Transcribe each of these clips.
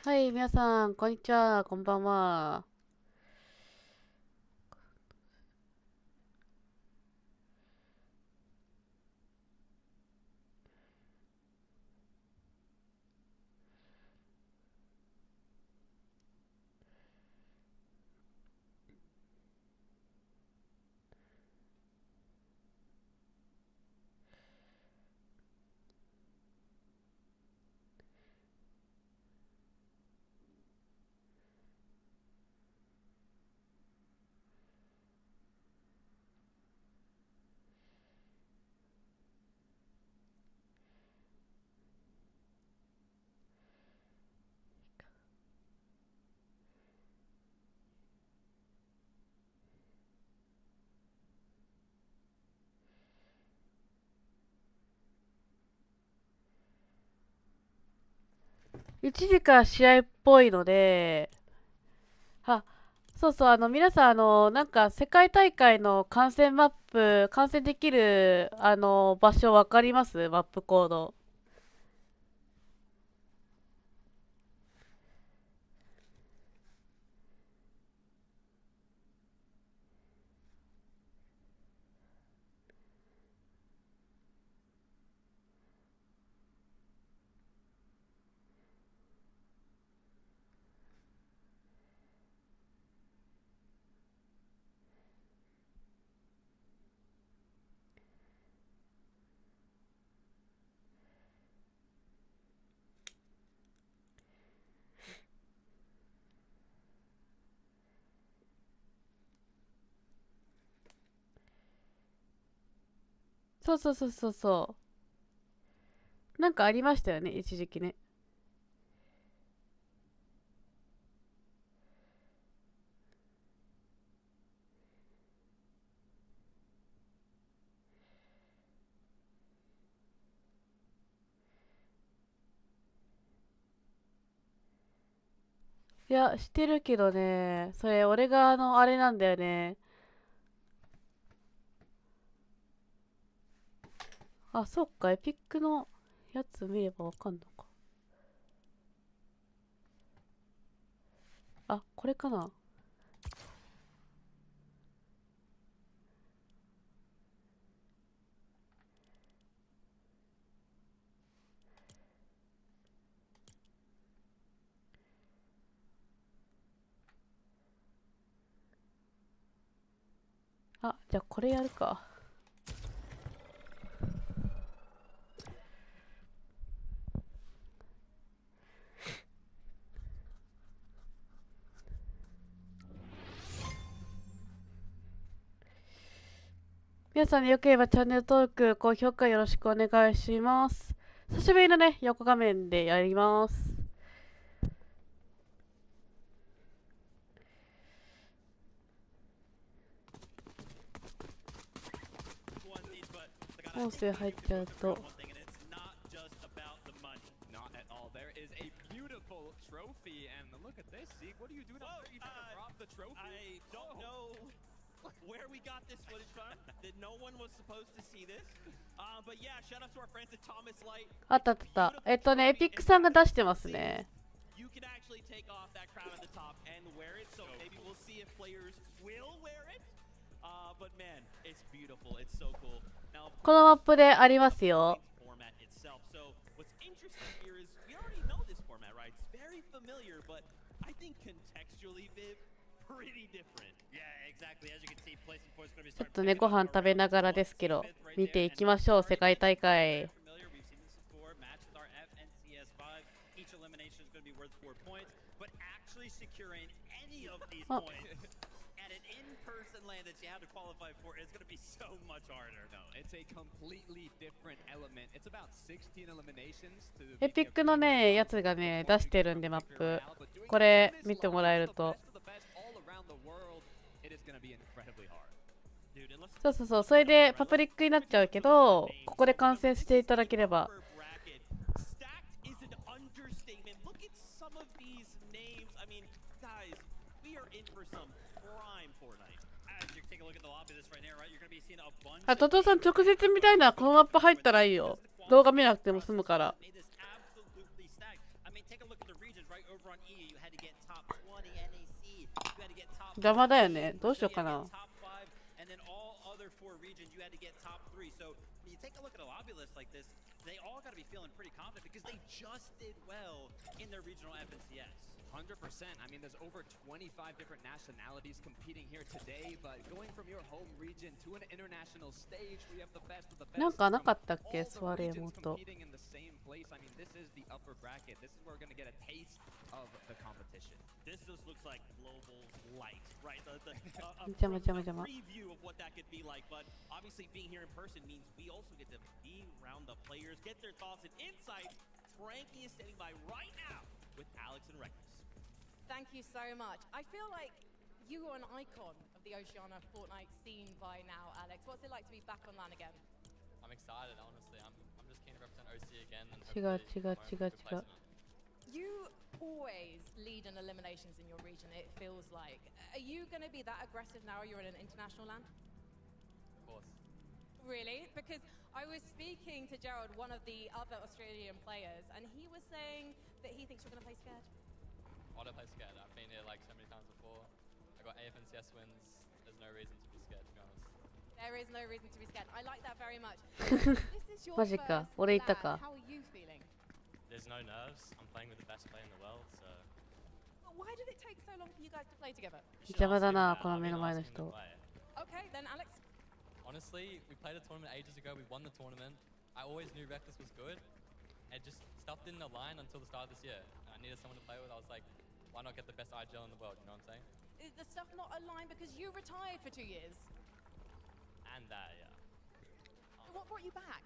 はい、皆さん、こんにちは、こんばんは。1時から試合っぽいので、そうそう、皆さん、なんか、世界大会の観戦マップ、観戦できる、場所わかります？マップコード。そうそうそうそうそう。なんかありましたよね、一時期ね。いや、してるけどね、それ、俺があれなんだよね。あ、そっか、エピックのやつ見ればわかんのか。あ、これかな。あ、じゃあこれやるか。皆さんによければチャンネル登録、高評価よろしくお願いします。久しぶりのね、横画面でやります。音声入っちゃうと。Where we got this footage from, that no one was supposed to see this. But yeah, shout out to our friends at Thomas Light. あったあった。エピックさんが出してますね。You can actually take off that crown at the top and wear it, so maybe we'll see if players will wear it. But man, it's beautiful. It's so cool. Now, このマップでありますよ。format itself. So what's interesting here is we already know this format, right? It's very familiar, but I think contextually, Viv, pretty different. ちょっとね、ご飯食べながらですけど、見ていきましょう、世界大会。あ、エピックのね、やつがね、出してるんで、マップ。これ、見てもらえると。そうそうそう、それでパブリックになっちゃうけど、ここで観戦していただければ。あ、トトさん直接見たいならこのマップ入ったらいいよ。動画見なくても済むから。had to get top 20 NAC, you had to get top 邪魔だよね。 15, どうしようかな。 top 5, and then all other 4 regions you had to get top 3. So when you take a look at a lobby list like this, they all got to be feeling pretty confident because they just did well in their regional FNCS. 100%. I mean, there's over 25 different nationalities competing here today, but going from your home region to an international stage, we have the best of the best. なんかなかったっけ、 All 座 the れ regions もっと。 competing in the same place. I mean, this is the upper bracket. This is where we're going to get a taste of the competition. This just looks like Global's light, right? Jama, jama, jama. Preview of what that could be like, but obviously being here in person means we also get to be around the players, get their thoughts and insights. Frankie is standing by right now with Alex and Reckless. Thank you so much. I feel like you are an icon of the Oceania Fortnite scene by now, Alex. What's it like to be back on LAN again? I'm excited, honestly. I'm just keen to represent OC again and Chiga, hopefully chiga, my chiga, chiga. replacement. You always lead in eliminations in your region, it feels like. Are you going to be that aggressive now you're in an international LAN? Of course. Really? Because I was speaking to Gerald, one of the other Australian players, and he was saying that he thinks you're going to play scared. Why do I play scared? I've been here like so many times before. I got AFNCS wins. There's no reason to be scared, to be honest. There is no reason to be scared. I like that very much. This is your マジか。 first 俺言ったか。 LAN. How are you feeling? There's no nerves. I'm playing with the best player in the world, so. Why did it take so long for you guys to play together? 邪魔だな、この I've 目 been の前の asking them 人。 to play. Okay, then Alex. Honestly, we played a tournament ages ago. We won the tournament. I always knew Reckless was good. And just stuff didn't align until the start of this year. And I needed someone to play with. I was like, why not get the best IGL in the world? You know what I'm saying? Is the stuff not aligned because you retired for 2 years? And that, yeah. What brought you back?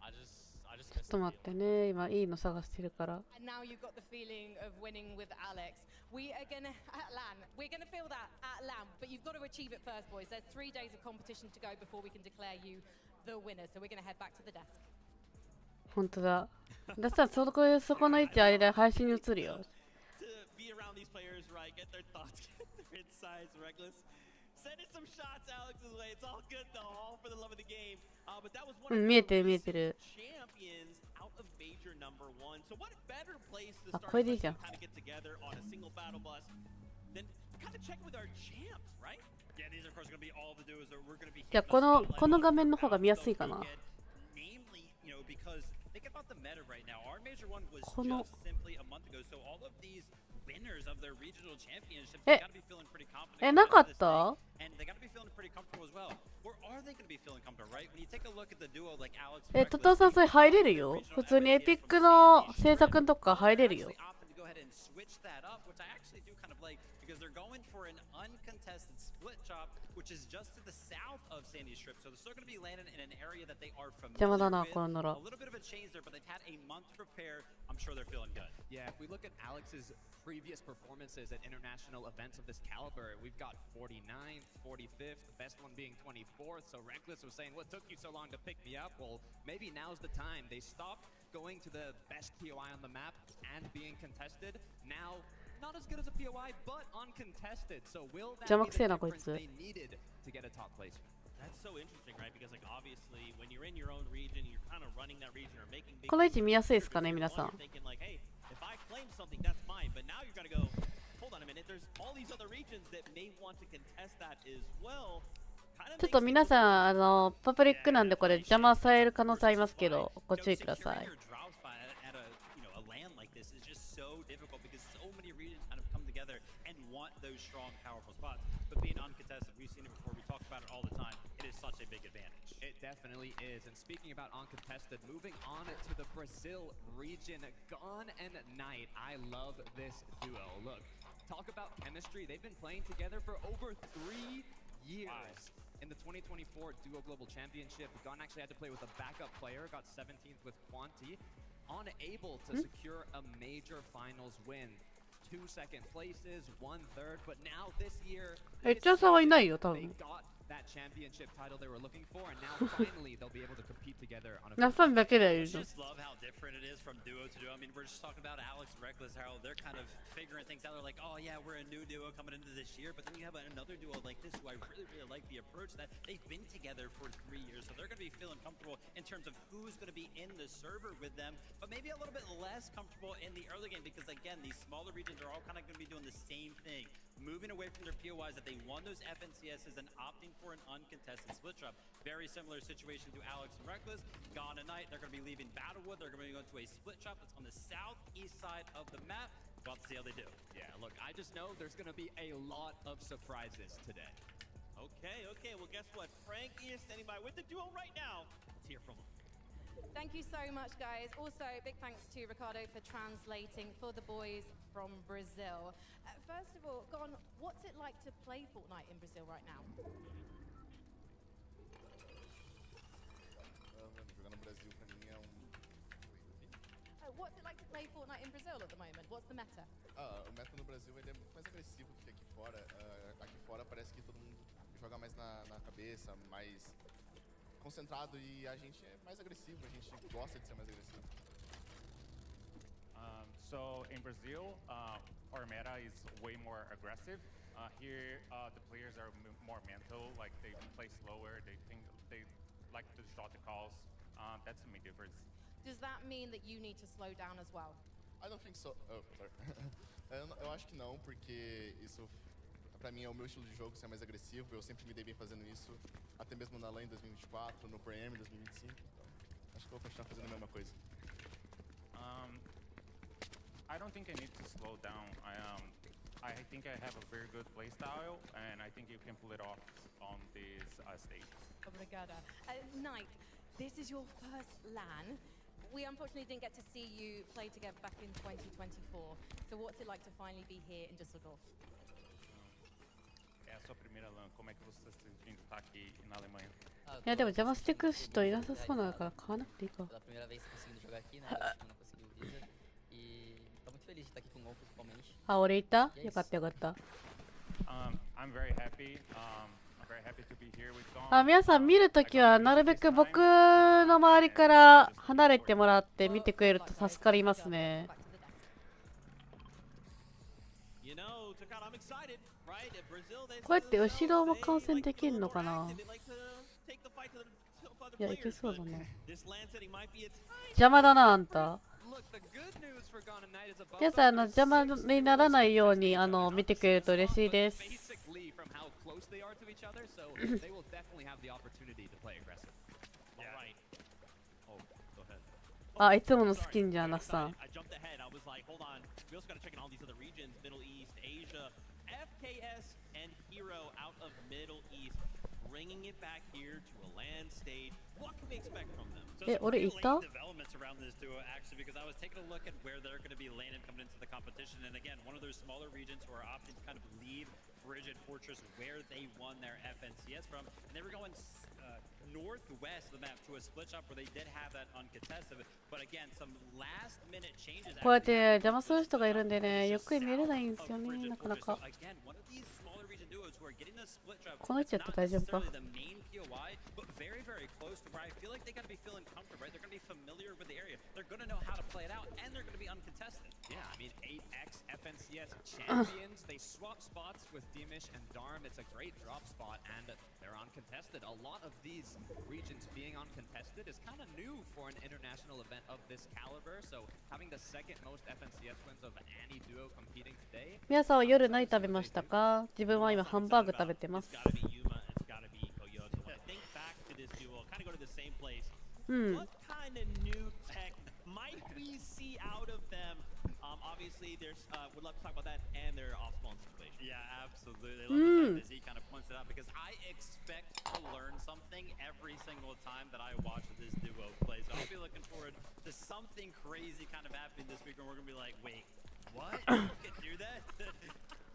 I just ちょ miss っと the 待っ field. てね。今いいの探してるから。 And now you've got the feeling of winning with Alex. We are gonna at LAN. We're gonna feel that at LAN, but you've got to achieve it first, boys. There's 3 days of competition to go before we can declare you the winner. So we're gonna head back to the desk. 本当だ。だったらそこの位置あれで配信に映るよ。 To be around these players, right? Get their thoughts, get their insights. Reckless. Send in some shots Alex's way. It's all good though, all for the love of the game. But that was one う of ん、 the 見えてる見えてる。 champions out of major number 1. So what better place to あ、 start これでいいじゃん。 kind of get together on a single battle bus than kind of check with our champs, right? Yeah, these are of course going to be all the duos that we're going to be. じゃあこの画面の方が見やすいかな。 Mainly, you know, because think about the meta right now. Our major one was この just simply a month ago. So all of these winners of their regional championships, え、 they got to be feeling pretty confident. え、なかっ going into this た？ thing, and they got to be feeling pretty comfortable as well. Or are they going to be feeling comfortable, right? When you take a look at the duo like Alex and え、トトさんそれ入れるよ。普通にエピックの制作のとこから入れるよ。 actually opted to go ahead and switch that up, which I actually do kind of like because they're going for an uncontested split chop, which is just to the south of Sandy Strip. So they're still going to be landing in an area that they are 邪魔 familiar だな、 with. これなら A。little bit of a change there, but they've had a month to prepare. I'm sure they're feeling good. Yeah, if we look at Alex's previous performances at international events of this caliber, we've got 49th, 45th, the best one being 24th. So Reckless was saying, what took you so long to pick me up? Well, maybe now's the time. They stopped going to the best POI on the map and being contested. Now, not as good as a POI, but uncontested. So will that 邪魔 be くせえ the な、こい difference つ。 they needed to get a top placement? That's so interesting, right? Because like obviously when you're in your own region, you're kind of running that region or making big この位置見やすいですかね、皆さん。 you're thinking like, hey, if I claim something, that's mine. But now you're gonna go, hold on a minute. There's all these other regions that may want to contest that as well. ちょっと皆さん、パブリックなんでこれ邪魔される可能性ありますけど、ご注意ください。 those strong, powerful spots. But being uncontested, we've seen it before. We talk about it all the time. It is such a big advantage. It definitely is. And speaking about uncontested, moving on to the Brazil region, Gone and Knight. I love this duo. Look, talk about chemistry. They've been playing together for over 3 years. Wow. In the 2024 Duo Global Championship, Gone actually had to play with a backup player, got 17th with Quanti, unable to secure a major finals win. 2 second places, 1 third, but now this year, え、じゃあさはいないよ、多 they 分。 got that championship title they were looking for, and now finally they'll be able to compete together on a ナッサンだけだよ、いるの。 Just love how different it is from duo to duo. I mean, we're just talking about Alex and Reckless, how they're kind of figuring things out. They're like, oh yeah, we're a new duo coming into this year, but then you have another duo like this who I really, really like the approach that they've been together for 3 years, so they're going to be feeling comfortable in terms of who's going to be in the server with them, but maybe a little bit less comfortable in the early game because, again, these smaller regions are all kind of going to be doing the same thing, moving away from their POIs that they won those FNCSs and opting for an uncontested split trap. Very similar situation to Alex and Reckless. Gone tonight, they're going to be leaving Battlewood. They're going to be going to a split trap that's on the southeast side of the map. We'll have to see how they do. Yeah, look, I just know there's going to be a lot of surprises today. Okay. Well, guess what? Frank is standing by with the duo right now. Let's hear from him. Thank you so much, guys. Also, big thanks to Ricardo for translating for the boys from Brazil. First of all, Gon, what's it like to play Fortnite in Brazil right now? Jogar no Brasil pra mim é What's it like to play Fortnite in Brazil at the moment? What's the meta? o meta no Brasil ele é muito mais agressivo do que aqui fora. Aqui fora parece que todo mundo joga mais na cabeça, mais concentrado e a gente é mais agressivo, a gente gosta de ser mais agressivo. So in Brazil, our meta is way more aggressive. Here, the players are more mental, like they play slower, they like to shot the calls. That's the main difference. Does that mean that you need to slow down as well? I don't think so. Oh, sorry. Eu acho que não, porque isso pra mim é o meu estilo de jogo ser mais agressivo. Eu sempre me dei bem fazendo isso, até mesmo na LAN em 2024, no Pro-Am em 2025. Então, acho que eu vou continuar fazendo a mesma coisa. I don't think I need to slow down. I think I have a very good playstyle, and I think you can pull it off on this stage. Obrigada. Knight, this is your first LAN. We unfortunately didn't get to see you play together back in 2024. So what's it like to finally be here in Düsseldorf? É a sua primeira LAN. Como é que você está se sentindo estar aqui na Alemanha? いやでも邪魔してく人いなさそうだから買わなくていいか。 Pela primeira vez conseguindo jogar aqui, né? A gente não conseguiu o Visa. E tô muito feliz de estar aqui com o Gol, principalmente. あ、俺いた？よかったよかった。I'm very happy. I'm very happy to be here with Gon. あ、皆さん見るときはなるべく僕の周りから離れてもらって見てくれると助かりますね。 You know, Takada, I'm excited, right? If Brazil, they こうやって後ろも観戦できるのかな。 they like to take the fight to the other いや、いけ players. そうだな。 This land setting might be a tiny 邪魔だな、あんた。 Look, the good news for Gone Night is above 皆さん、邪魔にならないように見てくれると嬉しいです。 basically from how close they are to each other, so they will definitely have the opportunity to play aggressive. All right. Oh, go ahead. あ、いつものスキンじゃん、那須さん。 I jumped ahead. I was like, hold on. We also got to check in all these other regions, Middle East, Asia, FKS, and Hero out of Middle East, bringing it back here to a land stage. What can we expect from them? So Eh, some ore pretty itta? late developments around this duo actually, because I was taking a look at where they're going to be landing coming into the competition, and again, one of those smaller regions who are opting to kind of leave Frigid Fortress where they won their FNCS from, and they were going northwest of the map to a split shop where they did have that uncontested, but again, some last minute changes. こうやって邪魔する人がいるんでね、ゆっくり見れないんですよね、なかなか。 Again, one of these smaller region duos who are getting the split trap. この位置だと大丈夫か？ Not necessarily the main POI, but very, very close to where I feel like they got to be feeling comfortable, right? They're going to be familiar with the area. They're going to know how to play it out, and they're going to be uncontested. Yeah, I mean, 8x FNCS champions. They swap spots with Dimish and Darm. It's a great drop spot, and they're uncontested. A lot of these regions being uncontested is kind of new for an international event of this caliber. So having the second most FNCS wins of any duo competing today. 皆さんは夜何食べましたか？自分は今ハンバーグ食べてます。 It's got to be Yuma. It's got to be Koyote. When I think back to this duo, kind of go to the same place. うん。 What kind of new tech might we see out of them? Obviously, there's would love to talk about that and their off-spawn situation. Yeah, absolutely. I love the fact that Z kind of points it out because I expect to learn something every single time that I watch this duo play. So I'll be looking forward to something crazy kind of happening this week, and we're gonna be like, wait, what? You can do that?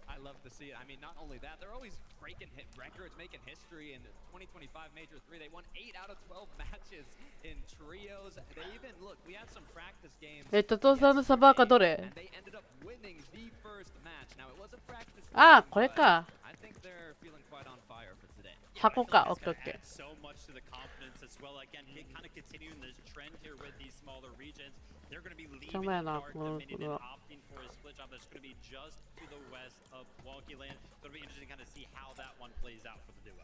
I love to see it. I mean, not only that, they're always breaking hit records, making history in 2025 Major 3. They won 8 out of 12 matches in trios. They even, look, we had some practice games. 父さんのサバーカどれ？ And they ended up winning the first match. Now, it was a practice game, あ、これか。 I think they're feeling quite on fire for today. 箱か、オッケーオッケ Adds so much to the confidence defense as well. Again, kind of continuing this trend here with these smaller regions. They're going to be leaving Somewhere the not Dark close, Dominion and but- opting for a split job that's going to be just to the west of Wonky Land. So it'll be interesting to kind of see how that one plays out for the duo.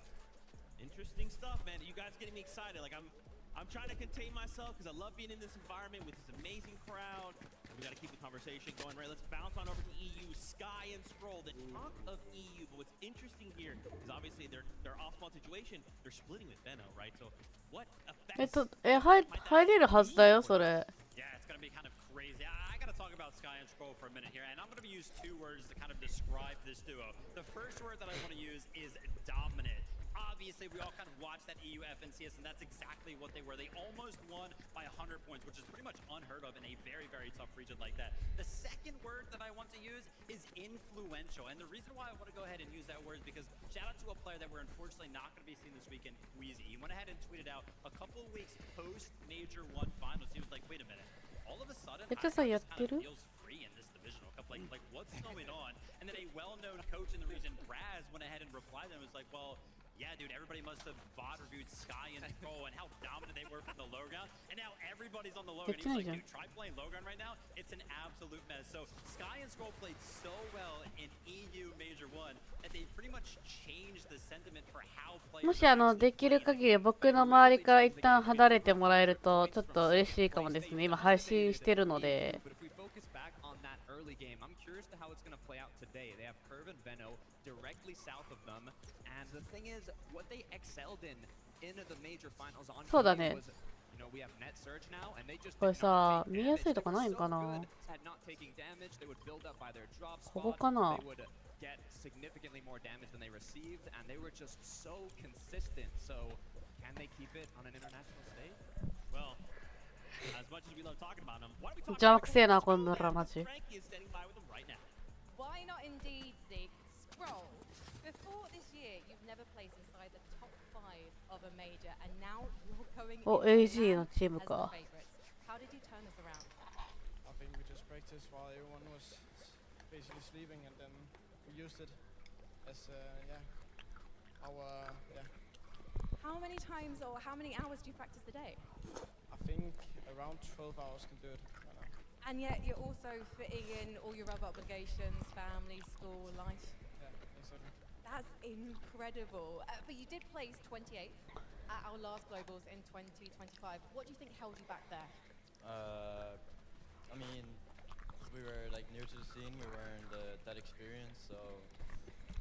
Interesting stuff, man. You guys getting me excited. Like I'm trying to contain myself because I love being in this environment with this amazing crowd. We got to keep the conversation going, right? Let's bounce on over to EU, Sky and Scroll. The talk of EU, but what's interesting here is obviously they're off-ball situation. They're splitting with Benno, right? So what effects? 入れるはずだよ、それ。 Yeah, it's going to be kind of crazy. I got to talk about Sky and Scroll for a minute here, and I'm going to use two words to kind of describe this duo. The first word that I want to use is dominant. Obviously, we all kind of watched that EU FNCS, and that's exactly what they were. They almost won by 100 points, which is pretty much unheard of in a very, very tough region like that. The second word that I want to use is influential, and the reason why I want to go ahead and use that word is because shout out to a player that we're unfortunately not going to be seeing this weekend, Wheezy. He went ahead and tweeted out a couple of weeks post Major 1 finals. He was like, wait a minute. All of a sudden, I just kind of feels free in this divisional cup. Like what's going on? And then a well-known coach in the region, Braz, went ahead and replied to him. It was like, well, yeah, dude, everybody must have VOD reviewed Sky and Scroll and how dominant they were from the low ground. And now everybody's on the low ground. He was like, dude, try playing low ground right now. It's an absolute mess. So Sky and Scroll played so well in EU Major 1 that they pretty much changed the sentiment for how players. もしできる限り僕の周りから一旦離れてもらえるとちょっと嬉しいかもですね。今配信してるので。 early game. I'm curious to how it's going to play out today. They have Curve and Venno directly south of them, and the thing is, what they excelled in the major finals on was, you know, we have net surge now, and they just これさ、見やすいとかないんかな。 at not taking damage. They would build up by their drop ここ spot. かな。 They would get significantly more damage than they received, and they were just so consistent. So, can they keep it on an international stage? Well, as much as we love talking about them, why don't we talk 邪魔 about くせえな、こんならマジ。 Frankie is standing by with them right now. Why not indeed, Zeke? Scroll. Before this year, you've never placed inside the top 5 of a major, and now you're going into AG LAN のチーム as か。 the favorites. How did you turn this around? I think we just practiced while everyone was basically sleeping, and then we used it as our How many times or how many hours do you practice a day? I think around 12 hours can do it right now. And yet you're also fitting in all your other obligations, family, school, life. Yeah, exactly. That's incredible. But you did place 28th at our last Globals in 2025. What do you think held you back there? I mean, we were like new to the scene. We weren't that experienced, so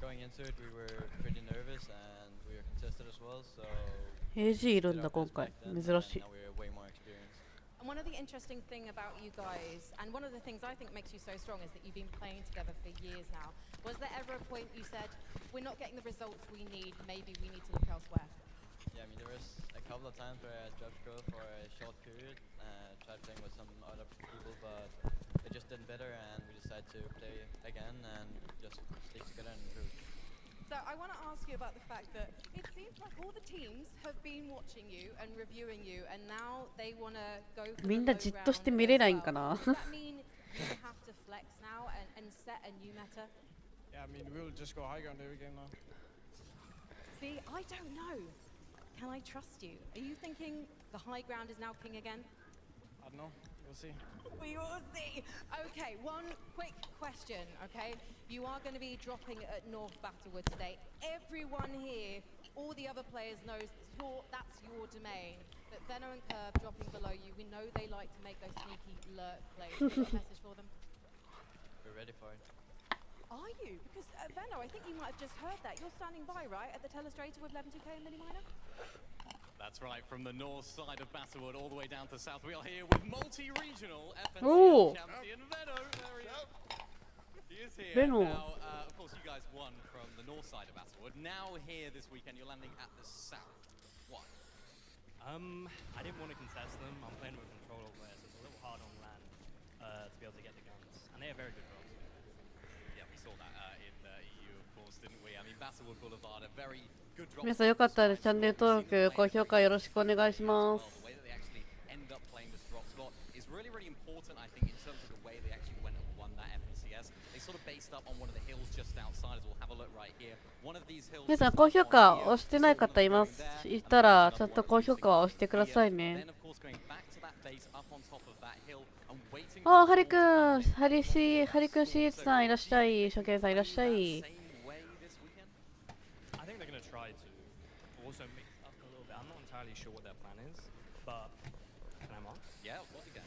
going into it, we were pretty nervous and we were contested as well. So AG いるんだ今回。珍しい。 now we're way more experienced. And one of the interesting thing about you guys, and one of the things I think makes you so strong, is that you've been playing together for years now. Was there ever a point you said, we're not getting the results we need, maybe we need to look elsewhere? Yeah, I mean, there was a couple of times where I dropped goal for a short period, tried playing with some other people, but it just didn't better, and we decided to play again and just stick together and improve. So I want to ask you about the fact that it seems like all the teams have been watching you and reviewing you, and now they want to go for the みんな low じっとして ground 見れない as んか well. な。 Does that mean you have to flex now and set a new meta? Yeah, I mean, we'll just go high ground every game now. See, I don't know. Can I trust you? Are you thinking the high ground is now king again? I don't know. We'll see. We will see. Okay, one quick question, okay? You are going to be dropping at North Battlewood today. Everyone here, all the other players knows that's your domain. That Venno and Curve dropping below you, we know they like to make those sneaky lurk plays. Do you have a message for them? We're ready for it. Are you? Because Venno, I think you might have just heard that. You're standing by, right, at the telestrator with 11-2K and Mini Minor? That's right, from the north side of Battlewood all the way down to south. We are here with multi-regional Ooh. FNCS champion Venno. There he is. He is here. Venno. Now, of course, you guys won from the north side of Battlewood. Now here this weekend, you're landing at the south. Why? I didn't want to contest them. I'm playing with control over there, so it's a little hard on land to be able to get the guns. And they have very good drops. Yeah, we saw that in the EU, of course, didn't we? I mean, Battlewood Boulevard, a very good drop. 皆さんよかったらチャンネル登録、高評価よろしくお願いします。The way that they actually end up playing this drop spot is is really, really important, I think, in terms of the way they actually went and won that FNCS. They sort of based up on one of the hills just outside, as we'll have a look right here. One of these hills. 皆さん高評価押してない方います。いたらちゃんと高評価は押してくださいね。あ、ハリくん、ハリくんシーツさんいらっしゃい、初見さんいらっしゃい。I think they're going to try to also mix up a little bit. I'm not entirely sure what their plan is, but can I mark? Yeah, what again?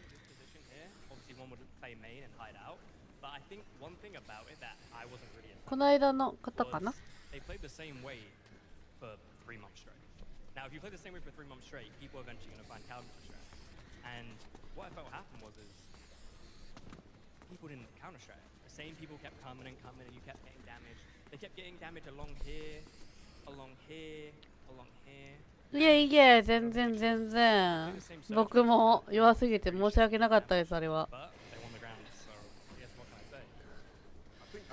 This position here, obviously one would play main and hide out, but I think one thing about it that I wasn't really. この間の方かな。 They played the same way for 3 months straight. Now, if you play the same way for 3 months straight, people are eventually going to find counter strike. And what I felt happened was people didn't counter strike. The same people kept coming and coming, and you kept getting damage. They kept getting damage along here, along here, along here. いえいえ、全然全然。僕も弱すぎて申し訳なかったです、あれは。I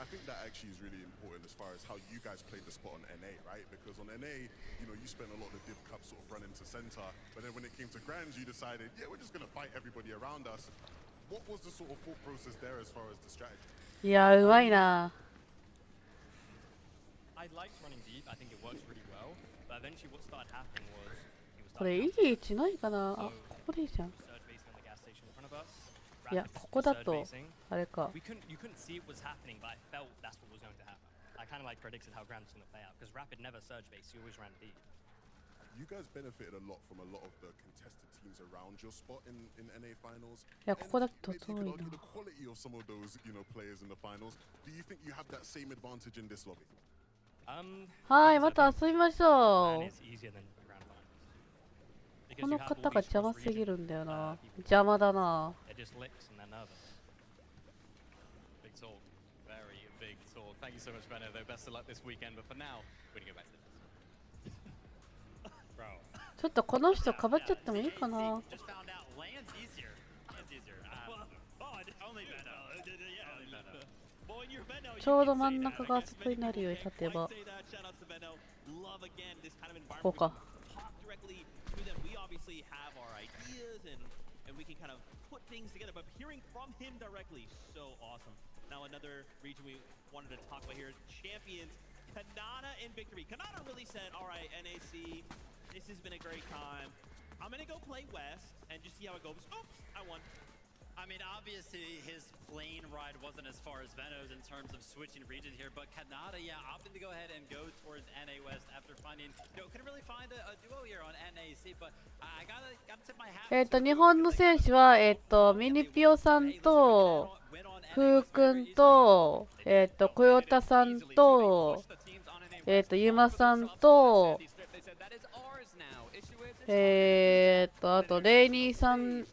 think that actually is really important as far as how you guys played the spot on NA, right? Because on NA, you know, you spent a lot of the div cup sort of running to center, but then when it came to grands, you decided, yeah, we're just going to fight everybody around us. What was the sort of thought process there as far as the strategy? いや、うまいな。I liked running deep. I think it works really well. But eventually, what started happening was これいい位置ないかな。あ、ここでいいじゃん。いや、ここだとあれか。You couldn't see it was happening, but I felt that's what was going to happen. I kind of like predicted how Grand was going to play out because Rapid never surge base. You always ran deep. You guys benefited a lot from a lot of the contested teams around your spot in NA finals. いや、ここだと遠いな。 The quality of some of those, you know, players in the finals. Do you think you have that same advantage in this lobby? はい、また遊びましょう。この方が邪魔すぎるんだよな。邪魔だな。Thank you so much, Benno. Though best of luck this weekend. But for now, we're gonna go back to the desk. Bro. ちょっとこの人かばっちゃってもいいかな。Just found out land's easier. Land's easier. Only Benno. ちょうど真ん中があそこになるように立てば。ここか。We can kind of put things together, but hearing from him directly, so awesome. Now another region we wanted to talk about here is champions, Kanata and Victory. Kanata really said, all right, NAC, this has been a great time. I'm going to go play West and just see how it goes. Oops, I won. I mean, obviously his plane ride wasn't as far as Veno's in terms of switching region here, but Kanata, yeah, opted to go ahead and go towards NA West after finding, couldn't really find a duo here on NAC, but I gotta tip my hat. 日本の選手はミニピオさんとフー君とコヨタさんとユマさんとあとレイニーさん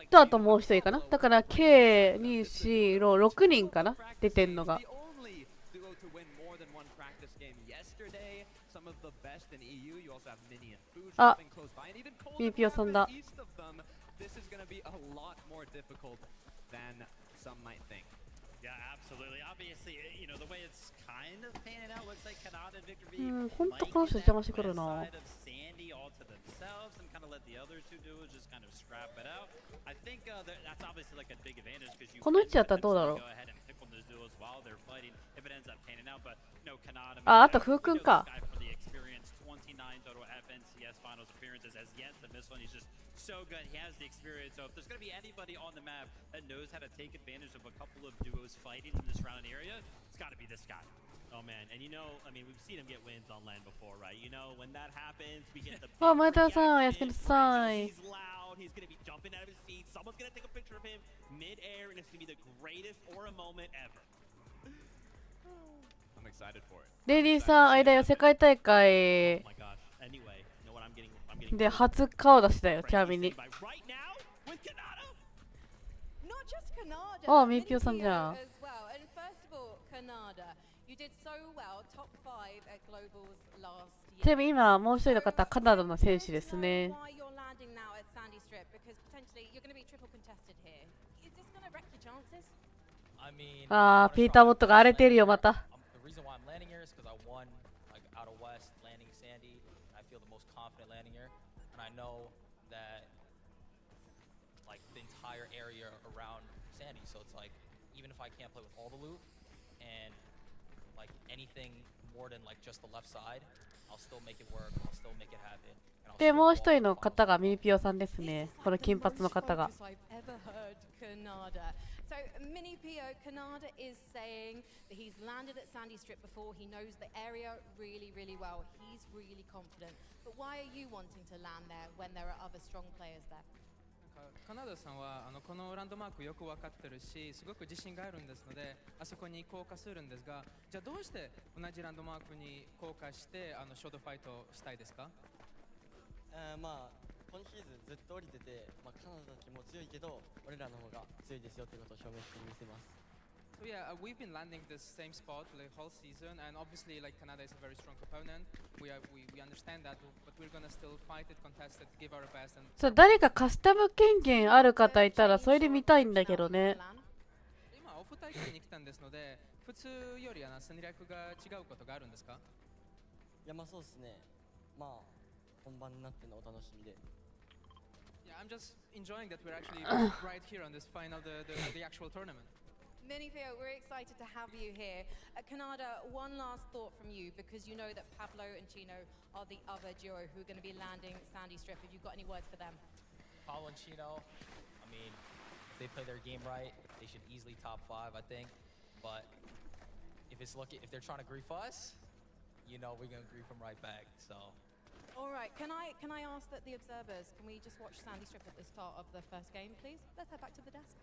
とあともう一人かな。だから計2、4、6人かな出てんのが。あ、ミピオさんだ。ほんとこの人邪魔してくるな。この位置だったらどうだろう。あ、あと風君か。So good, he has the experience. So if there's going to be anybody on the map that knows how to take advantage of a couple of duos fighting in the surrounding area, it's got to be this guy. Oh man, and you know, I mean, we've seen him get wins on land before, right? You know, when that happens, we get the. あ、前田さん、おやすみなさい。 He's loud. He's going to be jumping out of his seat. Someone's going to take a picture of him mid-air, and it's going to be the greatest aura moment ever. I'm excited for it. レディーさん、あれだよ、世界大会。 Oh my gosh. Anyway, you know what I'm getting? で、初顔出しだよ、ちなみに。あ、ミピオさんじゃん。ちなみに今、もう一人の方、カナダの選手ですね。あー、ピーターボットが荒れてるよ、また。feel the most confident landing here, and I know that entire area around Sandy. So it's like, even if I can't play with all the loot and like anything more than like just the left side, I'll still make it work. I'll still make it happen. で、もう一人の方がミニピオさんですね。この金髪の方が。So Mini Pio Canada is saying that he's landed at Sandy Strip before. He knows the area really, really well. He's really confident. But why are you wanting to land there when there are other strong players there? カナダさんはこのランドマークよく分かってるし、すごく自信があるんですので、あそこに降下するんですが、じゃあどうして同じランドマークに降下してショートファイトしたいですか？まあ今シーズンずっと降りてて、カナダたちも強いけど俺らの方が強いですよということを証明してみせます。So yeah, we've been landing this same spot the whole season, and obviously, like Canada is a very strong opponent. We understand that, but we're gonna still fight it, contest it, give our best. And そう、誰かカスタム権限ある方いたらそれで見たいんだけどね。今オフ大会に来たんですので、普通より戦略が違うことがあるんですか？いやそうですね。本番になってのお楽しみで。Yeah, I'm just enjoying that we're actually right here on this final, the actual tournament. Mini Pio, we're excited to have you here. Canada, one last thought from you, because you know that Pablo and Chino are the other duo who are going to be landing Sandy Strip. Have you got any words for them? Pablo and Chino, I mean, if they play their game right, they should easily top 5, I think. But if they're trying to grief us, you know we're going to grief them right back. So. All right, can I ask that the observers, can we just watch Sandy Strip at the start of the first game, please? Let's head back to the desk.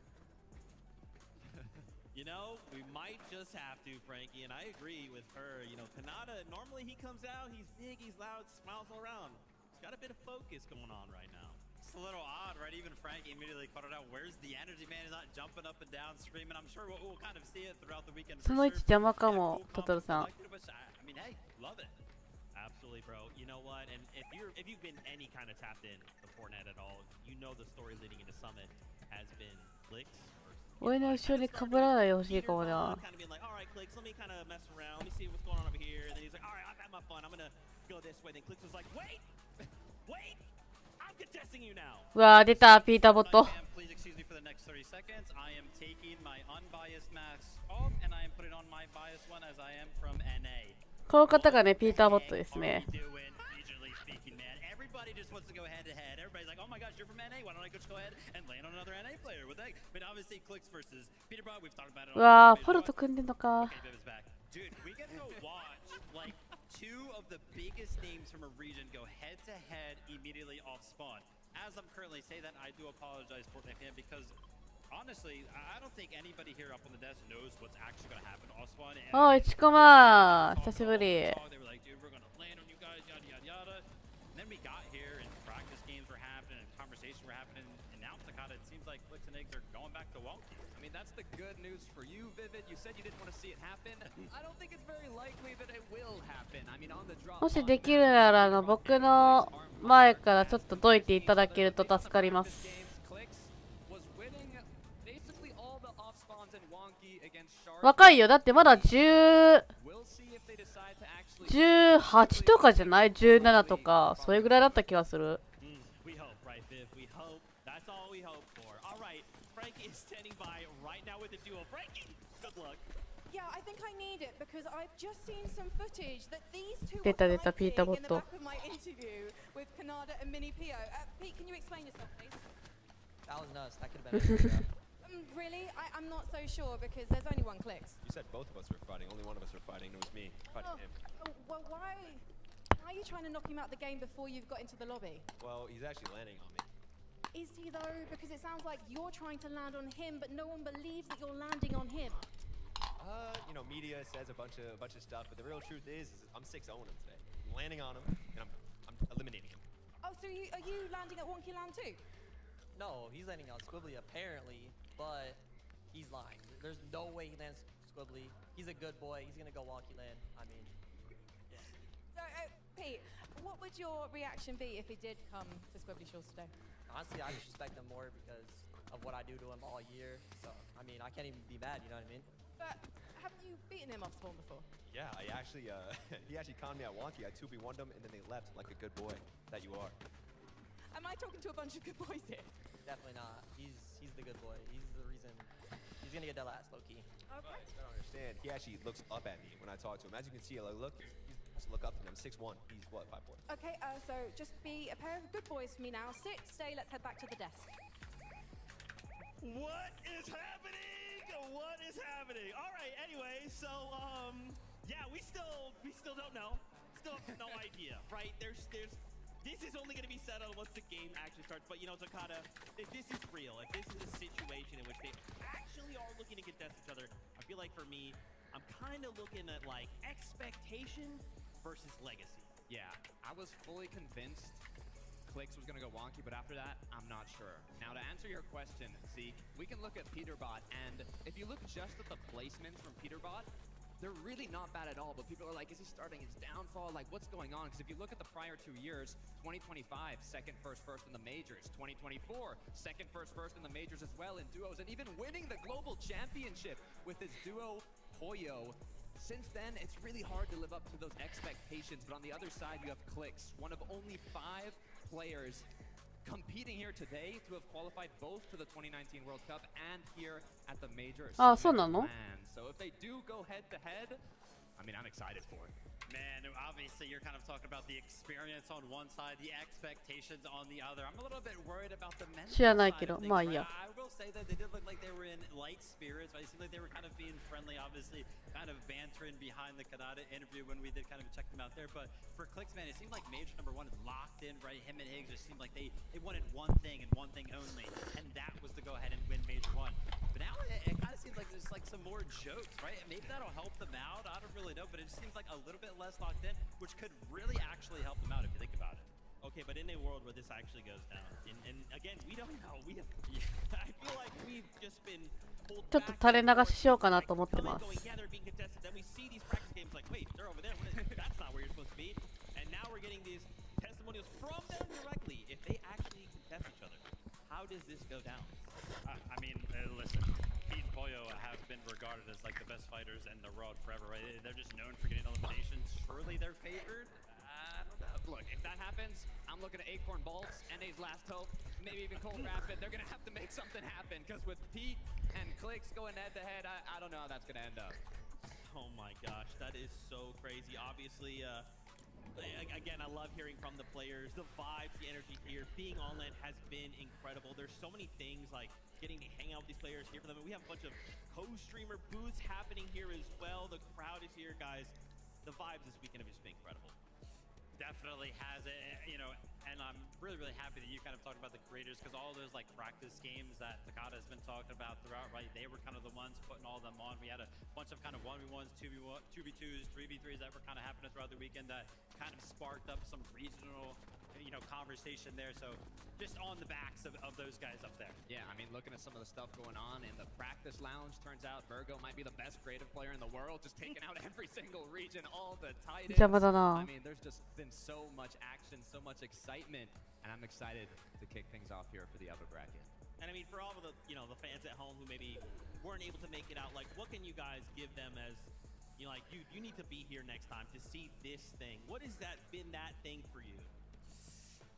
You know, we might just have to, Frankie, and I agree with her. You know, Kanata, normally he comes out, he's big, he's loud, smiles all around. He's got a bit of focus going on right now. It's a little odd, right? Even Frankie immediately called it out. Where's the energy, man? He's not jumping up and down, screaming. I'm sure we'll kind of see it throughout the weekend. その位置邪魔かも、トトロさん。I mean, hey, love it. Absolutely, bro. You know what? And if you've been any kind of tapped in to Fortnite at all, you know the story leading into Summit has been clicks. 俺の後ろに被らないでほしいかもな。Kind of being like, all right, Clicks, let me kind of mess around. Let me see what's going on over here. And then he's like, all right, I've had my fun. I'm gonna go this way. Then Clicks was like, wait, wait, I'm contesting you now. うわー、出た、ピーターボット。 Please excuse me for the next 30 seconds. I am taking my unbiased mask off, and I am putting on my biased one as I am from NA. この方がね、ピーターボットですね。Everybody just wants to go head to head. Everybody's like, oh my gosh, you're from NA. Why don't I just go ahead and land on another NA player? With that, I mean, obviously, Clicks versus Peterborough. We've talked about it. うわー、フォルト組んでんのか。 Dude, we get to watch like two of the biggest names from a region go head to head immediately off spawn. As I'm currently saying that, I do apologize, Fortnite fan, because honestly, I don't think anybody here up on the desk knows what's actually going to happen off spawn. おい、ちこまー、久しぶり。 They were like, dude, we're going to land on you guys, yada yada yada. And then we got here and practice games were happening and conversations were happening. And now Takata, it seems like Clicks and Eggs are going back to wonky. I mean, that's the good news for you, Vivid. You said you didn't want to see it happen. I don't think it's very likely that it will happen. I mean, on the drop. もしできるなら僕の前からちょっとどいていただけると助かります。若いよ、だってまだ18とかじゃない ?17 とか、それぐらいだった気がする。出た出た、ピーターボット。Really? I'm not so sure because there's only one Clicks. You said both of us were fighting. Only one of us were fighting. It was me fighting him. Well, why are you trying to knock him out the game before you've got into the lobby? Well, he's actually landing on me. Is he though? Because it sounds like you're trying to land on him, but no one believes that you're landing on him. You know, media says a bunch of stuff, but the real truth is I'm 6-0 him today. I'm landing on him, and I'm eliminating him. Oh, so are you landing at Wonky Land too? No, he's landing on Squibbly apparently, but he's lying. There's no way he lands Squibbly. He's a good boy. He's gonna go Wonky Land. I mean, yeah. So, Pete, what would your reaction be if he did come to Squibbly Shores today? Honestly, I respect him more because of what I do to him all year. So, I mean, I can't even be mad. You know what I mean? But have you beaten him off spawn before? Yeah, I actually, he actually conned me at Wonky. I 2v1'd him, and then they left like a good boy that you are. Am I talking to a bunch of good boys here? Definitely not. He's the good boy. He's the reason. He's gonna get that last low key. I don't understand. He actually looks up at me when I talk to him. As you can see, like, look, he's has to look up to him. 6'1". He's what, 5'4". Okay, so just be a pair of good boys for me now. Sit, stay, let's head back to the desk. What is happening? What is happening? All right. Anyway, so yeah, we still don't know. Still have no idea, right? There's this is only going to be settled once the game actually starts. But you know, Takada, if this is real, if this is a situation in which they actually are looking to contest each other, I feel like for me, I'm kind of looking at like expectation versus legacy. Yeah, I was fully convinced Clicks was going to go wonky, but after that, I'm not sure. Now, to answer your question, Zeke, we can look at Peterbot, and if you look just at the placements from Peterbot, they're really not bad at all, but people are like, is he starting his downfall? Like, what's going on? Because if you look at the prior 2 years, 2025, second, first in the majors. 2024, second, first in the majors as well in duos, and even winning the global championship with his duo, Poyo. Since then, it's really hard to live up to those expectations, but on the other side, you have Clicks, one of only 5 players competing here today to have qualified both to the 2019 World Cup and here at the major. So if they do go head to head, I mean, I'm excited for it. Man, obviously you're kind of talking about the experience on one side, the expectations on the other. I'm a little bit worried about the mental side of things, right? I will say that they did look like they were in light spirits, right? It seemed like they were kind of being friendly, obviously, kind of bantering behind the Kanata interview when we did kind of check them out there. But for Clicks, man, it seemed like Major number 1 is locked in, right? Him and Higgs just seemed like they wanted one thing and one thing only, and that was to go ahead and win Major 1. But now it kind of seems like there's like some more jokes, right? And maybe that'll help them out. I don't really know, but it just seems like a little bit less locked in, which could really actually help them out if you think about it. Okay, but in a world where this actually goes down, and again, we don't know. I feel like we've just been pulled ちょっと垂れ流ししようかなと思ってます。 Yeah, they're being contested. Then we see these practice games like, wait, they're over there. That's not where you're supposed to be. And now we're getting these testimonials from them directly. If they actually contest each other, how does this go down? I mean, listen, Pete and Poyo have been regarded as like the best fighters in the world forever, right? They're just known for getting eliminations. Surely they're favored? I don't know. Look, if that happens, I'm looking at Acorn Bolts, NA's Last Hope, maybe even Cold Rapid. They're going to have to make something happen, because with Pete and Clicks going head-to-head, I don't know how that's going to end up. Oh my gosh, that is so crazy. Obviously, again, I love hearing from the players. The vibes, the energy here, being on land has been incredible. There's so many things like getting to hang out with these players, hear from them. And we have a bunch of co-streamer booths happening here as well. The crowd is here, guys. The vibes this weekend have just been incredible. Definitely has it, you know, and I'm really happy that you kind of talked about the creators, because all those like practice games that Takada has been talking about throughout, right? They were kind of the ones putting all of them on. We had a bunch of kind of 1v1s, 2v2s, 3v3s that were kind of happening throughout the weekend that kind of sparked up some regional, you know, conversation there. So just on the backs of those guys up there. Yeah, I mean, looking at some of the stuff going on in the practice lounge, turns out Virgo might be the best creative player in the world, just taking out every single region, all the titans. I mean, there's just been so much action, so much excitement, and I'm excited to kick things off here for the upper bracket. And I mean, for all of the, you know, the fans at home who maybe weren't able to make it out, like, what can you guys give them as, you know, like, you need to be here next time to see this thing? What has that been that thing for you?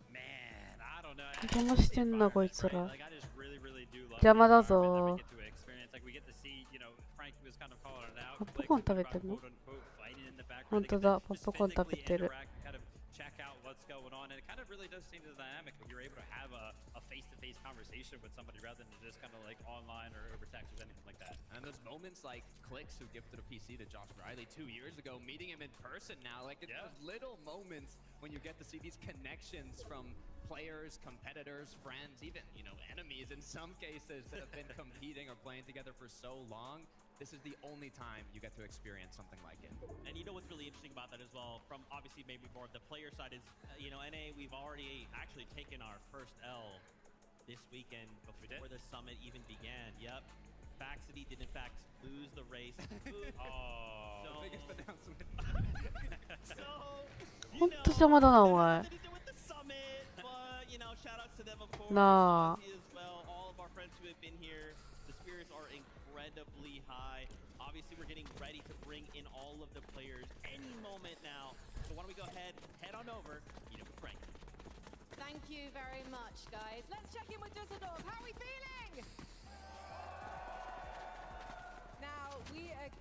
Man, I don't know. 邪魔してんなこいつら。 Like, I just really do love 邪魔だ the ぞ。 environment that we get to experience. Like, we get to see, you know, Frank was kind of calling it out. ポップコーン食べてんの？ 本当だ、ポップコーン食べてる。 Check out what's going on, and it kind of really does seem the dynamic when you're able to have a face-to-face conversation with somebody rather than just kind of like online or over text or anything like that. And those moments like Clicks, who gifted a PC to Josh Riley 2 years ago, meeting him in person now, like it's those little moments when you get to see these connections from players, competitors, friends, even, you know, enemies in some cases that have been competing or playing together for so long. This is the only time you get to experience something like it. And you know what's really interesting about that as well, from obviously maybe more of the player side, is, you know, NA, we've already actually taken our first L this weekend before the summit even began. Yep. Baxity did in fact lose the race. Oh, the biggest announcement. So, ほんと邪魔だな、お前。 you know, shout outs to them, of course. なあ。 As well, all of our friends who have been here. The spirits are incredibly high. Obviously, we're getting ready to bring in all of the players any moment now. So why don't we go ahead, head on over, you know, with Frank. Thank you very much, guys. Let's check in with Düsseldorf.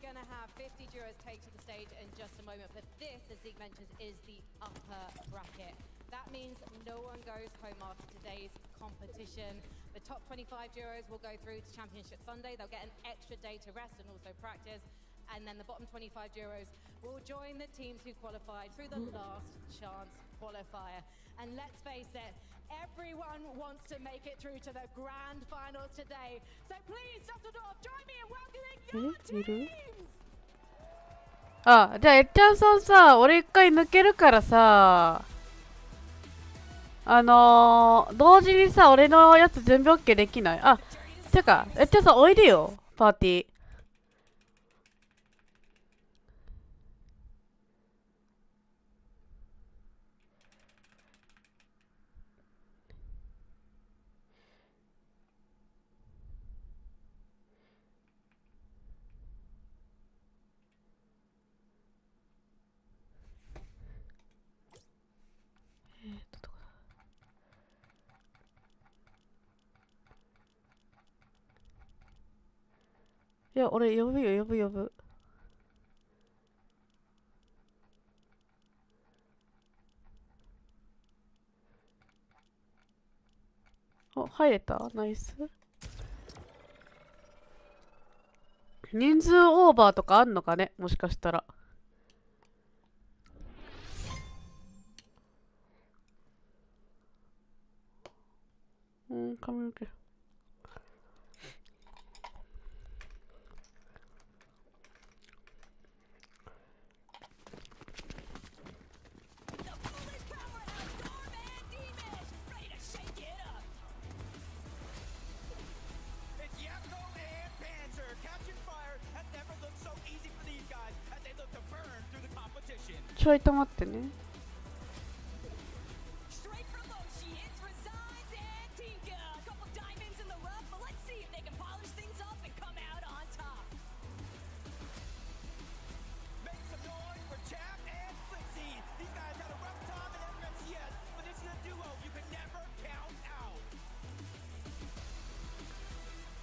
going to have 50 duos take to the stage in just a moment, but this, as Zeke mentions, is the upper bracket. That means no one goes home after today's competition. The top 25 duos will go through to Championship Sunday. They'll get an extra day to rest and also practice. And then the bottom 25 duos will join the teams who qualified through the last chance qualifier. And let's face it, everyone wants to make it through to the grand finals today. So please, Dusseldorf, join me in welcoming your teams! あ、じゃあ、えっちゃんさんさ、俺一回抜けるからさ、同時にさ、俺のやつ準備 OK できない？あ、てか、えっちゃんさんおいでよ、パーティー。いや、俺呼ぶよ、呼ぶ。お、入れた？ナイス。人数オーバーとかあんのかね、もしかしたら。髪の毛。ちょいと待ってね。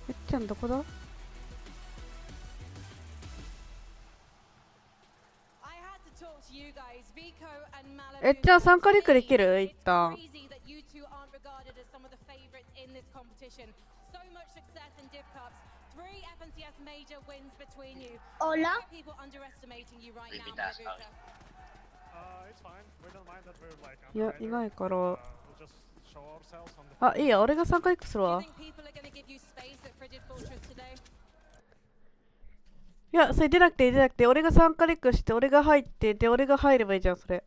えっちゃんどこだ？えっちゃん参加リクできる？一旦。Hola.いや、いないから。あ、いいや、俺が参加リクするわ。いや、それ出なくて、俺が参加リクして、俺が入って、で、俺が入ればいいじゃん、それ。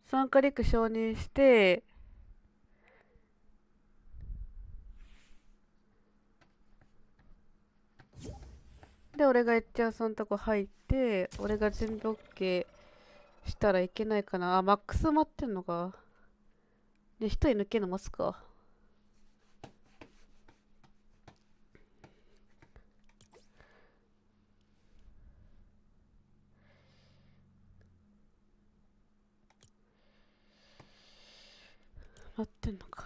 参加リク承認して、で、俺がエッチャーさんとこ入って、俺が準備 OK したらいけないかな。あ、マックス待ってんのか。で、一人抜けるの待つか。待ってんのか。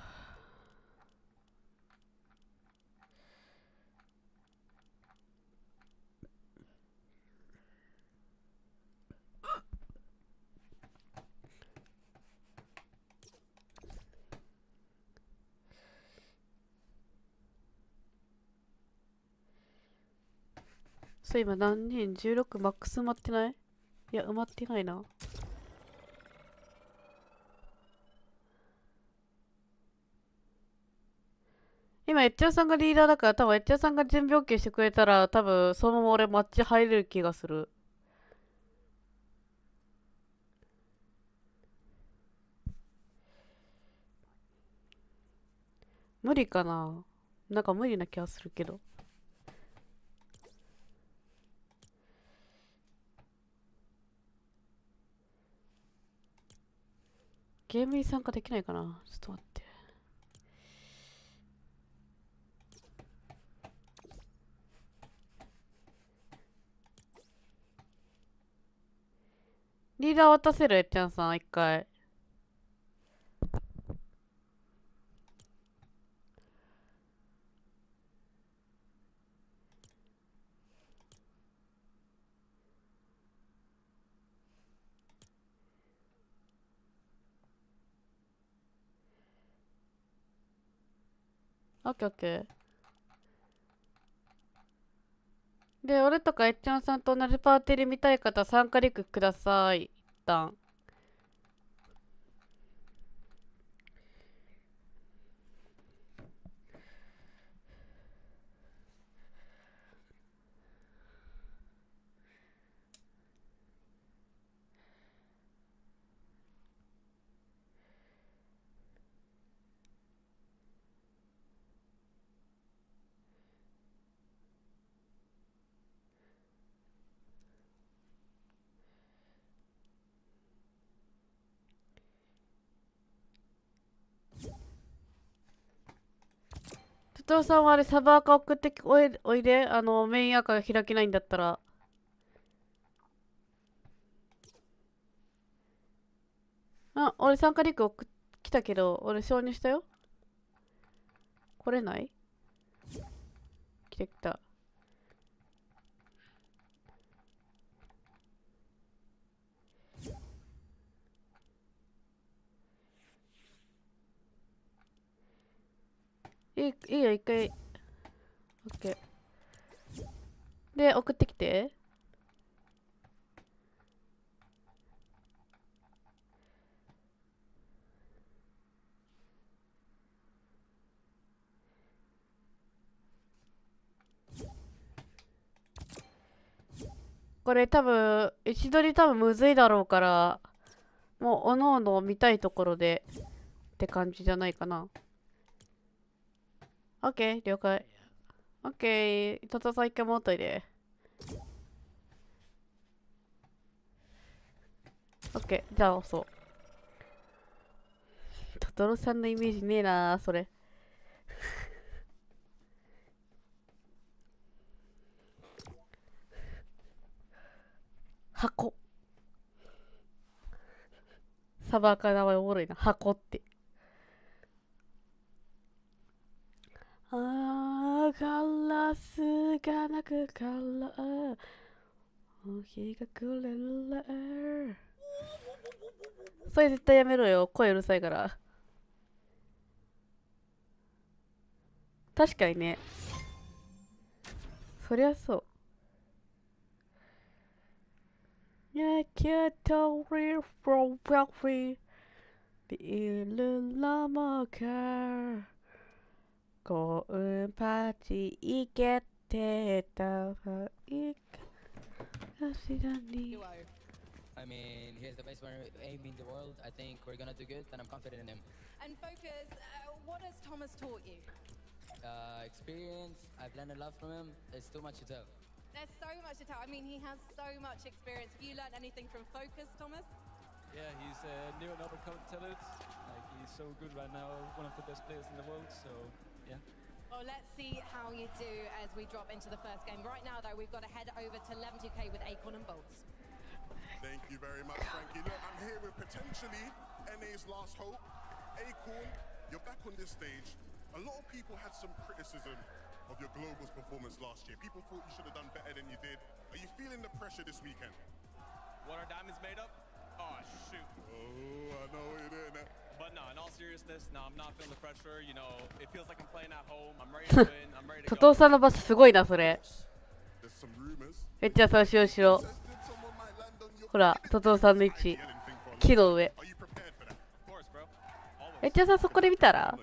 そう、今何人 ?16 マックス埋まってない？いや、埋まってないな。今、エッチャーさんがリーダーだから、多分エッチャーさんが準備 OK してくれたら、多分そのまま俺マッチ入れる気がする。無理かな？なんか無理な気がするけど。ゲームに参加できないかな？ちょっと待って。リーダー渡せる？えっちゃんさん、一回。オッケーオッケー。で、俺とかえっちゃんさんと同じパーティーで見たい方、参加リンクください。一旦。トトさんはあれサバーカ送っておいで。メインアカが開けないんだったら。あ、俺参加リンク来たけど、俺承認したよ。来れない？来てきた。いいよ、一回。オッケー。で、送ってきて。これ多分、一度に多分むずいだろうから、もう、おのおの見たいところでって感じじゃないかな。オッケー、了解。オッケー、トトさん一回持っといて。オッケー、じゃあ押そう。トトロさんのイメージねえなー、それ。箱。サバーカー名前おもろいな。箱って。ガラスが鳴くから日が暮れる。それ絶対やめろよ。声うるさいから。確かにね。そりゃそう。I can't tell where from where ビールラモカー幸運パーティー行けてたファイカしらに I mean, he's the best one in the world. I think we're gonna do good, and I'm confident in him. And Focus, what has Thomas taught you? Experience. I've learned a lot from him. There's too much to tell. There's so much to tell. I mean, he has so much experience. Have you learned anything from Focus, Thomas? Yeah, he's new and uppercut talent. Like, he's so good right now, one of the best players in the world, so yeah. Well, let's see how you do as we drop into the first game. Right now, though, we've got to head over to 11-2K with Acorn and Bolts. Thank you very much, Frankie. Look, I'm here with potentially NA's last hope. Acorn, you're back on this stage. A lot of people had some criticism of your Globals performance last year. People thought you should have done better than you did. Are you feeling the pressure this weekend? What are diamonds made of? Oh, shoot. Oh, I know what you're doing there. But no, in all seriousness, no, I'm not feeling the pressure. You know, it feels like I'm playing at home. I'm ready to win. I'm ready to ト go. トさんの場所すごいな、それ。めっちゃそうしようしよう。ほら、トトさんの位置。木の上。めっちゃさ、そこで見たら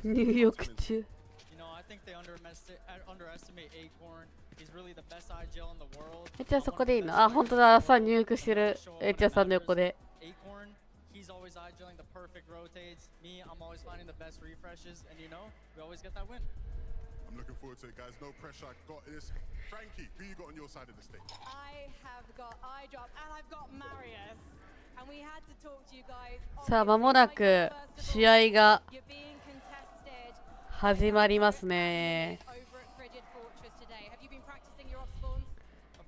ニューヨーク中。You know, I think they underestimate Acorn. He's really the best IGL in the world. めっちゃそこでいいの。あ、本当だ。さ、入浴してる。めっちゃさんの横で。Acorn, he's always IGLing the perfect rotates. Me, I'm always finding the best refreshes, and you know, we always get that win. I'm looking forward to it, guys. No pressure. I got this. Frankie, who you got on your side of the stage? I have got iDrop and I've got Marius. And we had to talk to you guys. さあ、間もなく試合が始まりますね。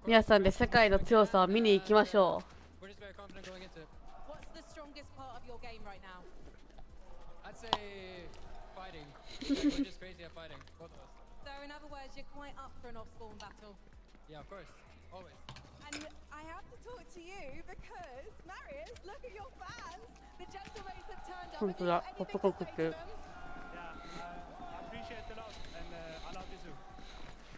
皆さんで世界の強さを見に行きましょう。We're just very confident going into it. What's the strongest part of your game right now? I'd say fighting. We're just crazy at fighting, both of us. So in other words, you're quite up for an off-spawn battle. Yeah, of course, always. And I have to talk to you because, Marius, look at your fans. The Gentlemates have turned up. 本当だ、ポップコーン食ってる。Yeah, I appreciate it a lot, and I love you too.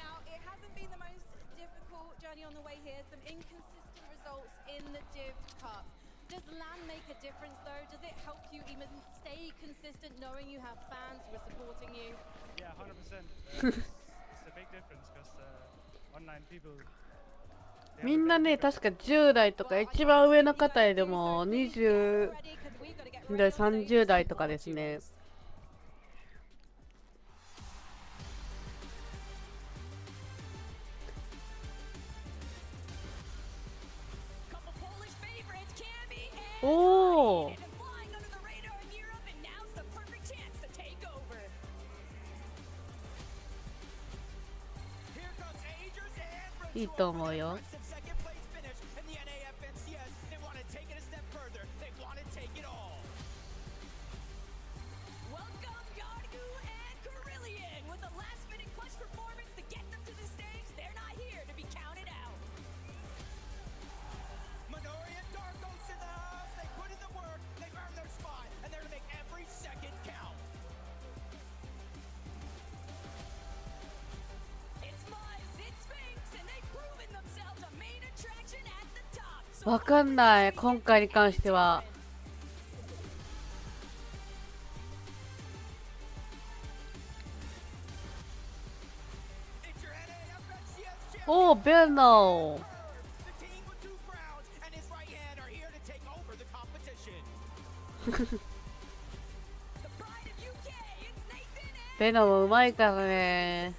Now, it hasn't been the most difficult journey on the way here. Some inconsistent results in the Div Cup. Does LAN make a difference though? Does it help you even stay consistent knowing you have fans who are supporting you? Yeah, 100%. It's a big difference because online people. みんなね、確か10代とか一番上の方へでも20代、30代とかですね。おお。いいと思うよ。わかんない、今回に関しては。おお、ベノベノもうまいからね。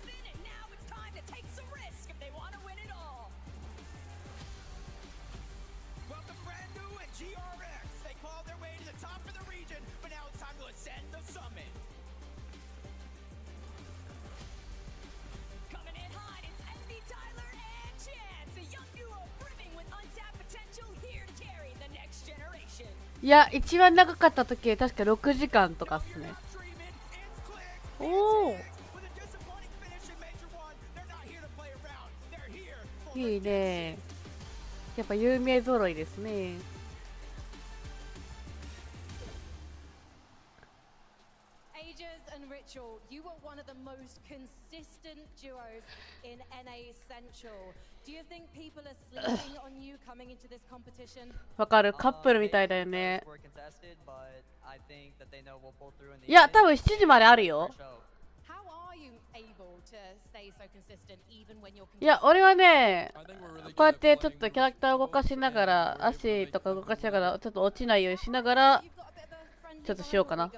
いや、一番長かった時確か6時間とかっすね。おお、いいね。やっぱ有名揃いですね。You were one of the most consistent duos in NA Central. Do you think people are sleeping on you coming into this competition? わかる、カップルみたいだよね。いや、多分7時まであるよ。いや、俺はね、こうやってちょっとキャラクターを動かしながら、足とか動かしながら、ちょっと落ちないようにしながら、ちょっとしようかな。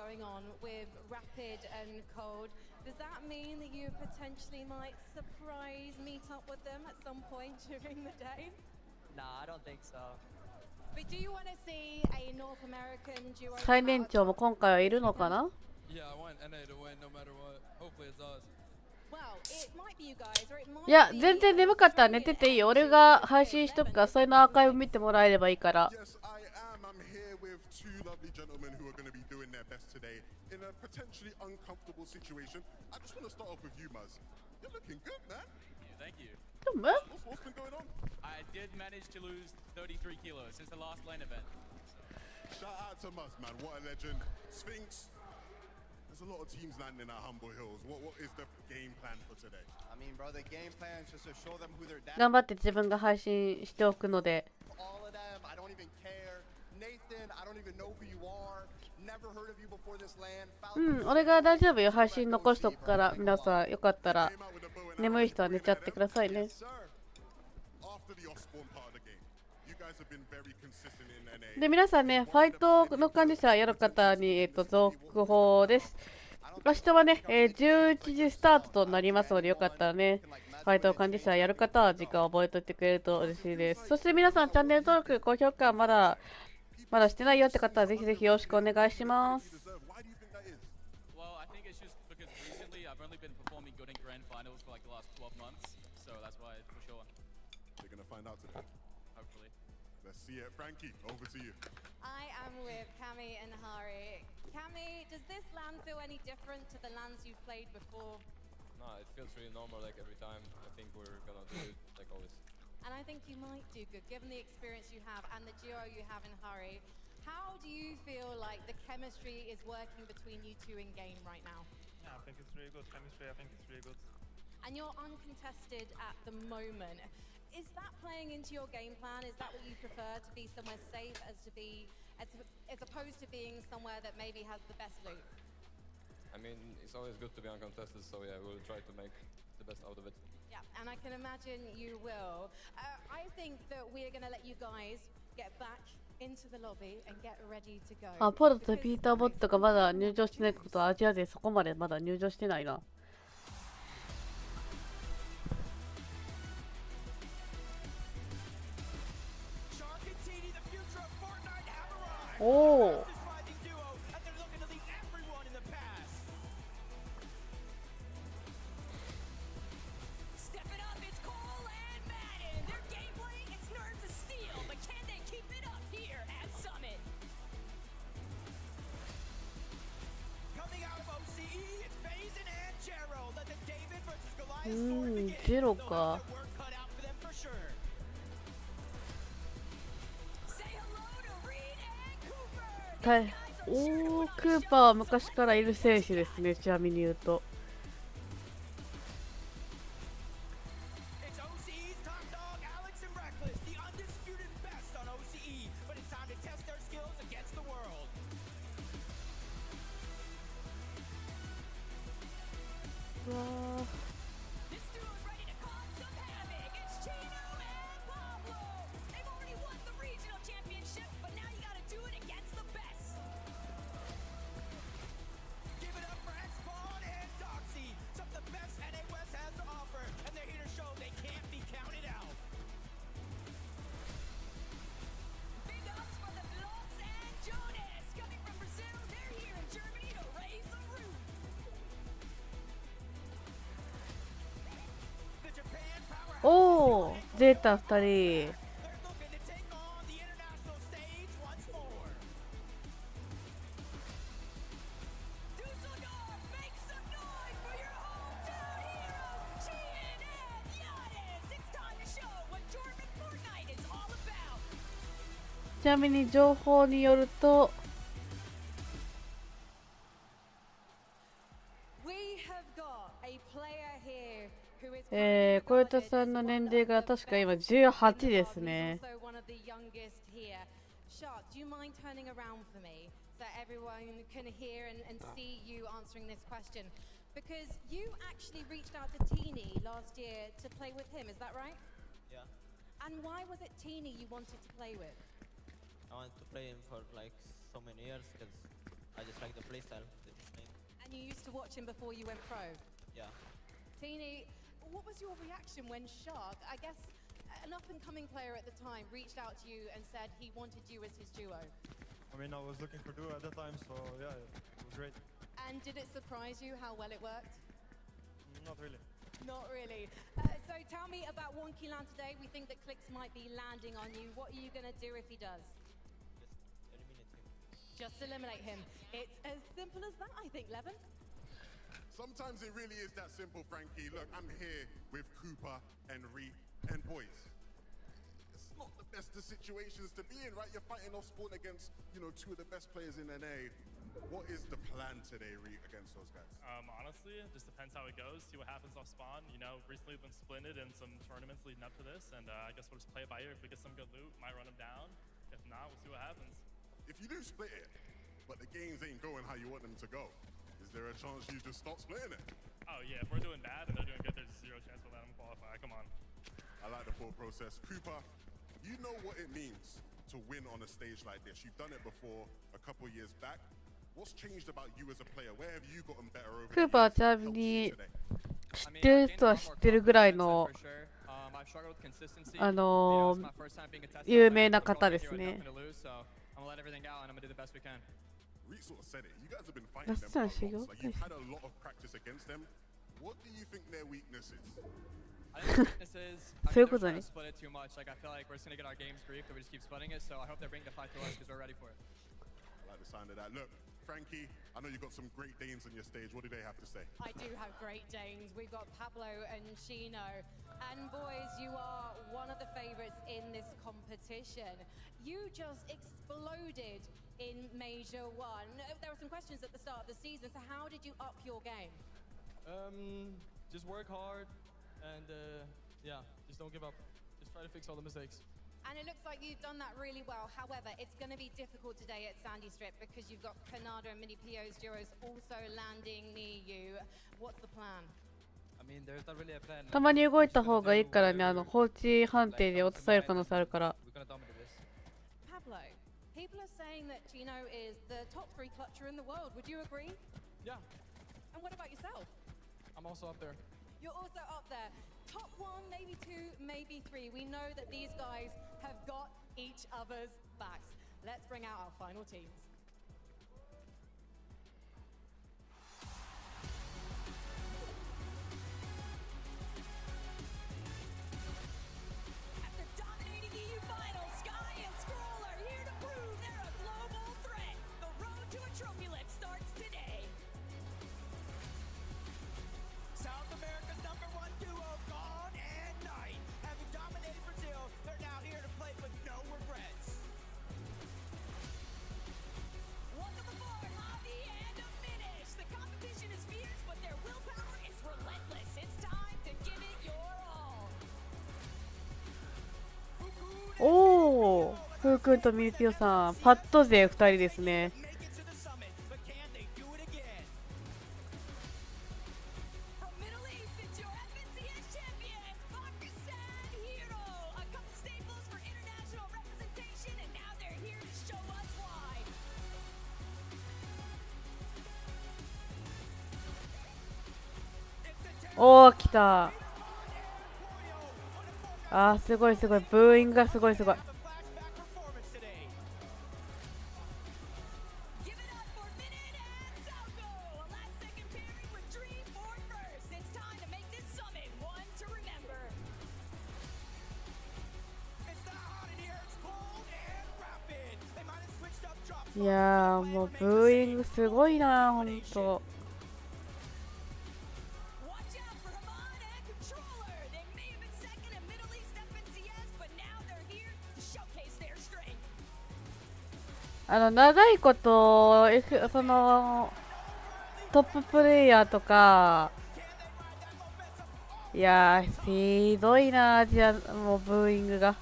Does that mean that you potentially might surprise meet up with them at some point during the day? Nah, I don't think so. But do you want to see a North American duo? 最年長も今回はいるのかな？ Yeah, I want NA to win no matter what. Hopefully it's us. Well, it might be you guys, or it might be. いや、全然眠かったら寝てていいよ。俺が配信しとくから、それのアーカイブ見てもらえればいいから。In a potentially uncomfortable situation. I just want to start off with you, Maz. You're looking good, man. Yeah, thank you. What's been going on? I did manage to lose 33 kilos since the last lane event. Shout out to Maz, man. What a legend. Sphinx. There's a lot of teams landing at Humble Hills. What is the game plan for today? I mean, bro, the game plan is just to show them who they're down. 頑張って自分が配信しておくので。All of them, I don't even care. Nathan, I don't even know who you are. うん、俺が大丈夫よ。配信残しとくから、皆さんよかったら眠い人は寝ちゃってくださいね。で、皆さんね、ファイトの管理者やる方に、続報です。明日はね、11時スタートとなりますので、よかったらね、ファイト管理者やる方は時間を覚えておいてくれると嬉しいです。そして皆さん、チャンネル登録、高評価まだしてないよって方はぜひぜひよろしくお願いします。I am with Cami and Hari. Cami, does this land feel any different to the lands you've played before? No, it feels really normal like every time. I think we're gonna do like always. And I think you might do good, given the experience you have and the duo you have in Hurry. How do you feel like the chemistry is working between you two in game right now? Yeah, I think it's really good chemistry. I think it's really good. And you're uncontested at the moment. Is that playing into your game plan? Is that what you prefer, to be somewhere safe as opposed to being somewhere that maybe has the best loot? I mean, it's always good to be uncontested, so yeah, we'll try to make the best out of it. Yeah, and I can imagine you will. I think that we're going to let you guys get back into the lobby and get ready to go. あ、ポロとピーターボットがまだ入場してないことはアジア勢そこまでまだ入場してないな。おお。ゼロか。おお、クーパーは昔からいる選手ですね、ちなみに言うと。うわー。おお、ゼータ2人。ちなみに情報によると、小籔さんの年齢が確か今18ですね。Because you actually reached out to Teeny last year to play with him, is that right? Yeah. And why was it Teeny you wanted to play with? I wanted to play him for like so many years because I just like the playstyle that he's playing. And you used to watch him before you went pro? Yeah. Teeny, what was your reaction when Shark, I guess an up-and-coming player at the time, reached out to you and said he wanted you as his duo? I mean, I was looking for duo at the time, so yeah, it was great. And did it surprise you how well it worked? Not really. Not really. So tell me about Wonky Land today. We think that Clicks might be landing on you. What are you going to do if he does? Just eliminate him. It's as simple as that, I think, Levin. Sometimes it really is that simple, Frankie. Look, I'm here with Cooper and Reed and boys. It's not the best of situations to be in, right? You're fighting off spawn against, you know, two of the best players in NA. What is the plan today, Reed, against those guys? Honestly, it just depends how it goes. See what happens off spawn. You know, recently we've been splinted in some tournaments leading up to this, and I guess we'll just play it by ear. If we get some good loot, might run them down. If not, we'll see what happens. If you do split it, but the games ain't going how you want them to go, is there a chance you just stop splitting it? Oh yeah, if we're doing bad and they're doing good, there's zero chance we'll let them qualify. Come on. I like the thought process. Cooper, you know what it means to win on a stage like this. You've done it before a couple years back. What's changed about you as a player? Where have you gotten better over? クーパーはちなみに知ってる人は知ってるぐらいの有名な方ですね。Reed sort of said it. You guys have been fighting them for a long, like you've had a lot of practice against them. What do you think their weakness is? I think the weakness is they're trying to split it too much. Like I feel like we're just gonna get our games griefed if we just keep splitting it. So I hope they bring the fight to us because we're ready for it. I like the sound of that. Look, Frankie, I know you've got some Great Danes on your stage. What do they have to say? I do have Great Danes. We've got Pablo and Chino. And boys, you are one of the favorites in this competition. You just exploded in Major 1. There were some questions at the start of the season, so how did you up your game? Just work hard and yeah, just don't give up. Just try to fix all the mistakes. And it looks like you've done that really well. However, it's going to be difficult today at Sandy Strip because you've got Canada and Mini Pio's duos also landing near you. What's the plan? I mean, there's not really a plan. たまに動いた方がいいからね、放置判定で落とされる可能性あるから。We're gonna dominate this. Pablo, people are saying that Chino is the top 3 clutcher in the world. Would you agree? Yeah. And what about yourself? I'm also up there. You're also up there. Top 1, maybe 2, maybe 3. We know that these guys have got each other's backs. Let's bring out our final teams. After dominating the EU final, Sky and Scroll are here to prove they're a global threat. The road to a trophy lift starts today. South America's #1 duo, Gone and Night. Having dominated Brazil, they're now here to play with no regrets. Welcome aboard, Javi and a finish. The competition is fierce, but their willpower is relentless. It's time to give it your all. おお、ふうくんとミルピオさん、パッド勢2人ですね。おお、来た。あー、すごいすごい、ブーイングがすごいすごい。いやー、もうブーイングすごいな、ほんと。長いこと、そのトッププレイヤーとか、いやー、ひどいな、じゃあもうブーイングが。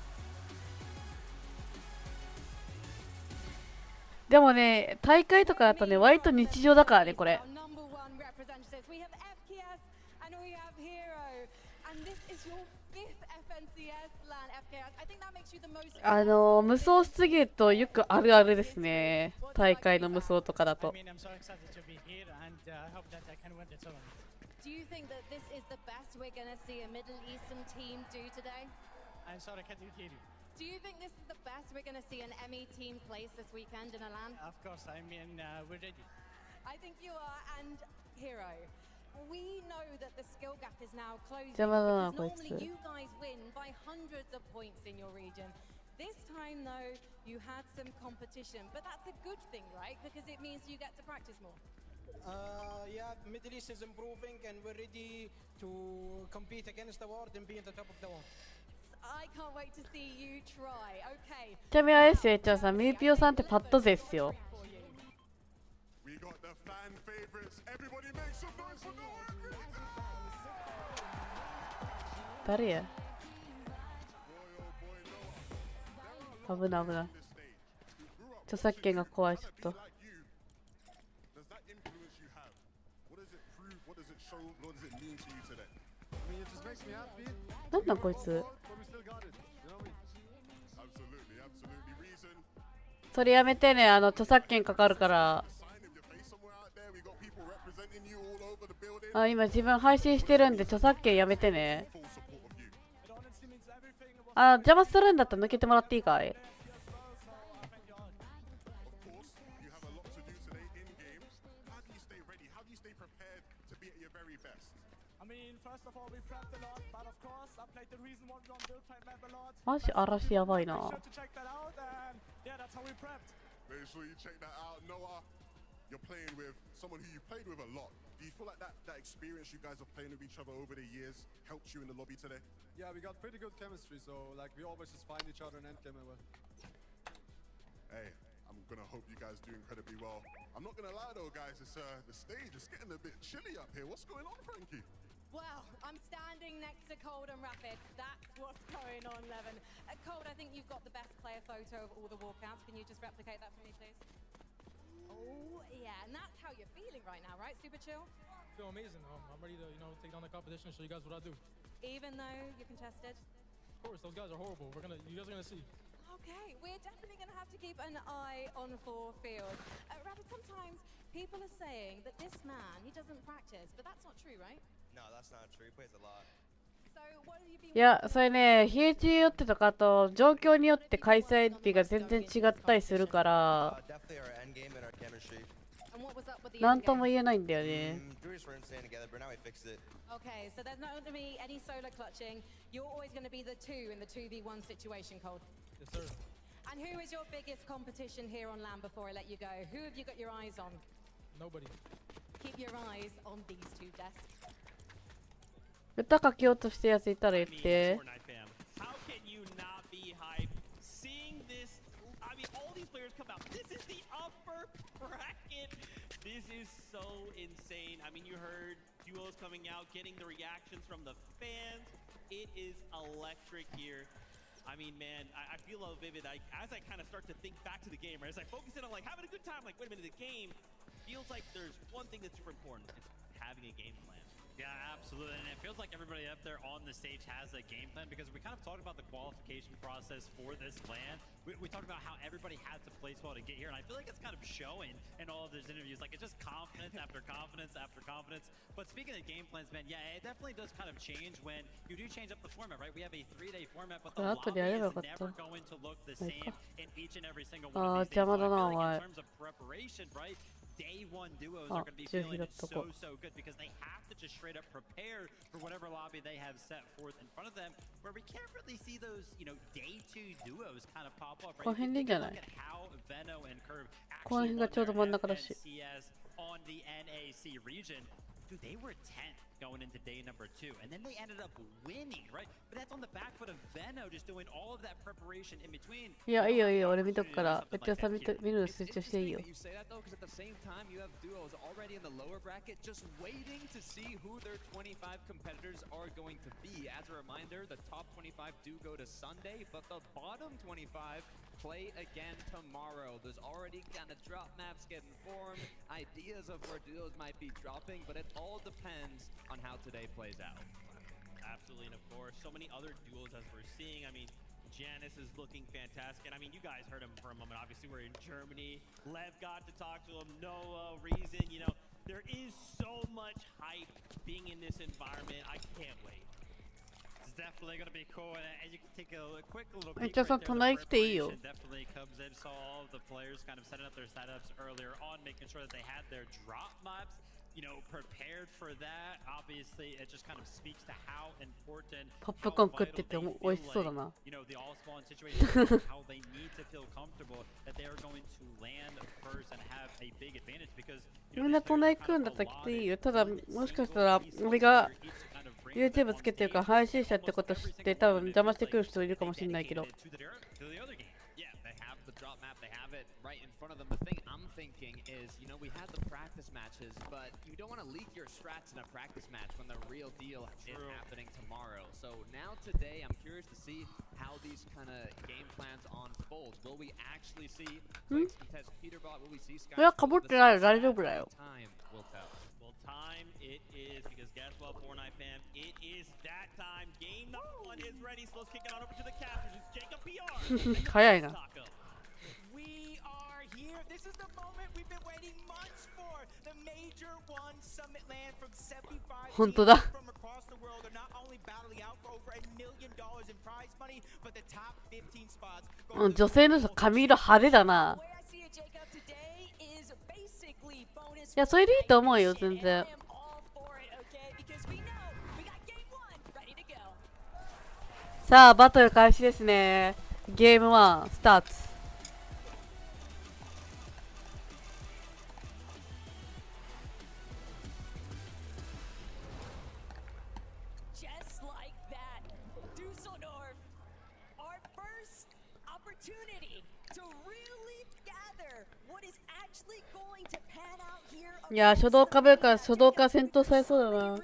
でもね、大会とかだとね、割と日常だからね、これ。無双しすぎるとよくあるあるですね。大会の無双とかだと。Do you think that this is the best we're going to see a Middle Eastern team do today? I'm sorry, I can't hear you. Do you think this is the best we're going to see an ME team place this weekend in Alan? Of course, I mean, we're ready. I think you are, and Hero. We know that the skill gap is now closing because normally you guys win by hundreds of points in your region. This time though, you had some competition, but that's a good thing, right? Because it means you get to practice more. Yeah, Middle East is improving and we're ready to compete against the world and be in the top of the world. I can't wait to see you try. Okay. ちなみにあれですよ、ちゃんさん、ミルピオさんってパッド勢っすよ。誰や？危ない危ない。著作権が怖い、ちょっと。なんなんこいつ。それやめてね、著作権かかるから。今自分配信してるんで著作権やめてね。邪魔するんだったら抜けてもらっていいかい？マジ嵐やばいな。you're playing with someone who you played with a lot. Do you feel like that experience you guys are playing with each other over the years helped you in the lobby today? Yeah, we got pretty good chemistry, so like we always just find each other in endgame and well. Hey, I'm gonna hope you guys do incredibly well. I'm not gonna lie though, guys, it's the stage is getting a bit chilly up here. What's going on, Frankie? Well, I'm standing next to Cold and Rapid. That's what's going on, Levin. Cold, I think you've got the best player photo of all the walkouts. Can you just replicate that for me, please? Oh, yeah, and that's how you're feeling right now, right? Super chill? I feel amazing. I'm ready to, take down the competition and show you guys what I do. Even though you're contested? Of course, those guys are horrible. You guys are gonna see. Okay, we're definitely going to have to keep an eye on 4Field. Rapid, sometimes people are saying that this man, he doesn't practice, but that's not true, right? No, that's not true. He plays a lot. So what have you been いや、それね、日にちによってとか、あと状況によって開催日が全然違ったりするから、Definitely our end game and our chemistry. And what was up with the なんとも言えないんだよね。We just weren't staying together, but now we fixed it. Okay, so there's not going to be any solo clutching. You're always going to be the 2 in the 2v1 situation, Cold. Yes, sir. And who is your biggest competition here on LAN before I let you go? Who have you got your eyes on? Nobody. Keep your eyes on these two desks. 歌書きようとしてるやついたら言って。 How can you not be hyped seeing this? I mean, all these players come out. This is the upper bracket. This is so insane. I mean, you heard duos coming out, getting the reactions from the fans. It is electric here. I mean, man, I feel a vivid. As I kind of start to think back to the game, right? As I focus in on like having a good time, like wait a minute, the game feels like there's one thing that's super important. It's having a game plan. Yeah, absolutely. And it feels like everybody up there on the stage has a game plan because we kind of talked about the qualification process for this LAN. We talked about how everybody had to place well to get here, and I feel like it's kind of showing in all of those interviews. Like, it's just confidence after confidence after confidence. But speaking of game plans, man, yeah, it definitely does kind of change when you do change up the format, right? We have a 3-day format, but the lobby is never going to look the same in each and every single one of these days. So I feel like in terms of preparation, right? Day 1 duos are going to be feeling so good because they have to just straight up prepare for whatever lobby they have set forth in front of them, where we can't really see those, day 2 duos kind of pop up, right? If you take a look at how Veno and Curve actually won their FNCS on the NAC region, dude, they were 10th going into day number 2, and then they ended up winning, right? But that's on the back foot of Veno just doing all of that preparation in between. いや、いいよいいよ、俺見とくから、めっちゃさ見るの集中していいよ。You say that though, because at the same time you have duos already in the lower bracket just waiting to see who their 25 competitors are going to be. As a reminder, the top 25 do go to Sunday, but the bottom 25 play again tomorrow. There's already kind of drop maps getting formed, ideas of where duos might be dropping, but it all depends on how today plays out. Absolutely, and of course, so many other duels as we're seeing. I mean, Janice is looking fantastic. And I mean, you guys heard him for a moment. Obviously, we're in Germany. Lev got to talk to him. Noah, Reason, there is so much hype being in this environment. I can't wait. It's definitely going to be cool. And you can take a quick little peek めっちゃさ、隣来ていいよ。 definitely comes in. Saw all of the players kind of setting up their setups earlier on, making sure that they had their drop maps, prepared for that. Obviously, it just kind of speaks to how important, ポップコーン食ってて美味しそうだな。 the all spawn situation, how they need to feel comfortable that they are going to land first and have a big advantage because みんな隣来るんだったら来ていいよ。ただ、もしかしたら俺が YouTube つけてるから配信者ってこと知って多分邪魔してくる人いるかもしれないけど。 drop map, they have it right in front of them. The thing I'm thinking is, we had the practice matches, but you don't want to leak your strats in a practice match when the real deal is happening tomorrow. So now today, I'm curious to see how these kind of game plans unfold. Will we actually see Flake's contest Peterbot? Will we see Sky? いや、かぶってないよ。大丈夫だよ。 Time will tell. Well, time it is, because guess what, Fortnite fam? It is that time. Game number 1 is ready, so let's kick it on over to the casters. It's Jacob PR. 早いな。 We are here. This is the moment we've been waiting months for. The Major 1 Summit Land from 75 本当だ。 from across the world are not only battling out for over $1 million in prize money, but the top 15 spots. 女性の人髪色派手だな。いや、それでいいと思うよ、全然。さあ、バトル開始ですね。ゲーム1スタート。いや、初動株から初動から戦闘されそうだな。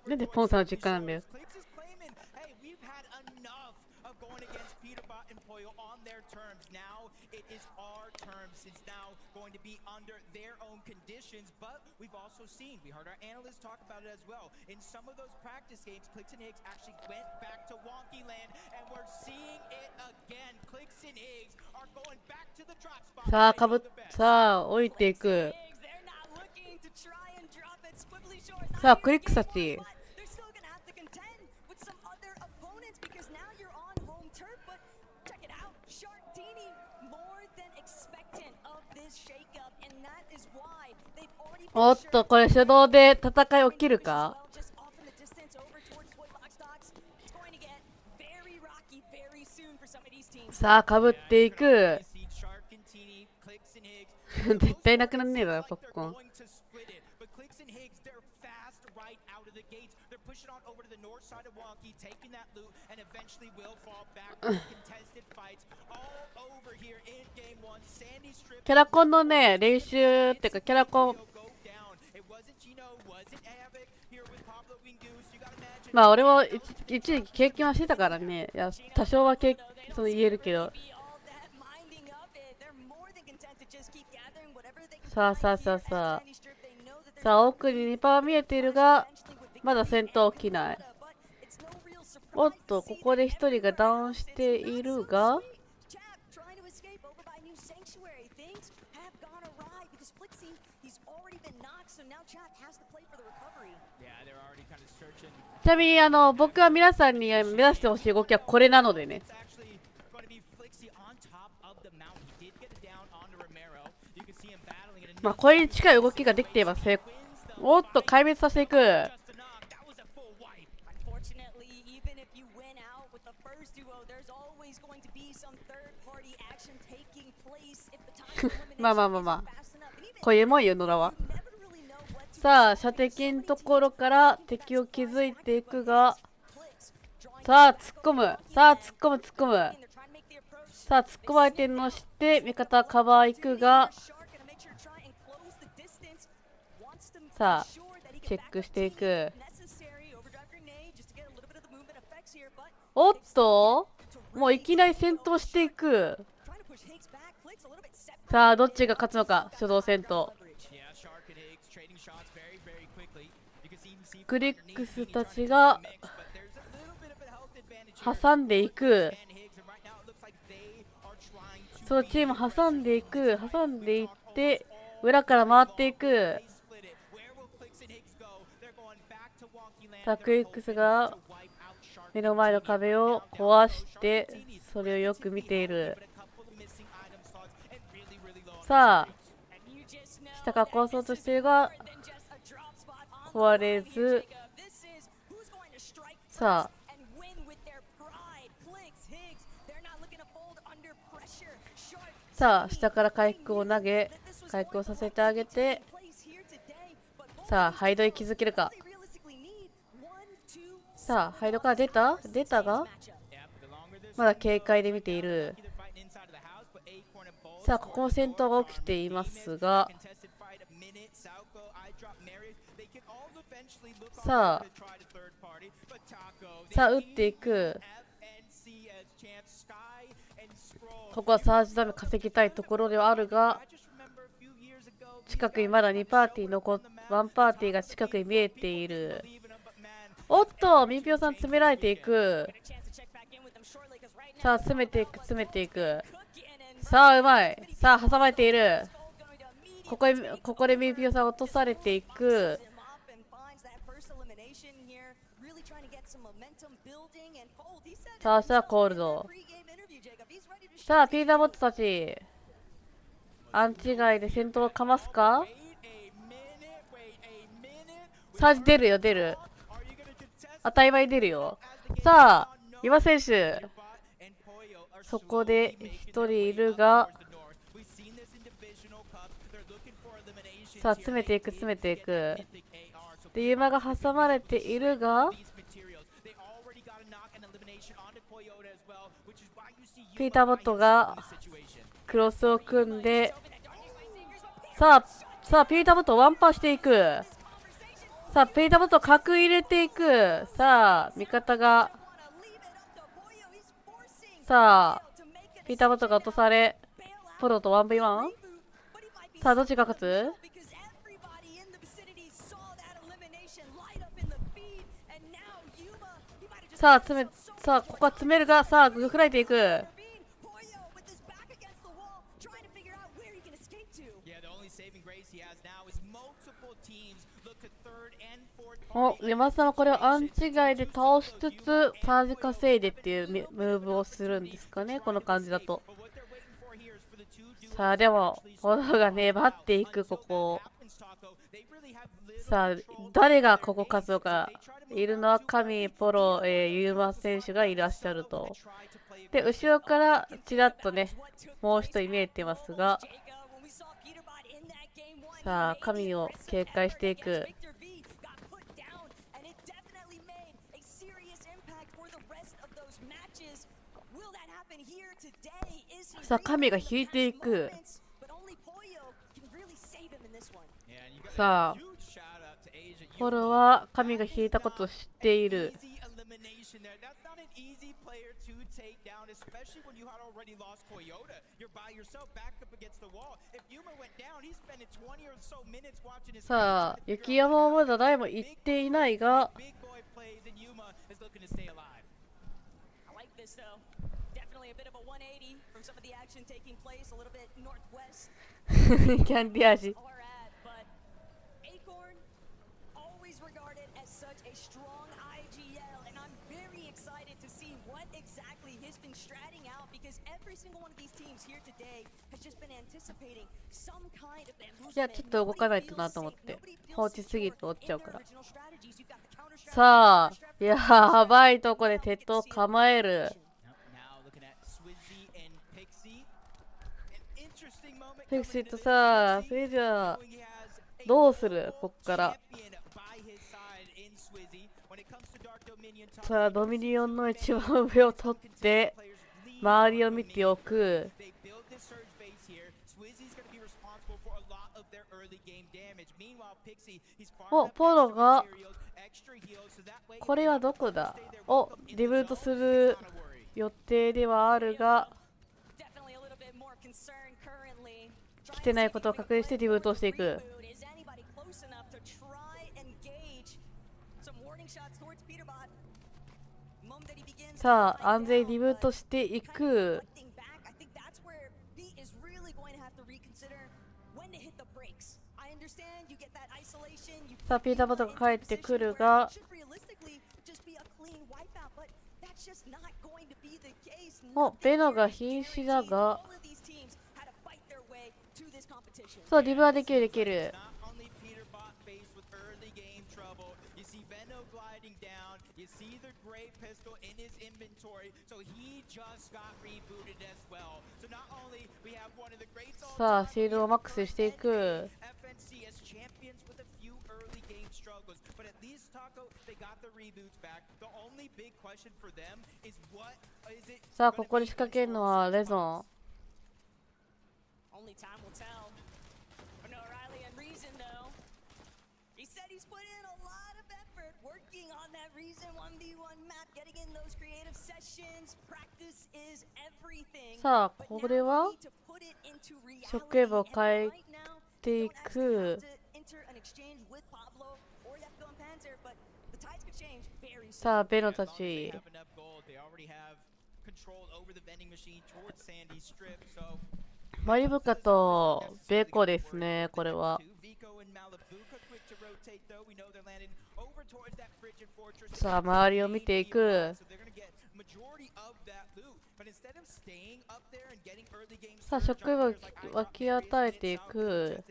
なんでポンさんの実家なんだよ。going against Peterbot and Poyo on their terms. Now it is our terms. It's now going to be under their own conditions. But we've also seen, we heard our analysts talk about it as well. In some of those practice games, Clicks and Higgs actually went back to Wonky Land, and we're seeing it again. Clicks and Higgs are going back to the drop spot. さあ、さあ、降りていく。さあ、クリックたち。おっと、これ手動で戦い起きるか。さあ、かぶっていく。絶対なくなんねえだろ、ポップコーン。キャラコンのね、練習っていうか、キャラコン。まあ俺も一時期経験はしてたからね、いや多少はその言えるけど。さあさあさあさあ。さあ奥に2パー見えているが、まだ戦闘起きない。おっと、ここで1人がダウンしているが、ちなみに僕は皆さんに目指してほしい動きはこれなのでね。まあこれに近い動きができていますね。おっと壊滅させていく。まあまあまあまあ、こういうもんよ野良は。さあ射的のところから敵を築いていくが、さあ突っ込む、さあ突っ込む突っ込む、さあ突っ込まれてのして味方カバーいくが、さあチェックしていく。おっと、もういきなり戦闘していく。さあどっちが勝つのか、初動戦闘。クリックスたちが挟んでいく。そのチーム挟んでいく、挟んでいって裏から回っていく。さあクリックスが目の前の壁を壊してそれをよく見ている。さあ下から壊そうとしているが壊れず、さあさあ下から回復を投げ、回復をさせてあげて、さあハイドに気づけるか。さあハイドから出たがまだ警戒で見ている。さあここも戦闘が起きていますが、さあ打っていく。ここはサージダメ稼ぎたいところではあるが、近くにまだ2パーティー1パーティーが近くに見えている。おっとミピオさん詰められていく。さあ詰めていく詰めていく。さあうまい。さあ挟まれている。ここでミピオさん落とされていく。さあさあコールド。さあピーザーボットたちアンチ外で戦闘をかますか。サージ出るよ、出る。当たり前に出るよ。さあ岩選手そこで1人いるが、さあ詰めていく詰めていく。でユーマが挟まれているがピーターボットがクロスを組んで、さあピーターボットをワンパーしていく。さあピーターボットを角入れていく。さあ味方がさあピーターボットが落とされポロと 1v1。 さあどっちが勝つ？さあさあここは詰めるが、さあグフライていく。お、山田さんはこれをアンチ外で倒しつつサージ稼いでっていうムーブをするんですかね、この感じだと。さあでもポロが粘っていく。ここさあ誰がここ勝つのか。いるのは神ポロ、ユーマ選手がいらっしゃると。で後ろからちらっとねもう一人見えてますが、さあ神を警戒していく。さあ神が引いていく。さあポロは神が引いたことを知っている。さあ雪山はまだ誰も行っていないがキャンディ味。いやちょっと動かないとなと思って放置すぎると落ちちゃうから。さあやばいとこで鉄塔構える。ピクシーとさあそれじゃあどうするこっから。さあドミニオンの一番上を取って周りを見ておく。おポロがこれはどこだ。おリブートする予定ではあるが来てないことを確認してリブートをしていく。さあ安全リブートしていく。さあピーターボトが帰ってくるがおベノが瀕死だがそうリブはできるできる。さあシールドをマックスしていく。さあここで仕掛けるのはレゾン。さあこれはショックウェーブを変えていく。さあベノたちマリブカとベーコですね。これはさあ周りを見ていく。さあショックウェーブを分け与えていく。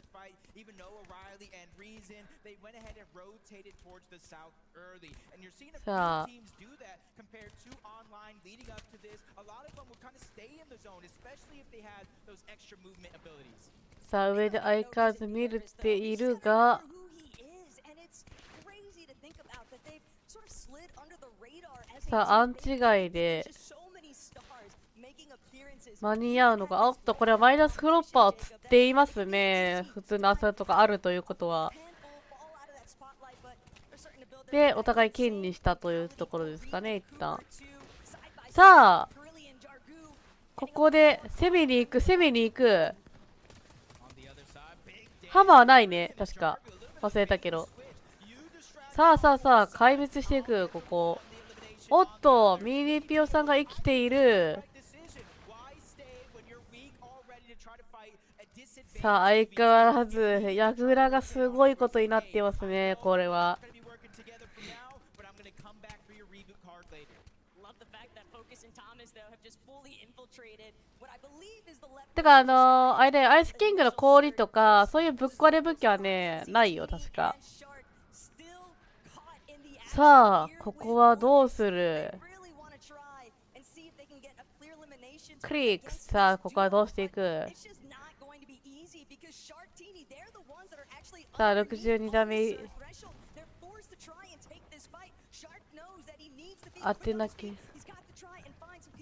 さあさあ、上で相変わらず見れているが、さあ、アンチ外で間に合うのが、おっと、これはマイナスフロッパーを釣っていますね。普通のアサルトがあるということは。で、お互い金にしたというところですかね、一旦。さあ、ここで攻めに行く、攻めに行く。ハマーないね、確か。忘れたけど。さあさあさあ、壊滅していく、ここ。おっと、ミニピオさんが生きている。さあ、相変わらず、ヤグラがすごいことになっていますね、これは。てか、あれね、アイスキングの氷とか、そういうぶっ壊れ武器はね、ないよ、確か。さあ、ここはどうする？クリック。さあ、ここはどうしていく？さあ、62ダメ。当てなきゃ。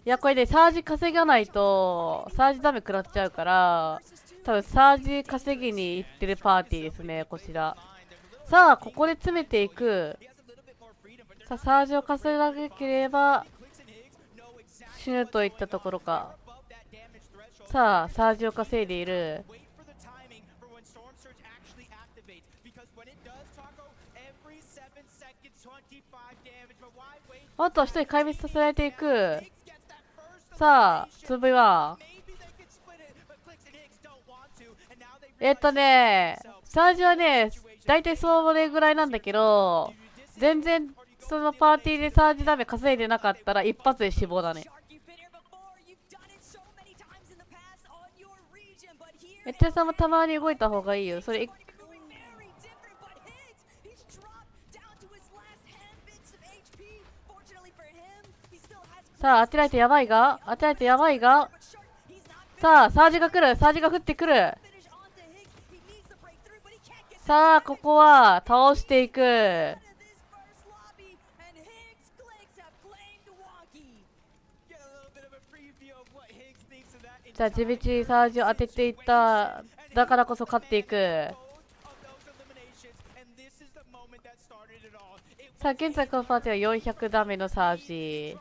いや、これでサージ稼がないと、サージダメ食らっちゃうから、多分サージ稼ぎに行ってるパーティーですね、こちら。さあ、ここで詰めていく。さあ、サージを稼がなければ、死ぬといったところか。さあ、サージを稼いでいる。あとは一人壊滅させられていく。さあ、2V1。サージはね、大体それぐらいなんだけど、全然そのパーティーでサージダメ稼いでなかったら一発で死亡だね。エッチャさんもたまに動いた方がいいよ。それさあ、当てられてやばいが、当てられてやばいが、さあ、サージが来る、サージが降ってくる。さあ、ここは倒していく。じゃあ、地道にサージを当てていった。だからこそ勝っていく。さあ、現在このパーティーは400ダメのサージ。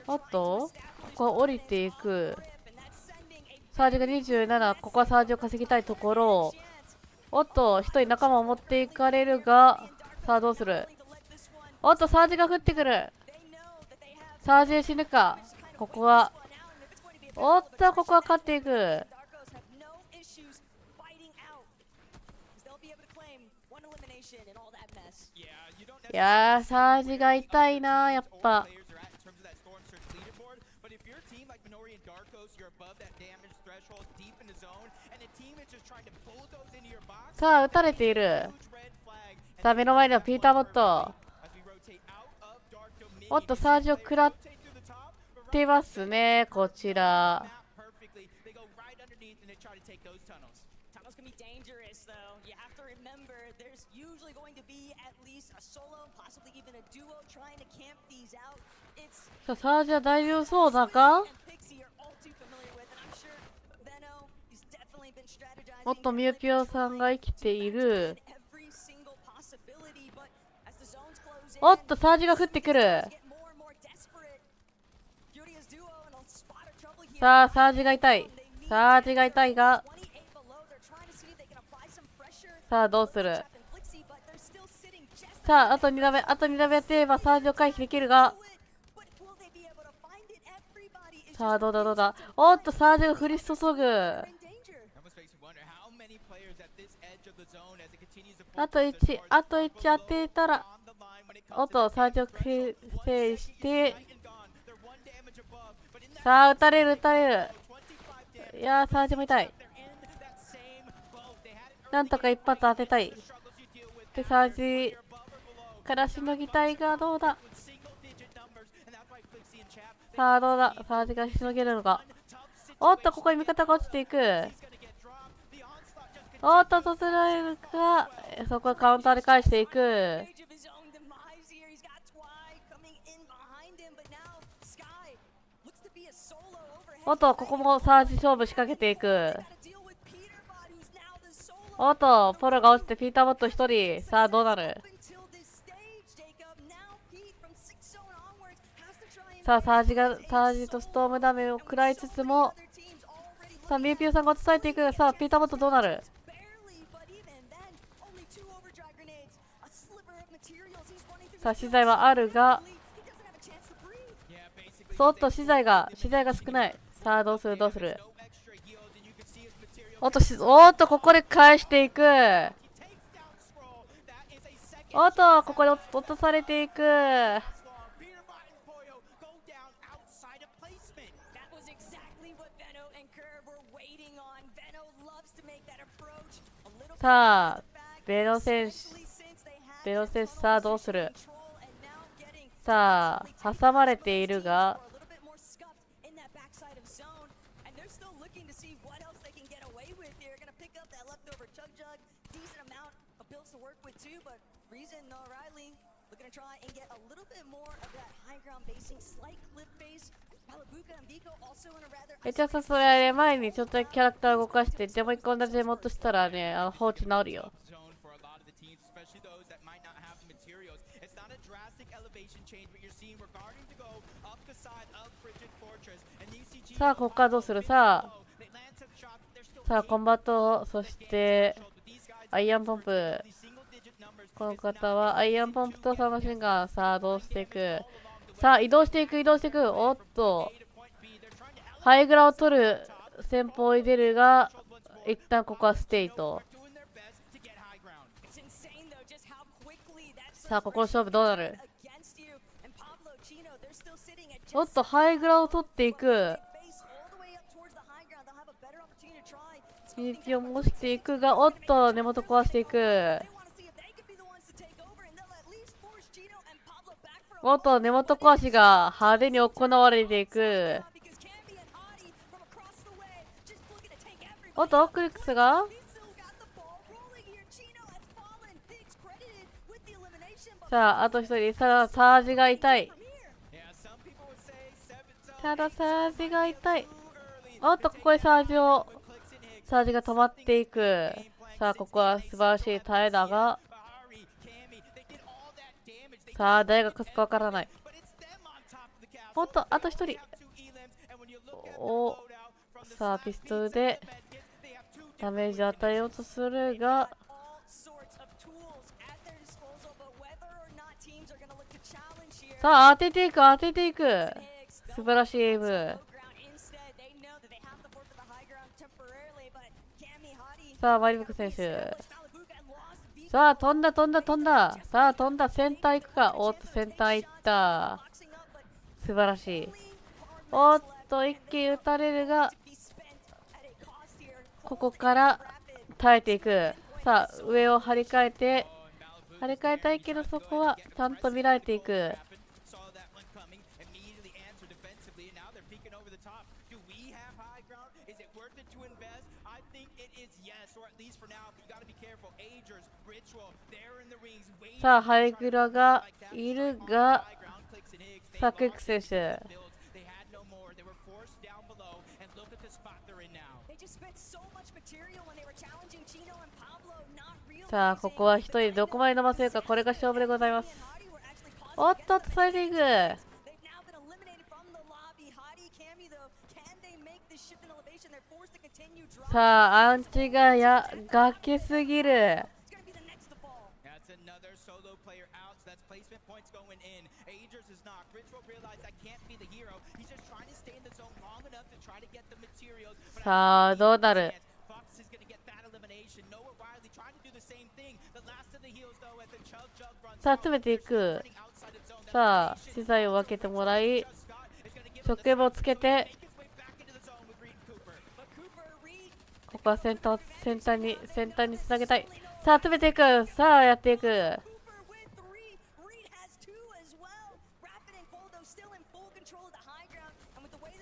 おっと、ここは降りていく。サージが27、ここはサージを稼ぎたいところ。おっと、一人仲間を持っていかれるが、さあどうする？おっと、サージが降ってくる。サージで死ぬか。ここは。おっと、ここは勝っていく。いやー、サージが痛いなー、やっぱ。さあ、撃たれている。さあ、目の前にはピーターボット。おっと、サージを食らってますね、こちら。さあ、サージは大丈夫そうだか？おっと、ミューピオさんが生きている。おっと、サージが降ってくる。さあ、サージが痛い。サージが痛いが。さあ、どうする？さあ、あと2打目。あと2打目やってればサージを回避できるが。さあ、どうだどうだ。おっと、サージが降り注ぐ。あと1、あと1当てたら。おっと、サージを制して。さあ、撃たれる、撃たれる。いやー、サージも痛い。なんとか一発当てたい。で、サージからしのぎたいがどうだ。さあ、どうだ。サージがしのげるのか。おっと、ここに味方が落ちていく。おっと、とせられるか。そこはカウンターで返していく。おっと、ここもサージ勝負仕掛けていく。おっと、ポロが落ちてピーターボット1人。さあ、どうなる。さあ、サージとストームダメを食らいつつも、さあ、ミューピューさんが伝えていく。さあ、ピーターボットどうなる。さあ、資材はあるが、そっと資材が少ない。さあ、どうする。おっと、ここで返していく。おっと、ここで落とされていく。さあ、ベロ選手、さあ、どうする。さあ、挟まれているが、じゃあさ、それ前にちょっとだけキャラクター動かして、でも一個同じエモートしたらね、放置治るよ。さあ、ここからどうする。さあ、コンバット、そしてアイアンポンプ。この方はアイアンポンプとサーマシンガン。さあ、どうしていく。さあ、移動していく。おっと、ハイグラを取る戦法に出るが、一旦ここはステイと。さあ、ここの勝負どうなる。おっと、ハイグラを取っていく。ミニピを模していくが、おっと、根元壊していく。おっと、根元壊しが派手に行われていく。おっと、クリックスがさあ、あと一人。さあ、サージが痛い。おっと、ここでサージが止まっていく。さあ、ここは素晴らしい耐えだが、さあ、誰が勝つかわからない。おっと、あと一人。さあ、ピストルでダメージを与えようとするが、さあ、当てていく。素晴らしいエイム。さあ、マリブク選手。さあ、飛んだ。さあ、飛んだ。先端行くか。おっと、先端行った。素晴らしい。おっと、一気に打たれるが、ここから耐えていく。さあ、上を張り替えたいけど、そこはちゃんと見られていく。さあ、ハイグラがいるが、さあ、クイック選手。さあ、ここは一人どこまで伸ばせるか。これが勝負でございます。おっと、されていく。さあ、アンチが崖すぎる。さあ、どうなる。さあ、詰めていく。さあ、資材を分けてもらい、食塩をつけて、ここは先端につなげたい。さあ詰めていく、さあやっていく。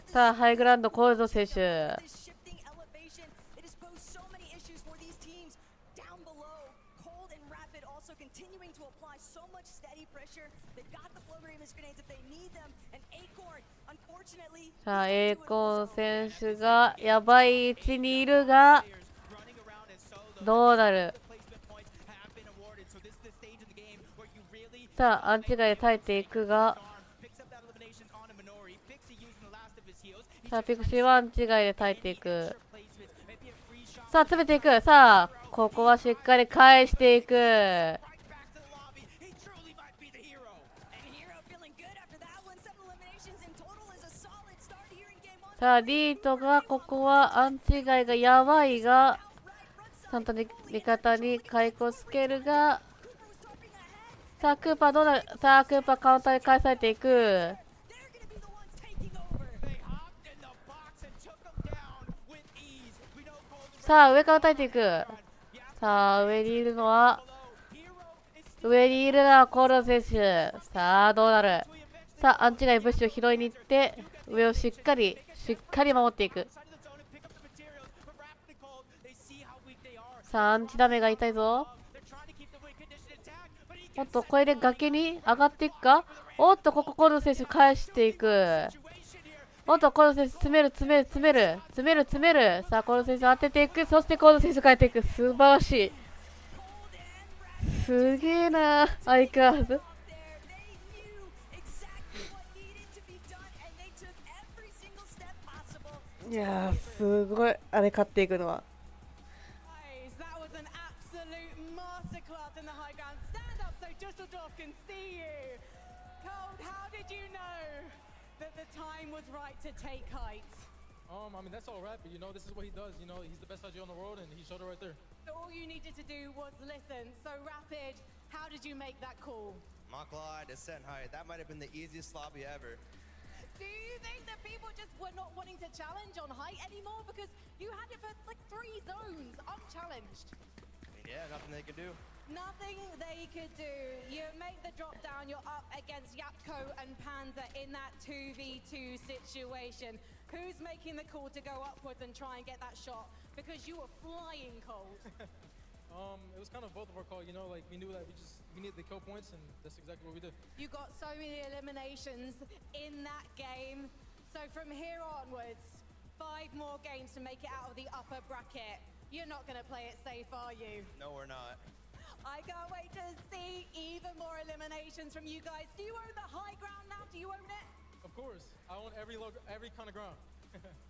さあハイグラウンドコールド選手、さあエーコン選手がやばい位置にいるがどうなる。さあアンチ外で耐えていくが、さあピクシーはアンチ外で耐えていく。さあ詰めていく。さあここはしっかり返していく。さあリートがここはアンチ外がやばいがちゃんと味方に解雇つけるが、さあクーパーどうなる。さあクーパーカウンターに返されていく。さあ上から耐えていく。さあ上にいるのはコールド選手。さあどうなる。さあアンチ外物資を拾いに行って上をしっかり守っていく。さあアンチダメが痛いぞ。おっとこれで崖に上がっていくか。おっとここコールド選手返していく。おっとコールド選手詰める。さあコールド選手当てていく。そしてコールド選手変えていく。素晴らしい。すげえな相変わらず。いやーすごいあれ勝っていくのは。I mean, that's all right, but you know, this is what he does. You know, he's the best IG on the world, and he showed it right there. So all you needed to do was listen. So Rapid, how did you make that call? Makla descent height. That might have been the easiest lobby ever. Do you think that people just were not wanting to challenge on height anymore? Because you had it for like 3 zones, unchallenged. I mean, yeah, nothing they could do. Nothing they could do. You make the drop down, you're up against Yapko and Panzer in that 2v2 situation. Who's making the call to go upwards and try and get that shot? Because you were flying cold. It was kind of both of our call, you know, like we knew that we needed the kill points, and that's exactly what we did. You got so many eliminations in that game. So from here onwards, 5 more games to make it out of the upper bracket. You're not going to play it safe, are you? No, we're not. I can't wait to see even more eliminations from you guys. Do you own the high ground now? Do you own it? Of course, I own every kind of ground.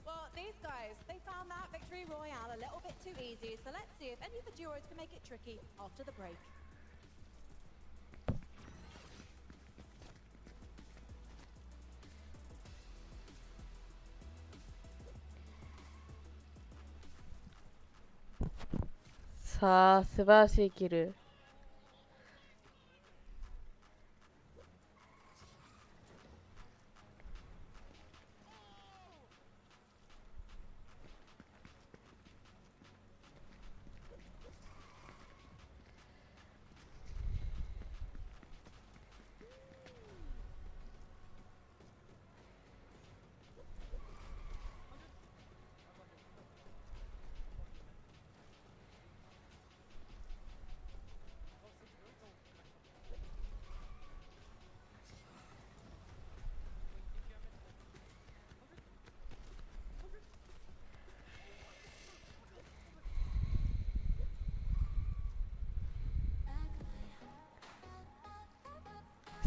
Well, these guys, they found that victory royale a little bit too easy. So let's see if any of the duos can make it tricky after the break. Sa, 素晴らしいキル。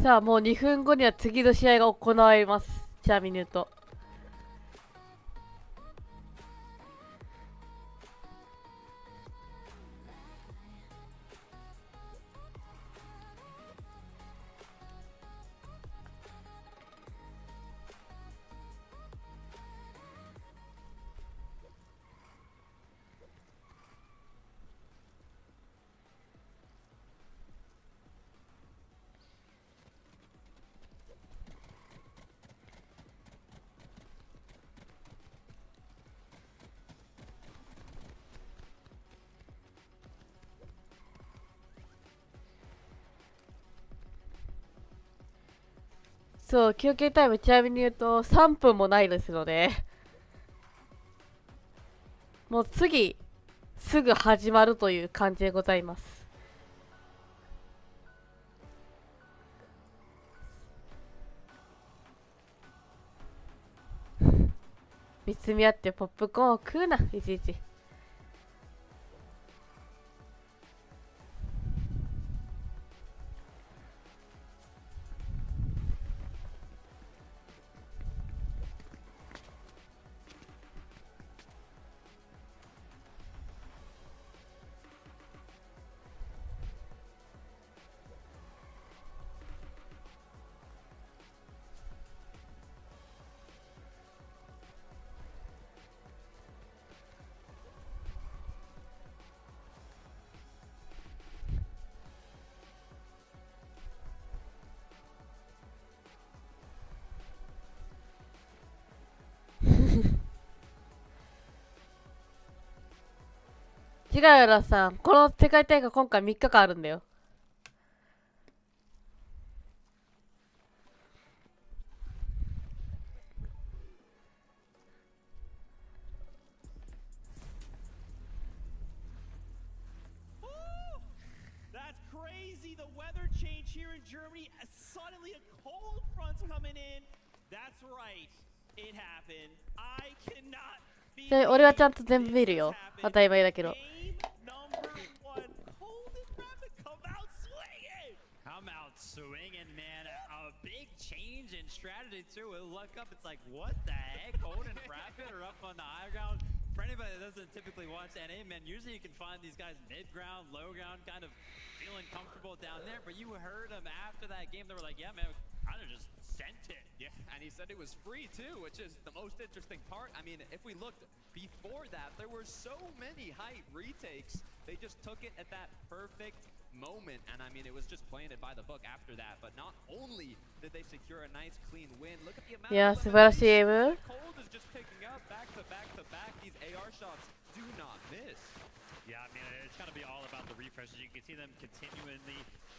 さあもう2分後には次の試合が行われます。ちなみに言うとそう、休憩タイムちなみに言うと3分もないですのでもう次すぐ始まるという感じでございます。見つめ合ってポップコーンを食うな、いちいち。違うよ、ラさん。この世界大会今回3日間あるんだよ。That's crazy. The weather change here in Germany. Suddenly a cold front's coming in. That's right. It happened. I cannot be. 俺はちゃんと全部見るよ。当たり前だけど。Come out swinging, man. A big change in strategy too. We look up, it's like, what the heck? Cold and Rapid are up on the high ground. For anybody that doesn't typically watch NA, man, usually you can find these guys mid-ground, low-ground, kind of feeling comfortable down there. But you heard them after that game. They were like, yeah, man, we kind of just sent it. Yeah, and he said it was free too, which is the most interesting part. I mean, if we looked before that, there were so many height retakes. They just took it at that perfect moment, and I mean, it was just playing it by the book after that. But not only did they secure a nice clean win, look at the amount of 素晴らしいエム。 Cold is just picking up back to back to back. These AR shots do not miss. Yeah, I mean, it's going to be all about the refreshes. You can see them continually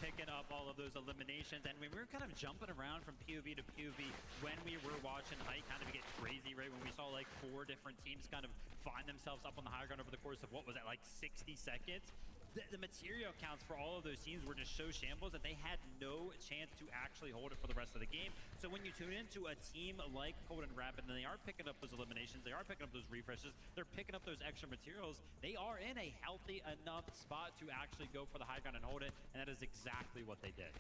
picking up all of those eliminations. And we were kind of jumping around from POV to POV when we were watching Height kind of get crazy, right? When we saw like 4 different teams kind of find themselves up on the high ground over the course of, what was that, like 60 seconds? The material counts for all of those teams were just so shambles that they had no chance to actually hold it for the rest of the game. So when you tune into a team like Cold and Rapid, and they are picking up those eliminations, they are picking up those refreshes, they're picking up those extra materials, they are in a healthy enough spot to actually go for the high ground and hold it, and that is exactly what they did.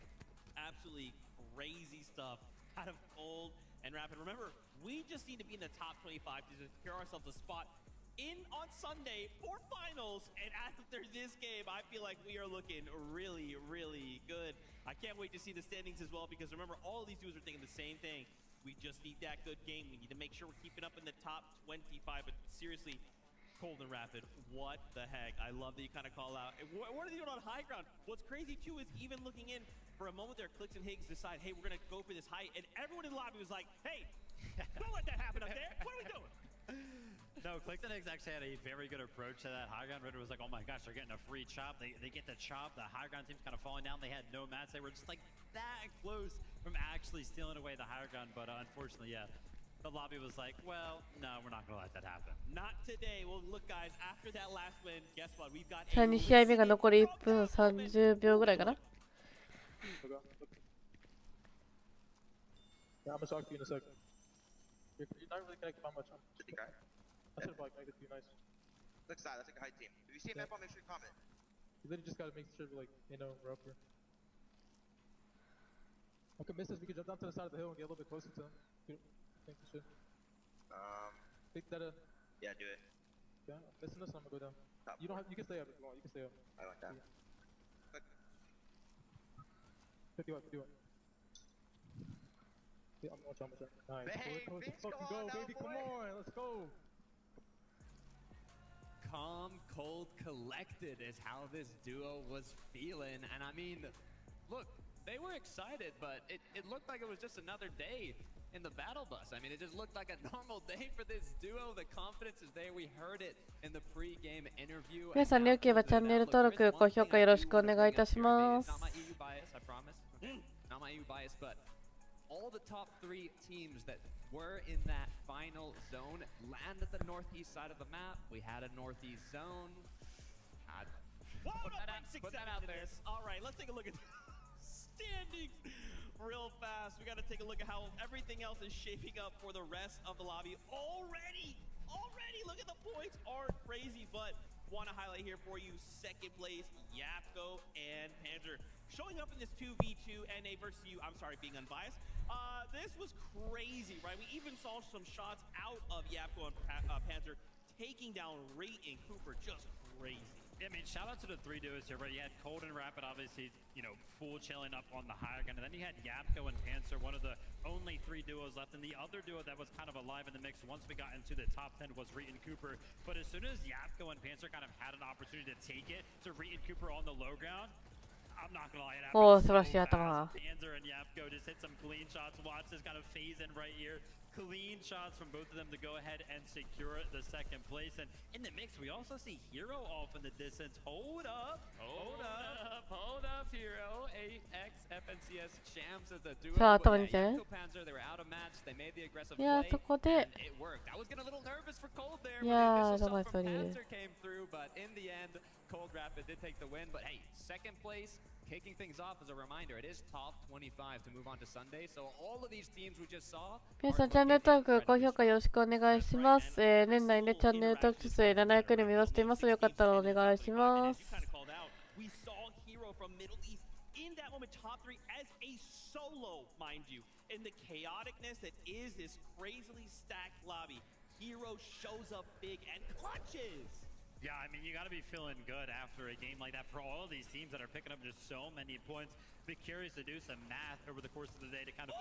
Absolutely crazy stuff out of Cold and Rapid. Remember, we just need to be in the top 25 to secure ourselves a spot in on Sunday for finals, and after this game I feel like we are looking really, really good. I can't wait to see the standings as well, because remember, all of these dudes are thinking the same thing. We just need that good game. We need to make sure we're keeping up in the top 25. But seriously, Cold and Rapid, what the heck? I love that you kind of call out. And what are they doing on high ground? What's crazy too is even looking in for a moment there, Clicks and Higgs decide, hey, we're gonna go for this height, and everyone in the lobby was like, hey, don't let that happen up there. What are we doing? No, Clicks and Higgs actually had a very good approach to that. High ground Ritter was like, oh my gosh, they're getting a free chop. They get the chop. The high ground team's kind of falling down. They had no mats. They were just like that close from actually stealing away the high ground. But unfortunately, yeah, the lobby was like, well, no, we're not going to let that happen. Not today. Well, look, guys, after that last win, guess what? We've got 2試合目が残り1分30秒ぐらいかな。Yeah, I'm gonna talk to you in a second. You're not really connected by much. Okay. I should have like connected to you nice. Look side, that's like a high team. If you see a map, make sure you comment. You literally just gotta make sure like, you know, we're up here. Okay, miss this, we can jump down to the side of the hill and get a little bit closer to them. Think this shit. Think that Yeah, do it. Yeah, listen to this, I'm gonna go down. Top You don't have, you can stay up if you want, you can stay up. I like that. Yeah. 51, 51. Yeah, I'm gonna watch. Nice. Bang, Let's fucking go, baby, come on, let's go. Calm, cold, collected is how this duo was feeling. And I mean, look, they were excited, but it looked like it was just another day in the battle bus. I mean, it just looked like a normal day for this duo. The confidence is there. We heard it in the pre-game interview. 皆さん、よければチャンネル登録、高評価よろしくお願いいたします。Not my EU bias, I promise. Not my EU bias, but all all the top 3 teams that were in that final zone land at the northeast side of the map. We had a northeast zone. Put that out there. All right, let's take a look at standings real fast. We got to take a look at how everything else is shaping up for the rest of the lobby. Already, look at the points aren't crazy, but want to highlight here for you second place Yapko and Panzer showing up in this 2v2 NA versus you. I'm sorry, being unbiased. This was crazy, right? We even saw some shots out of Yapko and Panzer taking down Rate and Cooper, just crazy. Yeah, I mean, shout out to the 3 duos here, right? You had Cold and Rapid, obviously, you know, full chilling up on the higher gun. And then you had Yapko and Panzer, one of the only 3 duos left. And the other duo that was kind of alive in the mix once we got into the top 10 was Reet and Cooper. But as soon as Yapko and Panzer kind of had an opportunity to take it to Reet and Cooper on the low ground, I'm not gonna lie, it happened so fast. Panzer and Yapko just hit some clean shots. Watch this kind of phase in right here. Clean shots from both of them to go ahead and secure the second place. And in the mix, we also see Hero off in the distance. Hold up, Hero. AX FNCS Shams as a duo. さあ、頭にね。 Panzer, they were out of match. They made the aggressive いや、 play. そこで。 It worked. I was getting a little nervous for Cold there. いや、 But the どこ initial そ shot れ。 from Panzer came through, but in the end, Cold Rapid did take the win. But hey, second place. Kicking things off as a reminder, it is top 25 to move on to Sunday. So all of these teams we just saw. 皆さん、チャンネル登録、高評価よろしくお願いします。年内ね、チャンネル登録者数700人目指しています。よかったらお願いします。 We saw Hero from Middle East in that moment, top 3 as a solo, mind you. In the chaoticness that is this crazily stacked lobby, Hero shows up big and clutches. Yeah, I mean, you got to be feeling good after a game like that for all of these teams that are picking up just so many points. Be curious to do some math over the course of the day to kind of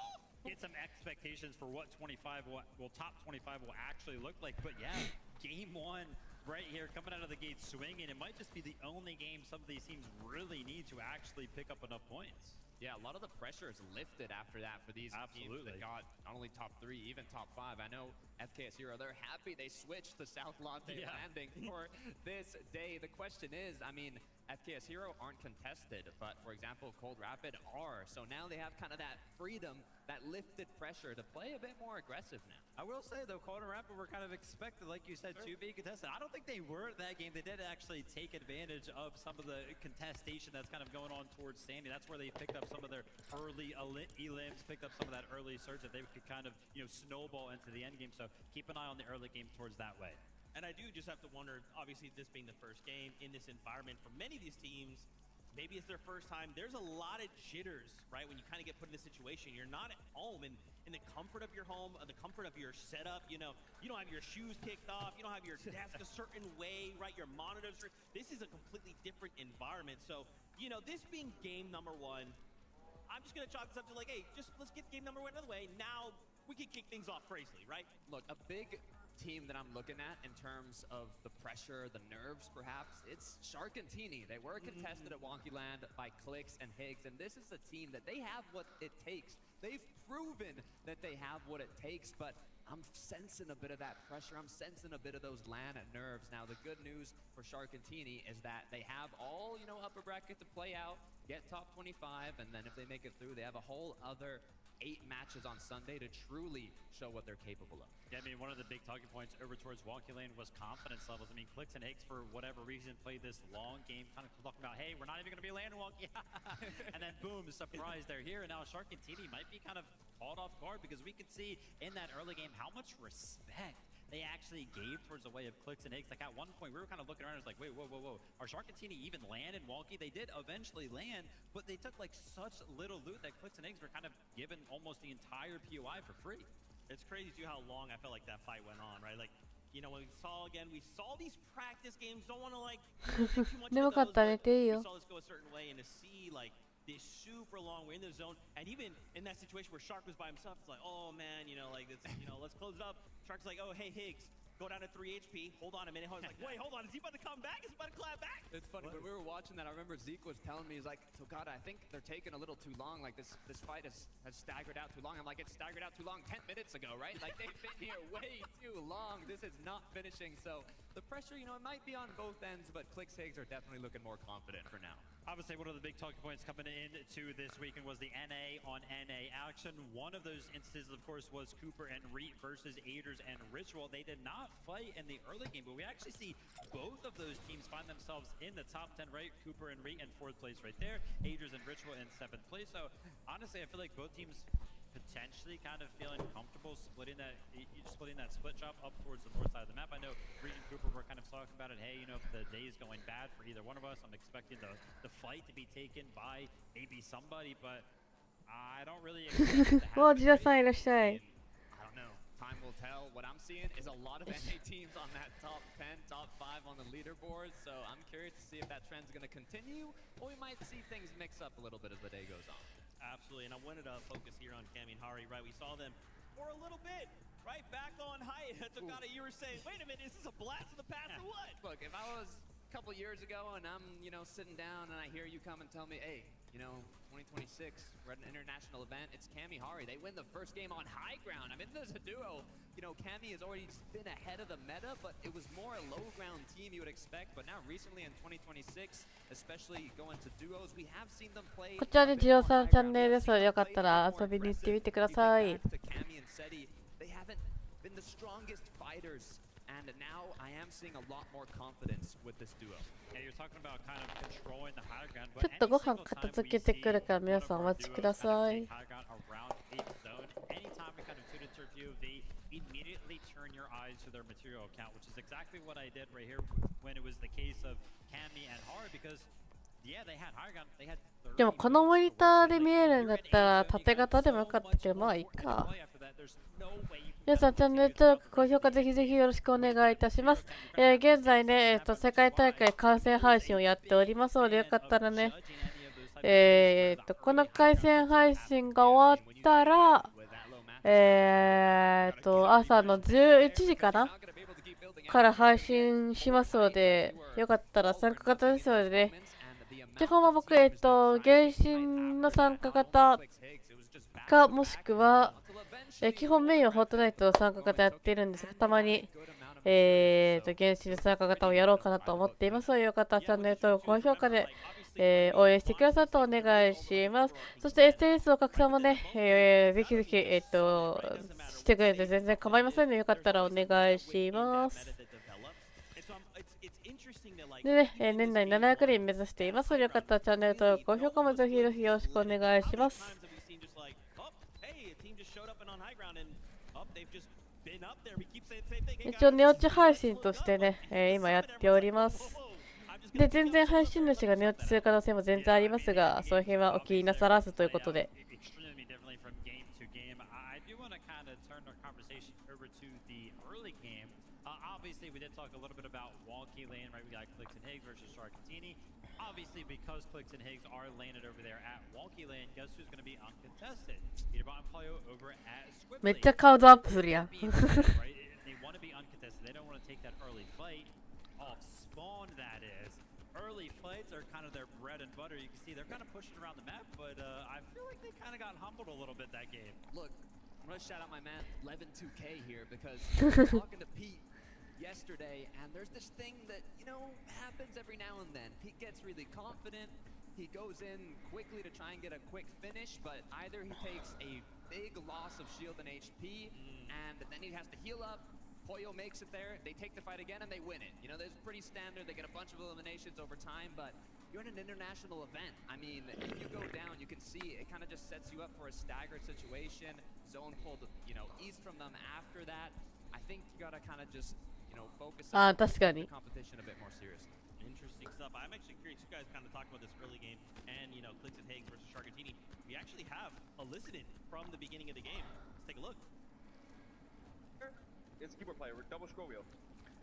get some expectations for what top 25 will actually look like. But yeah, game 1 right here coming out of the gate swinging. It might just be the only game some of these teams really need to actually pick up enough points. Yeah, a lot of the pressure is lifted after that for these teams that got not only top 3, even top 5. I know FKS Hero, they're happy they switched to South Lante landing for this day. The question is, I mean, FKS Hero aren't contested, but for example, Cold Rapid are. So now they have kind of that freedom, that lifted pressure to play a bit more aggressive now. I will say though, Cold and Rapid were kind of expected, like you said, to be contested. I don't think they were that game. They did actually take advantage of some of the contestation that's kind of going on towards Sandy. That's where they picked up some of their early elims, picked up some of that early surge that they could kind of, you know, snowball into the end game. So keep an eye on the early game towards that way. And I do just have to wonder, obviously this being the first game in this environment for many of these teams, maybe it's their first time. There's a lot of jitters, right? When you kind of get put in this situation, you're not at home and in the comfort of your home, the comfort of your setup, you know, you don't have your shoes kicked off, you don't have your desk a certain way, right? Your monitors, this is a completely different environment. So, you know, this being game number 1, I'm just gonna chalk this up to like, hey, just let's get game number 1 out of the way. Now we can kick things off crazily, right? Look, a big team that I'm looking at in terms of the pressure, the nerves perhaps, it's Sharkantini. They were contested at Wonkyland by Clicks and Higgs, and this is a team that they have what it takes. They've proven that they have what it takes, but I'm sensing a bit of that pressure. I'm sensing a bit of those LAN nerves. Now, the good news for Sharkantini is that they have all, you know, upper bracket to play out, get top 25, and then if they make it through, they have a whole other 8 matches on Sunday to truly show what they're capable of. Yeah, I mean, one of the big talking points over towards Wonky Lane was confidence levels. I mean, Clicks and Higgs, for whatever reason, played this long game, kind of talking about, hey, we're not even going to be landing Wonky. And then, boom, surprise, they're here. And now Sharkantini might be kind of caught off guard because we could see in that early game how much respect they actually gave towards the way of Clicks and Higgs. Like, at one point, we were kind of looking around and it was like, wait, whoa. Are Sharkantini even land in Wonky? They did eventually land, but they took, like, such little loot that Clicks and Higgs were kind of given almost the entire POI for free. It's crazy, too, how long I felt like that fight went on, right? Like, you know, when we saw these practice games. Don't want to, like, think too much about those, but we saw this go a certain way, and to see, like, this super long, we're in the zone, and even in that situation where Shark was by himself, it's like, oh man, you know, like, it's, you know, let's close it up. Shark's like, oh, hey, Higgs, go down to 3 HP, hold on a minute. I was like, wait, hold on, is he about to come back? Is he about to clap back? It's funny, when we were watching that, I remember Zeke was telling me, he's like, so God, I think they're taking a little too long. Like, this fight has staggered out too long. I'm like, it staggered out too long 10 minutes ago, right? Like, they've been here way too long. This is not finishing. So the pressure, it might be on both ends, but Clix-Higgs are definitely looking more confident for now. Obviously, one of the big talking points coming into this weekend was the NA on NA action. One of those instances, of course, was Cooper and Reet versus Aiders and Ritual. They did not fight in the early game, but we actually see both of those teams find themselves in the top 10, right? Cooper and Reet in 4th place right there. Aiders and Ritual in 7th place. So, honestly, I feel like both teams potentially kind of feeling comfortable splitting that split job up towards the north side of the map. I know Reed and Cooper were kind of talking about it. Hey, if the day is going bad for either one of us, I'm expecting the fight to be taken by maybe somebody, but I don't really expect it to happen. I don't know. Time will tell. What I'm seeing is a lot of NA teams on that top 10, top 5 on the leaderboard, so I'm curious to see if that trend's going to continue, or we might see things mix up a little bit as the day goes on. Absolutely, and I wanted to focus here on Cammy and Hari, right? We saw them for a little bit, right? Back on height. That's what you were saying, wait a minute, is this a blast of the past or what? Look, if I was a couple years ago and I'm, sitting down and I hear you come and tell me, hey, 2026, we're at an international event, it's Cammy Hari. They win the first game on high ground. I mean, there's a duo. Cammy has already been ahead of the meta, but it was more a low ground team you would expect. But now recently in 2026, especially going to duos, we have seen them play. こちらでジオさんチャンネルです。よかったら遊びに行ってみてください。They haven't been the strongest fighters, and now I am seeing a lot more confidence with this duo. Yeah, you're talking about kind of controlling the high ground, ちょっとご飯片付けてくるから皆さんお待ちください。Immediately turn your eyes to their material account, which is exactly what I did right here when it was the case of Cammy and Hari, because yeah, they had high ground, they had でもこのモニターで見えるんだったら縦型でもよかったけど、まあいいか。皆さんチャンネル登録、高評価ぜひぜひよろしくお願いいたします。現在ね、世界大会観戦配信をやっておりますので、よかったらね、この観戦配信が終わったら、朝の11時かなから配信しますので、よかったら参加型ですのでね。基本は僕、原神の参加型か、もしくは、基本メインはフォートナイトの参加型やってるんですが、たまに、原神の参加型をやろうかなと思っていますので、よかったらチャンネル登録、高評価で、応援してくださるとお願いします。そして SNS の拡散もね、ぜひぜひ、してくれて全然構いませんので、よかったらお願いします。でね、年内700人目指していますので、よかったらチャンネル登録、高評価もぜひぜひよろしくお願いします。一応寝落ち配信としてね、今やっております。で、全然配信主が寝落ちする可能性も全然ありますが、その辺はお気になさらずということで。Obviously, we did talk a little bit about wonky lane, right? We got Clix and Higgs versus Sharkatini. Obviously, because Clix and Higgs are landed over there at wonky lane, guess who's going to be uncontested? Peterbot and Playo over at Squibbly. めっちゃ顔ドアップするやん。They want to be uncontested. They don't want to take that early fight off spawn, that is. Early fights are kind of their bread and butter. You can see they're kind of pushing around the map, but I feel like they kind of got humbled a little bit that game. Look, I'm going to shout out my man, Levin2K here, because I'm talking to Pete yesterday, and there's this thing that, happens every now and then. Pete gets really confident. He goes in quickly to try and get a quick finish, but either he takes a big loss of shield and HP, and then he has to heal up. Poyo makes it there, they take the fight again, and they win it. There's pretty standard, they get a bunch of eliminations over time, but you're in an international event. I mean, if you go down, you can see it kind of just sets you up for a staggered situation. Zone pulled, east from them after that. I think you gotta kind of just, focus on the competition a bit more seriously. Interesting stuff. I'm actually curious. You guys kind of talked about this early game, and Clix and Higgs versus Sharkatini. We actually have elicited from the beginning of the game. Let's take a look. It's a keyboard player. We're double scroll wheel.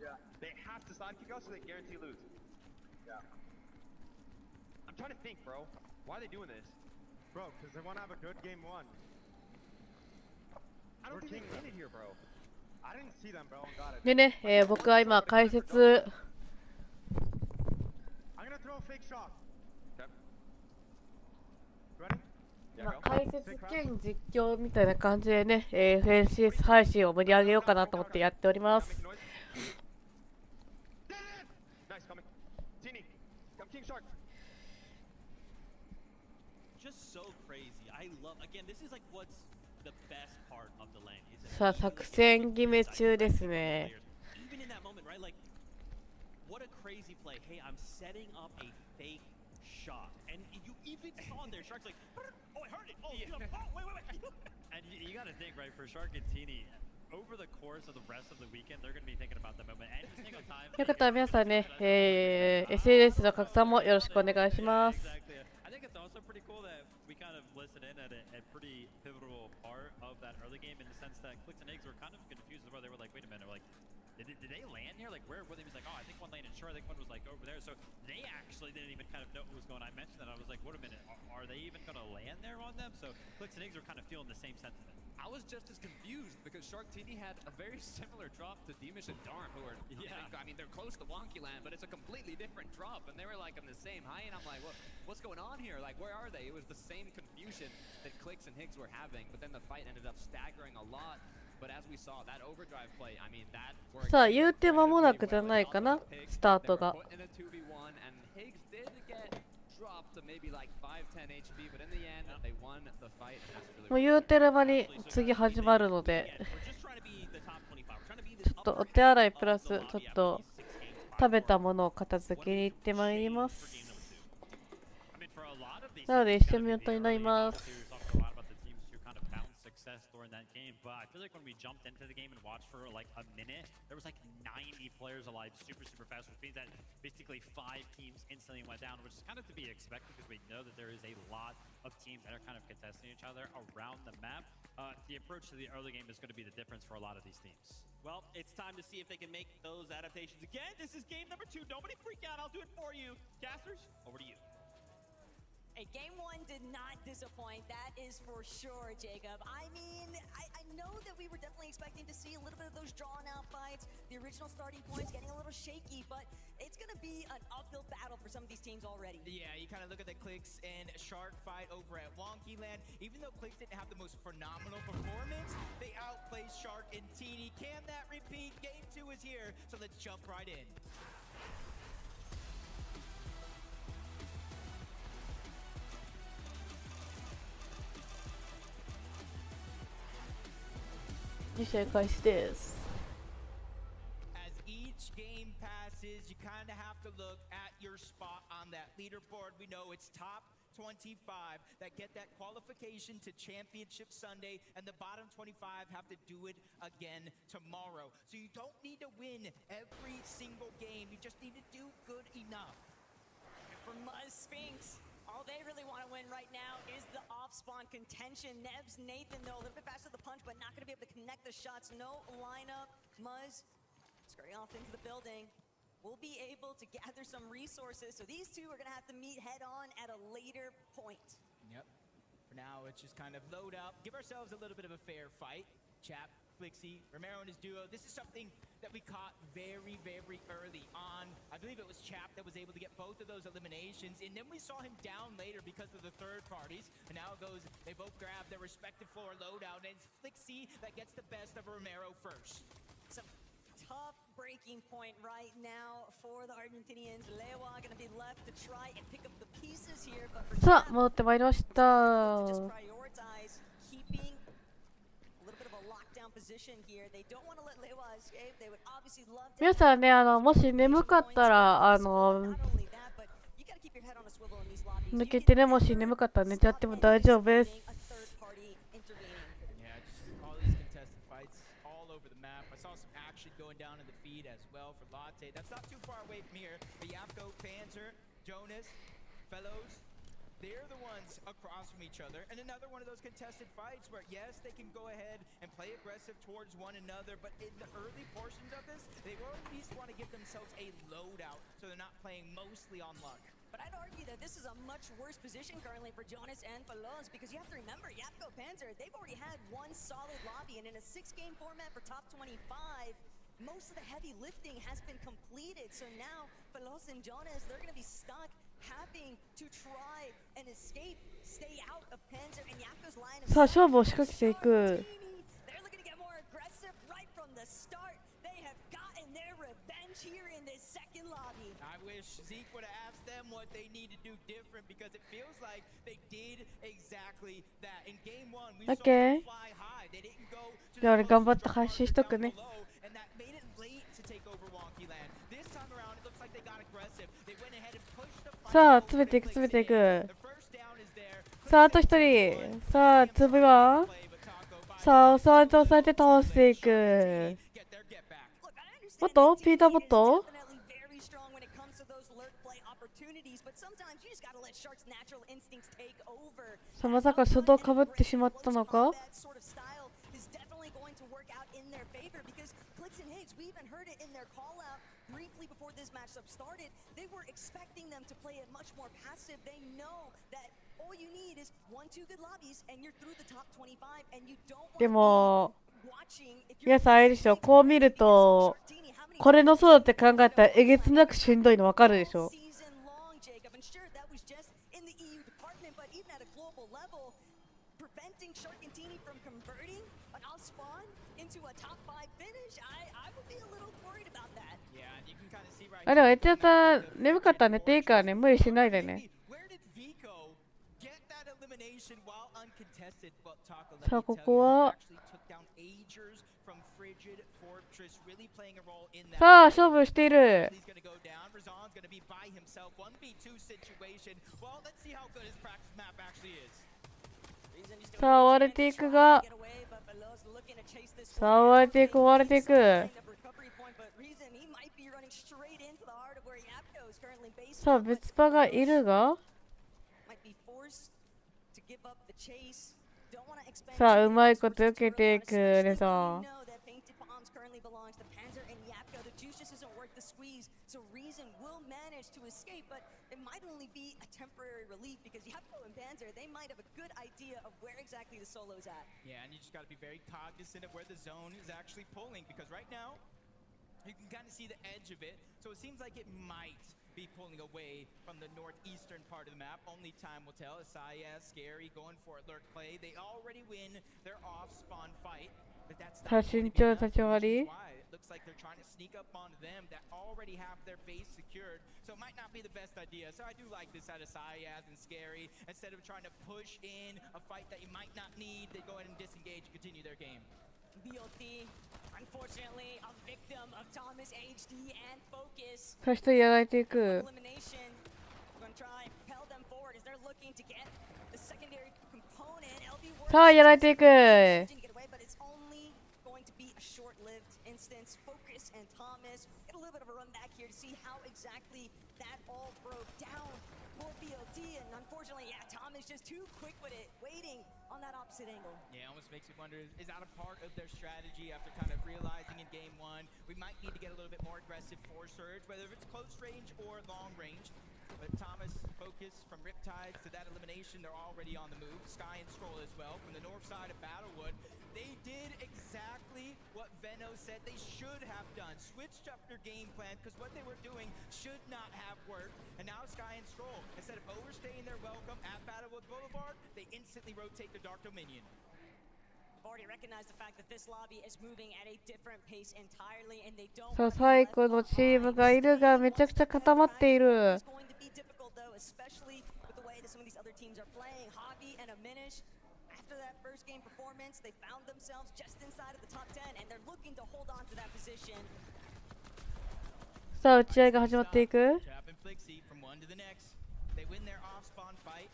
Yeah. They have to sidekick us, so they guarantee lose. Yeah. I'm trying to think, bro. Why are they doing this? Bro, because they want to have a good game one. I don't think they did it here, bro. I didn't see them, bro. Got it. でね、僕は今解説 go fake shot. Okay. Ready? まあ解説兼実況みたいな感じでね、FNCS 配信を盛り上げようかなと思ってやっております。Nice coming. Teeny, come King Shark. Just so crazy. I love. Again, this is like what's the best part of the lane. さあ作戦決め中ですね。 Even in that moment, right? Like, what a crazy play. Hey, I'm setting up a fake shot, and you even saw there. Shark's like, oh, I heard it. Oh, yeah. Oh, wait. And you got to think, right, for Shark and Teeny, over the course of the rest of the weekend, they're going to be thinking about the moment every single time. よかったら皆さんね、SNS の拡散もよろしくお願いします。 Exactly. I think it's also pretty cool that we kind of listened in at a pretty pivotal part of that early game in the sense that Clicks and Eggs were kind of confused as well. They were like, wait a minute, like, did they land here? Like, where were they? He was like, oh, I think one landed short. I think one was like over there. So they actually didn't even kind of know what was going on. I mentioned that. I was like, wait a minute, are they even going to land there on them? So Clicks and Eggs were kind of feeling the same sentiment. I was just as confused because Shark Teeny had a very similar drop to Deemish and Darn, who are, I mean, they're close to Wonky Land, but it's a completely different drop, and they were like on the same height, and I'm like, what's going on here? Like, where are they? It was the same confusion that Clicks and Higgs were having, but then the fight ended up staggering a lot. But as we saw, that overdrive play, I mean, that worked. さあ言うて間もなくじゃないかな、スタートが。 もう言うてる間に次始まるので、ちょっとお手洗いプラスちょっと食べたものを片付けに行ってまいります。なので一緒にとになります。 during that game, but I feel like when we jumped into the game and watched for like a minute, there was like 90 players alive super fast, which means that basically 5 teams instantly went down, which is kind of to be expected because we know that there is a lot of teams that are kind of contesting each other around the map. The approach to the early game is going to be the difference for a lot of these teams. Well, it's time to see if they can make those adaptations again. This is game number 2. Nobody freak out. I'll do it for you. Casters, over to you. Hey, game 1 did not disappoint, that is for sure, Jacob. I mean, I know that we were definitely expecting to see a little bit of those drawn-out fights, the original starting points getting a little shaky, but it's going to be an uphill battle for some of these teams already. Yeah, you kind of look at the Clicks and Shark fight over at Wonky Land. Even though Clicks didn't have the most phenomenal performance, they outplayed Shark and Teeny. Can that repeat? Game 2 is here, so let's jump right in. 2試合開始です。 As each game passes, you kind of have to look at your spot on that leaderboard. We know it's top 25 that get that qualification to Championship Sunday, and the bottom 25 have to do it again tomorrow. So you don't need to win every single game. You just need to do good enough. For Muzz Sphinx, all they really want to win right now is the off-spawn contention. Nebs, Nathan, though, a little bit faster to the punch, but not going to be able to connect the shots. No lineup. Muzz scurrying off into the building. We'll be able to gather some resources. So these two are going to have to meet head-on at a later point. Yep. For now, it's just kind of load up, give ourselves a little bit of a fair fight. Chap, Flixie, Romero and his duo. This is something that we caught very early on. I believe it was Chap that was able to get both of those eliminations, and then we saw him down later because of the third parties. And now it goes, they both grab their respective floor loadout, and it's Flixie that gets the best of Romero first. Some tough breaking point right now for the Argentinians. Lewa going to be left to try and pick up the pieces here, but for さあ戻ってまいりました。 just prioritize keeping a little bit of a lockdown position here. They don't want to let Lewa escape. They would obviously love to. 皆さんね、もし眠かったら抜けてね、もし眠かったら寝ちゃっても大丈夫です。 Going down in the feed as well for Latte. That's not too far away from here. But Yapko, Panzer, Jonas, Fellows, they're the ones across from each other. And another one of those contested fights where, yes, they can go ahead and play aggressive towards one another, but in the early portions of this, they will at least want to give themselves a loadout so they're not playing mostly on luck. But I'd argue that this is a much worse position currently for Jonas and Fellows, because you have to remember, Yapko, Panzer, they've already had one solid lobby, and in a 6-game format for top 25, most of the heavy lifting has been completed. So now, Fellows and Jonas, they're going to be stuck having to try and escape, stay out of Panzer and Yakko's line of さあ勝負を仕掛けていく。 They're looking to get more aggressive right from the start. They have gotten their revenge here in this second lobby. I wish Zeke would have asked them what they need to do different because it feels like they did exactly that. In game one, we saw them fly high. They didn't go to じゃあ俺頑張って配信しとくね。 and that made it late to take over Wonky Land. This time around, it looks like they got aggressive. They went ahead and pushed the fight. さあ詰めていく詰めていく。さああと一人。さあ次は。さあ押さえて押さえて倒していく。ボット？ピーターボット？ さあまさか初動かぶってしまったのか？ Briefly before this matchup started, they were expecting them to play it much more passive. They know that all you need is 1-2 good lobbies and you're through the top 25 and you don't want でも皆さんあれでしょ、こう見るとこれのそうだって考えたらえげつなくしんどいのわかるでしょ。 あ、でもエチャさん眠かったら寝ていいからね、無理しないでね。さあここはさあ勝負している。さあ追われていくが、さあ追われていく追われていく。さあ別パがいるが、さあうまいこと受けていくね。さあbe pulling away from the northeastern part of the map. Only time will tell. Isaiah, Scary, going for a lurk play. They already win their off-spawn fight. But that's not身長立ち上がり。 it looks like they're trying to sneak up on them that already have their base secured. So it might not be the best idea. So I do like this out of Isaiah and Scary. Instead of trying to push in a fight that you might not need, they go ahead and disengage and continue their game. BOT, unfortunately, a victim of Thomas HD and Focus. さあ一人やられていく。 さあやられていく。 Focus and Thomas get a little bit of a run back here to see how exactly that all broke down for BOT, and unfortunately, yeah, Thomas just too quick with it, waiting on that opposite angle. Yeah, almost makes you wonder, is that a part of their strategy after kind of realizing in game one, we might need to get a little bit more aggressive for Surge, whether it's close range or long range. But Thomas, Focus, from Riptides to that elimination, they're already on the move. Sky and Scroll as well, from the north side of Battlewood. They did exactly what Veno said they should have done. Switched up their game plan, because what they were doing should not have worked. And now Sky and Scroll, instead of overstaying their welcome at Battlewood Boulevard, they instantly rotate the Dark Dominion. Already recognized the fact that this lobby is moving at a different pace entirely, and they don't. さあ最後のチームがいるがめちゃくちゃ固まっている。 Especially with the way that some of these other teams are playing. Javi and Aminish, after that first game performance, they found themselves just inside of the top 10, and they're looking to hold on to that position. さあ打ち合いが始まっていく。 They win their off-spawn fight,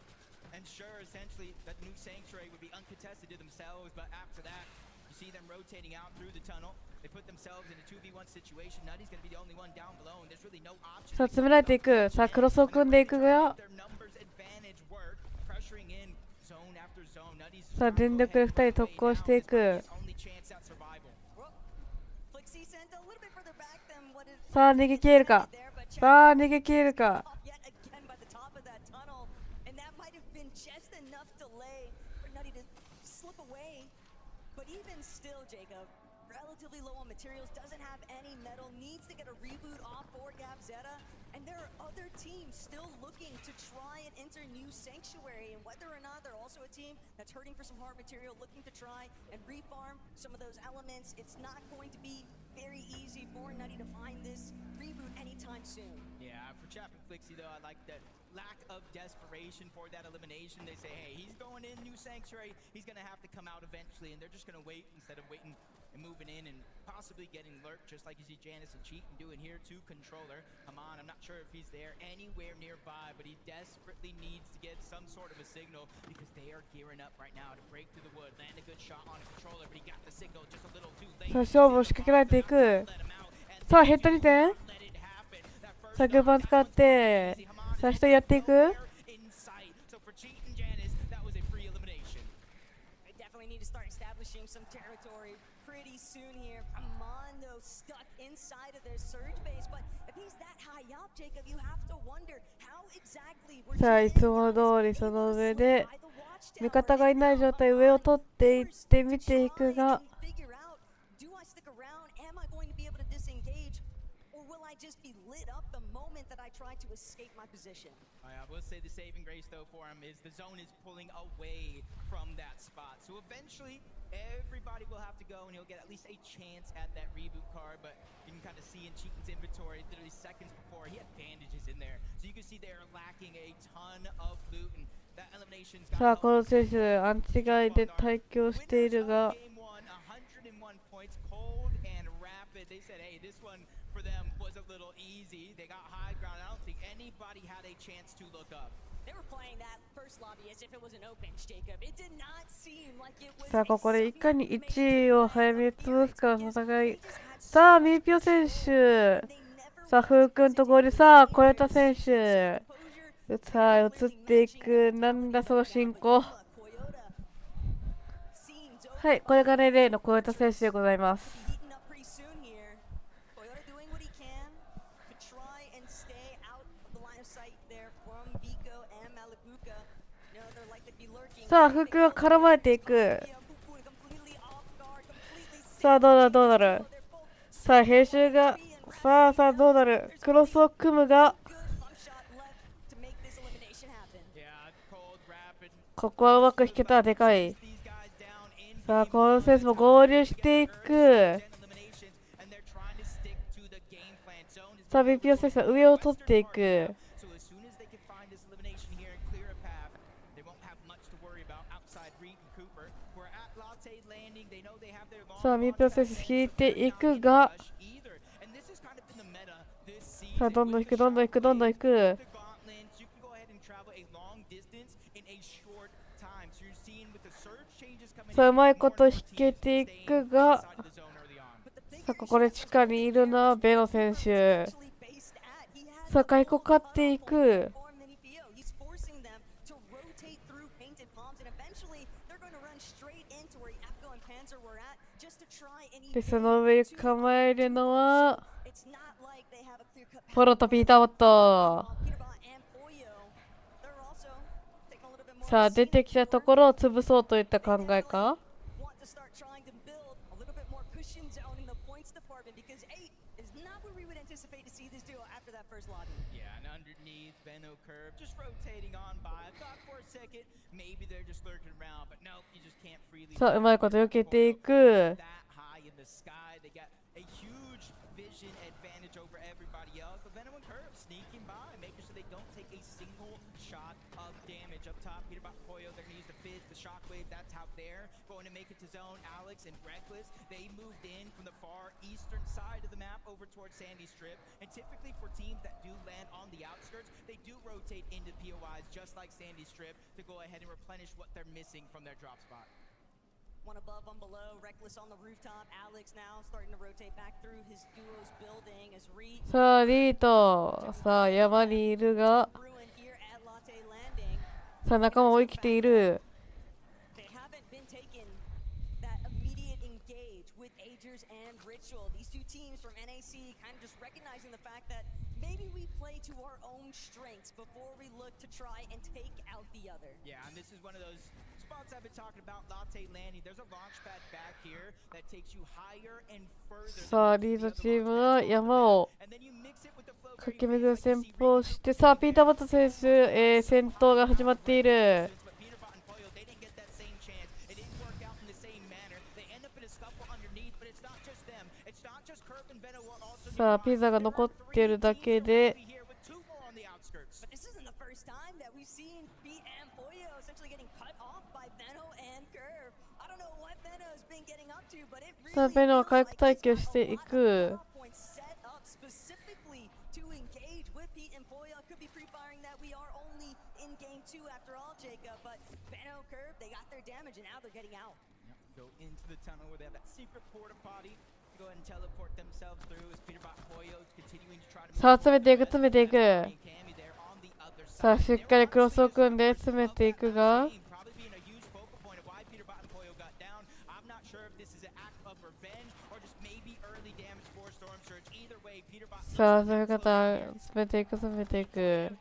and sure, essentially, that new sanctuary would be uncontested to themselves, but after that, you see them rotating out through the tunnel. They put themselves in a 2v1 situation. Nutty's going to be the only one down below, and there's really no option. さあ詰められていく。さあクロスを組んでいくが、さあ全力で2人特攻していく。さあ逃げ切れるか。さあ逃げ切れるか。 Relatively low on materials, doesn't have any metal, needs to get a reboot off for Gab Zeta, and there are other teams team still looking to try and enter new sanctuary, and whether or not they're also a team that's hurting for some hard material, looking to try and refarm some of those elements, it's not going to be very easy for Nutty to find this reboot anytime soon. Yeah, for Chap and Flixie though, I like that lack of desperation for that elimination. They say, hey, he's going in new sanctuary, he's gonna have to come out eventually, and they're just gonna wait instead of waiting and moving in and possibly getting lurked, just like you see Janice and Cheatin doing here to Controller. Come on, I'm not sure if he's there anywhere nearby, but he desperately needs to get some sort of a signal because they are gearing up right now to break through the wood, land a good shot on a Controller, but he got the signal just a little too late. さあ勝負を仕掛けられていく。さあヘッド2点。さあグーパン使ってさあ1人やっていく。Definitely need to start establishing some territory pretty soon here. Amando stuck inside of their surge base, but if he's that high up, Jacob, you have to wonder how exactly we're さあいつも通りその上で味方がいない状態上を取っていって見ていくが do I stick around? Am I going to be able to disengage? Or will I just be lit up the moment that I try to escape my position? I will say the saving grace though for him is the zone is pulling away from that spot. So eventually everybody will have to go and he'll get at least a chance at that reboot card, but you can kind of see in Cheatin's inventory literally seconds before he had bandages in there. So you can see they're lacking a ton of loot and that elimination's got さあこの選手アンチガイで対強しているが points, cold and rapid. They said, hey, this one for them was a little easy. They got high ground. I don't think anybody had a chance to look up. They were playing that first lobby as if it was an open, Jacob. It did not seem like it was. さあここでいかに1位を早めに潰すかの戦い。さあミーピョ選手。さあフー君と合流。さあ小ヨタ選手。さあ移っていく。なんだその進行。はい、これがね、例の小ヨタ選手でございます。さあ、服が絡まれていく。さあ、どうなるどうなる。さあ、編集が。さあ、どうなる。クロスを組むが。ここはうまく引けたらでかい。さあ、この選手も合流していく。さあ、BPO 選手は上を取っていく。さあ、BPO 選手引いていくが。さあ、どんどん引く、どんどん引く、どんどん引く。さあうまいこと引けていくが、さあここで地下にいるのはベノ選手。さあ外国勝っていく。でその上に構えるのはポロとピーター・ウォット。さあ出てきたところを潰そうといった考えか。さあうまいこと避けていく。Going to make it to zone. Alex and Reckless, they moved in from the far eastern side of the map over towards Sandy Strip. And typically for teams that do land on the outskirts, they do rotate into POIs just like Sandy Strip to go ahead and replenish what they're missing from their drop spot. One above, one below. Reckless on the rooftop. Alex now starting to rotate back through his duo's building as Reed. さあリート。さあ山にいるが。さあ仲間も生きている。These two teams from NAC kind of just recognizing the fact that maybe we play to our own strengths before we look to try and take out the other. Yeah, and this is one of those spots I've been talking about, latte landing. There's a launch pad back here that takes you higher and further. さあリードチームは山を駆け巡る戦法をして、さあピーター・バット選手、戦闘が始まっている。さあピザが残っているだけでさあベノは回復待機をしていく。さあ詰めていく詰めていく。さあしっかりクロスを組んで詰めていくが、さあそういう方詰めていく詰めていく。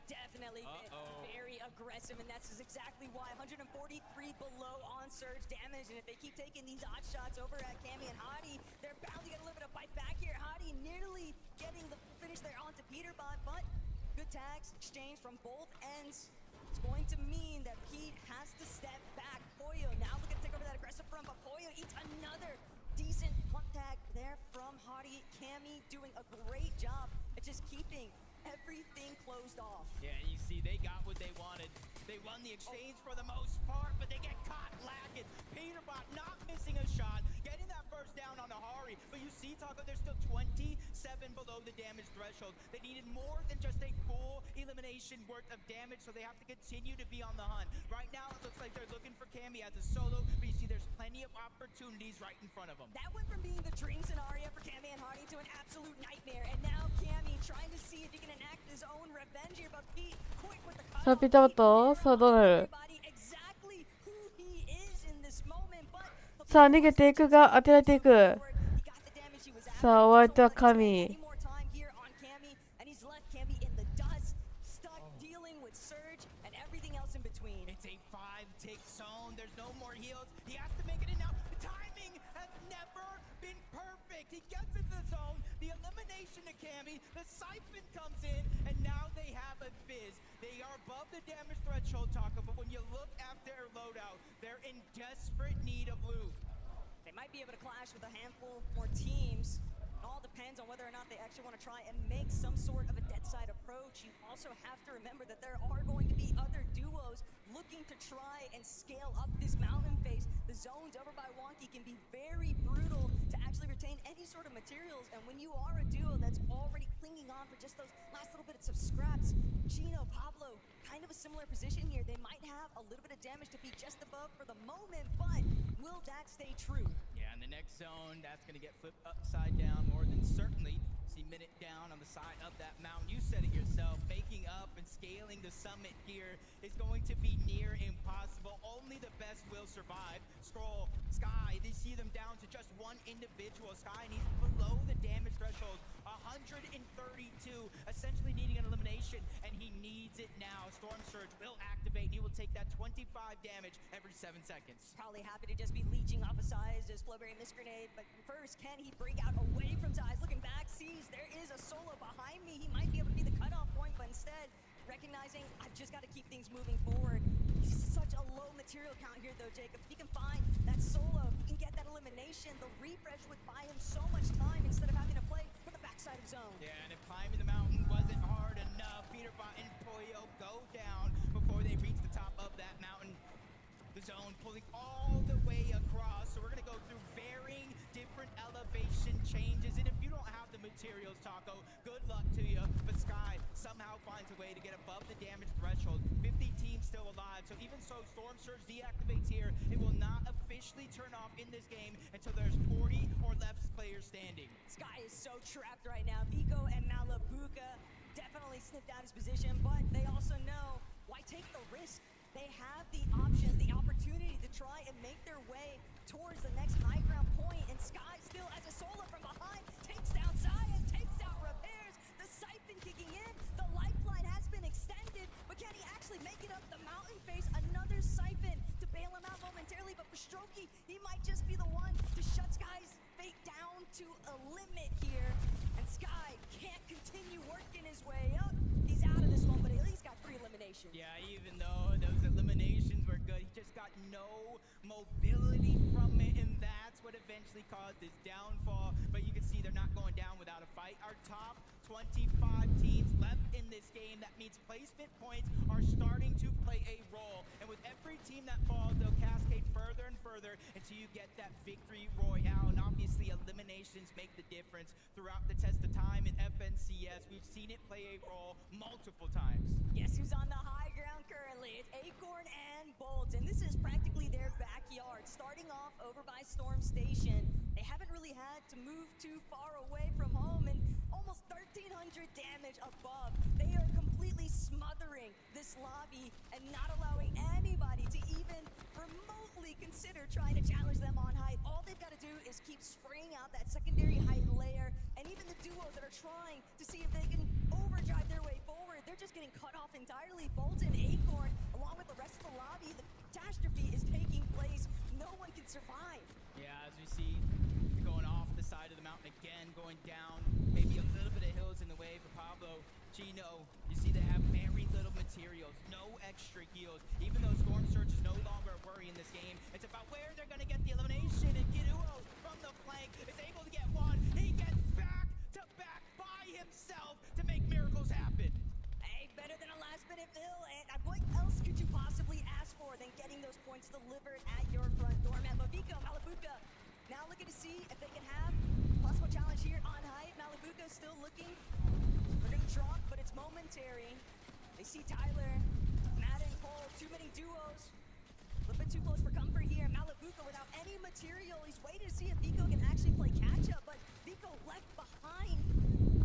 Tags exchanged from both ends. It's going to mean that Pete has to step back. Pollo now looking to take over that aggressive front, but Pollo eats another decent punt tag there from Hottie. Cammy doing a great job at just keeping everything closed off. Yeah, and you see they got what they wanted. They won the exchange for the most part, but they get caught lacking. Peterbot not missing a shot, getting that first down on the Hari. But you see, Taco, they're still 27 below the damage threshold. They needed more than just a full elimination worth of damage, so they have to continue to be on the hunt. Right now, it looks like they're looking for Cammy as a solo, but you see there's plenty of opportunities right in front of them. That went from being the dream scenario for Cammy and Hottie to an absolute nightmare. And now Cammy trying to see if he can enact his own revenge here, but Pete quick with the cut. さあピーターバット、さあどうなる。さあ逃げていくが当てられていく。さあお相手は神。The siphon comes in, and now they have a fizz. They are above the damage threshold, Taco, but when you look at their loadout, they're in desperate need of loot. They might be able to clash with a handful more teams. It all depends on whether or not they actually want to try and make some sort of a dead side approach. You also have to remember that there are going to be other duos looking to try and scale up this mountain face. The zones over by Wonky can be very brutal to actually retain any sort of materials, and when you are a duo that's already clinging on for just those last little bits of scraps, Gino, Pablo, kind of a similar position here. They might have a little bit of damage to be just above for the moment, but will that stay true? Yeah, in the next zone, that's going to get flipped upside down more than certainly. See Minute down on the side of that mountain. You said it yourself, making up and scaling the summit here is going to be near impossible. Only the best will survive. Scroll, Sky, they see them down to just one individual. Sky, and he's below the damage threshold. 132, essentially needing an elimination, and he needs it now. Storm Surge will activate, and he will take that 25 damage every 7 seconds. Probably happy to just be leeching off a size as Flowberry Mist Grenade, but first, can he break out away from Ties? Looking back, sees there is a solo behind me. He might be able to be the cutoff point, but instead, recognizing I've just got to keep things moving forward. He's such a low material count here, though, Jacob. If he can find that solo, he can get that elimination. The refresh would buy him so much time instead of having to play for the backside of zone. Yeah, and if climbing the mountain wasn't hard enough, Peterbot and Pollo go down before they reach the top of that mountain. The zone pulling all the way across, so we're going to go through varying different elevation changes, and if you don't have the materials, Taco, good luck to you, but Sky somehow finds a way to get above the damage threshold. 50 teams still alive, so even so, Storm Surge deactivates here. It will not officially turn off in this game until there's 40 or less players standing. Sky is so trapped right now. Vico and Malabuka definitely sniffed out his position, but they also know why take the risk. They have the options, the opportunity to try and make their way towards the next high ground point, and Sky still as a solo from behind takes down Zaya, takes out Repairs, the siphon kicking in, the life Strokey, he might just be the one to shut Sky's fate down to a limit here. And Sky can't continue working his way up. He's out of this one, but at least got 3 eliminations. Yeah, even though those eliminations were good, he just got no mobility from it, and that's what eventually caused his downfall. But you can see they're not going down without a fight. Our top 25 teams left in this game. That means placement points are starting to play a role. And with every team that falls, they'll cascade further and further until you get that victory royale. And obviously, eliminations make the difference. Throughout the test of time in FNCS, we've seen it play a role multiple times. Guess who's on the high ground currently? It's Acorn and Bolt, and this is practically their backyard. Starting off over by Storm Station, they haven't really had to move too far away from home, and almost 1,300 damage above. They are completely smothering this lobby and not allowing anybody to even remotely consider trying to challenge them on height. All they've got to do is keep spraying out that secondary height layer, and even the duos that are trying to see if they can overdrive their way forward, they're just getting cut off entirely. Bolt and Acorn, along with the rest of the lobby, the catastrophe is taking place. No one can survive. Yeah, as we see, going off the side of the mountain again, going down, maybe a little bit of hills in the way for Pablo. Gino, you see they have very little materials, no extra heals. Even though Storm Surge is no longer a worry in this game, it's about where they're going to get the elimination. And Kiruo from the flank is able to get one. He gets back to back by himself to make miracles happen. Hey, better than a last-minute fill, and what else could you possibly ask for than getting those points delivered at your front door? Malabuka, now looking to see if they can have possible challenge here on height. Malabuka still looking for the drop, but it's momentary. They see Tyler, Matt and Cole, too many duos. A little bit too close for comfort here. Malabuka without any material. He's waiting to see if Vico can actually play catch-up, but Vico left behind.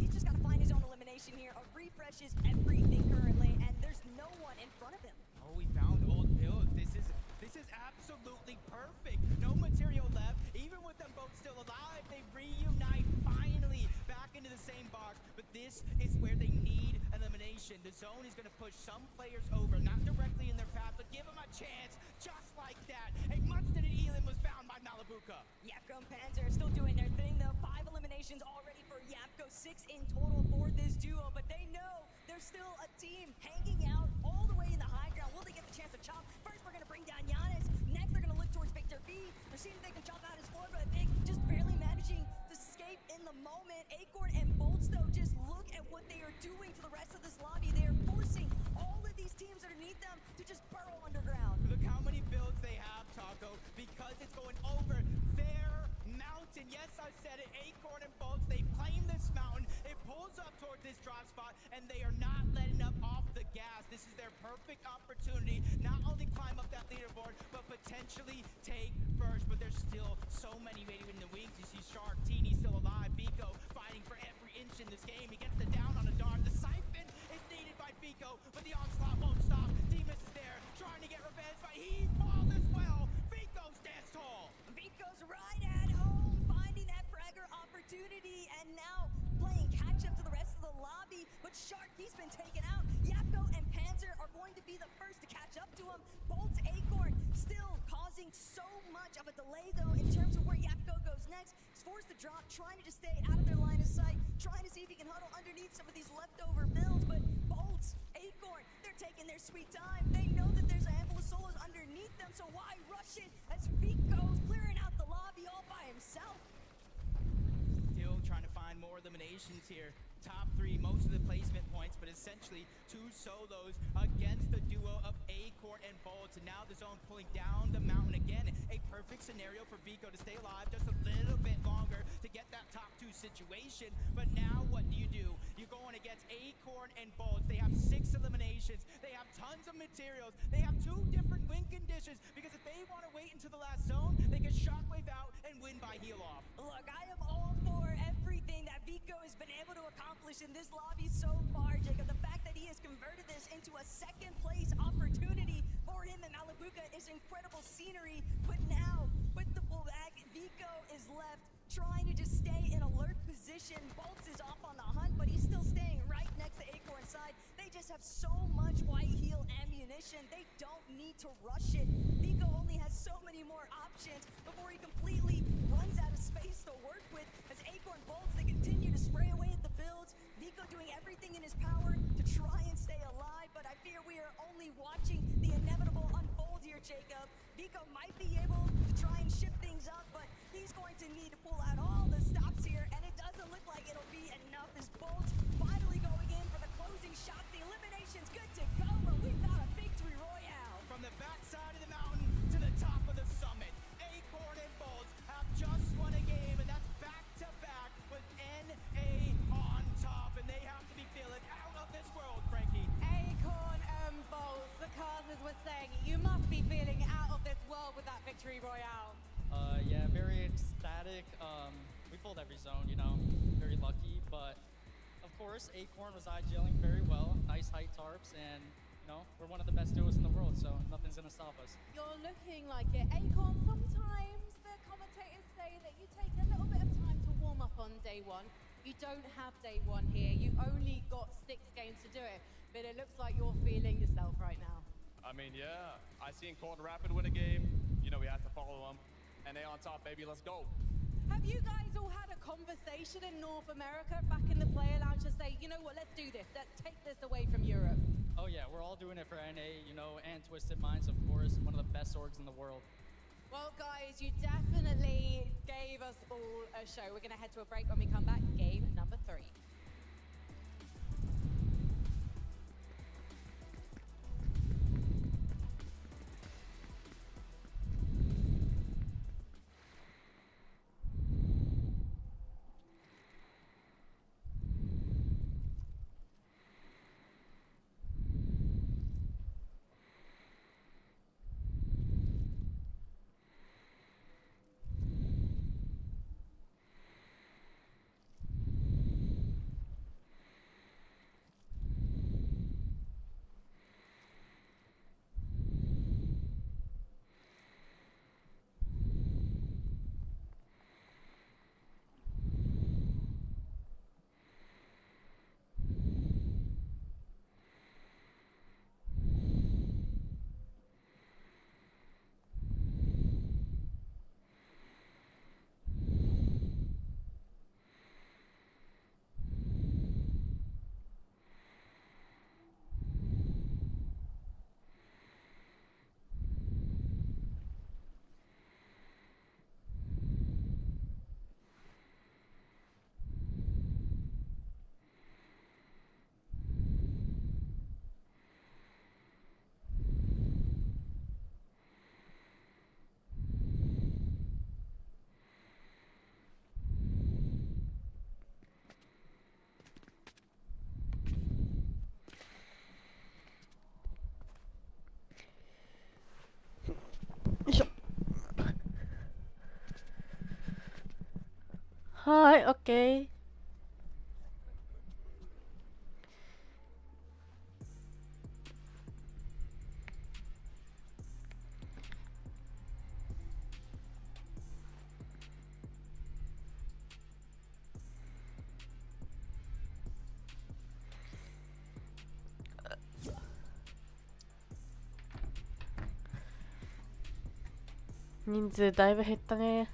He's just got to find his own elimination here. Refreshes everything currently, and there's no one in front of him. Oh, we found old builds. This is absolutely perfect. No material left. Even with them both still alive, they reunite finally back into the same box. But this is where they need elimination. The zone is going to push some players over, not directly in their path, but give them a chance just like that. And much to the Elam was found by Malabuka. Yapko and Panzer are still doing their thing, though. 5 eliminations already for Yapko, 6 in total for this duo. But they know there's still a team hanging out all the way in the high ground. Will they get the chance to chop? First, we're going to bring down Giannis. Next, they're going to look towards Victor B. They're seeing if they can chop out his floor, but Vic just barely managing to escape in the moment. Acorn and Bolts, though, just look at what they are doing to the rest of this lobby. They are forcing all of these teams underneath them to just burrow underground. Look how many builds they have, Taco, because it's going over their mountain. Yes, I said it. Acorn and Bolts, they claim this mountain. It pulls up towards this drop spot, and they are not letting up off the gas. This is their perfect opportunity, not only climb up that leaderboard, but potentially take first. But there's still so many waiting in the wings. You see Shark, Teeny still alive. Vico fighting for every inch in this game. He gets the down on a dart. The siphon is needed by Vico, but the onslaught won't stop. Demus is there, trying to get revenge, but he falls as well. Vico stands tall. Vico's right at home, finding that fragger opportunity, and now playing catch-up to the rest of the lobby. But Shark, he's been taken out. Yapko and Panzer are going to be the first to catch up to him. Bolt Acorn still causing so much of a delay, though, in terms of where Yapko goes next. He's forced to drop, trying to just stay out of their line of sight, trying to see if he can huddle underneath some of these leftover builds. But Bolts, Acorn, they're taking their sweet time. They know that there's a handful of solos underneath them, so why rush it as Vico's clearing out the lobby all by himself? Still trying to find more eliminations here. Top 3, most of the placement points, but essentially 2 solos against the duo of Acorn and Bolts. And now the zone pulling down the mountain again. A perfect scenario for Vico to stay alive just a little bit longer to get that top 2 situation. But now what do? You're going against Acorn and Bolts. They have 6 eliminations. They have tons of materials. They have 2 different win conditions, because if they want to wait until the last zone, they can shockwave out and win by heal off. Look, I am all for everything that Vico has been able to accomplish in this lobby so far, Jacob. The fact that he has converted this into a second-place opportunity for him and Malabuka is incredible scenery. But now, with the full bag, Vico is left trying to just stay in alert position. Bolts is off on the hunt, but he's still staying right next to Acorn's side. They just just have so much white heel ammunition. They don't need to rush it. Vico only has so many more options before he completely runs out of space to work with. As Acorn bolts, they continue to spray away at the builds. Vico doing everything in his power to try and stay alive, but I fear we are only watching the inevitable unfold here, Jacob. Vico might be able to try and shift things up, but he's going to need to pull out all the stops here, and it doesn't look like it'll be enough as Bolts finally going in for the closing shot. The elimination's good to go, but we've got a victory royale. From the backside of the mountain to the top of the summit, Acorn and Bolts have just won a game, and that's back-to-back with NA on top, and they have to be feeling out of this world, Frankie. Acorn and Bolts, the Cars were saying, you must be feeling out of this world with that victory royale. Yeah, very ecstatic. We pulled every zone, you know, very lucky, but of course, Acorn was IGLing very well, nice height tarps, and you know, we're one of the best duos in the world, so nothing's gonna stop us. You're looking like it. Acorn, sometimes the commentators say that you take a little bit of time to warm up on day one. You don't have day one here. You've only got 6 games to do it, but it looks like you're feeling yourself right now. I mean, yeah, I seen Cold Rapid win a game. You know, we had to follow them. And they on top, baby, let's go. Have you guys all had a conversation in North America back in the player lounge to say, you know what, let's do this. Let's take this away from Europe. Oh yeah, we're all doing it for NA, you know, and Twisted Minds, of course, one of the best orgs in the world. Well, guys, you definitely gave us all a show. We're going to head to a break. When we come back, game number 3. Hi, okay.人数だいぶ減ったね。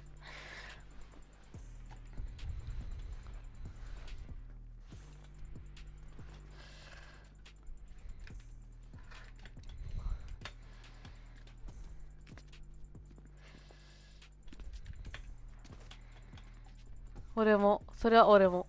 俺も、それは俺も。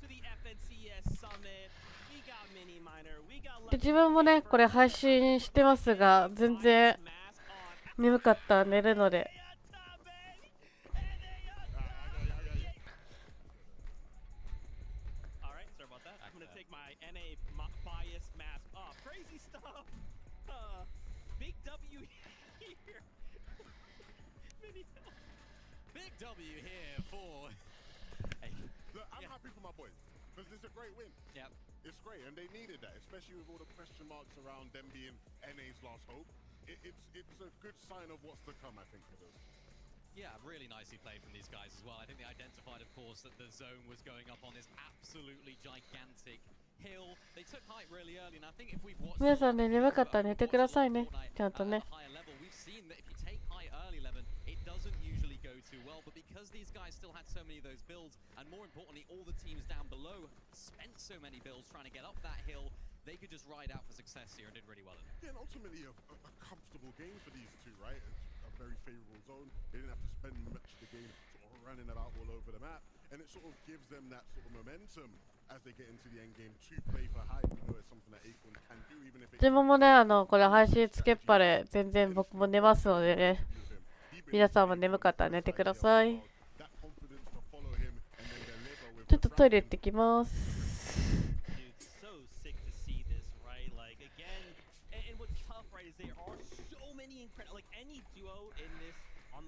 to the FNCS Summit. We got Mini Miner. We got で自分もねこれ配信してますが全然眠かったら寝るので。Alright, sorry about that. I'm gonna take my NA bias mask off. Crazy stuff. Big W here. Big W here for. Look, I'm happy for my boys because it's a great win. Yep. It's great, and they needed that, especially with all the question marks around them being NA's last hope. It's a good sign of what's to come, I think, for those. Yeah, really nicely played from these guys as well. I think they identified, of course, that the zone was going up on this absolutely gigantic hill. They took height really early, and I think if we've watched 皆さんね眠かったら寝てくださいねちゃんとね。 higher level, we've seen that if you take height early, Levin, it doesn't usually go too well. But because these guys still had so many of those builds, and more importantly, all the teams down below spent so many builds trying to get up that hill, they could just ride out for success here and did really well in it. Yeah, and ultimately a comfortable game for these two, right? It's a very favorable zone. They didn't have to spend much of the game sort of running about all over the map, and it sort of gives them that sort of momentum as they get into the end game to play for high. We know it's something that Acorn can do, even if it. 自分もねこれ配信つけっぱで全然僕も寝ますのでね。皆さんも眠かったら寝てください。ちょっとトイレ行ってきます。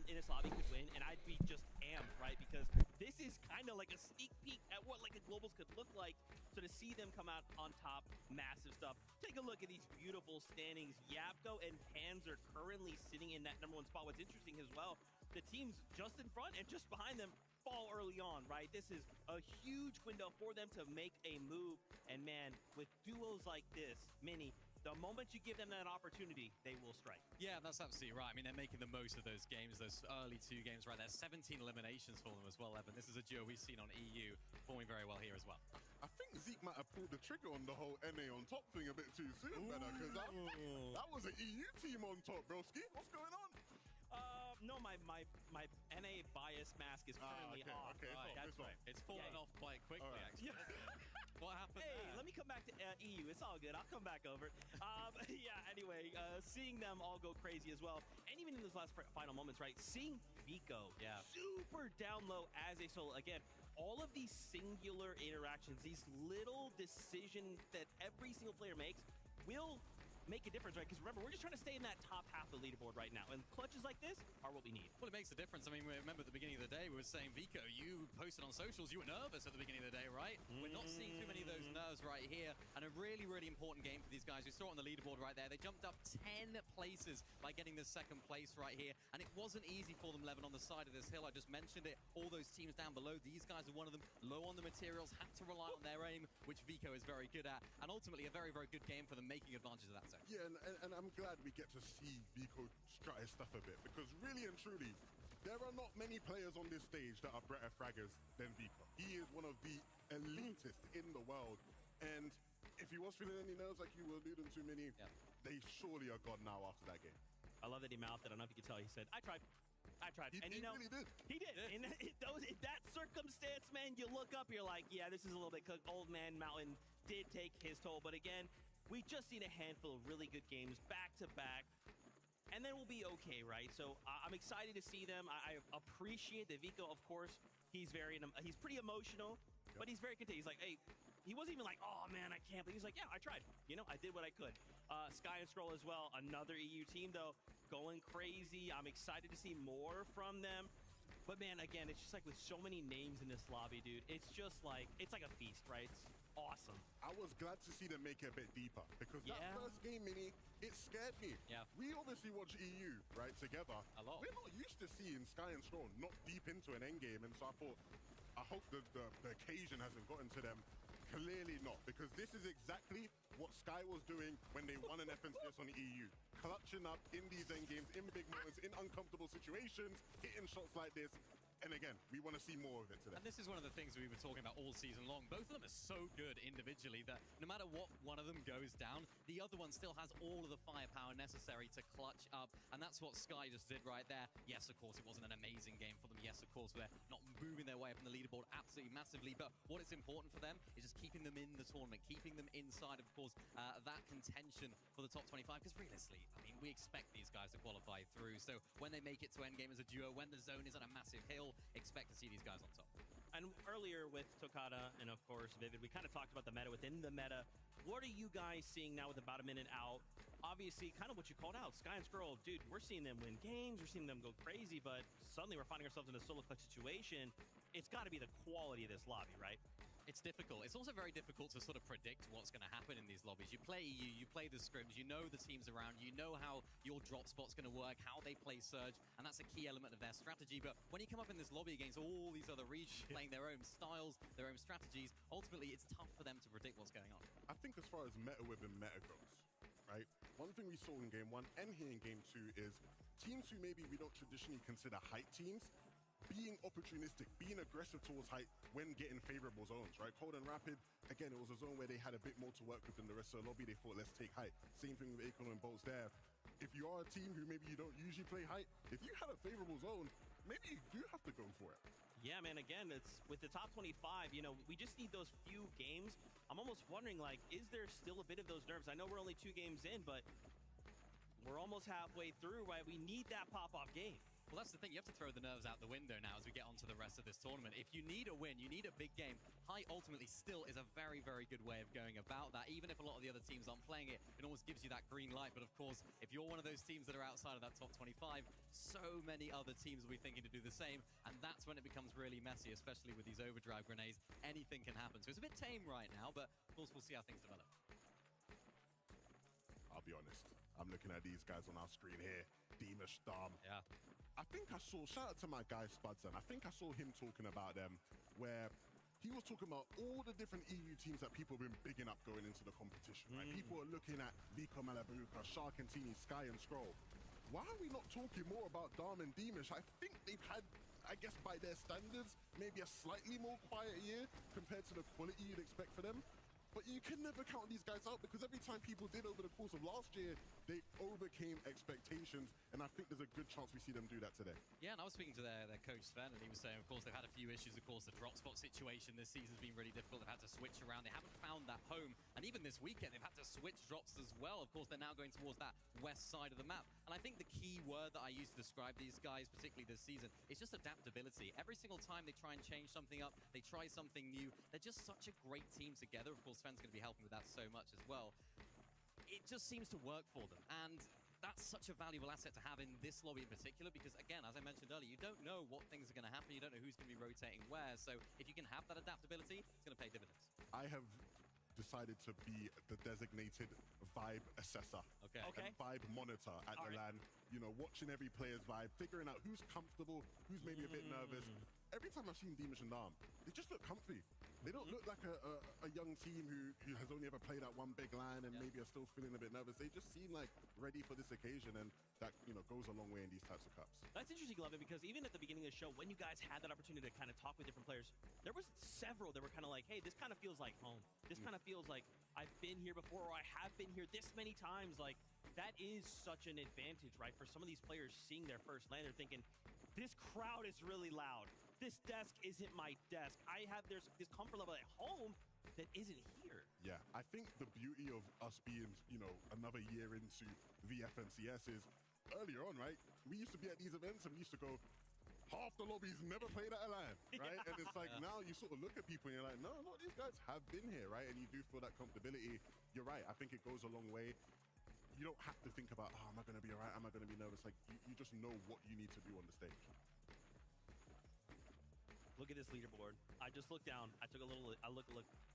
In this lobby could win, and I'd be just amped, right? Because this is kind of like a sneak peek at what like a globals could look like. So to see them come out on top, massive stuff. Take a look at these beautiful standings. Yapko and Pans are currently sitting in that #1 spot. What's interesting as well, the teams just in front and just behind them fall early on, right? This is a huge window for them to make a move. And man, with duos like this, Mini, the moment you give them that opportunity, they will strike. Yeah, that's absolutely right. I mean, they're making the most of those games, those early 2 games right there. 17 eliminations for them as well, Evan. This is a duo we've seen on EU performing very well here as well. I think Zeke might have pulled the trigger on the whole NA on top thing a bit too soon, better, because that was an EU team on top, broski. What's going on? No, my NA bias mask is currently off. Okay, Right. That's right. It's fallen off quite quickly, actually. What happened Hey, let me come back to EU. It's all good. I'll come back over. Yeah, anyway, seeing them all go crazy as well. And even in those last final moments, right? Seeing Vico super down low as a solo. Again, all of these singular interactions, these little decisions that every single player makes will make a difference, right? Because remember, we're just trying to stay in that top half of the leaderboard right now. And clutches like this are what we need. Well, it makes a difference. I mean, remember at the beginning of the day, we were saying, Vico, you posted on socials, you were nervous at the beginning of the day, right? We're not seeing too many of those nerves right here. And a really, really important game for these guys. We saw it on the leaderboard right there. They jumped up 10 places by getting the 2nd place right here. And it wasn't easy for them, Levin, on the side of this hill. I just mentioned it. All those teams down below, these guys are one of them. Low on the materials, had to rely on their aim, which Vico is very good at. And ultimately, a very, very good game for them, making advantage of that zone. Yeah, and I'm glad we get to see Vico strut his stuff a bit, because really and truly, there are not many players on this stage that are better fraggers than Vico. He is one of the elitist in the world, and if he was feeling any nerves like you were alluding to, Mini, they surely are gone now after that game. I love that he mouthed it. I don't know if you can tell. He said, I tried. And He you know, really did. He did. In that circumstance, man, you look up, you're like, yeah, this is a little bit cooked. Old Man Mountain did take his toll, but again, we've just seen a handful of really good games back to back, and then we'll be okay, right? So I'm excited to see them. I appreciate that Vico, of course, he's pretty emotional, but he's very content. He's like, hey, he wasn't even like, oh man, I can't. But he's like, yeah, I tried. You know, I did what I could. Sky and Scroll as well, another EU team though, going crazy. I'm excited to see more from them. But man, again, it's just like with so many names in this lobby, dude, it's just like, it's like a feast, right? It's awesome. I was glad to see them make it a bit deeper, because that first game, Mini, it scared me. Yeah. We obviously watch EU, right, together. A lot. We're not used to seeing Sky and Scroll not deep into an endgame, and so I thought, I hope the occasion hasn't gotten to them. Clearly not, because this is exactly what Sky was doing when they won an FNCS on the EU. Clutching up in these endgames, in big moments, in uncomfortable situations, hitting shots like this. And again, we want to see more of it today. And this is one of the things we were talking about all season long. Both of them are so good individually that no matter what one of them goes down, the other one still has all of the firepower necessary to clutch up. And that's what Sky just did right there. Yes, of course, it wasn't an amazing game for them. Yes, of course, they're not moving their way up in the leaderboard absolutely massively. But what is important for them is just keeping them in the tournament, keeping them inside, of course, that contention for the top 25. Because realistically, I mean, we expect these guys to qualify through. So when they make it to endgame as a duo, when the zone is on a massive hill, expect to see these guys on top. And earlier with Tokata and, of course, Vivid, we kind of talked about the meta within the meta. What are you guys seeing now with about a minute out? Obviously, kind of what you called out. Sky and Skrull, dude, we're seeing them win games. We're seeing them go crazy, but suddenly we're finding ourselves in a solo clutch situation. It's got to be the quality of this lobby, right? It's difficult. It's also very difficult to sort of predict what's going to happen in these lobbies. You play EU, you play the scrims, you know the teams around, you know how your drop spot's going to work, how they play Surge, and that's a key element of their strategy. But when you come up in this lobby against all these other regions playing their own styles, their own strategies, ultimately it's tough for them to predict what's going on. I think as far as meta within meta goes, right, one thing we saw in Game 1 and here in Game 2 is teams who maybe we don't traditionally consider height teams being opportunistic, being aggressive towards height when getting favorable zones, right? Cold and Rapid, again, it was a zone where they had a bit more to work with than the rest of the lobby. They thought, let's take height. Same thing with Acorn and Bolts there. If you are a team who maybe you don't usually play height, if you had a favorable zone, maybe you do have to go for it. Yeah, man, again, it's with the top 25, you know, we just need those few games. I'm almost wondering, like, is there still a bit of those nerves? I know we're only 2 games in, but we're almost halfway through, right? We need that pop-off game. Well, that's the thing. You have to throw the nerves out the window now as we get on to the rest of this tournament. If you need a win, you need a big game, height ultimately still is a very, very good way of going about that. Even if a lot of the other teams aren't playing it, it almost gives you that green light. But of course, if you're one of those teams that are outside of that top 25, so many other teams will be thinking to do the same. And that's when it becomes really messy, especially with these overdrive grenades. Anything can happen. So it's a bit tame right now, but of course, we'll see how things develop. I'll be honest. I'm looking at these guys on our screen here. Deemish, Dom. Yeah. I think I saw, shout out to my guy Spudson, I think I saw him talking about them where he was talking about all the different EU teams that people have been bigging up going into the competition, right? People are looking at Vico Malabuka, Shark and Teeny, Sky and Skrull. Why are we not talking more about Dom and Deemish? I think they've had, I guess by their standards, maybe a slightly more quiet year compared to the quality you'd expect for them. But you can never count these guys out because every time people did over the course of last year, they overcame expectations. And I think there's a good chance we see them do that today. Yeah, and I was speaking to their coach, Sven, and he was saying, of course, they've had a few issues. Of course, the drop spot situation this season's been really difficult. They've had to switch around. They haven't found that home. And even this weekend, they've had to switch drops as well. Of course, they're now going towards that west side of the map. And I think the key word that I use to describe these guys, particularly this season, is just adaptability. Every single time they try and change something up, they try something new. They're just such a great team together. Of course, Sven's going to be helping with that so much as well. It just seems to work for them. And that's such a valuable asset to have in this lobby in particular because, again, as I mentioned earlier, you don't know what things are going to happen. You don't know who's going to be rotating where. So if you can have that adaptability, it's going to pay dividends. I have decided to be the designated vibe assessor and vibe monitor at the LAN. You know, watching every player's vibe, figuring out who's comfortable, who's maybe a bit nervous. Every time I've seen Deemish and Dom, they just look comfy. They don't look like a young team who has only ever played at one big LAN and maybe are still feeling a bit nervous. They just seem like ready for this occasion, and that, you know, goes a long way in these types of cups. That's interesting, Lovin, because even at the beginning of the show, when you guys had that opportunity to kind of talk with different players, there was several that were kind of like, hey, this kind of feels like home. This kind of feels like I've been here before, or I have been here this many times. Like, that is such an advantage, right? For some of these players seeing their first LAN, they're thinking, this crowd is really loud. This desk isn't my desk. There's this comfort level at home that isn't here. Yeah, I think the beauty of us being, you know, another year into VFNCS is earlier on, right? We used to be at these events and we used to go, half the lobbies never played at a LAN, right? And it's like now you sort of look at people and you're like, no, these guys have been here, right? And you do feel that comfortability. You're right. I think it goes a long way. You don't have to think about, oh, am I going to be all right? Am I going to be nervous? Like, you just know what you need to do on the stage. Look at this leaderboard. I just looked down. I took a look.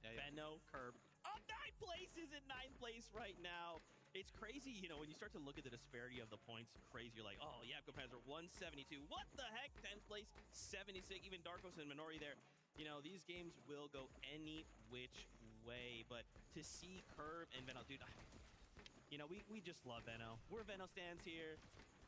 Benno, Curb, up 9 places in 9th place right now. It's crazy, you know, when you start to look at the disparity of the points, crazy. You're like, oh, yeah, Panzer 172. What the heck? 10th place, 76. Even Darkos and Minori there. You know, these games will go any which way. But to see Curb and Venno, dude, you know, we just love Venno. We're Venno stands here.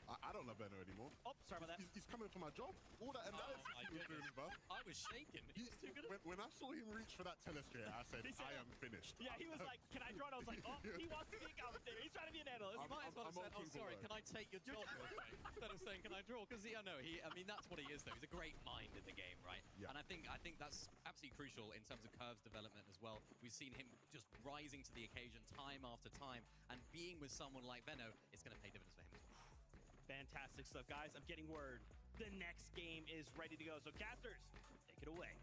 I don't love Benno anymore. Oh, sorry about that. He's coming for my job. All that analysis he was doing, bro. I was shaking. He's too good. When I saw him reach for that telestray, I said, I am finished. Yeah, he was like, can I draw it? I was like, oh, he wants to be a commentator. He's trying to be an analyst. You might as well have said, oh, sorry, can I take your job real quick? Instead of saying, can I draw? Because, I mean, that's what he is, though. He's a great mind in the game, right? Yeah. And I think that's absolutely crucial in terms of Curve's development as well. We've seen him just rising to the occasion time after time, and being with someone like Benno, it's going to pay dividends for him as well. Fantastic stuff, guys. I'm getting word. The next game is ready to go. So, casters, take it away.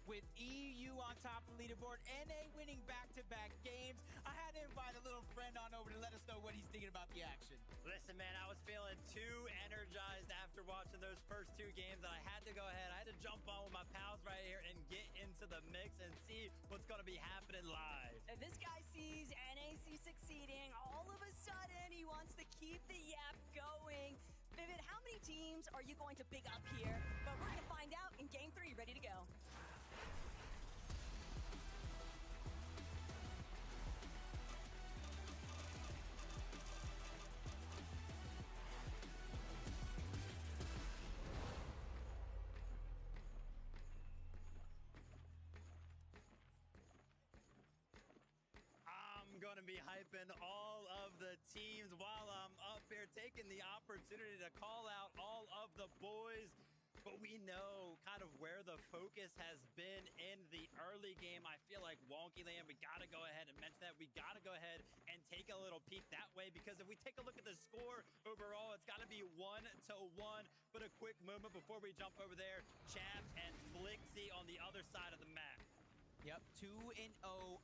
With EU on top of the leaderboard, NA winning back-to-back games, I had to invite a little friend on over to let us know what he's thinking about the action. Listen, man, I was feeling too energized after watching those first two games that I had to go ahead. I had to jump on with my pals right here and get into the mix and see what's going to be happening live. And this guy sees NAC succeeding. All of a sudden, he wants to keep the yap going. Vivid, how many teams are you going to big up here? But we're going to find out in Game 3. Ready to go. Going to be hyping all of the teams while I'm up here taking the opportunity to call out all of the boys. But we know kind of where the focus has been in the early game. I feel like Wonkyland, we got to go ahead and mention that. We got to go ahead and take a little peek that way, because if we take a look at the score overall, it's got to be 1-1. But a quick moment before we jump over there, Chaps and Flixie on the other side of the map. Yep, 2-0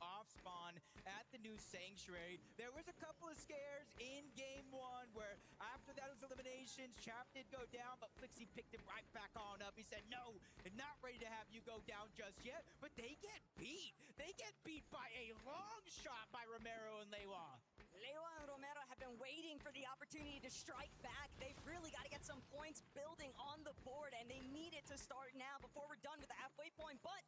off spawn at the new Sanctuary. There was a couple of scares in game one where after those eliminations, Chap did go down, but Flixie picked him right back on up. He said, no, I'm not ready to have you go down just yet, but they get beat. They get beat by a long shot by Romero and Lewa. Lewa and Romero have been waiting for the opportunity to strike back. They've really got to get some points building on the board, and they need it to start now before we're done with the halfway point, but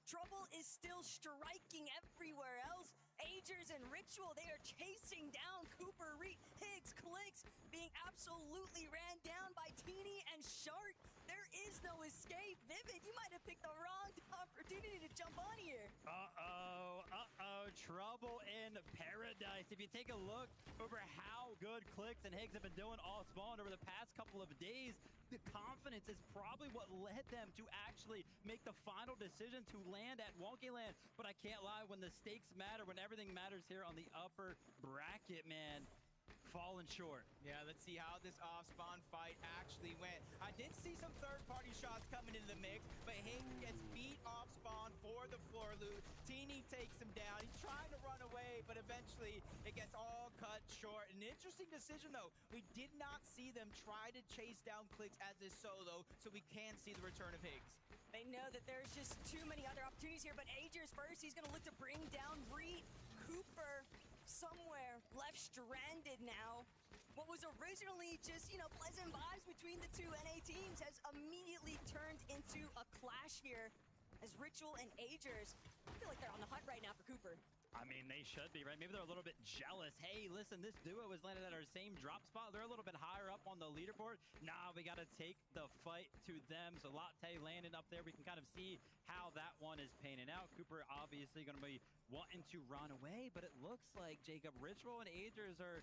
trouble is still striking everywhere else. Agers and Ritual, they are chasing down Cooper, Higgs, Clicks, being absolutely ran down by Teeny and Shark. There is no escape. Vivid, you might have picked the wrong opportunity to jump on here. Trouble in paradise. If you take a look over how good Clicks and Higgs have been doing all spawn over the past couple of days, the confidence is probably what led them to actually make the final decision to land at Wonkyland. But I can't lie, when the stakes matter, when everything matters here on the upper bracket, man, falling short. Yeah, let's see how this off-spawn fight actually went. I did see some third-party shots coming into the mix, but Higgs gets beat off-spawn for the floor loot. Teeny takes him down. He's trying to run away, but eventually it gets all cut short. An interesting decision, though. We did not see them try to chase down Clicks as a solo, so we can see the return of Higgs. They know that there's just too many other opportunities here, but Agers first, he's going to look to bring down Reed. Cooper somewhere left stranded now. What was originally just, pleasant vibes between the two NA teams has immediately turned into a clash here as Ritual and Agers, I feel like they're on the hunt right now for Cooper. I mean, they should be, right? Maybe they're a little bit jealous. Hey, listen, this duo was landed at our same drop spot. They're a little bit higher up on the leaderboard. Nah, we got to take the fight to them. So Latte landing up there. We can kind of see how that one is painting out. Cooper obviously going to be wanting to run away, but it looks like Jacob Ritual and Agers are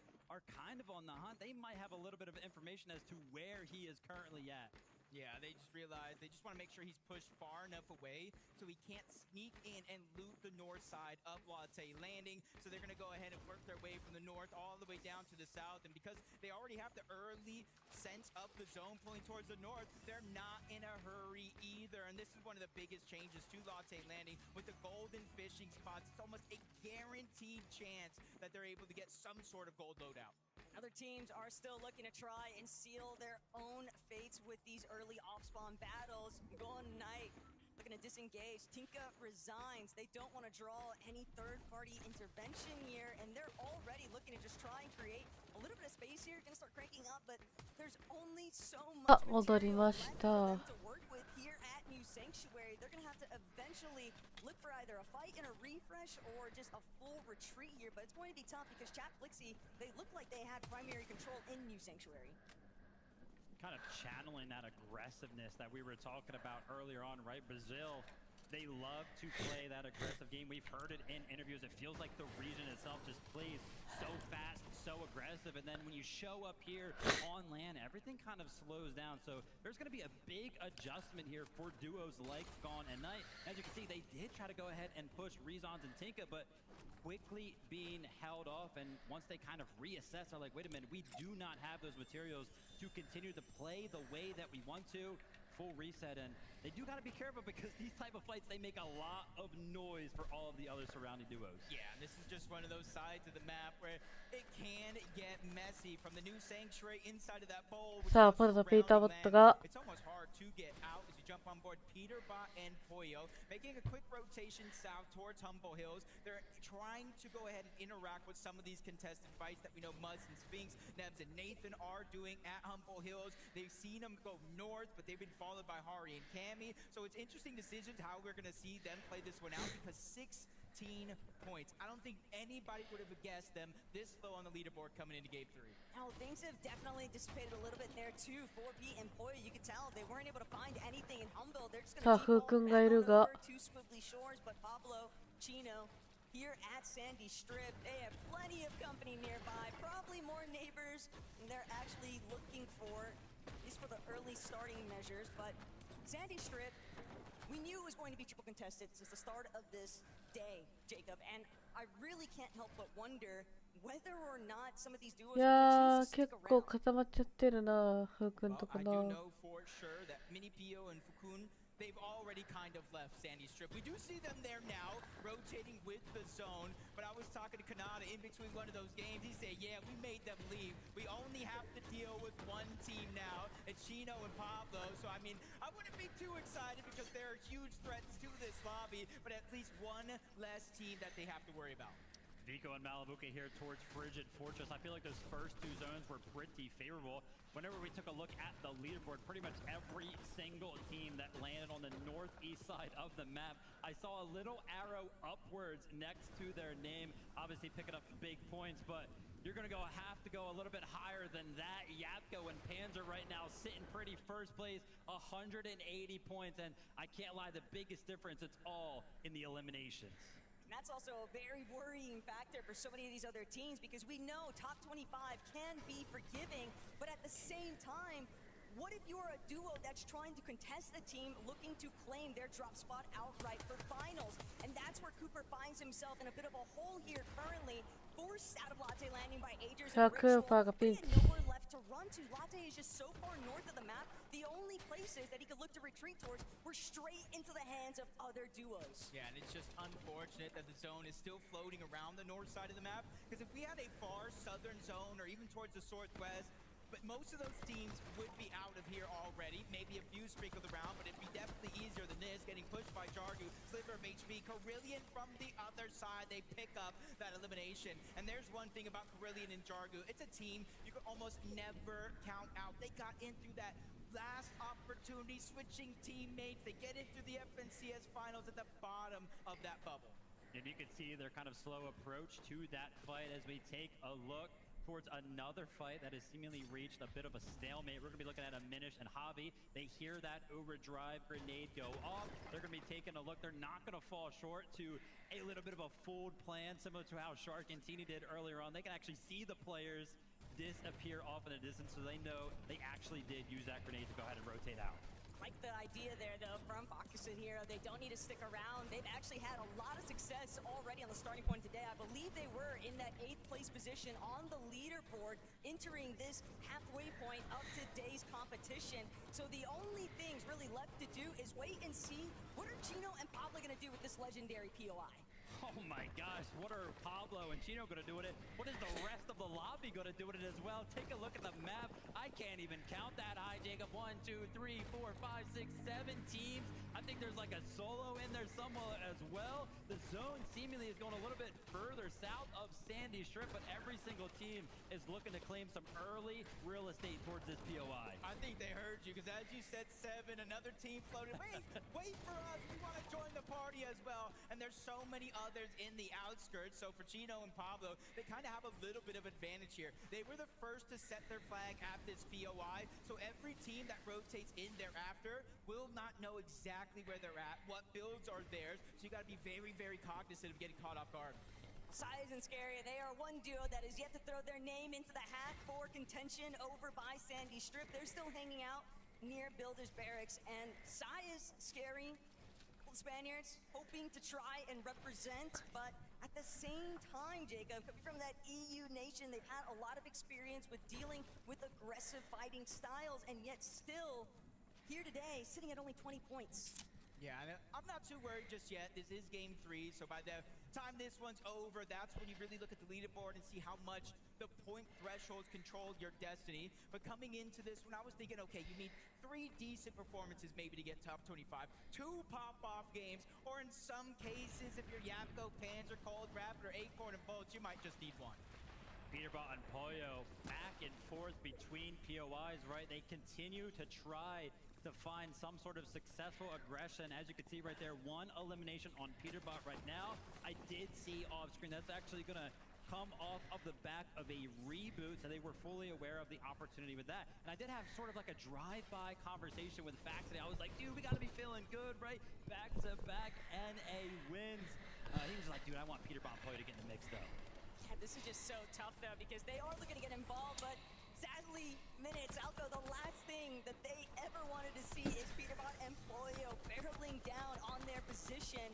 kind of on the hunt. They might have a little bit of information as to where he is currently at. Yeah, they just realized they just want to make sure he's pushed far enough away so he can't sneak in and loot the north side of Latte Landing. So they're going to go ahead and work their way from the north all the way down to the south. And because they already have the early sense of the zone pulling towards the north, they're not in a hurry either. And this is one of the biggest changes to Latte Landing with the golden fishing spots. It's almost a guaranteed chance that they're able to get some sort of gold loadout. Other teams are still looking to try and seal their own fates with these early off-spawn battles. Golden Knight looking to disengage. Tinka resigns. They don't want to draw any third-party intervention here, and they're already looking to just try and create a little bit of space here. Gonna start cranking up, but there's only so much material left for them to work with here at New Sanctuary, they're going to have to eventually look for either a fight and a refresh or just a full retreat here. But it's going to be tough because Chap Blixie, they look like they had primary control in New Sanctuary. Kind of channeling that aggressiveness that we were talking about earlier on, right? Brazil, they love to play that aggressive game. We've heard it in interviews. It feels like the region itself just plays so fast, so aggressive. And then when you show up here on land, everything kind of slows down. So there's going to be a big adjustment here for duos like Gone and Knight. As you can see, they did try to go ahead and push Rezons and Tinka, but quickly being held off. And once they kind of reassess, are like, wait a minute, we do not have those materials to continue to play the way that we want to. Full reset, and they do got to be careful because these type of fights, they make a lot of noise for all of the other surrounding duos. Yeah, this is just one of those sides of the map where it can get messy from the new sanctuary inside of that bowl. さあ、ポテトピーターボットが It's almost hard to get out as you jump on board Peterbot and Poyo, making a quick rotation south towards Humble Hills. They're trying to go ahead and interact with some of these contested fights that we know Muzz and Sphinx, Nebs and Nathan are doing at Humble Hills. They've seen them go north, but they've been followed by Hari and Cammy. So it's interesting decisions how we're going to see them play this one out because 16 points. I don't think anybody would have guessed them this low on the leaderboard coming into game 3. Now, things have definitely dissipated a little bit there too. 4P and Poyo, you could tell they weren't able to find anything in Humble. They're just going to default back over to Swiftly Shores, but Pablo, Chino, here at Sandy Strip, they have plenty of company nearby, probably more neighbors than they're actually looking for, at least for the early starting measures. But Sandy Strip, we knew it was going to be triple contested since the start of this day, Jacob, and I really can't help but wonder whether or not some of these duos いやー、結構固まっちゃってるな、フー君とかな。 I do know for sure that Mini Pio and Fukun, they've already kind of left Sandy Strip. We do see them there now, rotating with the zone. But I was talking to Kanata in between one of those games. He said, yeah, we made them leave. We only have to deal with one team now. It's Chino and Pablo. So, I mean, I wouldn't be too excited because there are huge threats to this lobby. But at least one less team that they have to worry about. Vico and Malabuka here towards Frigid Fortress. I feel like those first two zones were pretty favorable. Whenever we took a look at the leaderboard, pretty much every single team that landed on the northeast side of the map, I saw a little arrow upwards next to their name, obviously picking up big points, but you're going to have to go a little bit higher than that. Yapko and Panzer right now sitting pretty first place, 180 points, and I can't lie, the biggest difference, it's all in the eliminations. That's also a very worrying factor for so many of these other teams because we know top 25 can be forgiving, but at the same time, what if you're a duo that's trying to contest the team looking to claim their drop spot outright for finals? And that's where Cooper finds himself in a bit of a hole here currently, forced out of Latte landing by Agers and Ritual. He had nowhere left to run to. Latte is just so far north of the map, the only places that he could look to retreat towards were straight into the hands of other duos. Yeah, and it's just unfortunate that the zone is still floating around the north side of the map, because if we had a far southern zone or even towards the northwest, but most of those teams would be out of here already. Maybe a few sprinkled around, but it'd be definitely easier than this. Getting pushed by Jargu, sliver of HP. Carillion from the other side, they pick up that elimination. And there's one thing about Carillion and Jargu. It's a team you could almost never count out. They got in through that last opportunity, switching teammates. They get into the FNCS finals at the bottom of that bubble. And you can see their kind of slow approach to that fight as we take a look towards another fight that has seemingly reached a bit of a stalemate. We're going to be looking at a Minish and Javi. They hear that overdrive grenade go off. They're going to be taking a look. They're not going to fall short to a little bit of a fooled plan, similar to how Shark and Tini did earlier on. They can actually see the players disappear off in the distance, so they know they actually did use that grenade to go ahead and rotate out. Like the idea there, though, from Bakusin here. They don't need to stick around. They've actually had a lot of success already on the starting point today. I believe they were in that 8th place position on the leaderboard entering this halfway point of today's competition. So the only things really left to do is wait and see what are Chino and Pablo going to do with this legendary POI. Oh my gosh, what are Pablo and Chino going to do with it? What is the rest of the lobby be good at doing it as well. Take a look at the map. I can't even count that high, Jacob. 1, 2, 3, 4, 5, 6, 7 teams. I think there's like a solo in there somewhere as well. The zone seemingly is going a little bit further south of Sandy Strip, but every single team is looking to claim some early real estate towards this POI. I think they heard you, because as you said 7, another team floated. Wait for us. We want to join the party as well. And there's so many others in the outskirts. So for Chino and Pablo, they kind of have a little bit of advantage here. They were the first to set their flag at this POI. So every team that rotates in thereafter will not know exactly where they're at, what builds are theirs. So you got to be very, very cognizant of getting caught off guard. Size and Scary, they are one duo that is yet to throw their name into the hat for contention over by Sandy Strip. They're still hanging out near Builders Barracks, and Size, Scary, Spaniards hoping to try and represent, but at the same time, Jacob, coming from that EU nation, they've had a lot of experience with dealing with aggressive fighting styles, and yet still here today, sitting at only 20 points. Yeah, I'm not too worried just yet. This is game 3, so by the time this one's over, that's when you really look at the leaderboard and see how much the point thresholds control your destiny. But coming into this one, I was thinking, okay, you need 3 decent performances maybe to get top 25, 2 pop-off games, or in some cases, if you're Yapko, Panzer, Cold Rapid, or Acorn and Bolts, you might just need 1. Peterbot and Pollo back and forth between POIs, right? They continue to try to find some sort of successful aggression. As you can see right there, 1 elimination on Peterbot right now. I did see off screen, that's actually gonna come off of the back of a reboot, so they were fully aware of the opportunity with that. And I did have sort of like a drive-by conversation with Fax today. I was like, dude, we gotta be feeling good, right? Back-to-back NA wins. He was like, dude, I want Peterbot and Pollo to get in the mix though. Yeah, this is just so tough though, because they are looking to get involved, but sadly, Minutes, Alco, the last thing that they ever wanted to see is Peterbot and Pollo barreling down on their position.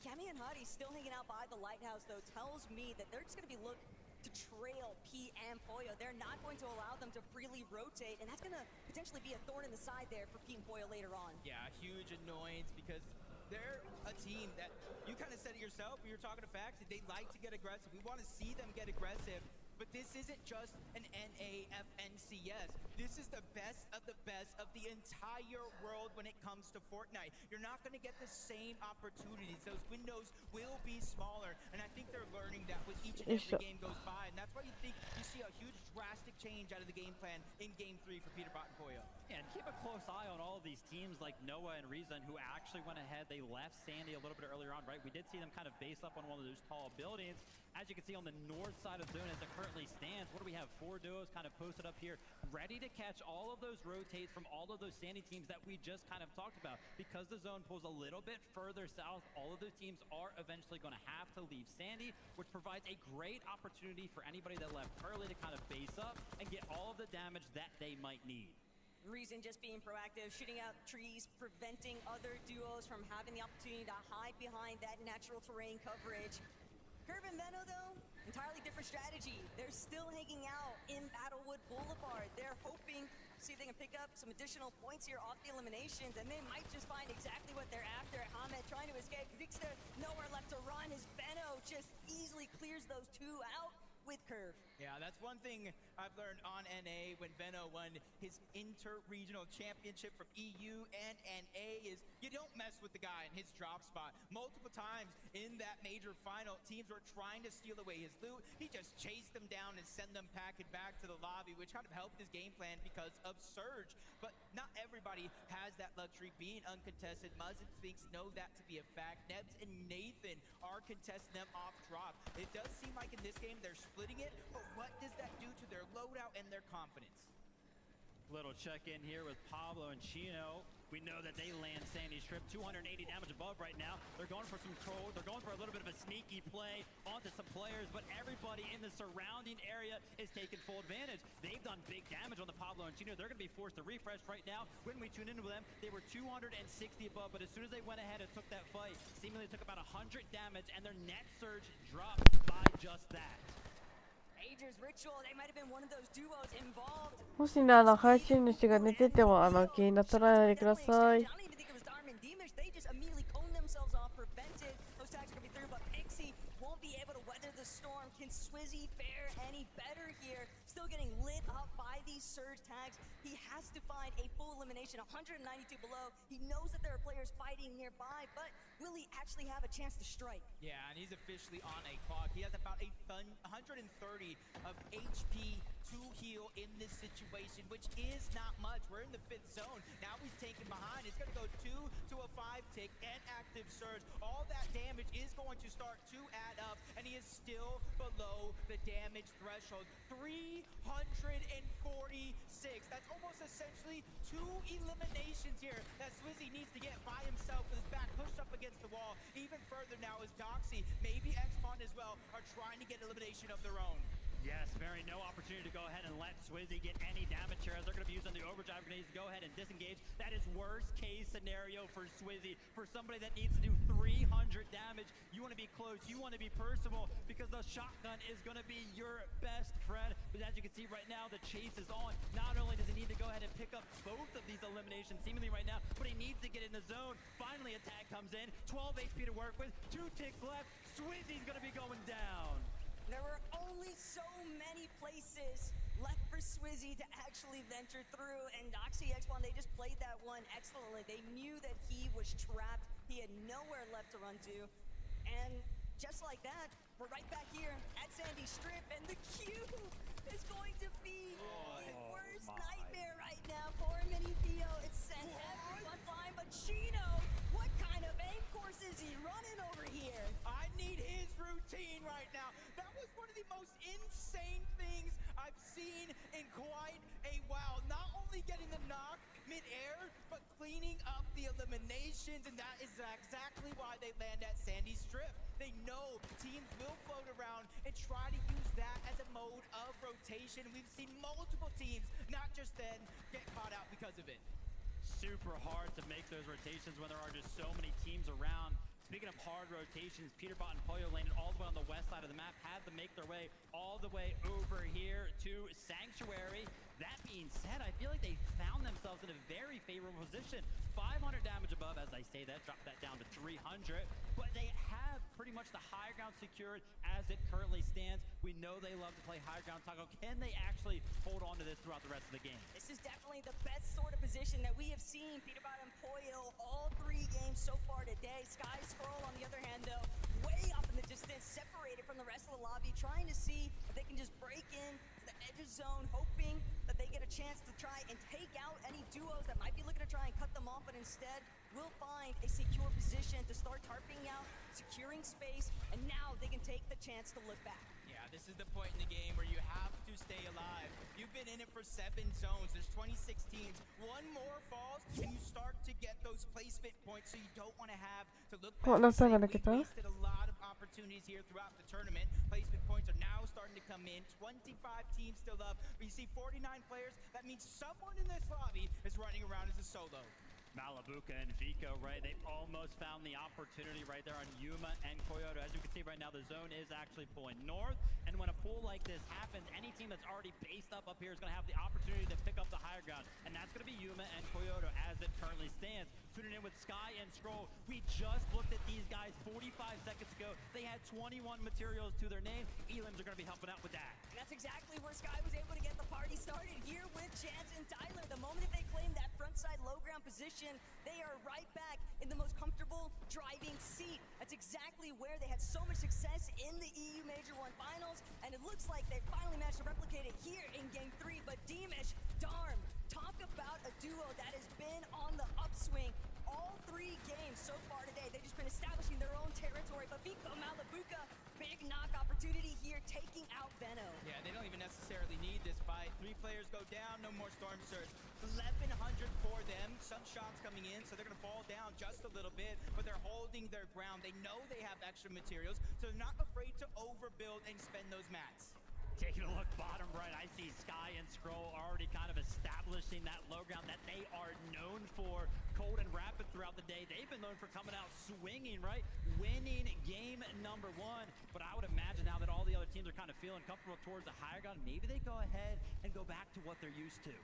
Cammy and Huddy still hanging out by the lighthouse, though, tells me that they're just going to be looking to trail P and Pollo. They're not going to allow them to freely rotate, and that's going to potentially be a thorn in the side there for P and Pollo later on. Yeah, huge annoyance, because they're a team that, you kind of said it yourself when you were talking to Fax, that they like to get aggressive. We want to see them get aggressive. But this isn't just an NAFNCS. This is the best of the entire world when it comes to Fortnite. You're not going to get the same opportunities. Those windows will be smaller. And I think they're learning that with each and every game goes by. And that's why you think you see a huge drastic change out of the game plan in Game 3 for Peterbot and Pollo. Yeah, and keep a close eye on all of these teams like Noah and Reason, who actually went ahead. They left Sandy a little bit earlier on, right? We did see them kind of base up on one of those tall buildings. As you can see on the north side of the zone as it currently stands, what do we have? 4 duos kind of posted up here, ready to catch all of those rotates from all of those Sandy teams that we just kind of talked about. Because the zone pulls a little bit further south, all of those teams are eventually going to have to leave Sandy, which provides a great opportunity for anybody that left early to kind of base up and get all of the damage that they might need. Reason just being proactive, shooting out trees, preventing other duos from having the opportunity to hide behind that natural terrain coverage. Curve and Veno, though, entirely different strategy. They're still hanging out in Battlewood Boulevard. They're hoping to see if they can pick up some additional points here off the eliminations, and they might just find exactly what they're after. Ahmed trying to escape. Vixter nowhere left to run. His Veno just easily clears those 2 out with Curve. Yeah, that's one thing I've learned on NA when Veno won his inter-regional championship from EU and NA is you don't mess with the guy in his drop spot. Multiple times in that major final, teams were trying to steal away his loot. He just chased them down and sent them packing back to the lobby, which kind of helped his game plan because of Surge. But not everybody has that luxury being uncontested. Muzz and Sphinx know that to be a fact. Nebs and Nathan are contesting them off drop. It does seem like in this game they're splitting it, but what does that do to their loadout and their confidence? Little check-in here with Pablo and Chino. We know that they land Sandy Strip, 280 damage above right now. They're going for some control. They're going for a little bit of a sneaky play onto some players, but everybody in the surrounding area is taking full advantage. They've done big damage on the Pablo and Chino. They're going to be forced to refresh right now. When we tune into them, they were 260 above, but as soon as they went ahead and took that fight, seemingly took about 100 damage, and their net surge dropped by just that. Ager's Ritual, they might have been one of those duos involved. もしね、配信主が寝てても気になさらないでください。 I don't even think it was Darman Demish. They just immediately coned themselves off, prevented. Those tags are going to be through, but Pixie won't be able to weather the storm. Can Swizzy fare any better here? Still getting lit up by these surge tags. He has to find a full elimination, 192 below. He knows that there are players fighting nearby, but will he actually have a chance to strike? Yeah, and he's officially on a clock. He has about 130 of HP to heal in this situation, which is not much. We're in the 5th zone. Now he's taken behind. It's going to go 2 to a 5 tick and active surge. All that damage is going to start to add up, and he is still below the damage threshold. 346. That's almost essentially 2 eliminations here that Swizzy needs to get by himself with his back pushed up against the wall. Even further now is Doxy, maybe X-Pawn as well, are trying to get elimination of their own. Yes, Barry, no opportunity to go ahead and let Swizzy get any damage here as they're going to be using the overdrive grenades to go ahead and disengage. That is worst case scenario for Swizzy. For somebody that needs to do 300 damage, you want to be close, you want to be personal, because the shotgun is going to be your best friend. But as you can see right now, the chase is on. Not only does he need to go ahead and pick up both of these eliminations seemingly right now, but he needs to get in the zone. Finally, a tag comes in, 12 HP to work with, 2 ticks left. Swizzy's going to be going down. There were only so many places left for Swizzy to actually venture through, and Doxy X-Pawn, they just played that one excellently. They knew that he was trapped. He had nowhere left to run to, and just like that, we're right back here at Sandy Strip, and the queue is going to be his worst nightmare right now for Mini Theo. It's sent everyone flying, but Chino, what kind of aim course is he running over here? I need his routine right now. That was one of the most insane things I've seen in quite a while. Not only getting the knock mid-air, but cleaning up the eliminations, and that is exactly why they land at Sandy Strip. They know teams will float around and try to use that as a mode of rotation. We've seen multiple teams, not just then, get caught out because of it. Super hard to make those rotations when there are just so many teams around. Speaking of hard rotations, Peterbot and Pollo landed all the way on the west side of the map, had to make their way all the way over here to Sanctuary. That being said, I feel like they found themselves in a very favorable position. 500 damage above, as I say that, drop that down to 300. But they have pretty much the high ground secured as it currently stands. We know they love to play high ground taco. Can they actually hold on to this throughout the rest of the game? This is definitely the best sort of position that we have seen Peterbot and Pollo all 3 games so far today. Sky Scroll, on the other hand, though, way off in the distance, separated from the rest of the lobby, trying to see if they can just break in to the edge of zone, hoping that they get a chance to try and take out any duos that might be looking to try and cut them off, but instead will find a secure position to start tarping out, securing space, and now they can take the chance to look back. Yeah, this is the point in the game where you have to stay alive. You've been in it for 7 zones. There's 26 teams. One more falls, and you start to get those placement points, so you don't want to have to look back. We wasted a lot of opportunities here throughout the tournament. Placement points are now starting to come in. 25 teams still up. But you see 49 players. That means someone in this lobby is running around as a solo. Malabuka and Vico, right? They almost found the opportunity right there on Yuma and Koyoto. As you can see right now, the zone is actually pulling north. And when a pull like this happens, any team that's already based up here is going to have the opportunity to pick up the higher ground. And that's going to be Yuma and Koyoto as it currently stands. Tuning in with Sky and Scroll. We just looked at these guys 45 seconds ago. They had 21 materials to their name. Elims are going to be helping out with that. And that's exactly where Sky was able to get the party started here with Chance and Tyler. The moment that they claim that front side low ground position, they are right back in the most comfortable driving seat. That's exactly where they had so much success in the EU Major 1 Finals, and it looks like they finally managed to replicate it here in Game 3. But Demish, Darm, talk about a duo that has been on the upswing all 3 games so far today. They've just been establishing their own territory. But Vico Malabuka, big knock opportunity here, taking out Veno. Yeah, they don't even necessarily need this fight. 3 players go down, no more Storm Surge. 1,100 for them. Some shots coming in, so they're going to fall down just a little bit, but they're holding their ground. They know they have extra materials, so they're not afraid to overbuild and spend those mats. Taking a look bottom right, I see Sky and Scroll already kind of establishing that low ground that they are known for. Cold and rapid throughout the day. They've been known for coming out swinging, right? Winning game number 1. But I would imagine now that all the other teams are kind of feeling comfortable towards the higher ground, maybe they go ahead and go back to what they're used to.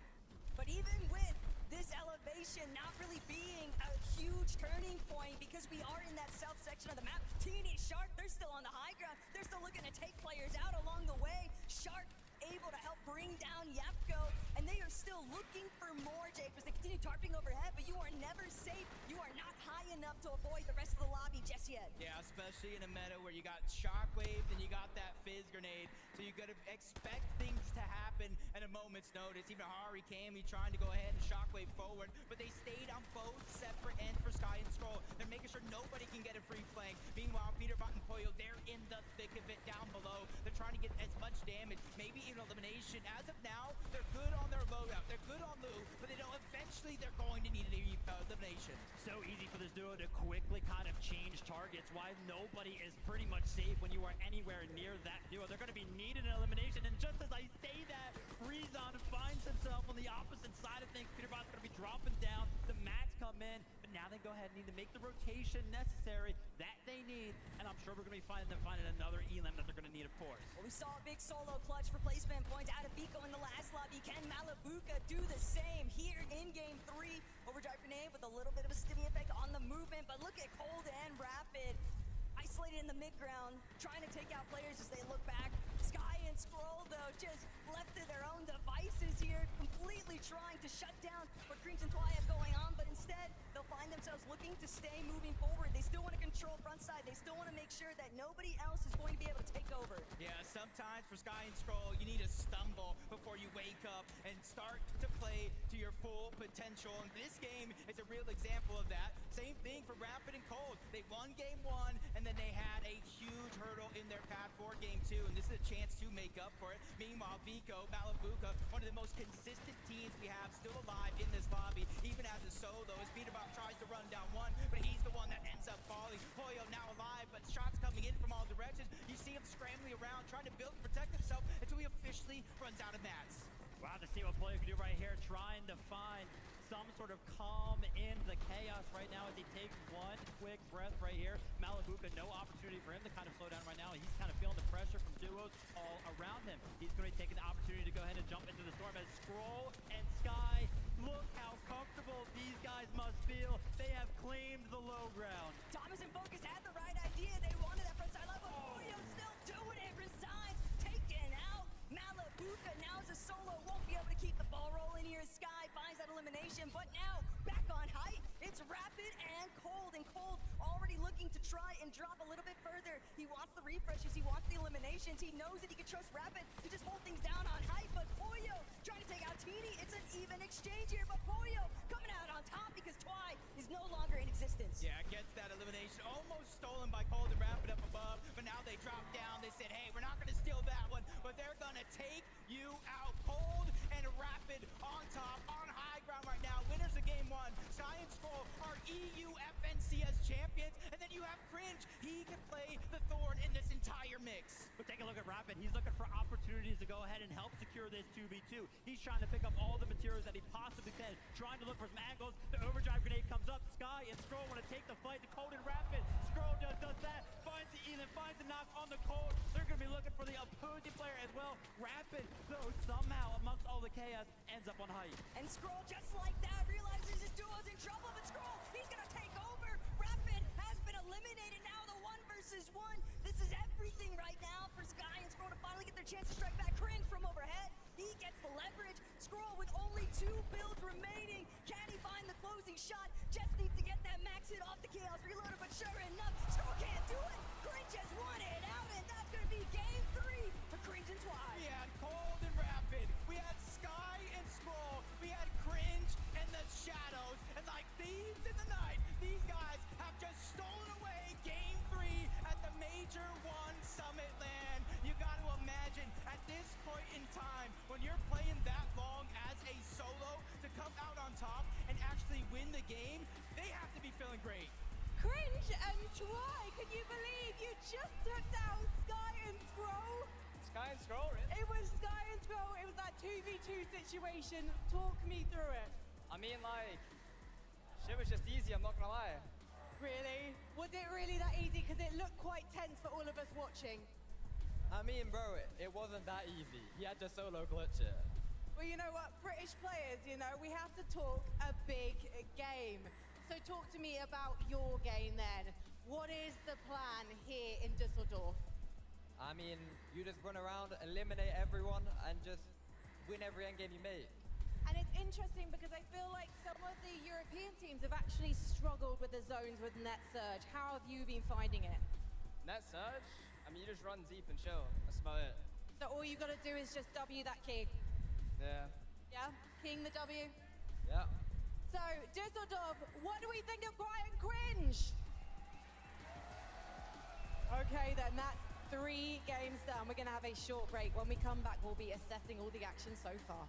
But even with this elevation not really being a huge turning point because we are in that south section of the map, Teeny Shark, they're still on the high ground. They're still looking to take players out along the way. Shark able to help bring down Yapko, and they are still looking for more, Jake, as they continue tarping overhead, but you are never safe. You are not high enough to avoid the rest of the lobby just yet. Yeah, especially in a meta where you got Shockwave and you got that Fizz Grenade, so you gotta expect things to happen at a moment's notice. Even Hari Kami trying to go ahead and Shockwave forward, but they stayed on both separate ends for Sky and Scroll. They're making sure nobody can get a free flank. Meanwhile, Peterbot and Poyo, they're in the thick of it down below. They're trying to get as much damage, maybe even elimination. As of now, they're good on their loadout, they're good on loot, but they know eventually they're going to need an elimination. So easy for this duo to quickly kind of change targets. Why nobody is pretty much safe when you are anywhere near that duo. They're going to be needed an elimination, and just as I say that, Rezon finds himself on the opposite side of things. Peterbot's going to be dropping down. The mats come in, but now they go ahead and need to make the rotation necessary that they need, and I'm sure we're going to be finding another elim that they're going to need, of course. Well, we saw a big solo clutch replacement point out of Vico in the last lobby. Can Malabuka do the same here in game 3? Overdrive grenade with a little bit of a stimmy effect on the movement, but look at Cold and Rapid. Isolated in the mid-ground, trying to take out players as they look back. Sky and Scroll, though, just left to their own devices here, completely trying to shut down what Greens and Twy have going on, but instead, they'll find themselves looking to stay moving forward. They still want to control front side. They still want to make sure that nobody else is going to be able to take over. Yeah, sometimes for Sky and Scroll, you need to stumble before you wake up and start to play to your full potential. And this game is a real example of that. Same thing for Rapid and Cold. They won game 1, and then they had a huge hurdle in their path for game 2, and this is a chance to make up for it. Meanwhile, Vico, Malabuka, one of the most consistent teams we have still alive in this lobby, even as a solo, as Peterbot tries to run down one, but he's the one that ends up falling. Poyo now alive, but shots coming in from all directions. You see him scrambling around, trying to build and protect himself until he officially runs out of mats. Wow, to see what Poyo can do right here, trying to find some sort of calm in the chaos right now as he takes one quick breath right here. Malabuka, no opportunity for him to kind of slow down right now. He's kind of feeling the pressure from duos all around him. He's going to be taking the opportunity to go ahead and jump into the storm as Scroll and Sky. Look how comfortable these guys must feel. They have claimed the low ground. Thomas and Focus had the right idea. They wanted that front side line, but Poyo still doing it. Resigns, taken out. Malabuka now as a solo won't be able to keep the ball rolling here. Sky finds that elimination, but now back on height. It's Rapid and Cold already looking to try and drop a little bit further. He wants the refreshes, he wants the eliminations. He knows that he can trust Rapid to just hold things down on height, but Poyo trying to take out Teeny. It's an even exchange here, but Poyo coming out on top because Twy is no longer in existence. Yeah, gets that elimination. Almost stolen by Cold and Rapid up above, but now they drop down. They said, hey, we're not going to steal that one, but they're going to take you out. Cold and Rapid on top, on high ground right now. Winners of game 1. Sky and Scroll are EU FNCS champions, and then you have Cringe. He can play the Thorn in this entire mix. But take a look at Rapid. He's looking for opportunities to go ahead and help secure this 2v2. He's trying to pick up all the materials that he possibly can, trying to look for some angles. The overdrive grenade comes up. Sky and Scroll want to take the fight to Cold and Rapid. Scroll does that, finds the Elin, finds the knock on the Cold. They're going to be looking for the opposing player as well. Rapid, though, somehow, amongst all the chaos, ends up on height. And Scroll, just like that, realizes his duo's in trouble, but Scroll, he's going to take over. Rapid has been eliminated now, the 1 versus 1. This is everything right now for Sky and Scroll to finally get their chance to strike back. Cringe from overhead. He gets the leverage. Scroll with only 2 builds remaining. Can he find the closing shot? Just needs to get that max hit off the Chaos Reloader, but sure enough, Scroll can't do it. Cringe has won it out, and that's going to be game 3 for Cringe and Twy. We had Cold and Rapid. We had Sky and Scroll. We had Cringe and the Shadows. And like thieves in the night, these guys have just stolen away game 3 at the Major 1 Summit land. You got to imagine at this point in time, when you're playing that long as a solo, to come out on top and actually win the game, they have to be feeling great. Cringe and Twy, can you believe you just took down Sky and Scroll? Sky and Scroll, really? It was Sky and Scroll, it was that 2v2 situation. Talk me through it. I mean, like, shit was just easy, I'm not gonna lie. Really? Was it really that easy? Because it looked quite tense for all of us watching. I mean, bro, it wasn't that easy. He had to solo clutch it. Well, you know what, British players, you know, we have to talk a big game. So talk to me about your game then. What is the plan here in Düsseldorf? I mean, you just run around, eliminate everyone, and just win every endgame you make. And it's interesting because I feel like some of the European teams have actually struggled with the zones with net surge. How have you been finding it? Net surge? I mean, you just run deep and chill. That's about it. So all you got to do is just W that king. Yeah. Yeah? King the W? Yeah. So, Düsseldorf, what do we think of Brian Cringe? Okay then, that's 3 games done. We're going to have a short break. When we come back, we'll be assessing all the action so far.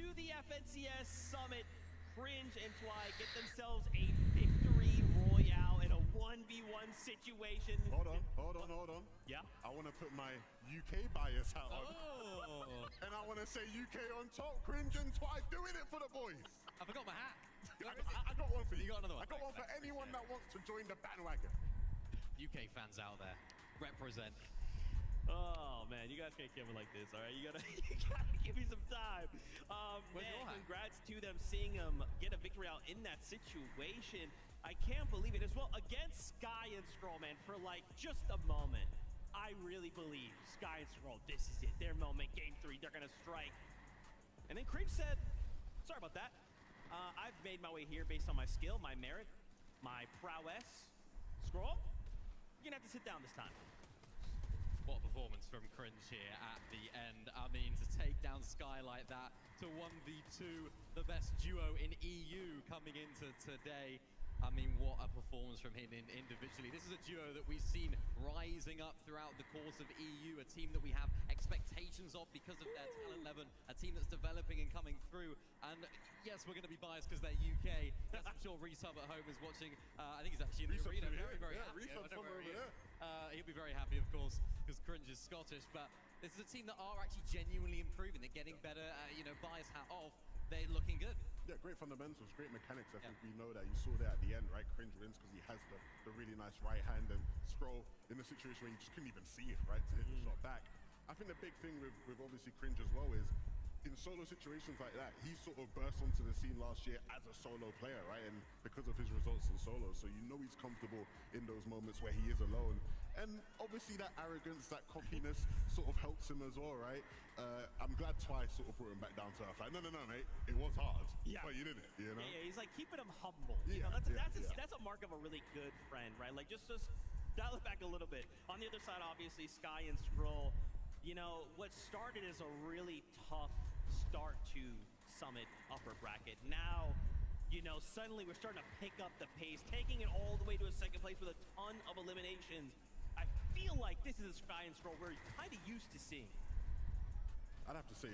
to the FNCS Summit. Cringe and Twy get themselves a victory royale in a 1v1 situation. Hold on. Yeah? I want to put my UK bias hat on. Oh! And I want to say UK on top. Cringe and Twy doing it for the boys. I forgot my hat. I got one for you. You got another one? I got one for anyone that wants to join the bandwagon. UK fans out there, represent. Oh man, you guys can't kill me like this, all right? You gotta give me some time. Man, congrats to them, seeing them get a victory out in that situation. I can't believe it as well against Sky and Skrull, man, for like just a moment. I really believe Sky and Skrull, this is it, their moment, game 3, they're gonna strike. And then Cringe said, sorry about that. I've made my way here based on my skill, my merit, my prowess. Skrull, you're gonna have to sit down this time. What a performance from Cringe here at the end. I mean, to take down Sky like that, to 1v2 the best duo in EU coming into today. I mean, what a performance from him individually. This is a duo that we've seen rising up throughout the course of EU, a team that we have expectations of because of their talent level, a team that's developing and coming through. And yes, we're going to be biased because they're UK. Yes, I'm sure Reese Hub at home is watching. I think he's actually in the arena, very happy. He'll be very happy, of course, because Cringe is Scottish. But this is a team that are actually genuinely improving. They're getting better. Bias hat off. They're looking good. Yeah, great fundamentals, great mechanics. I think we know that. You saw that at the end, right? Cringe wins because he has the really nice right hand, and Scroll in a situation where you just couldn't even see it, right, to hit the shot back. I think the big thing with obviously Cringe as well is in solo situations like that, he sort of burst onto the scene last year as a solo player, right? And because of his results in solo, so you know he's comfortable in those moments where he is alone. And obviously that arrogance, that cockiness sort of helps him as well, right? I'm glad Twice sort of brought him back down to earth. Like, no, mate, it was hard, but you did it, you know? Yeah, he's like keeping him humble. That's a mark of a really good friend, right? Like just dial it back a little bit. On the other side, obviously, Sky and Scroll, what started as a really tough start to Summit upper bracket. Now, suddenly we're starting to pick up the pace, taking it all the way to a second place with a ton of eliminations. I feel like this is a Sky and Scroll we're kind of used to seeing. I'd have to say,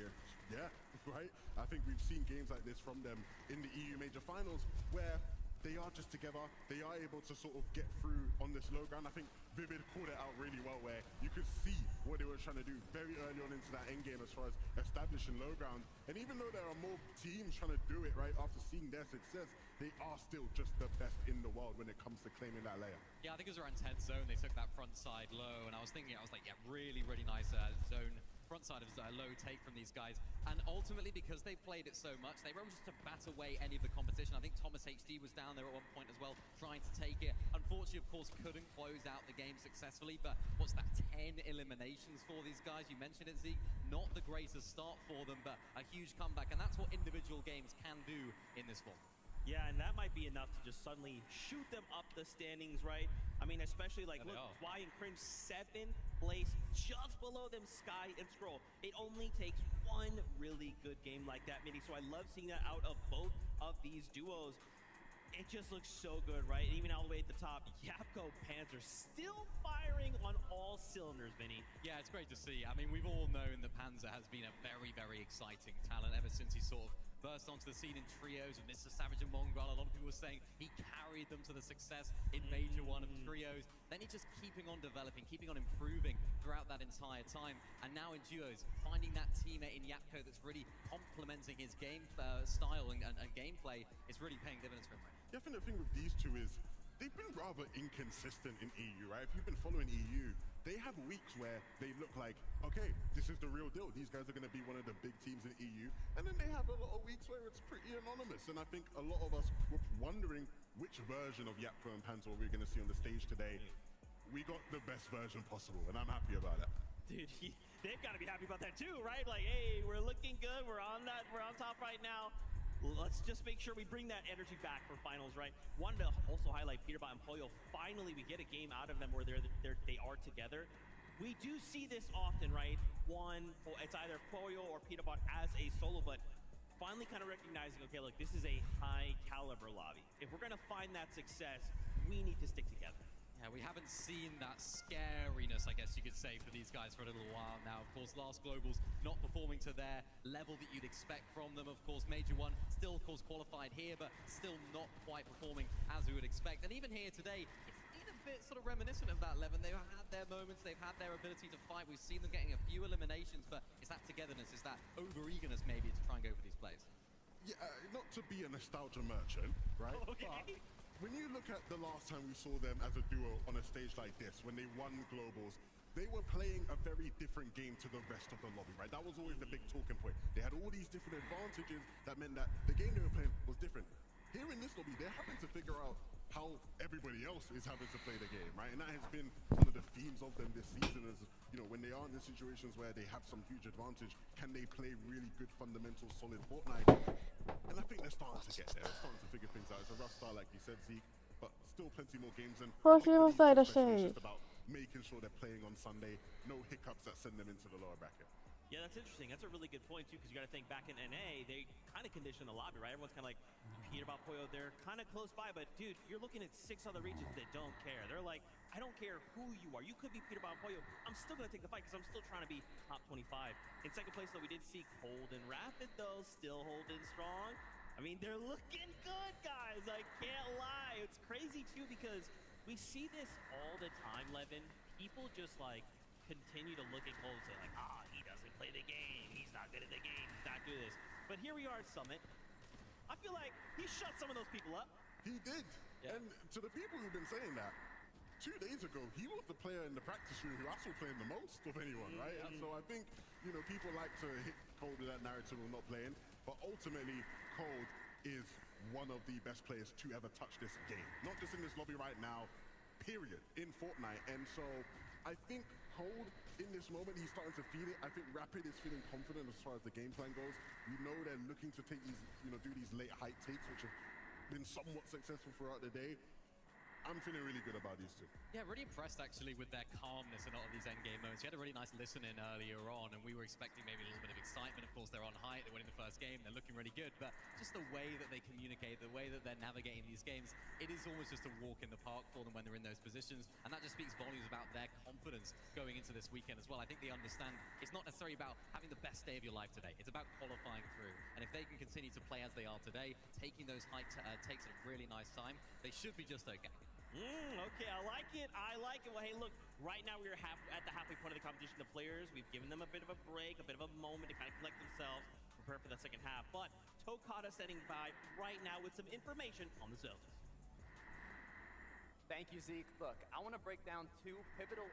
yeah, right? I think we've seen games like this from them in the EU Major Finals where they are just together, they are able to sort of get through on this low ground. I think Vivid called it out really well where you could see what they were trying to do very early on into that end game as far as establishing low ground. And even though there are more teams trying to do it, right, after seeing their success, they are still just the best in the world when it comes to claiming that layer. Yeah, I think it was around 10 zone, they took that front side low, and I was like, yeah, really, really nice zone. Front side of a low take from these guys, and ultimately because they played it so much, they were able just to bat away any of the competition. I think Thomas HD was down there at one point as well, trying to take it. Unfortunately, of course, couldn't close out the game successfully, but what's that, 10 eliminations for these guys? You mentioned it, Zeke. Not the greatest start for them, but a huge comeback, and that's what individual games can do in this form. Yeah, and that might be enough to just suddenly shoot them up the standings, right? I mean, especially like, look, Why and Cringe 7th place, just below them, Sky and Scroll. It only takes one really good game like that, Mini. So I love seeing that out of both of these duos. It just looks so good, right? And even all the way at the top, Yapko Panzer still firing on all cylinders, Vinny. Yeah, it's great to see. I mean, we've all known that Panzer has been a very, very exciting talent ever since he sort of burst onto the scene in trios with Mr. Savage and Mongrel. A lot of people were saying he carried them to the success in Major 1 of trios. Then he just keeping on developing, keeping on improving throughout that entire time. And now in duos, finding that teammate in Yapko that's really complementing his game style and gameplay is really paying dividends for him. Yeah, I think the thing with these two is they've been rather inconsistent in EU, right? If you've been following EU, they have weeks where they look like, okay, this is the real deal. These guys are going to be one of the big teams in EU. And then they have a lot of weeks where it's pretty anonymous. And I think a lot of us were wondering which version of Yapko and Panzer we're going to see on the stage today. We got the best version possible, and I'm happy about that. Dude, they've got to be happy about that too, right? Like, hey, we're looking good. We're on top right now. Let's just make sure we bring that energy back for finals, right? Wanted to also highlight Peterbot and Pollo. Finally, we get a game out of them where they are together. We do see this often, right? It's either Pollo or Peterbot as a solo, but finally kind of recognizing, okay, look, this is a high caliber lobby. If we're going to find that success, we need to stick together. Yeah, we haven't seen that scariness, I guess you could say, for these guys for a little while now. Of course, last Globals not performing to their level that you'd expect from them. Of course, Major 1 still, of course, qualified here, but still not quite performing as we would expect. And even here today, it's been a bit sort of reminiscent of that, Levin. They've had their moments, they've had their ability to fight. We've seen them getting a few eliminations, but it's that togetherness, it's that over-eagerness maybe to try and go for these plays. Yeah, not to be a nostalgia merchant, right? Okay. But when you look at the last time we saw them as a duo on a stage like this, when they won Globals, they were playing a very different game to the rest of the lobby, right? That was always the big talking point. They had all these different advantages that meant that the game they were playing was different. Here in this lobby, they're having to figure out how everybody else is having to play the game, right? And that has been one of the themes of them this season is, when they are in the situations where they have some huge advantage, can they play really good, fundamental, solid Fortnite? And I think they're starting to get there. They're starting to figure things out. It's a rough start, like you said, Zeke, but still plenty more games. And it's just about making sure they're playing on Sunday. No hiccups that send them into the lower bracket. Yeah, that's interesting. That's a really good point, too, because you got to think back in NA, they kind of conditioned the lobby, right? Everyone's kind of like, Peter Pollo, they're kind of close by, but dude, you're looking at 6 other regions that don't care. They're like, I don't care who you are. You could be Peter Pollo. I'm still going to take the fight because I'm still trying to be top 25. In second place, though, we did see Cold and Rapid, though, still holding strong. I mean, they're looking good, guys. I can't lie. It's crazy, too, because we see this all the time, Levin. People just, like, continue to look at Cold and say, like, he doesn't play the game. He's not good at the game. He's not good at this. But here we are at Summit. I feel like he shut some of those people up. He did. Yeah. And to the people who've been saying that, 2 days ago, he was the player in the practice room who I saw playing the most of anyone, right? And so I think, you know, people like to hit Cold with that narrative of not playing, but ultimately, Cold is one of the best players to ever touch this game. Not just in this lobby right now, period, in Fortnite. And so I think Cold, in this moment, he's starting to feel it. I think Rapid is feeling confident as far as the game plan goes. We know they're looking to take these, you know, do these late height takes, which have been somewhat successful throughout the day. I'm feeling really good about these two. Yeah, really impressed actually with their calmness in a lot of these endgame moments. You had a really nice listen in earlier on, and we were expecting maybe a little bit of excitement. Of course, they're on height, they're winning the first game, they're looking really good, but just the way that they communicate, the way that they're navigating these games, it is almost just a walk in the park for them when they're in those positions, and that just speaks volumes about their confidence going into this weekend as well. I think they understand it's not necessarily about having the best day of your life today, it's about qualifying through, and if they can continue to play as they are today, taking those height takes at a really nice time, they should be just okay. Okay, I like it. I like it. Well, hey, look, right now we're at the halfway point of the competition. The players, we've given them a bit of a break, a bit of a moment to kind of collect themselves, prepare for the second half. But Tokata setting by right now with some information on the zones. Thank you, Zeke. Look, I want to break down 2 pivotal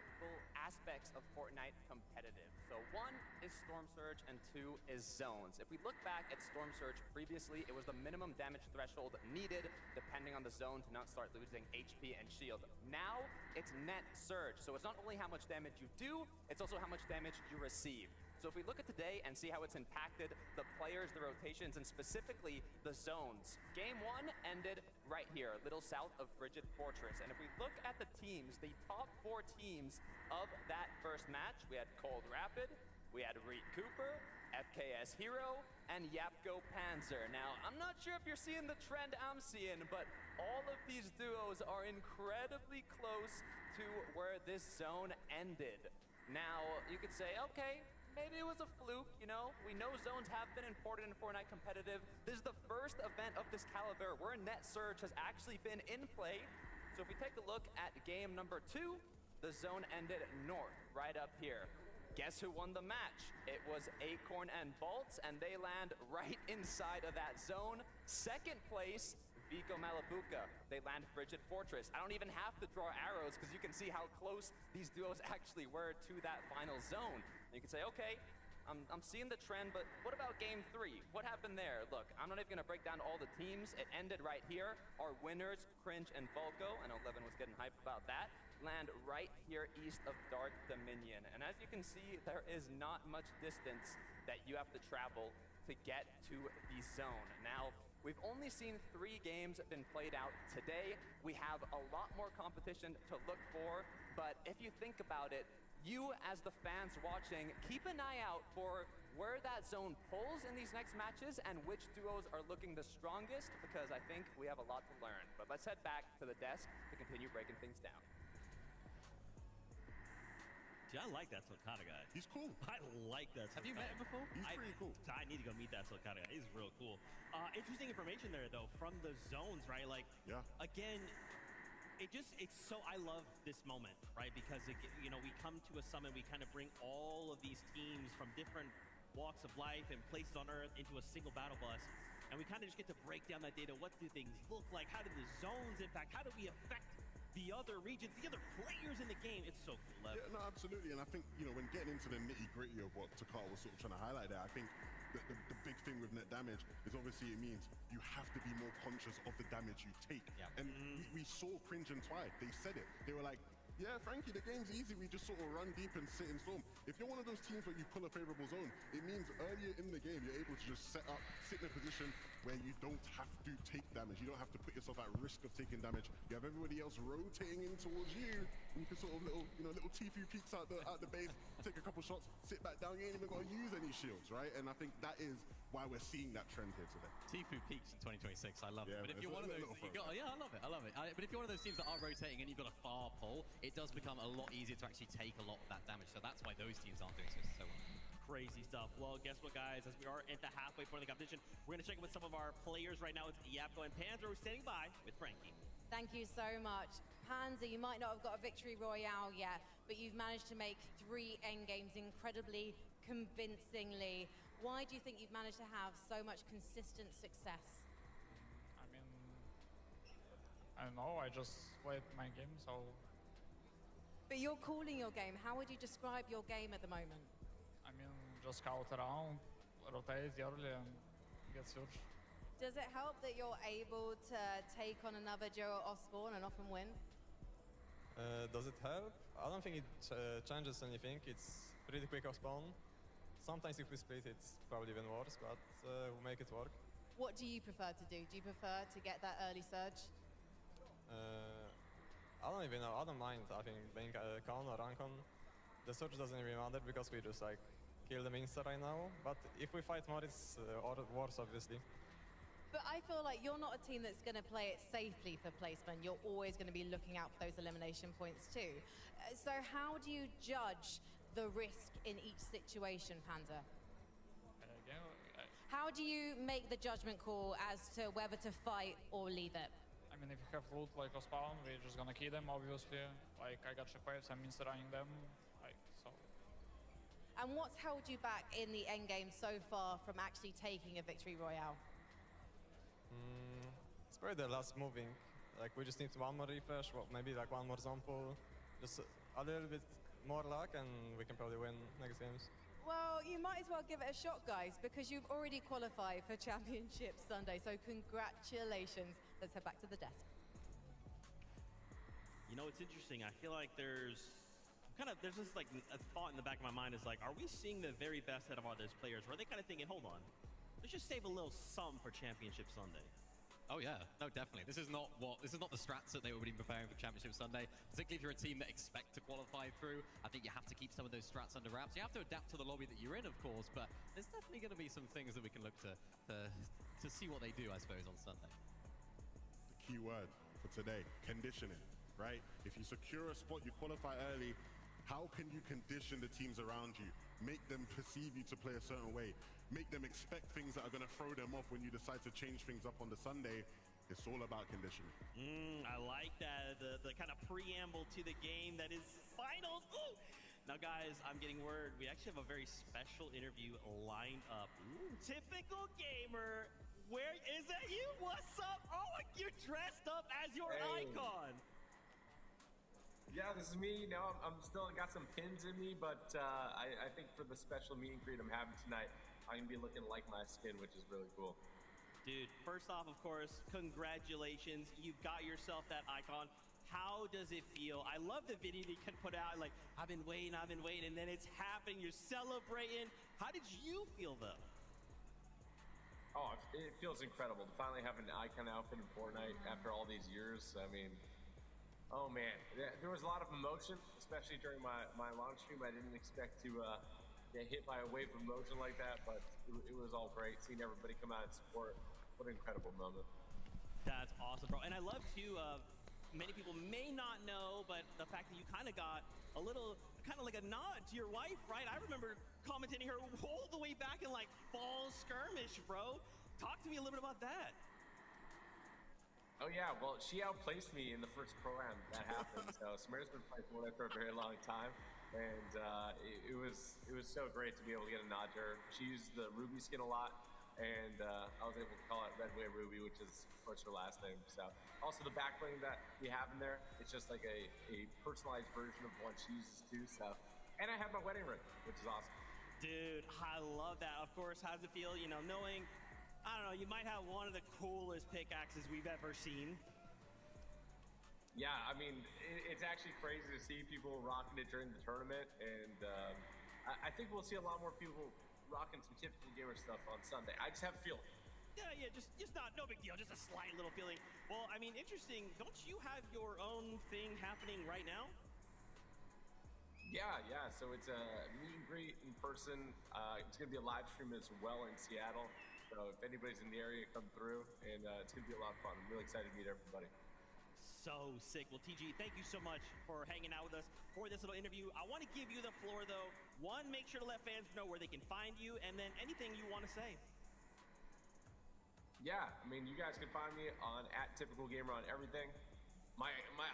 aspects of Fortnite competitive. So 1 is Storm Surge and 2 is zones. If we look back at Storm Surge previously, it was the minimum damage threshold needed depending on the zone to not start losing HP and shield. Now it's net surge. So it's not only how much damage you do, it's also how much damage you receive. So if we look at today and see how it's impacted the players, the rotations, and specifically the zones. Game 1 ended right here, a little south of Frigid Fortress. And if we look at the teams, the top 4 teams of that first match, we had Cold Rapid, we had Reed Cooper, FKS Hero, and Yapko Panzer. Now, I'm not sure if you're seeing the trend I'm seeing, but all of these duos are incredibly close to where this zone ended. Now, you could say, okay, maybe it was a fluke, you know? We know zones have been important in Fortnite competitive. This is the first event of this caliber where net surge has actually been in play. So if we take a look at game number 2, the zone ended north, right up here. Guess who won the match? It was Acorn and Bolts, and they land right inside of that zone. Second place, Vico Malabuca. They land Frigid Fortress. I don't even have to draw arrows because you can see how close these duos actually were to that final zone. And you can say, okay, I'm seeing the trend, but what about game 3? What happened there? Look, I'm not even gonna break down all the teams. It ended right here. Our winners, Cringe and Volko, I know Levin was getting hyped about that, land right here east of Dark Dominion. And as you can see, there is not much distance that you have to travel to get to the zone. Now, we've only seen 3 games been played out today. We have a lot more competition to look for, but if you think about it, you as the fans watching, keep an eye out for where that zone pulls in these next matches and which duos are looking the strongest, because I think we have a lot to learn. But let's head back to the desk to continue breaking things down. Dude, I like that Tokata guy. He's cool. I like that. Have you met him before? He's pretty cool. I need to go meet that Tokata guy. He's real cool. Interesting information there, though, from the zones, right? Like, again, I love this moment, right? Because, you know, we come to a summit, we kind of bring all of these teams from different walks of life and places on Earth into a single battle bus. And we kind of just get to break down that data. What do things look like? How do the zones impact? How do we affect the other regions, the other players in the game? It's so cool. Yeah, no, absolutely. And I think, you know, when getting into the nitty-gritty of what Takar was sort of trying to highlight there, I think the big thing with net damage is obviously it means you have to be more conscious of the damage you take. Yeah. And we saw Cringe and Twy. They said it. They were like, yeah, Frankie, the game's easy. We just sort of run deep and sit in storm. If you're one of those teams where you pull a favorable zone, it means earlier in the game, you're able to just sit in a position where you don't have to take damage. You don't have to put yourself at risk of taking damage. You have everybody else rotating in towards you, and you can sort of little Tfue peeks out the base, take a couple shots, sit back down. You ain't even got to use any shields, right? And I think that is why we're seeing that trend here today. Tifu peaks in 2026. I love it. Yeah, But if it's you're a one of those, little yeah, I love it. I love it. But if you're one of those teams that are rotating and you've got a far pull, it does become a lot easier to actually take a lot of that damage. So that's why those teams aren't doing so well. Crazy stuff. Well, guess what, guys? As we are at the halfway point of the competition, we're going to check in with some of our players right now. It's Yapko and Panzer who's standing by with Frankie. Thank you so much. Panzer, you might not have got a victory royale yet, but you've managed to make 3 endgames incredibly convincingly. Why do you think you've managed to have so much consistent success? I mean, I don't know, I just played my game, so... But you're calling your game. How would you describe your game at the moment? I mean, just scout around, rotate early and get surge. Does it help that you're able to take on another duo off spawn and often win? Does it help? I don't think it changes anything. It's pretty quick off spawn. Sometimes if we split, it's probably even worse, but we'll make it work. What do you prefer to do? Do you prefer to get that early surge? I don't even know. I don't mind. I think being con or uncon, the surge doesn't really matter because we just like kill the Minster right now. But if we fight more, it's worse, obviously. But I feel like you're not a team that's going to play it safely for placement. You're always going to be looking out for those elimination points too. So how do you judge the risk in each situation, Panzer? How do you make the judgment call as to whether to fight or leave it? I mean, if you have loot like a spawn, we're just gonna kill them, obviously. Like, I got shockwaves, I'm insta-running them, like, so... And what's held you back in the endgame so far from actually taking a victory royale? It's probably the last moving. Like, we just need one more refresh, well, maybe like one more zone pull. Just a little bit more luck and we can probably win next games. Well, you might as well give it a shot, guys, because you've already qualified for Championship Sunday, so congratulations. Let's head back to the desk. You know, it's interesting. I feel like there's this like a thought in the back of my mind is like, are we seeing the very best out of all those players? Or are they kind of thinking, hold on, let's just save a little sum for Championship Sunday? Oh yeah, no, definitely. This is not the strats that they were preparing for Championship Sunday. Particularly if you're a team that expect to qualify through, I think you have to keep some of those strats under wraps. You have to adapt to the lobby that you're in, of course, but there's definitely going to be some things that we can look to see what they do, I suppose, on Sunday. The key word for today: conditioning. Right? If you secure a spot, you qualify early. How can you condition the teams around you? Make them perceive you to play a certain way. Make them expect things that are going to throw them off when you decide to change things up on the Sunday. It's all about conditioning. I like that, the kind of preamble to the game that is finals. Ooh. Now, guys, I'm getting word. We actually have a very special interview lined up. Ooh, typical gamer. Where is that you? What's up? Oh, you're dressed up as your icon. Yeah, this is me. Now I'm still got some pins in me, but I think for the special meet and greet I'm having tonight, I'm gonna be looking like my skin, which is really cool. Dude, first off, of course, congratulations. You got yourself that icon. How does it feel? I love the video that you can put out, like, I've been waiting, and then it's happening. You're celebrating. How did you feel, though? Oh, it feels incredible to finally have an icon outfit in Fortnite after all these years. I mean, oh man, there was a lot of emotion, especially during my launch stream. I didn't expect to get hit by a wave of emotion like that, but it was all great seeing everybody come out and support. What an incredible moment. That's awesome, bro. And I love too, many people may not know, but the fact that you kind of got a little, kind of like a nod to your wife, right? I remember commentating her all the way back in like fall skirmish, bro. Talk to me a little bit about that. Oh yeah, well, she outplaced me in the first pro-am that happened. So Samira's been playing Fortnite for a very long time, and it was so great to be able to get a nod to her. She used the Ruby skin a lot, and I was able to call it Red Wave Ruby, which is of course her last name. So also the back bling that we have in there, it's just like a personalized version of what she uses too. So, and I have my wedding ring, which is awesome. Dude, I love that. Of course, how's it feel, you know, knowing, I don't know, you might have one of the coolest pickaxes we've ever seen. Yeah, I mean, it's actually crazy to see people rocking it during the tournament, and I think we'll see a lot more people rocking some typical gamer stuff on Sunday. I just have a feeling. Yeah, just not, no big deal, just a slight little feeling. Well, I mean, interesting, don't you have your own thing happening right now? Yeah. So it's a meet and greet in person. It's going to be a live stream as well in Seattle. So if anybody's in the area, come through, and it's going to be a lot of fun. I'm really excited to meet everybody. So sick. Well, TG, thank you so much for hanging out with us for this little interview. I want to give you the floor, though. One, make sure to let fans know where they can find you, and then anything you want to say. Yeah, I mean, you guys can find me on @typicalgamer on everything. My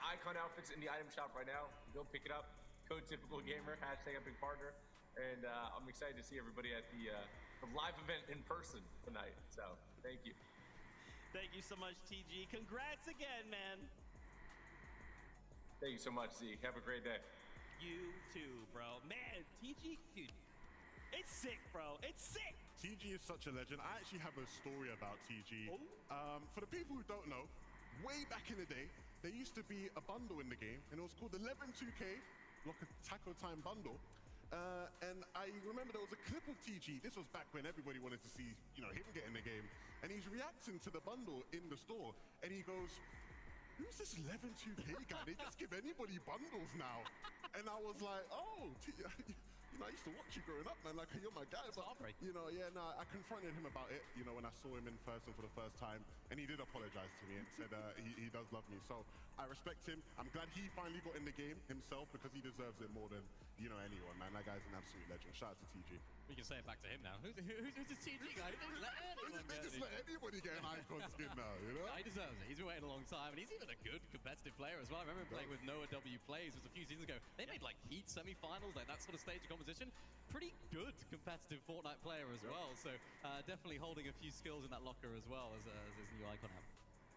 icon outfit's in the item shop right now. Go pick it up. Code #typicalgamer, #epic partner. And I'm excited to see everybody at the live event in person tonight. So, thank you. Thank you so much, TG. Congrats again, man. Thank you so much, Zeke. Have a great day. You too, bro. Man, TG, dude, it's sick, bro. It's sick. TG is such a legend. I actually have a story about TG. For the people who don't know, way back in the day, there used to be a bundle in the game, and it was called 11-2K, like a taco time bundle. And I remember there was a clip of TG. This was back when everybody wanted to see, him get in the game. And he's reacting to the bundle in the store, and he goes, "Who's this 11-2K guy? They just give anybody bundles now." And I was like, "Oh, I used to watch you growing up, man. Like, you're my guy." But, I confronted him about it, when I saw him in person for the first time. And he did apologize to me and said he does love me. So I respect him. I'm glad he finally got in the game himself, because he deserves it more than, anyone, man. That guy's an absolute legend. Shout out to TG. We can say it back to him now. Who's this TG guy? They didn't let anyone They just let anybody get an icon skin now, He deserves it. He's been waiting a long time, and he's even a good competitive player as well. I remember him playing with Noah W Plays. It was a few seasons ago. They made like Heat semi-finals, like that sort of stage of competition. Pretty good competitive Fortnite player as well. So definitely holding a few skills in that locker as well as his new icon have.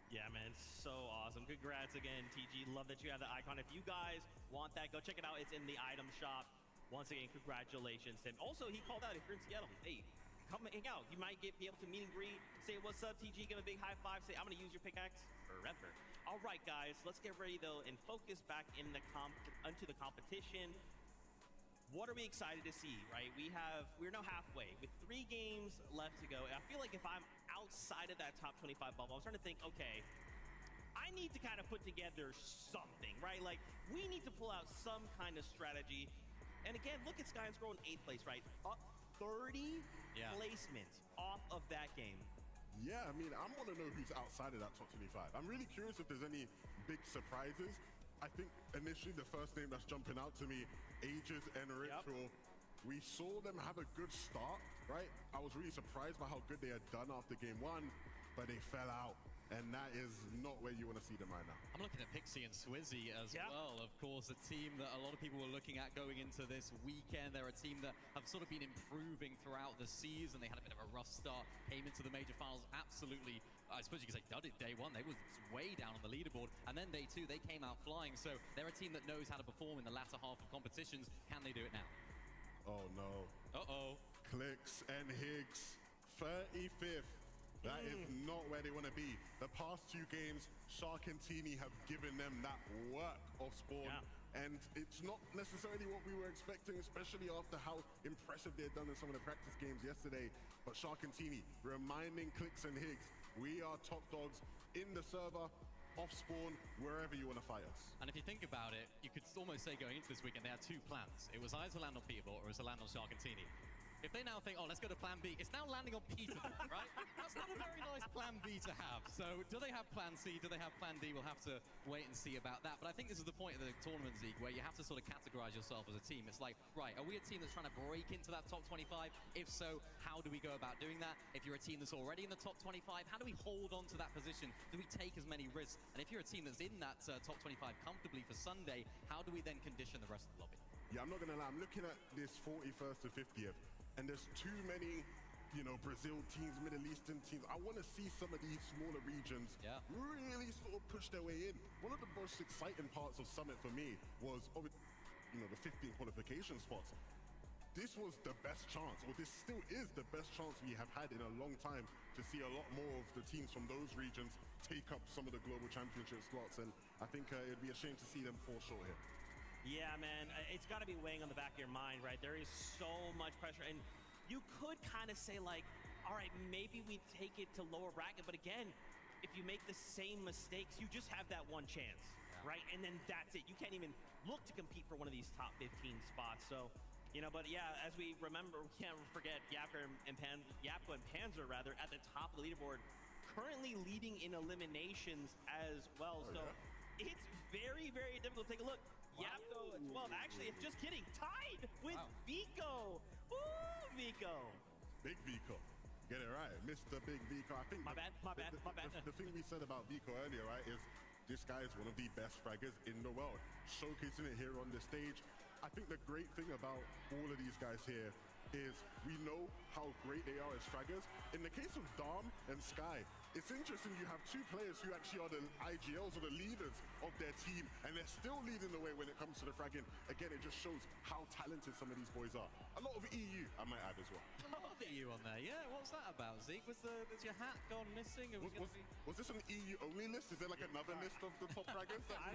Yeah, man, so awesome. Congrats again, TG. Love that you have the icon. If you guys want that, go check it out. It's in the item shop. Once again, congratulations to him. Also, he called out if you're in Seattle. Hey, come hang out. You might be able to meet and greet, say what's up, TG, give him a big high five, say I'm gonna use your pickaxe forever. All right, guys, let's get ready though and focus back in onto the competition. What are we excited to see, right? We're now halfway with 3 games left to go. I feel like if I'm outside of that top 25 bubble, I'm starting to think, okay, I need to kind of put together something, right? Like, we need to pull out some kind of strategy. And again, look at Sky and Scroll in 8th place, right? Up 30 placements off of that game. Yeah, I mean, I want to know who's outside of that top 25. I'm really curious if there's any big surprises. I think initially the first name that's jumping out to me, Aegis and Ritual, we saw them have a good start, right? I was really surprised by how good they had done after game 1, but they fell out. And that is not where you want to see them right now. I'm looking at Pixie and Swizzy as well. Of course, a team that a lot of people were looking at going into this weekend. They're a team that have sort of been improving throughout the season. They had a bit of a rough start, came into the major finals absolutely, I suppose you could say, dud it day one. They was way down on the leaderboard. And then day 2, they came out flying. So they're a team that knows how to perform in the latter half of competitions. Can they do it now? Oh, no. Uh-oh. Clicks and Higgs, 35th. That is not where they want to be. The past 2 games, Shark and Teeny have given them that work off spawn. And it's not necessarily what we were expecting, especially after how impressive they've done in some of the practice games yesterday. But Shark and Teeny reminding Clicks and Higgs, we are top dogs in the server, off spawn, wherever you want to fight us. And if you think about it, you could almost say going into this weekend, they had 2 plans. It was either land on Peterborough or it was to land on Shark and Teeny. If they now think, oh, let's go to plan B, it's now landing on Peterborough, right? That's not a very nice plan B to have. So do they have plan C? Do they have plan D? We'll have to wait and see about that. But I think this is the point of the tournament, Zeke, where you have to sort of categorize yourself as a team. It's like, right, are we a team that's trying to break into that top 25? If so, how do we go about doing that? If you're a team that's already in the top 25, how do we hold on to that position? Do we take as many risks? And if you're a team that's in that top 25 comfortably for Sunday, how do we then condition the rest of the lobby? Yeah, I'm not going to lie. I'm looking at this 41st to 50th. And there's too many, Brazil teams, Middle Eastern teams. I want to see some of these smaller regions really sort of push their way in. One of the most exciting parts of Summit for me was, the 15 qualification spots. This was the best chance, or this still is the best chance we have had in a long time to see a lot more of the teams from those regions take up some of the global championship slots. And I think it'd be a shame to see them fall short here. Yeah, man, it's got to be weighing on the back of your mind, right? There is so much pressure, and you could kind of say, like, all right, maybe we take it to lower bracket, but again, if you make the same mistakes, you just have that one chance, right? And then that's it. You can't even look to compete for one of these top 15 spots. So, you know, but yeah, as we remember, we can't forget Yapko and Panzer rather at the top of the leaderboard, currently leading in eliminations as well. So it's very, very difficult. Take a look. Yapko at 12. Actually, just kidding. Tied with Vico. Woo, Vico. Big Vico. Get it right. Mr. Big Vico. I think my bad. The thing we said about Vico earlier, right, is this guy is one of the best fraggers in the world. Showcasing it here on the stage. I think the great thing about all of these guys here is we know how great they are as fraggers. In the case of Dom and Sky, it's interesting you have two players who actually are the IGLs or the leaders of their team, and they're still leading the way when it comes to the fragging. Again, it just shows how talented some of these boys are. A lot of EU, I might add as well. A lot of EU on there, yeah. What's that about, Zeke? Was your hat gone missing? Was this an EU only list? Is there like another list of the top fraggers that I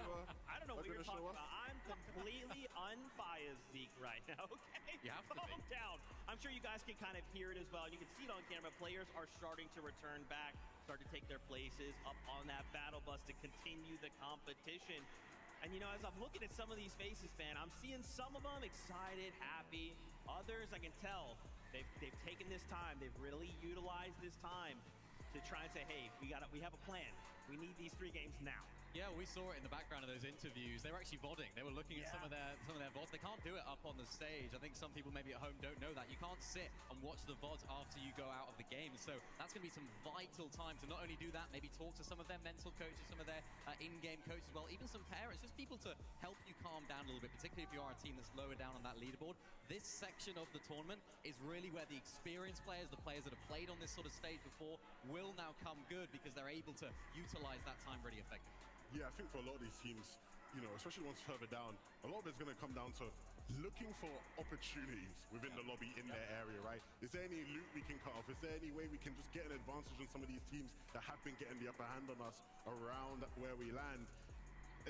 don't know what you're talking about. I'm completely unbiased, Zeke, right now, okay? You have to calm down. I'm sure you guys can kind of hear it as well. You can see it on camera. Players are starting to return back, start to take their places up on that battle bus to continue the competition. And you know, as I'm looking at some of these faces, man, I'm seeing some of them excited, happy. Others, I can tell, they've taken this time. They've really utilized this time to try and say, hey, we have a plan. We need these 3 games now. Yeah, we saw it in the background of those interviews. They were actually VODing. They were looking at some of their VODs. They can't do it up on the stage. I think some people maybe at home don't know that. You can't sit and watch the VODs after you go out of the game. So that's going to be some vital time to not only do that, maybe talk to some of their mental coaches, some of their in-game coaches as well, even some parents, just people to help you calm down a little bit, particularly if you are a team that's lower down on that leaderboard. This section of the tournament is really where the experienced players, the players that have played on this sort of stage before, will now come good because they're able to utilize that time really effectively. Yeah, I think for a lot of these teams, you know, especially ones further down, a lot of it's going to come down to looking for opportunities within the lobby in their area, right? Is there any loot we can cut off? Is there any way we can just get an advantage on some of these teams that have been getting the upper hand on us around where we land?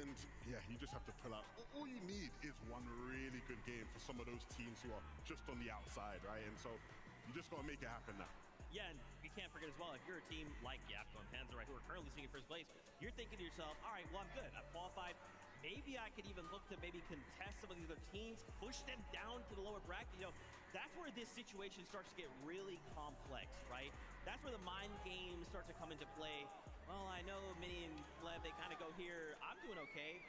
And yeah, you just have to pull out. All you need is one really good game for some of those teams who are just on the outside, right? And so you just got to make it happen now. Yeah, and you can't forget as well, if you're a team like Yapko and Panzer, right, who are currently sitting in first place, you're thinking to yourself, all right, well, I'm good. I've qualified. Maybe I could even look to maybe contest some of these other teams, push them down to the lower bracket. You know, that's where this situation starts to get really complex, right? That's where the mind games start to come into play. Well, I know Mini and Lev, they kind of go here. I'm doing okay.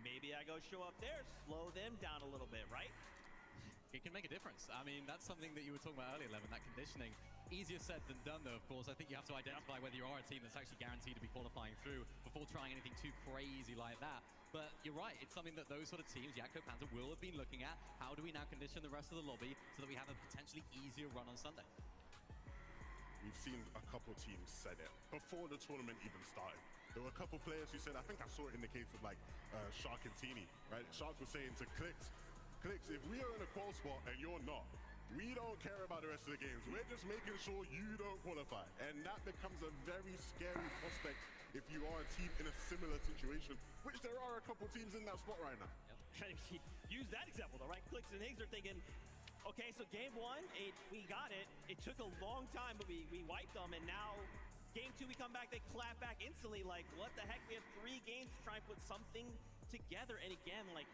Maybe I go show up there, slow them down a little bit, right? It can make a difference. I mean, that's something that you were talking about earlier, Levin, that conditioning. Easier said than done, though, of course. I think you have to identify whether you are a team that's actually guaranteed to be qualifying through before trying anything too crazy like that. But you're right, it's something that those sort of teams, Yapko, Panzer, will have been looking at. How do we now condition the rest of the lobby so that we have a potentially easier run on Sunday? We've seen a couple teams said it before the tournament even started. There were a couple players who said, I think I saw it in the case of like Shark and Teeny, right? Shark was saying to Clicks, if we are in a qual spot and you're not, we don't care about the rest of the games. We're just making sure you don't qualify. And that becomes a very scary prospect if you are a team in a similar situation, which there are a couple teams in that spot right now. Yep. Use that example though, right? Clicks and Higgs are thinking, okay, so game 1, we got it. It took a long time, but we wiped them, and now game 2, we come back, they clap back instantly, like, what the heck? We have 3 games to try and put something together. And again, like,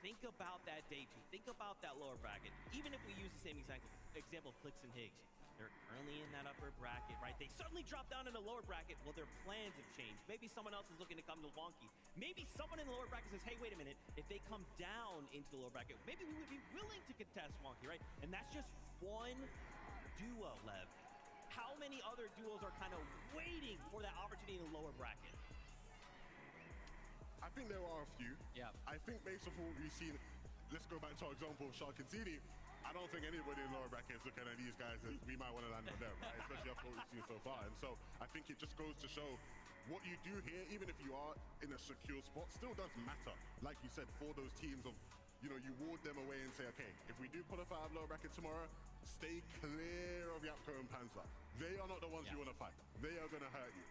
think about that day 2. Think about that lower bracket. Even if we use the same exact example of Clicks and Higgs, they're currently in that upper bracket, right? They suddenly drop down in the lower bracket. Well, their plans have changed. Maybe someone else is looking to come to Wonky. Maybe someone in the lower bracket says, hey, wait a minute. If they come down into the lower bracket, maybe we would be willing to contest Wonky, right? And that's just one duo, Lev. How many other duos are kind of waiting for that opportunity in the lower bracket? I think there are a few. Yeah. I think based off what we've seen, let's go back to our example of Shark and Teeny. I don't think anybody in lower brackets looking at these guys as we might want to land on them, right? Especially after what we've seen so far. And so I think it just goes to show what you do here, even if you are in a secure spot, still does matter. Like you said, for those teams of, you know, you ward them away and say, okay, if we do qualify out of lower bracket tomorrow, stay clear of Yapko and Panzer. They are not the ones you want to fight. They are going to hurt you.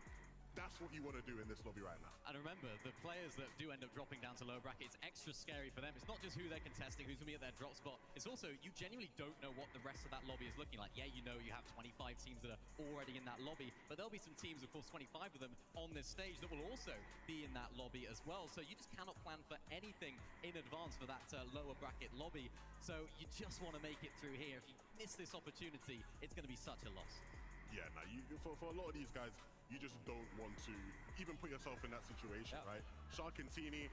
That's what you want to do in this lobby right now. And remember, the players that do end up dropping down to lower bracket, it's extra scary for them. It's not just who they're contesting, who's going to be at their drop spot. It's also, you genuinely don't know what the rest of that lobby is looking like. Yeah, you know you have 25 teams that are already in that lobby, but there'll be some teams, of course, 25 of them on this stage that will also be in that lobby as well. So you just cannot plan for anything in advance for that lower bracket lobby. So you just want to make it through here. If you miss this opportunity, it's going to be such a loss. Yeah, no, for a lot of these guys, you just don't want to even put yourself in that situation, right? Shark and Teeny,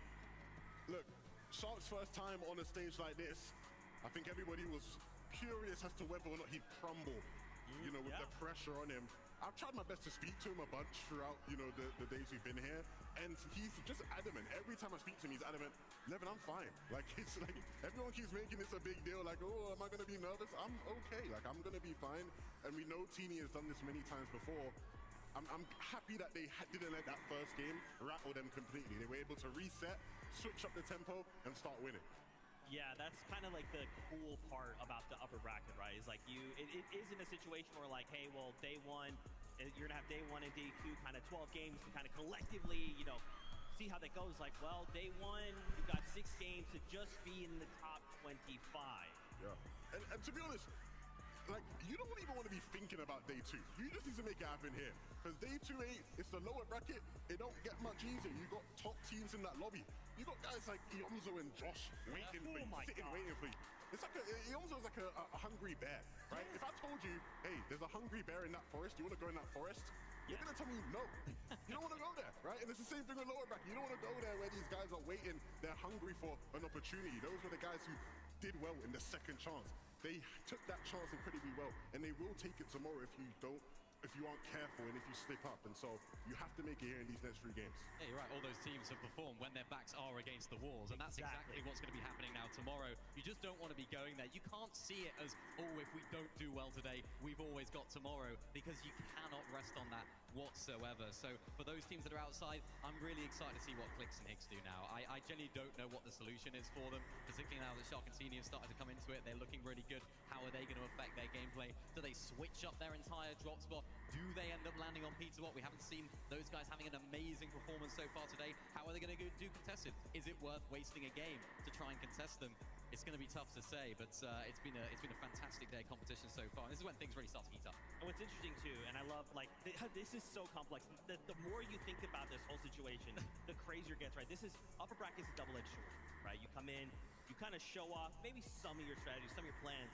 look, Shark's first time on a stage like this, I think everybody was curious as to whether or not he'd crumble, you know, with the pressure on him. I've tried my best to speak to him a bunch throughout, you know, the days we've been here, and he's just adamant. Every time I speak to him, he's adamant, Levin, I'm fine. Like, it's like, everyone keeps making this a big deal, like, oh, am I going to be nervous? I'm okay, like, I'm going to be fine. And we know Teeny has done this many times before. I'm happy that they didn't let that first game rattle them completely. They were able to reset, switch up the tempo, and start winning. Yeah, that's kind of like the cool part about the upper bracket, right? Is like it isn't a situation where like, hey, well, day one, you're gonna have day one and day two, kind of 12 games to kind of collectively, you know, see how that goes. Like, well, day one, you've got 6 games to just be in the top 25. Yeah, and to be honest, like, you don't even want to be thinking about day 2. You just need to make it happen here. Because day 2 ain't, it's the lower bracket, it don't get much easier. You got top teams in that lobby. You got guys like Ionzo and Josh waiting for you, sitting waiting for you. It's like Ionzo's like a hungry bear, right? If I told you, hey, there's a hungry bear in that forest, you want to go in that forest? You're going to tell me no. You don't want to go there, right? And it's the same thing with lower bracket. You don't want to go there where these guys are waiting, they're hungry for an opportunity. Those were the guys who did well in the second chance. They took that chance incredibly well, and they will take it tomorrow if you aren't careful and if you slip up. And so you have to make it here in these next 3 games. Yeah, you're right. All those teams have performed when their backs are against the walls, and that's exactly what's going to be happening now tomorrow. You just don't want to be going there. You can't see it as, oh, if we don't do well today, we've always got tomorrow, because you cannot rest on that whatsoever. So for those teams that are outside, I'm really excited to see what Clicks and Hicks do now. I genuinely don't know what the solution is for them, particularly now that Shark and Teeny have started to come into it. They're looking really good. How are they going to affect their gameplay? Do they switch up their entire drop spot? Do they end up landing on Pizza What? We haven't seen those guys having an amazing performance so far today. How are they going to do contested? Is it worth wasting a game to try and contest them? It's going to be tough to say, but it's been a fantastic day of competition so far. And this is when things really start to heat up. And what's interesting too, and I love, like, this is so complex. The more you think about this whole situation, the crazier it gets, right? This is, upper bracket is a double-edged sword, right? You come in, you kind of show off maybe some of your strategies, some of your plans,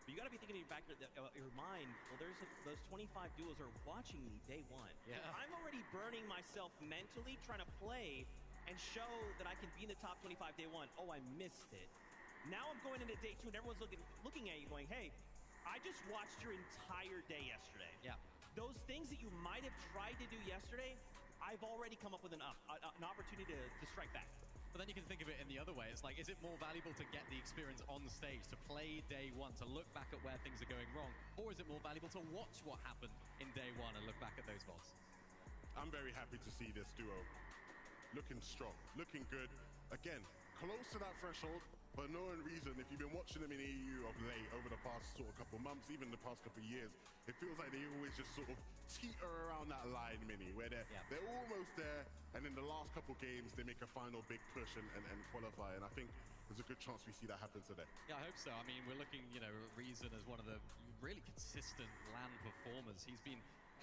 but you got to be thinking in your back of your mind, well, those 25 duos are watching me day 1. Yeah. I'm already burning myself mentally trying to play and show that I can be in the top 25 day 1. Oh, I missed it. Now I'm going into day 2 and everyone's looking at you going, hey, I just watched your entire day yesterday. Yeah. Those things that you might have tried to do yesterday, I've already come up with an opportunity to strike back. But then you can think of it in the other way. It's like, is it more valuable to get the experience on the stage, to play day 1, to look back at where things are going wrong? Or is it more valuable to watch what happened in day 1 and look back at those VODs? I'm very happy to see this duo looking strong, looking good. Again, close to that threshold, but no reason, if you've been watching them in EU of late over the past sort of couple months, even the past couple years, it feels like they always just sort of teeter around that line, Mini, where they're almost there, and in the last couple games, they make a final big push and qualify, and I think there's a good chance we see that happen today. Yeah, I hope so. I mean, we're looking, you know, Reason as one of the really consistent LAN performers. He's been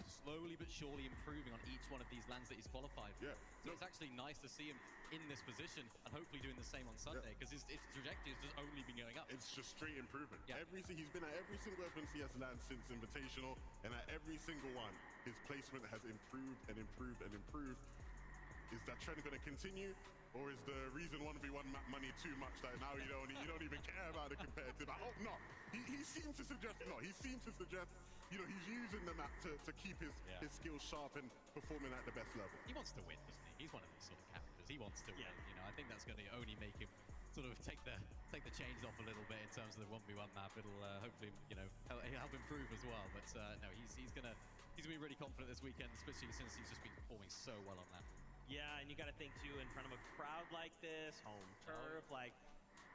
slowly but surely improving on each one of these LANs that he's qualified. Yeah. So it's actually nice to see him in this position and hopefully doing the same on Sunday, because his trajectory has just only been going up. It's just straight improvement. Yeah. He's been at every single FNCS LAN since Invitational, and at every single one, his placement has improved and improved and improved. Is that trend going to continue, or is the reason 1v1 money too much that now you don't even care about the competitive? I hope not. He seems to suggest not. He seems to suggest, you know, he's using the map to keep his skills sharp and performing at the best level. He wants to win, doesn't he? He's one of these sort of characters. He wants to win. You know, I think that's going to only make him sort of take the chains off a little bit in terms of the 1v1 map. It'll hopefully, you know, help improve as well. But no, he's gonna be really confident this weekend, especially since he's just been performing so well on that. Yeah, and you got to think too, in front of a crowd like this, home turf, like,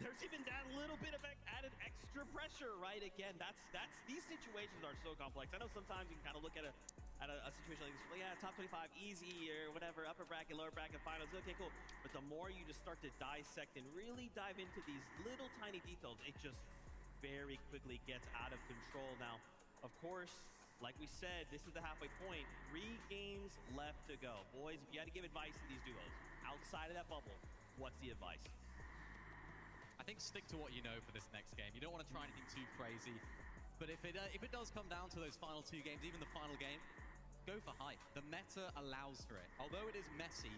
there's even that little bit of added extra pressure, right? Again, that's these situations are so complex. I know sometimes you can kind of look at at a situation like this, like, yeah, top 25, easy, or whatever, upper bracket, lower bracket, finals, okay, cool. But the more you just start to dissect and really dive into these little tiny details, it just very quickly gets out of control. Now, of course, like we said, this is the halfway point. 3 games left to go. Boys, if you had to give advice to these duos, outside of that bubble, what's the advice? I think stick to what you know for this next game. You don't want to try anything too crazy. But if it does come down to those final 2 games, even the final game, go for hype. The meta allows for it. Although it is messy,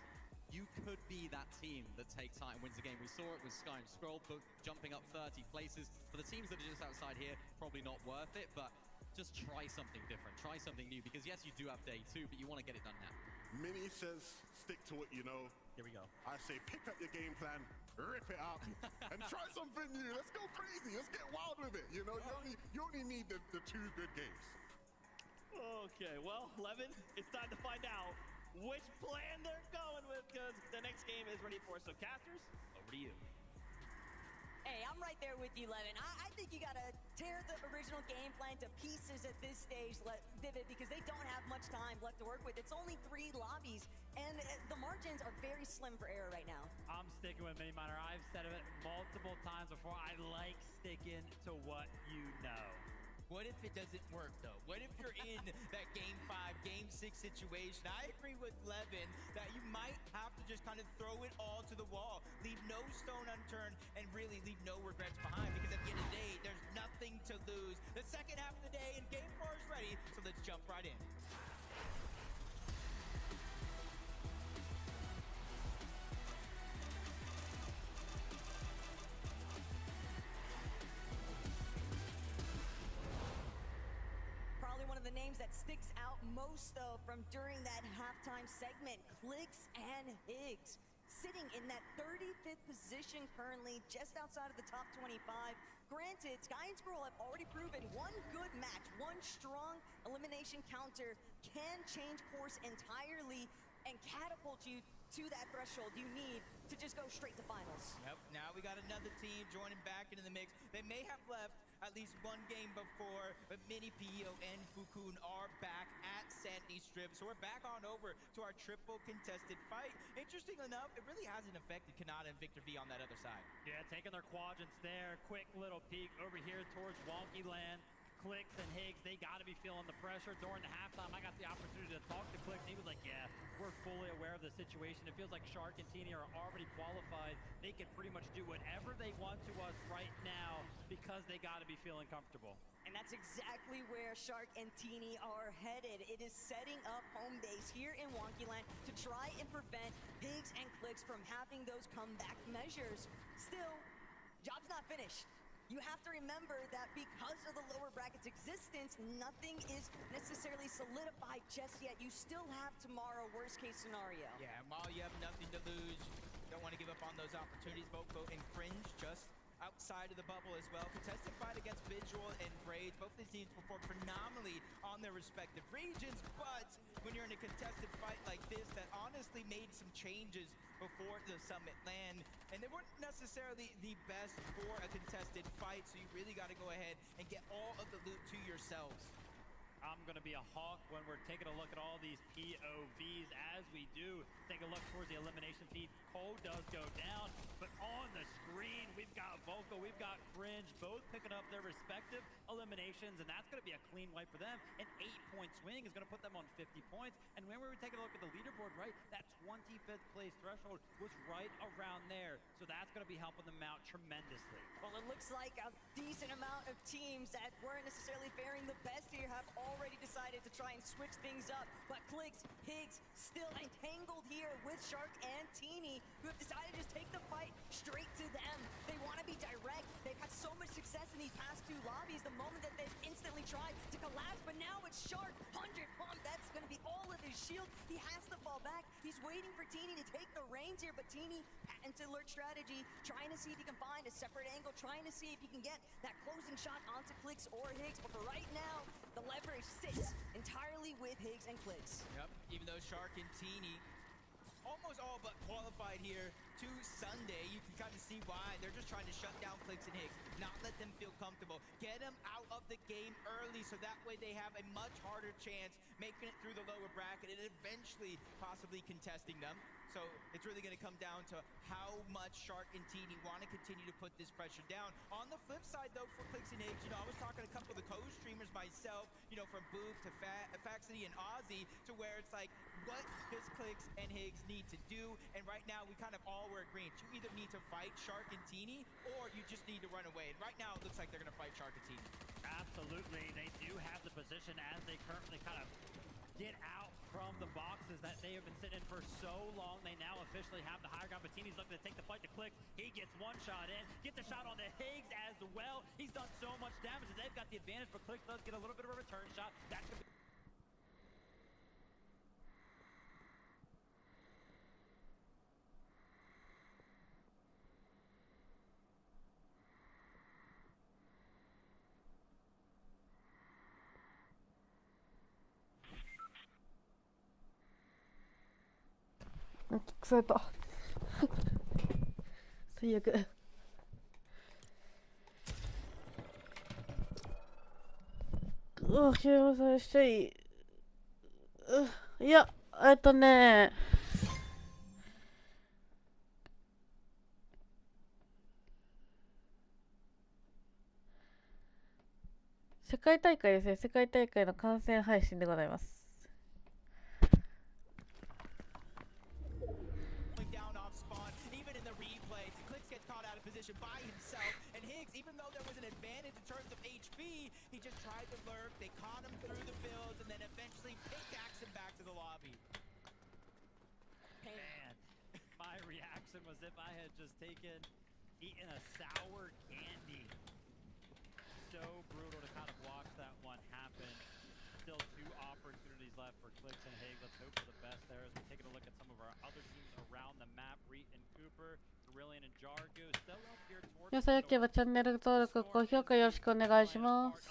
you could be that team that takes height and wins the game. We saw it with Sky and Scroll jumping up 30 places. For the teams that are just outside here, probably not worth it, but just try something different. Try something new, because yes, you do have day 2, but you want to get it done now. Mini says, stick to what you know. Here we go. I say, pick up your game plan, rip it up, and try something new. Let's go crazy. Let's get wild with it. You know, you only need the 2 good games. Okay, well, Levin, it's time to find out which plan they're going with, because the next game is ready for us. So, casters, over to you. Hey, I'm right there with you, Levin. I think you gotta tear the original game plan to pieces at this stage, Vivid, because they don't have much time left to work with. It's only 3 lobbies, and the margins are very slim for error right now. I'm sticking with Mini Miner. I've said it multiple times before. I like sticking to what you know. What if it doesn't work, though? What if you're in that Game 5, Game 6 situation? I agree with Levin that you might have to just kind of throw it all to the wall, leave no stone unturned, and really leave no regrets behind, because at the end of the day, there's nothing to lose. The second half of the day, and Game 4 is ready, so let's jump right in. One of the names that sticks out most, though, from during that halftime segment, Clicks and Higgs, sitting in that 35th position currently, just outside of the top 25. Granted, Sky and Scroll have already proven one good match, one strong elimination counter can change course entirely and catapult you to that threshold you need to just go straight to finals. Yep, now we got another team joining back into the mix. They may have left at least 1 game before, but Mini Pio and Fukun are back at Sandy Strip. So we're back on over to our triple contested fight. Interesting enough, it really hasn't affected Kanata and Victor V on that other side. Yeah, taking their quadrants there. Quick little peek over here towards Wonky Land. Clicks and Higgs, they got to be feeling the pressure. During the halftime, I got the opportunity to talk to Clicks. He was like, yeah, we're fully aware of the situation. It feels like Shark and Teeny are already qualified. They can pretty much do whatever they want to us right now because they got to be feeling comfortable. And that's exactly where Shark and Teeny are headed. It is setting up home base here in Wonkyland to try and prevent Higgs and Clicks from having those comeback measures. Still, job's not finished. You have to remember that because of the lower bracket's existence, nothing is necessarily solidified just yet. You still have tomorrow, worst case scenario. Yeah, while you have nothing to lose, don't want to give up on those opportunities. Both and Fringe just outside of the bubble as well. Contested fight against Visual and Braids. Both of these teams performed phenomenally on their respective regions, but when you're in a contested fight like this that honestly made some changes before the Summit land, and they weren't necessarily the best for a contested fight, so you really got to go ahead and get all of the loot to yourselves. I'm going to be a hawk when we're taking a look at all these POVs. As we do take a look towards the elimination feed, Cole does go down, but on the screen, we've got Volko, we've got Fringe, both picking up their respective eliminations, and that's going to be a clean wipe for them. An 8-point swing is going to put them on 50 points, and when we were taking a look at the leaderboard, right, that 25th place threshold was right around there, so that's going to be helping them out tremendously. Well, it looks like a decent amount of teams that weren't necessarily faring the best here have already decided to try and switch things up, but Clicks, Higgs still entangled here with Shark and Teeny, who have decided to just take the fight straight to them. They want to be direct. They've had so much success in these past 2 lobbies the moment that they've instantly tried to collapse, but now it's Shark, 100 pump, that's going to be all of his shield. He has to fall back. He's waiting for Teeny to take the reins here, but Teeny, patent alert strategy, trying to see if he can find a separate angle, trying to see if he can get that closing shot onto Clicks or Higgs, but for right now, the leverage sits entirely with Higgs and Clicks. Yep, even though Shark and Teeny almost all but qualified here to Sun Sunday, you can kind of see why. They're just trying to shut down Clicks and Higgs, not let them feel comfortable. Get them out of the game early so that way they have a much harder chance making it through the lower bracket and eventually possibly contesting them. So it's really going to come down to how much Shark and Teeny want to continue to put this pressure down. On the flip side, though, for Clicks and Higgs, I was talking to a couple of the co-streamers myself, from Boop to Faxity and Ozzy, to where it's like, what does Clicks and Higgs need to do? And right now, we kind of all were agreeing. You either need to fight Shark and Teeny, or you just need to run away. And right now, it looks like they're going to fight Shark and Teeny. Absolutely. They do have the position as they currently kind of get out from the boxes that they have been sitting in for so long. They now officially have the higher ground. Bettini's looking to take the fight to Clicks. He gets one shot in. Get the shot on the Higgs as well. He's done so much damage and they've got the advantage, but Clicks does get a little bit of a return shot. That could be...キックされた最悪。気をさしちゃい。いや、世界大会ですね。世界大会の観戦配信でございます。By himself, and Higgs, even though there was an advantage in terms of HP, he just tried to lurk. They caught him through the builds, and then eventually pickaxed him back to the lobby. Man, my reaction was if I had just eaten a sour candy. So brutal to kind of watch that one happen. Still 2 opportunities left for Clicks and Higgs. Let's hope for the best there as we're taking a look at some of our other teams around the map. Reet and Cooper, Brilliant and Jargo still up here towards 皆さんよければチャンネル登録、高評価よろしくお願いします。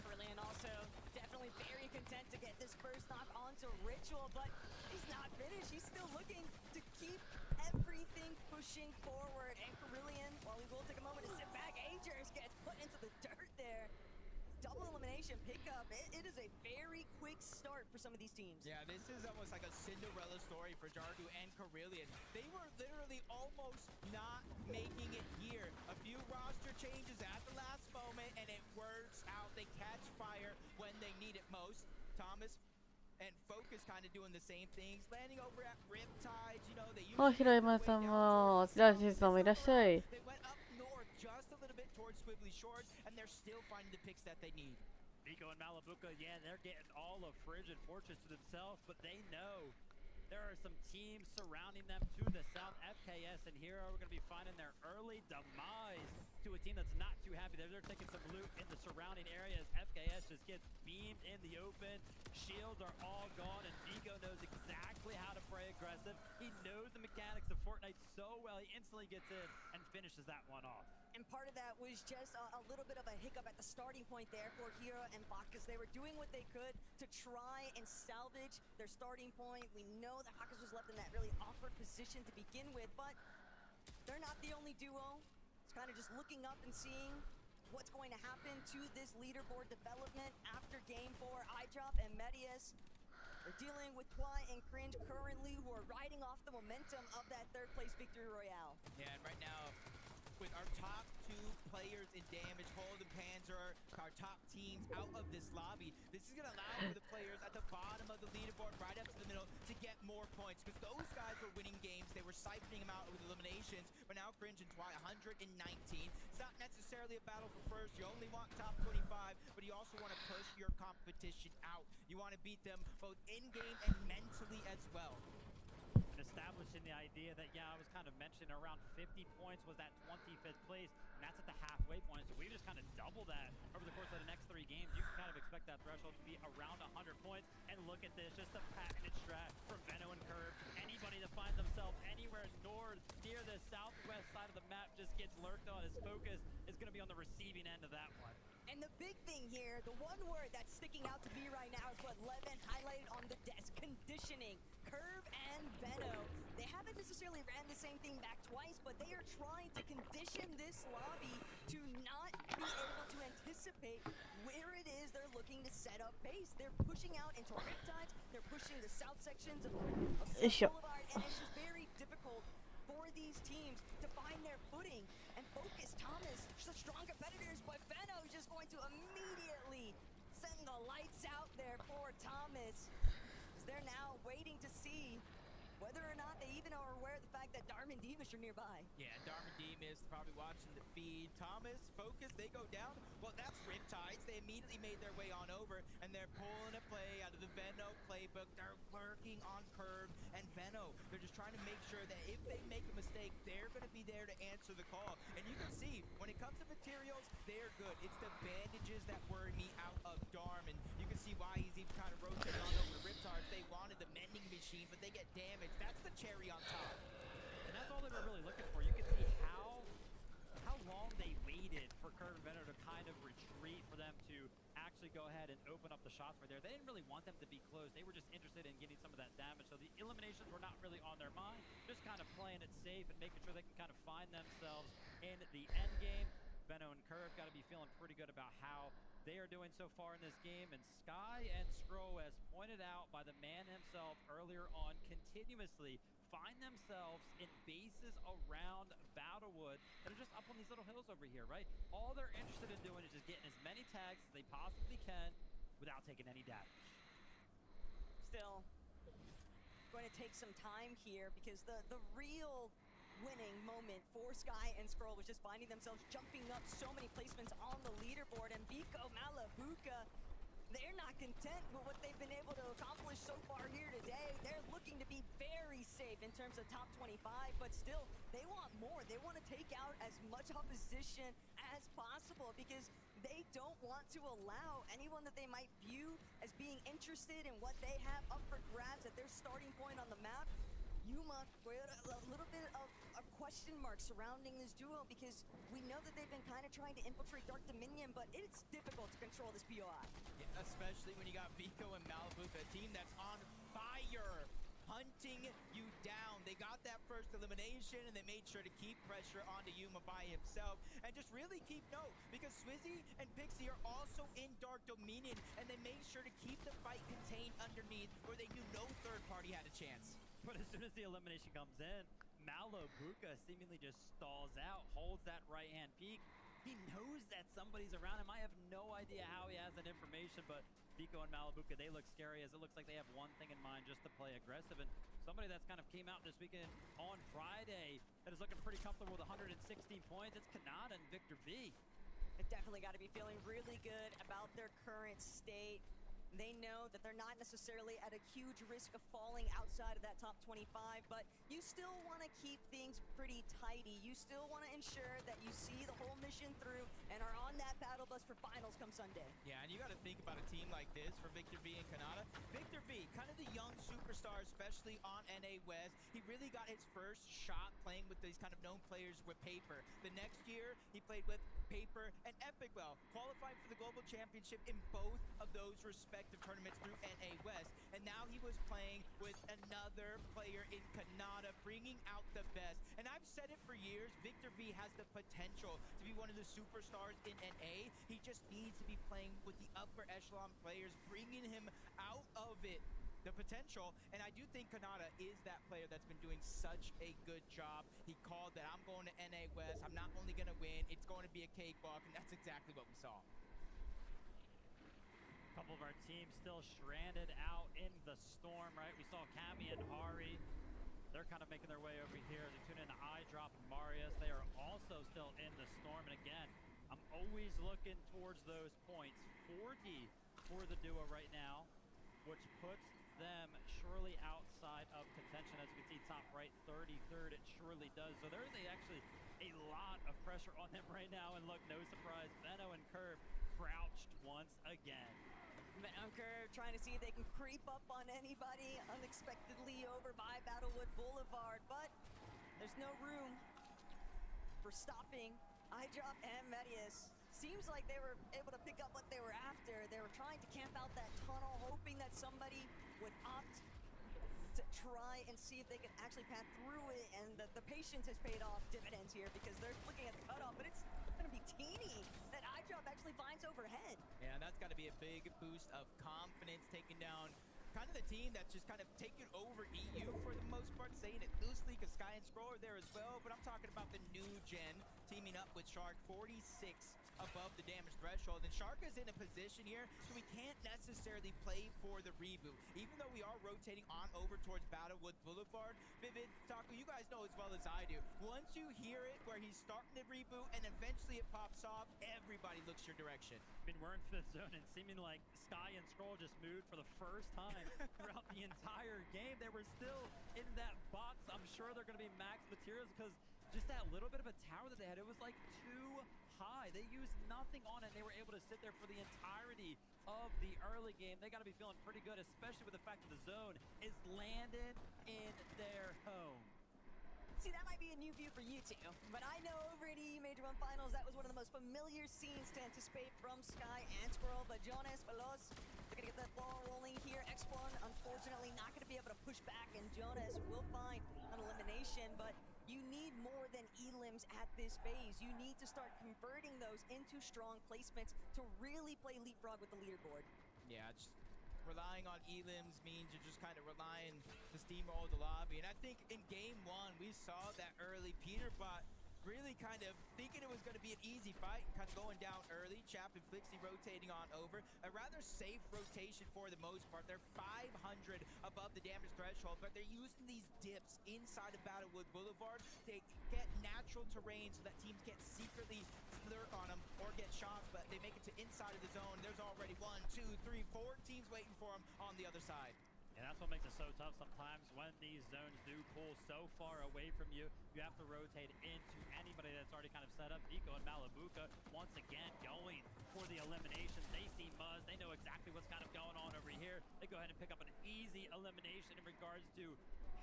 Brilliant also definitely very content to get this first knock onto Ritual, but he's not finished. He's still looking to keep everything pushing forward. And Brilliant, while we will take a moment to sit back, Agers gets put into the dirt there. Double elimination pickup. It is a very quick start for some of these teams. Yeah, this is almost like a Cinderella story for Jargo and Carillion. They were literally almost not making it here. A few roster changes at the last moment, and it works out. They catch fire when they need it most. Thomas and Focus kind of doing the same things, landing over at Riptides. They use 平山さんも、ジャージーさんもいらっしゃい。They went up north just a little bit towards Squiggly Shores, and they're still finding the picks that they need. Vico and Malabuka, yeah, they're getting all of Frigid Fortress to themselves, but they know there are some teams surrounding them to the south. FKS and Hero are going to be finding their early demise to a team that's not too happy. They're taking some loot in the surrounding areas. FKS just gets beamed in the open. Shields are all gone, and Vico knows exactly how to play aggressive. He knows the mechanics of Fortnite so well. He instantly gets in and finishes that one off. And part of that was just a little bit of a hiccup at the starting point there for Hero and Bacchus. They were doing what they could to try and salvage their starting point. We know that Bacchus was left in that really awkward position to begin with, but they're not the only duo. It's kind of just looking up and seeing what's going to happen to this leaderboard development after Game 4. iDrop and Medius are dealing with Twy and Cringe currently, who are riding off the momentum of that third place victory royale. Yeah, and right now, with our top 2 players in damage, Hold and Panzer, our top teams out of this lobby, this is going to allow for the players at the bottom of the leaderboard, right up to the middle, to get more points. Because those guys were winning games. They were siphoning them out with eliminations. But now Cringe and Twy, 119. It's not necessarily a battle for first. You only want top 25, but you also want to push your competition out. You want to beat them both in-game and mentally as well. Establishing the idea that, yeah, I was kind of mentioning around 50 points was that 25th place, and that's at the halfway point. So we just kind of double that over the course of the next 3 games. You can kind of expect that threshold to be around 100 points. And look at this, just a patented strat from Benno and Curve. Anybody that finds themselves anywhere north, near the southwest side of the map, just gets lurked on. His focus is going to be on the receiving end of that one. And the big thing here, the one word that's sticking out to me right now is what Levin highlighted on the desk: conditioning. Curve and Veno, they haven't necessarily ran the same thing back twice, but they are trying to condition this lobby to not be able to anticipate where it is they're looking to set up base. They're pushing out into Riptides, they're pushing the south sections of South Boulevard, and it's just very difficult for these teams to find their footing and focus. Thomas, the strong competitors, but Veno is just going to immediately send the lights out there for Thomas. They're now waiting to see whether or not they even are aware of the fact that Darman Demas are nearby. Yeah, Darman Demas probably watching the feed. Thomas, Focus, they go down. Well, that's Riptides. They immediately made their way on over, and they're pulling a play out of the Veno playbook. They're working on Curve and Veno. They're just trying to make sure that if they make a mistake, they're going to be there to answer the call. And you can see, when it comes to materials, they're good. It's the bandages that worry me out of Darman. You can see why he's even kind of rotating on over to Riptides. They wanted the mending machine, but they get damaged. That's the cherry on top. And that's all they were really looking for. You can see how long they waited for Curve and Veno to kind of retreat, for them to actually go ahead and open up the shots right there. They didn't really want them to be closed. They were just interested in getting some of that damage. So the eliminations were not really on their mind, just kind of playing it safe and making sure they can kind of find themselves in the end game. Veno and Curve got to be feeling pretty good about how they are doing so far in this game. And Sky and Scro, as pointed out by the man himself earlier on, continuously find themselves in bases around Battlewood that are just up on these little hills over here, right? All they're interested in doing is just getting as many tags as they possibly can without taking any damage. Still going to take some time here, because the real winning moment for Sky and Scroll was just finding themselves jumping up so many placements on the leaderboard. And Vico Malabuka, they're not content with what they've been able to accomplish so far here today. They're looking to be very safe in terms of top 25, but still, they want more. They want to take out as much opposition as possible, because they don't want to allow anyone that they might view as being interested in what they have up for grabs at their starting point on the map. Yuma, a little bit of a question mark surrounding this duo, because we know that they've been kind of trying to infiltrate Dark Dominion, but it's difficult to control this POI. Yeah, especially when you got Vico and Malabuka, a team that's on fire, hunting you down. They got that first elimination, and they made sure to keep pressure onto Yuma by himself, and just really keep note, because Swizzy and Pixie are also in Dark Dominion, and they made sure to keep the fight contained underneath, where they knew no third party had a chance. But as soon as the elimination comes in, Malabuka seemingly just stalls out, holds that right-hand peek. He knows that somebody's around him. I have no idea how he has that information, but Vico and Malabuka, they look scary, as it looks like they have one thing in mind, just to play aggressive. And somebody that's kind of came out this weekend on Friday that is looking pretty comfortable with 116 points, it's Kanata and Victor V. They definitely got to be feeling really good about their current state. They know that they're not necessarily at a huge risk of falling outside of that top 25, but you still want to keep things pretty tidy. You still want to ensure that you see the whole mission through and are on that battle bus for finals come Sunday. Yeah, and you got to think about a team like this for Victor V and Kanata. Victor V, kind of the young superstar, especially on NA West. He really got his first shot playing with these kind of known players with Paper. The next year, he played with Paper and Epic Well, qualifying for the Global Championship in both of those respective tournaments through NA West. And now he was playing with another player in Kanata, bringing out the best. And I've said it for years, Victor V has the potential to be one of the superstars in NA. He just needs to be playing with the upper echelon players, bringing him out of it. The potential, and I do think Kanata is that player that's been doing such a good job. He called that I'm going to NA West, I'm not only going to win, it's going to be a cakewalk, and that's exactly what we saw. A couple of our teams still stranded out in the storm, right? We saw Kami and Hari. They're kind of making their way over here. They tune in to iDrop and Marius. They are also still in the storm, and again, I'm always looking towards those points. 40 for the duo right now, which puts them surely outside of contention. As you can see, top right, 33rd, it surely does. So there's actually a lot of pressure on them right now, and look, no surprise, Veno and Curve crouched once again. Veno and Curve trying to see if they can creep up on anybody unexpectedly over by Battlewood Boulevard, but there's no room for stopping iDrop and Medius. Seems like they were able to pick up what they were after. They were trying to camp out that tunnel, hoping that somebody would opt to try try and see if they can actually path through it, and the patience has paid off dividends here because they're looking at the cutoff, but it's going to be teeny. That eye drop actually finds overhead. Yeah, that's got to be a big boost of confidence, taking down kind of the team that's just kind of taken over EU for the most part, saying it loosely because Sky and Scroll are there as well, but I'm talking about the new gen teaming up with Shark, 46 above the damage threshold, and Shark is in a position here so we can't necessarily play for the reboot, even though we are rotating on over towards Battlewood Boulevard. Vivid, Taco, you guys know as well as I do, once you hear it where he's starting to reboot and eventually it pops off, everybody looks your direction. I mean, we're in fifth zone and seeming like Sky and Scroll just moved for the first time throughout the entire game. They were still in that box. I'm sure they're going to be max materials because just that little bit of a tower that they had, it was like too high. They used nothing on it. They were able to sit there for the entirety of the early game. They got to be feeling pretty good, especially with the fact that the zone is landed in their home. See, that might be a new view for you two, but I know over at EU Major 1 Finals, that was one of the most familiar scenes to anticipate from Sky and Squirrel, but Jonas, Veloz, they're going to get that ball rolling here. X1, unfortunately, not going to be able to push back, and Jonas will find an elimination, but you need more than elims at this phase. You need to start converting those into strong placements to really play leapfrog with the leaderboard. Yeah, just relying on elims means you're just kind of relying to steamroll the lobby. And I think in game one, we saw that early Peterbot really kind of thinking it was going to be an easy fight and kind of going down early. Chap and Flixie rotating on over. A rather safe rotation for the most part. They're 500 above the damage threshold, but they're using these dips inside of Battlewood Boulevard to get natural terrain so that teams can't secretly lurk on them or get shots, but they make it to inside of the zone. There's already 1, 2, 3, 4 teams waiting for them on the other side. And that's what makes it so tough sometimes when these zones do pull so far away from you. You have to rotate into anybody that's already kind of set up. Vico and Malibuca once again going for the elimination. They see Muzz. They know exactly what's kind of going on over here. They go ahead and pick up an easy elimination in regards to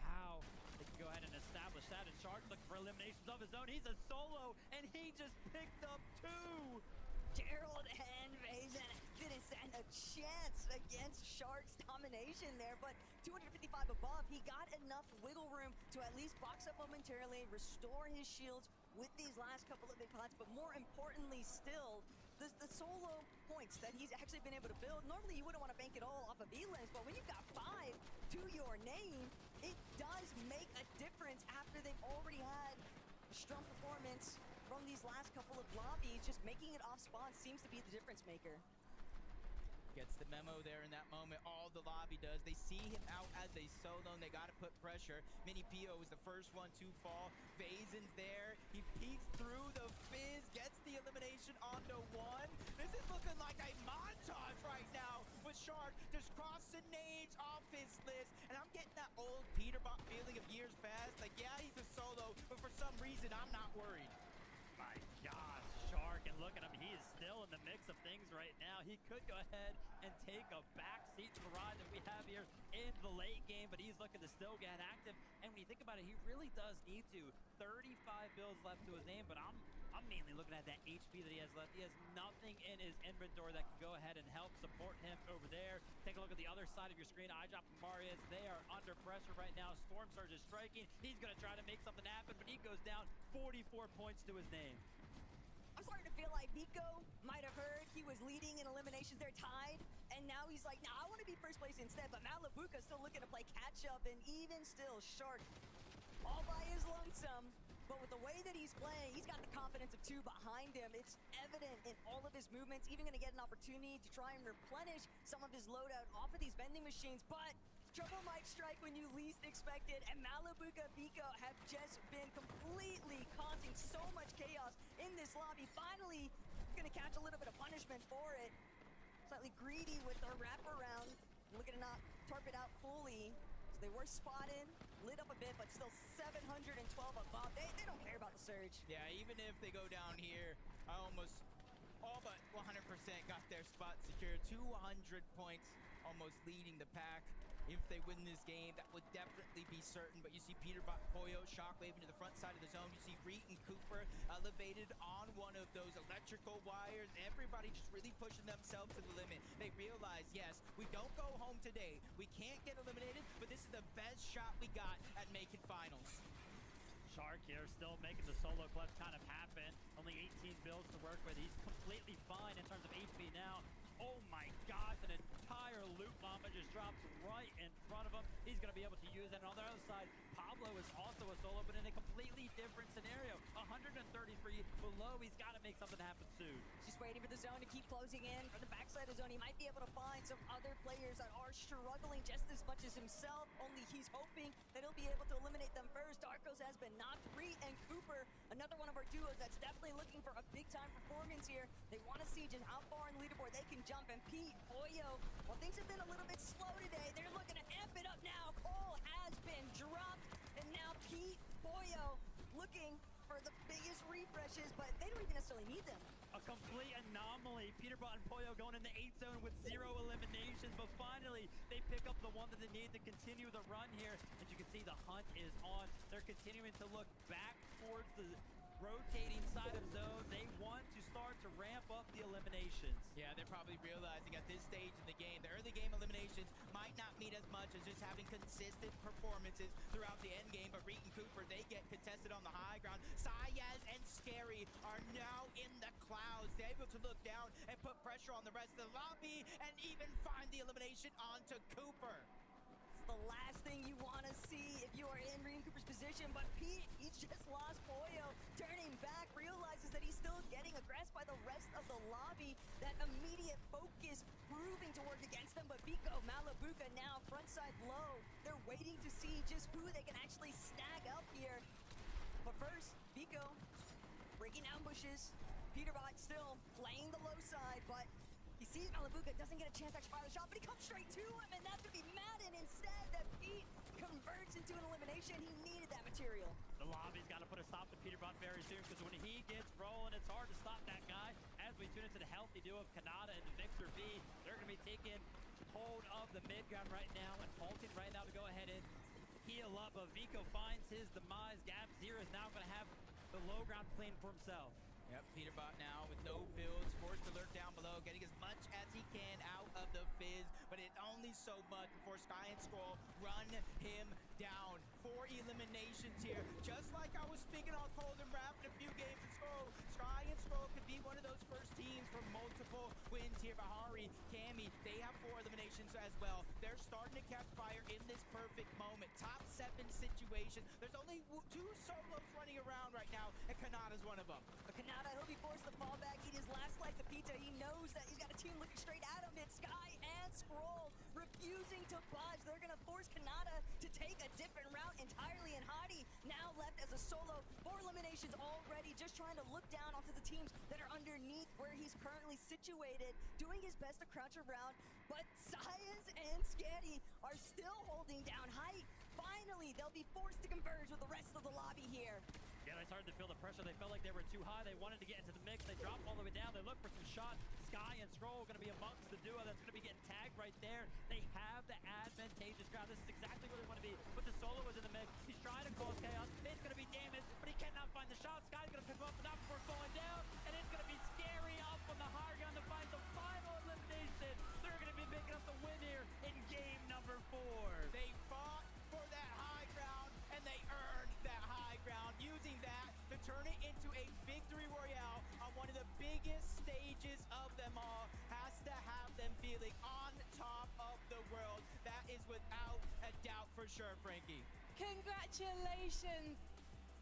how they can go ahead and establish that. And Shark looking for eliminations of his own. He's a solo, and he just picked up 2. Gerald and Vazen didn't stand a chance against Shark's domination there, but 255 above, he got enough wiggle room to at least box up momentarily, restore his shields with these last couple of big pots, but more importantly still, the solo points that he's actually been able to build. Normally you wouldn't want to bank it all off of elims, but when you've got 5 to your name, it does make a difference after they've already had a strong performance from these last couple of lobbies. Just making it off spawn seems to be the difference maker. Gets the memo there in that moment. All the lobby does, they see him out as a solo and they got to put pressure. Mini Pio is the first one to fall. Vazen's there. He peeks through the fizz, gets the elimination onto 1. This is looking like a montage right now with Shark just crossing names off his list. And I'm getting that old Peterbot feeling of years past. Like, yeah, he's a solo, but for some reason, I'm not worried. My gosh, Shark, and look at him. He is still in the mix of things right now. He could go ahead and take a back seat to the ride that we have here in the late game, but he's looking to still get active. And when you think about it, he really does need to. 35 builds left to his name, but I'm mainly looking at that HP that he has left. He has nothing in his inventory that can go ahead and help support him over there. Take a look at the other side of your screen. iDrop and Marius, they are under pressure right now. Storm Surge is striking. He's going to try to make something happen, but he goes down 44 points to his name. I'm starting to feel like Vico might have heard he was leading in eliminations. They're tied, and now he's like, nah, I want to be first place instead. But Malibuca's still looking to play catch up, and even still, Shark all by his lonesome. But with the way that he's playing, he's got the confidence of 2 behind him. It's evident in all of his movements. Even going to get an opportunity to try and replenish some of his loadout off of these vending machines. But trouble might strike when you least expect it. And Malibuca Vico have just been completely causing so much chaos in this lobby. Finally, going to catch a little bit of punishment for it. Slightly greedy with their wraparound. Looking to not tarp it out fully. So they were spotted, lit up a bit, but still 712 above. They don't care about the surge. Yeah, even if they go down here, I almost all but 100% got their spot secured. 200 points, almost leading the pack. If they win this game, that would definitely be be certain, but you see Peterbot, Pollo, Shockwave into the front side of the zone. You see Reet and Cooper elevated on one of those electrical wires. Everybody just really pushing themselves to the limit. They realize, yes, we don't go home today. We can't get eliminated, but this is the best shot we got at making finals. Shark here still making the solo clutch kind of happen. Only 18 builds to work with. He's completely fine in terms of HP now. Oh my gosh, an entire loot bomb just drops right in front of him. He's going to be able to use it. And on the other side, Pablo is also a solo, but in a completely different scenario. 133 below. He's got to make something happen soon. Just waiting for the zone to keep closing in. From the backside of the zone, he might be able to find some other players that are struggling just as much as himself. Only he's hoping that he'll be able to eliminate them first. Darkos has been knocked. Reet and Cooper, another one of our duos that's definitely looking for a big-time performance here. They want to see just how far in the leaderboard they can jump. And Pete, Pollo, well, things have been a little bit slow today. They're looking to amp it up now. Cole has been dropped. And now Pete, Pollo, looking for the biggest refreshes, but they don't even necessarily need them. A complete anomaly. Peterbot and Pollo going in the 8 zone with 0 eliminations, but finally they pick up the one that they need to continue the run here. As you can see, the hunt is on. They're continuing to look back towards the rotating side of zone. They want to start to ramp up the eliminations. Yeah, they're probably realizing at this stage in the game, the early game eliminations might not mean as much as just having consistent performances throughout the end game. But Reet and Cooper, they get contested on the high ground. Sayaz and Scary are now in the clouds. They're able to look down and put pressure on the rest of the lobby and even find the elimination onto Cooper. The last thing you want to see if you are in Reet and Cooper's position, but Pete, he's just lost Pollo, turning back, realizes that he's still getting aggressed by the rest of the lobby. That immediate focus proving to work against them, but Vico, Malabuka now frontside low. They're waiting to see just who they can actually snag up here. But first, Vico breaking ambushes. Peterbot still playing the low side, but he sees Malabuka, doesn't get a chance to actually fire the shot, but he comes straight to him, and that's going to be Madden instead. That Pete converts into an elimination. He needed that material. The lobby's got to put a stop to Peterbot very soon, because when he gets rolling, it's hard to stop that guy. As we tune into the healthy duo of Kanata and Victor V, they're going to be taking hold of the mid-ground right now and halting right now to go ahead and heal up. But Vico finds his demise. Gab Zero is now going to have the low ground clean for himself. Yep, Peterbot now with no builds, forced to lurk down below, getting as much as he can out of the fizz, but it's only so much before Sky and Scroll run him down. 4 eliminations here, just like I was speaking on Cold and Rap in a few games in Scroll. Sky and Scroll could be one of those first teams for multiple wins here. Bahari, Cammy, they have 4 eliminations as well. They're starting to catch fire in this perfect moment. Top 7 situation. There's only 2 solos running around right now, and Kanata's one of them. But Kanata, he'll be forced to fall back, eat his last slice of pizza. He knows that he's got a team looking straight at him. It's Sky and Scroll refusing to budge. They're going to force Kanata to take a different route entirely, and Hadi now left as a solo. 4 eliminations already, just trying to look down onto the teams that are underneath where he's currently situated, doing his best to crouch around, but Science and Scatty are still holding down height. Finally, they'll be forced to converge with the rest of the lobby here. Yeah, they started to feel the pressure. They felt like they were too high. They wanted to get into the mix. They dropped all the way down. They look for some shots. Sky and Scroll going to be amongst the duo that's going to be getting tagged right there. They have the advantageous ground. This is exactly where they want to be. But the solo is in the mix. He's trying to cause chaos. It's going to be damaged, but he cannot find the shot. Sky's going to pick him up, but not before falling down. And it's going to be Scary up on the high ground to find the final elimination. They're going to be picking up the win here in game number 4. They fought for that high ground, and they earned that high ground, using that to turn it into a victory royale on one of the biggest stages of them all. Has to have them feeling on top of the world. That is without a doubt for sure, Frankie. Congratulations.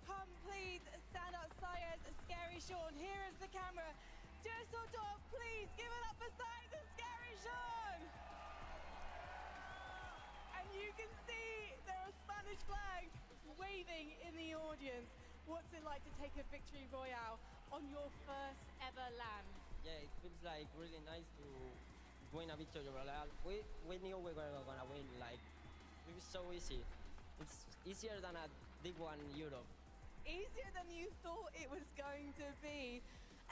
Complete stand-up Sayed, Scary Sean. Here is the camera. Düsseldorf, please give it up for Sayed and Scary Sean. And you can see there are Spanish flags waving in the audience. What's it like to take a victory royale on your first ever LAN? Yeah, it feels like really nice to win a victory royale. We knew we were gonna win. Like, it was so easy. It's easier than a big one in Europe. Easier than you thought it was going to be.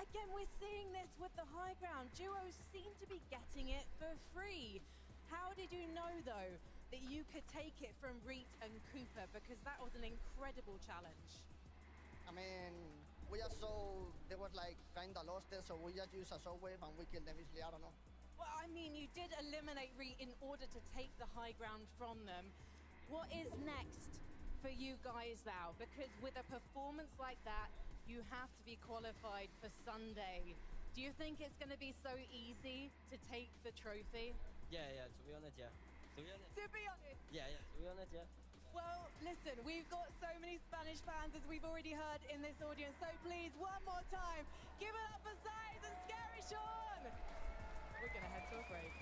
Again, we're seeing this with the high ground. Duos seem to be getting it for free. How did you know, though, that you could take it from Reet and Cooper because that was an incredible challenge. I mean, we just saw they were like kinda lost it, so we just used a shockwave and we killed them easily. I don't know. Well, I mean, you did eliminate Re in order to take the high ground from them. What is next for you guys now? Because with a performance like that, you have to be qualified for Sunday. Do you think it's going to be so easy to take the trophy? Yeah, to be honest, yeah. To be honest. To be honest? Yeah, to be honest, yeah. Well, listen, we've got so many Spanish fans, as we've already heard in this audience, so please, one more time, give it up for Size and Scary Sean! We're going to head to a break.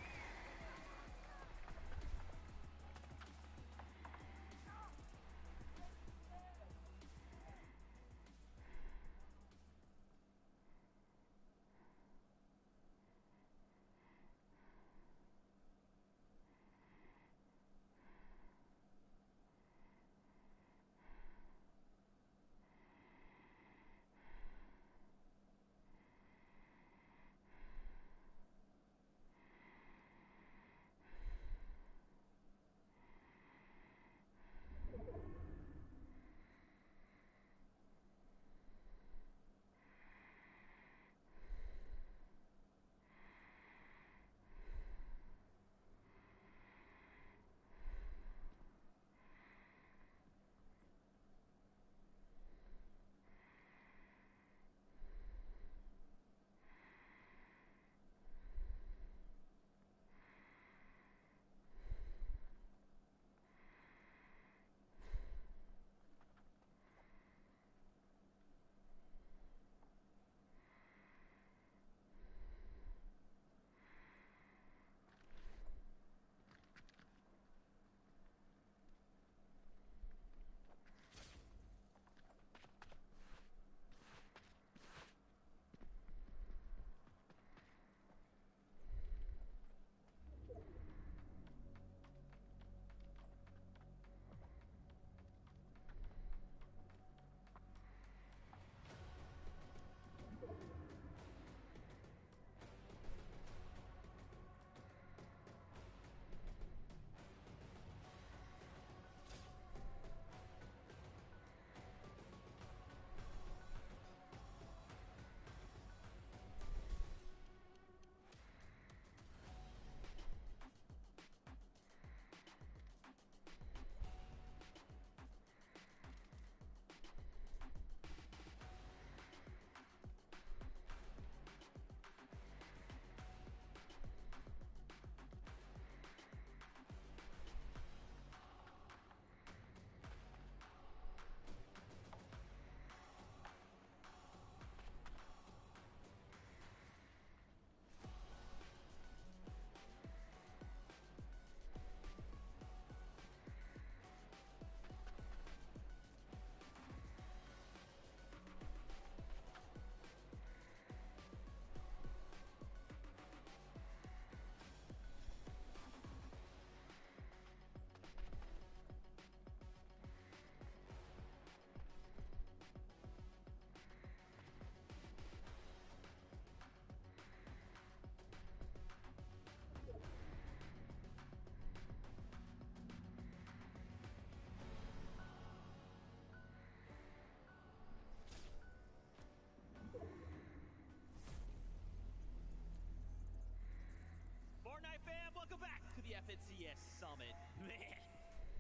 Fortnite fam, welcome back to the FNCS Summit. Man,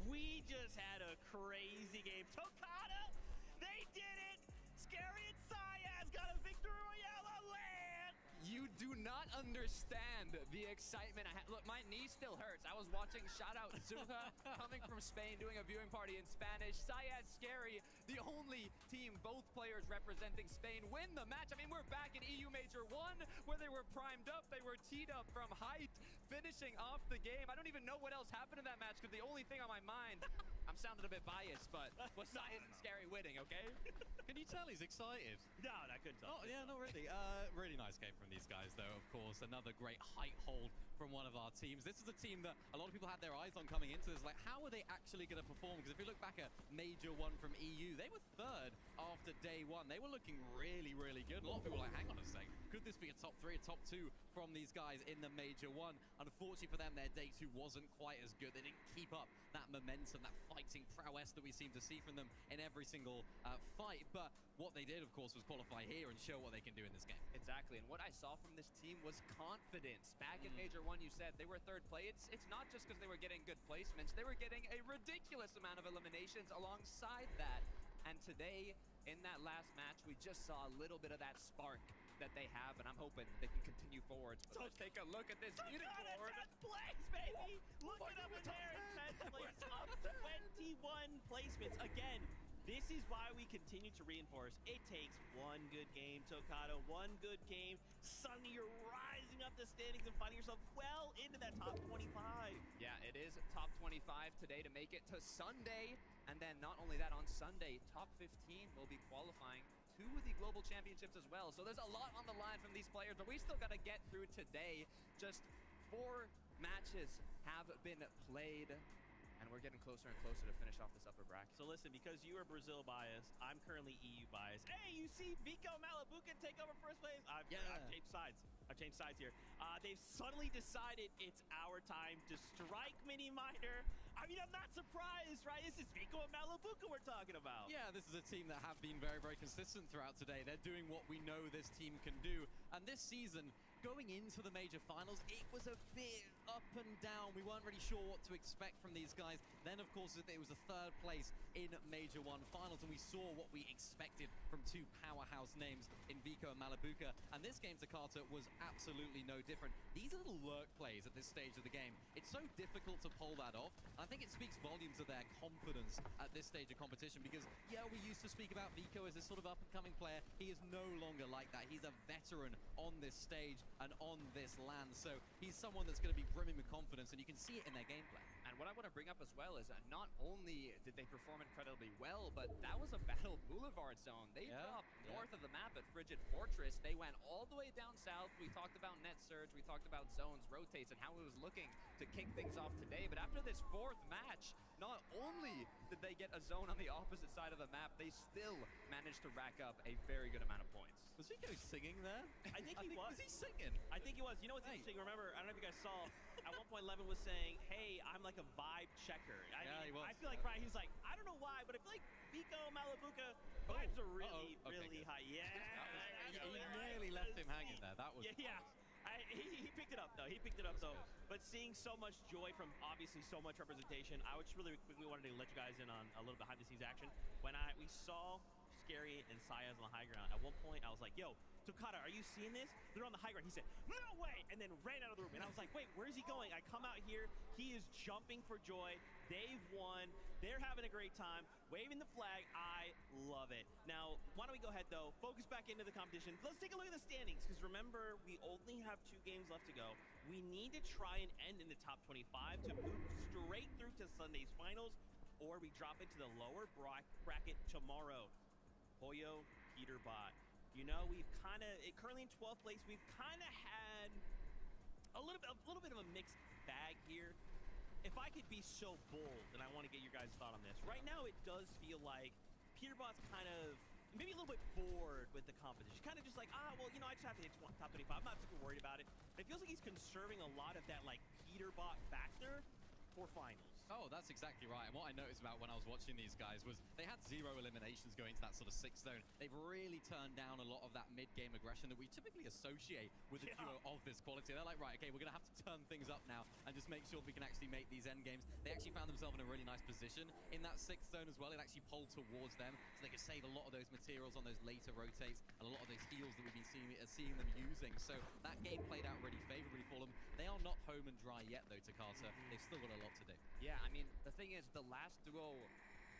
we just had a crazy game. Tokata, they did it! Scary and Sayaz got a victory royale on land! You do not understand the excitement I had. Look, my knee still hurts. I was watching shout out Zuha coming from Spain doing a viewing party in Spanish. Sayaz Scary, the only team, both players representing Spain, win the match. I mean, we're back in EU Major 1 where they were primed up. They were teed up from height, finishing off the game. I don't even know what else happened in that match because the only thing on my mind, I'm sounding a bit biased, but was Sayaz and Scary winning, okay? Can you tell he's excited? No, I couldn't tell. Oh, yeah, not really. Really nice game from these guys, though, of course. Another great height hold from one of our teams. This is a team that a lot of people had their eyes on coming into this. Like, how are they actually going to perform? Because if you look back at Major 1 from EU, they were third after day one. They were looking really, really good. A lot of people were like, hang on a sec, could this be a top 3, a top 2 from these guys in the Major 1? Unfortunately for them, their day 2 wasn't quite as good. They didn't keep up that momentum, that fighting prowess that we seem to see from them in every single fight. But what they did, of course, was qualify here and show what they can do in this game. Exactly, and what I saw from this team was confidence. Back in Major 1, you said they were third place. It's not just because they were getting good placements, they were getting a ridiculous amount of eliminations alongside that. And today, in that last match, we just saw a little bit of that spark that they have, and I'm hoping they can continue forwards. But let's take a look at this unicorn. 10th place, baby! Look it up in there in 10th place, up 21 placements. Again, this is why we continue to reinforce. It takes one good game, Tokado, one good game. Suddenly you're rising up the standings and finding yourself well into that top 25. Yeah, it is top 25 today to make it to Sunday. And then not only that, on Sunday, top 15 will be qualifying to the Global Championships as well. So there's a lot on the line from these players, but we still got to get through today. Just 4 matches have been played, and we're getting closer and closer to finish off this upper bracket. So listen, because you are Brazil biased, I'm currently EU biased. Hey, you see Vico Malabuca take over first place? I've changed sides. I've changed sides here. They've suddenly decided it's our time to strike Mini Minor. I mean, I'm not surprised, right? This is Vico and Malabuca we're talking about. Yeah, this is a team that have been very, very consistent throughout today. They're doing what we know this team can do. And this season, going into the major finals, it was a bit up and down. We weren't really sure what to expect from these guys. Then, of course, it was a 3rd place in Major 1 finals, and we saw what we expected from 2 powerhouse names in Vico and Malabuca. And this game, Takata, was absolutely no different. These little lurk plays at this stage of the game, it's so difficult to pull that off. I think it speaks volumes of their confidence at this stage of competition because, yeah, we used to speak about Vico as this sort of up-and-coming player. He is no longer like that. He's a veteran on this stage and on this land. So he's someone that's going to be brimming with confidence, and you can see it in their gameplay. And what I want to bring up as well is not only did they perform incredibly well, but that was a Battle Boulevard zone. They dropped north of the map at Frigid Fortress. They went all the way down south. We talked about net surge. We talked about zones, rotates, and how it was looking to kick things off today. But after this 4th match, not only did they get a zone on the opposite side of the map, they still managed to rack up a very good amount of points. Was Vico singing there? I think he was. Was he singing? I think he was. You know what's interesting? Remember, I don't know if you guys saw, at one point Levin was saying, hey, I'm like a vibe checker. He was. I feel like, right, he was like, I don't know why, but I feel like Vico, Malabuca, vibes are really, really high. Yeah. He nearly left him hanging there. That was... Yeah. He picked it up, though. But seeing so much joy from, obviously, so much representation, I just really quickly wanted to let you guys in on a little behind-the-scenes action. When we saw Scary and Sayaz on the high ground, at one point, I was like, yo, Tokata, are you seeing this? They're on the high ground. He said, no way! And then ran out of the room. And I was like, wait, where is he going? I come out here. He is jumping for joy. They've won. They're having a great time. Waving the flag. I love it. Now, why don't we go ahead, though, focus back into the competition. Let's take a look at the standings, because remember, we only have 2 games left to go. We need to try and end in the top 25 to move straight through to Sunday's finals, or we drop into the lower bracket tomorrow. Pollo, Peterbot. You know, we've kind of, currently in 12th place, we've kind of had a little bit of a mixed bag here. If I could be so bold, and I want to get your guys' thought on this. Right now, it does feel like Peterbot's kind of maybe a little bit bored with the competition. Kind of just like, well, you know, I just have to hit top 25. I'm not super worried about it. It feels like he's conserving a lot of that, like, Peterbot factor for finals. Oh, that's exactly right. And what I noticed about when I was watching these guys was they had 0 eliminations going to that sort of 6th zone. They've really turned down a lot of that mid-game aggression that we typically associate with a duo of this quality. They're like, right, okay, we're going to have to turn things up now and just make sure we can actually make these end games. They actually found themselves in a really nice position in that 6th zone as well. It actually pulled towards them, so they could save a lot of those materials on those later rotates and a lot of those heals that we've been seeing them using. So that game played out really favorably for them. They are not home and dry yet, though, Takata. They've still got a lot to do. Yeah, I mean, the thing is, the last duo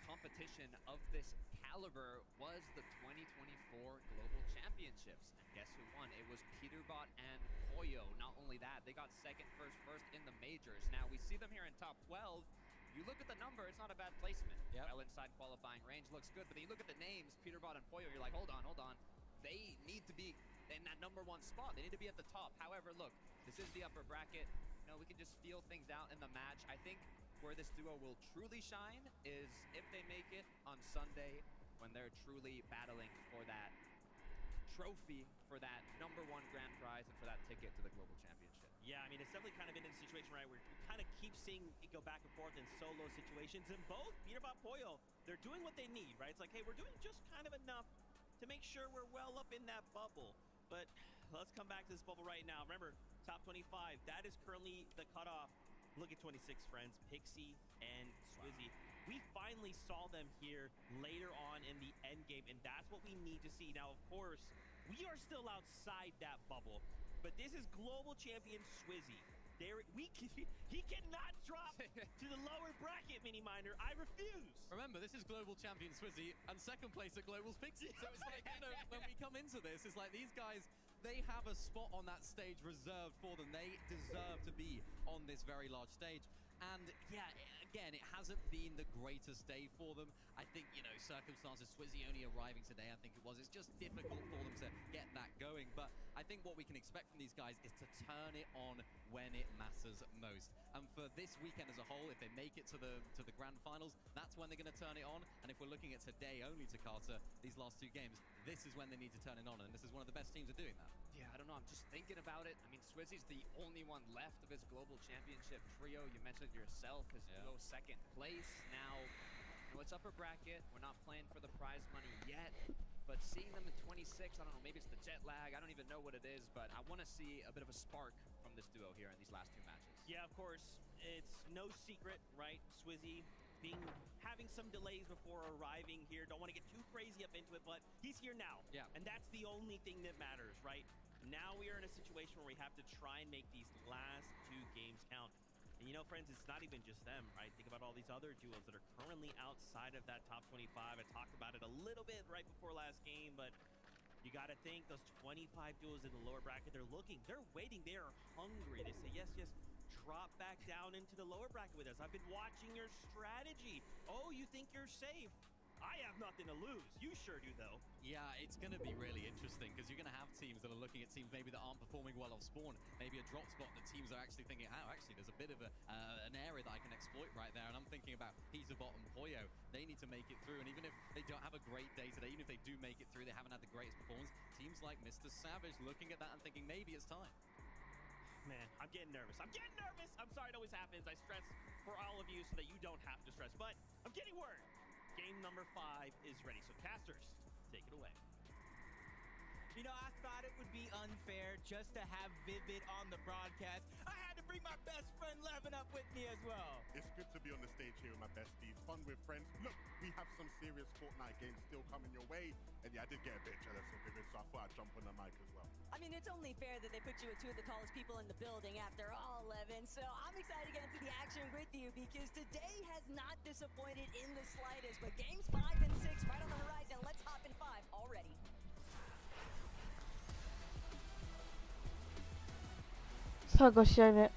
competition of this caliber was the 2024 Global Championships. And guess who won? It was Peterbot and Pollo. Not only that, they got second, first in the majors. Now, we see them here in top 12. You look at the number, it's not a bad placement. Well inside qualifying range, looks good. But then you look at the names, Peterbot and Pollo, you're like, hold on. They need to be in that #1 spot. They need to be at the top. However, look, this is the upper bracket. You know, we can just feel things out in the match. I think where this duo will truly shine is if they make it on Sunday when they're truly battling for that trophy, for that #1 grand prize, and for that ticket to the global championship. Yeah, I mean, it's definitely kind of been in a situation, right, where we kind of keep seeing it go back and forth in solo situations. And both Peterbot Pollo, they're doing what they need, right? It's like, hey, we're doing just kind of enough to make sure we're well up in that bubble. But let's come back to this bubble right now. Remember, top 25, that is currently the cutoff. Look at 26, friends, Pixie and Swizzy. We finally saw them here later on in the end game, and that's what we need to see. Now, of course, we are still outside that bubble. But this is global champion Swizzy. He cannot drop to the lower bracket, Mini Miner. I refuse. Remember, this is global champion Swizzy and second place at Global's Pixie. So it's like, you know, when we come into this, it's like these guys, they have a spot on that stage reserved for them. They deserve to be on this very large stage. And yeah, again, it hasn't been the greatest day for them. I think, you know, circumstances, Swizzy only arriving today, I think it was. It's just difficult for them to get that going. But I think what we can expect from these guys is to turn it on when it matters most. And for this weekend as a whole, if they make it to the grand finals, that's when they're going to turn it on. And if we're looking at today only, Takata, these last two games, this is when they need to turn it on. And this is one of the best teams at doing that. Yeah, I don't know. I'm just thinking about it. I mean, Swizzy's the only one left of his global championship trio. You mentioned it yourself, his duo second place. Now, you know, it's upper bracket. We're not playing for the prize money yet. But seeing them in 26, I don't know, maybe it's the jet lag. I don't even know what it is, but I want to see a bit of a spark from this duo here in these last two matches. Yeah, of course. It's no secret, right? Swizzy having some delays before arriving here. Don't want to get too crazy up into it, but he's here now. Yeah. And that's the only thing that matters, right? Now we are in a situation where we have to try and make these last two games count. And you know, friends, it's not even just them, right? Think about all these other duos that are currently outside of that top 25. I talked about it a little bit right before last game, but you got to think those 25 duos in the lower bracket, they're looking, they're waiting, they are hungry. They say, yes, yes, drop back down into the lower bracket with us. I've been watching your strategy. Oh, you think you're safe? I have nothing to lose. You sure do, though. Yeah, it's going to be really interesting because you're going to have teams that are looking at teams maybe that aren't performing well off spawn. Maybe a drop spot that teams are actually thinking, oh, actually, there's a bit of an area that I can exploit right there. And I'm thinking about Peterbot and Pollo. They need to make it through. And even if they don't have a great day today, even if they do make it through, they haven't had the greatest performance. Teams like Mr. Savage looking at that and thinking maybe it's time. Man, I'm getting nervous. I'm getting nervous. I'm sorry it always happens. I stress for all of you so that you don't have to stress. But I'm getting word. Game number 5 is ready. So casters, take it away. You know, I thought it would be unfair just to have Vivid on the broadcast. I had to bring my best friend Levin up with me as well. It's good to be on the stage here with my besties. Fun with friends. Look, we have some serious Fortnite games still coming your way. And yeah, I did get a bit jealous of Vivid, so I thought I'd jump on the mic as well. I mean, it's only fair that they put you with two of the tallest people in the building after all, Levin. So I'm excited to get into the action with you because today has not disappointed in the slightest. But games 5 and 6 right on the horizon. Let's hop in 5 already. So 5試合目。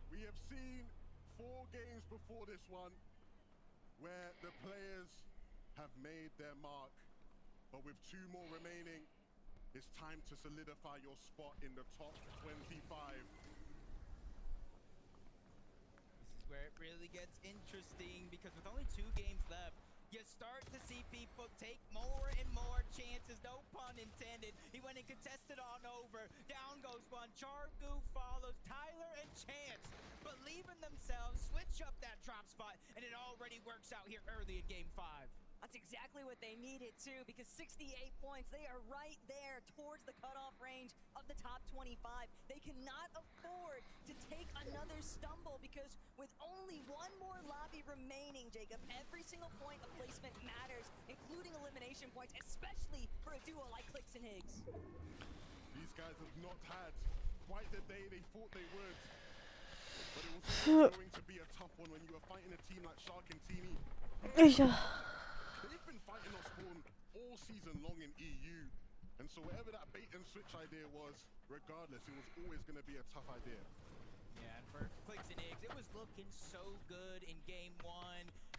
We have seen 4 games before this one where the players have made their mark, but with 2 more remaining, it's time to solidify your spot in the top 25. This is where it really gets interesting because with only 2 games left, you start to see people take more and more chances, no pun intended. He went and contested on over. Down goes one. Chargu follows Tyler and Chance, believe in themselves, switch up that drop spot, and it already works out here early in game 5. That's exactly what they needed too, because 68 points, they are right there towards the cutoff range of the top 25. They cannot afford to take another stumble because with only 1 more lobby remaining, Jacob, every single point of placement matters, including elimination points, especially for a duo like Clicks and Higgs. These guys have not had quite the day they thought they would. But it was going to be a tough one when you were fighting a team like Shark and Teeny. They've been fighting off spawn all season long in EU. And so whatever that bait and switch idea was, regardless, it was always going to be a tough idea. Yeah, and for Clicks and Eggs, it was looking so good in game 1.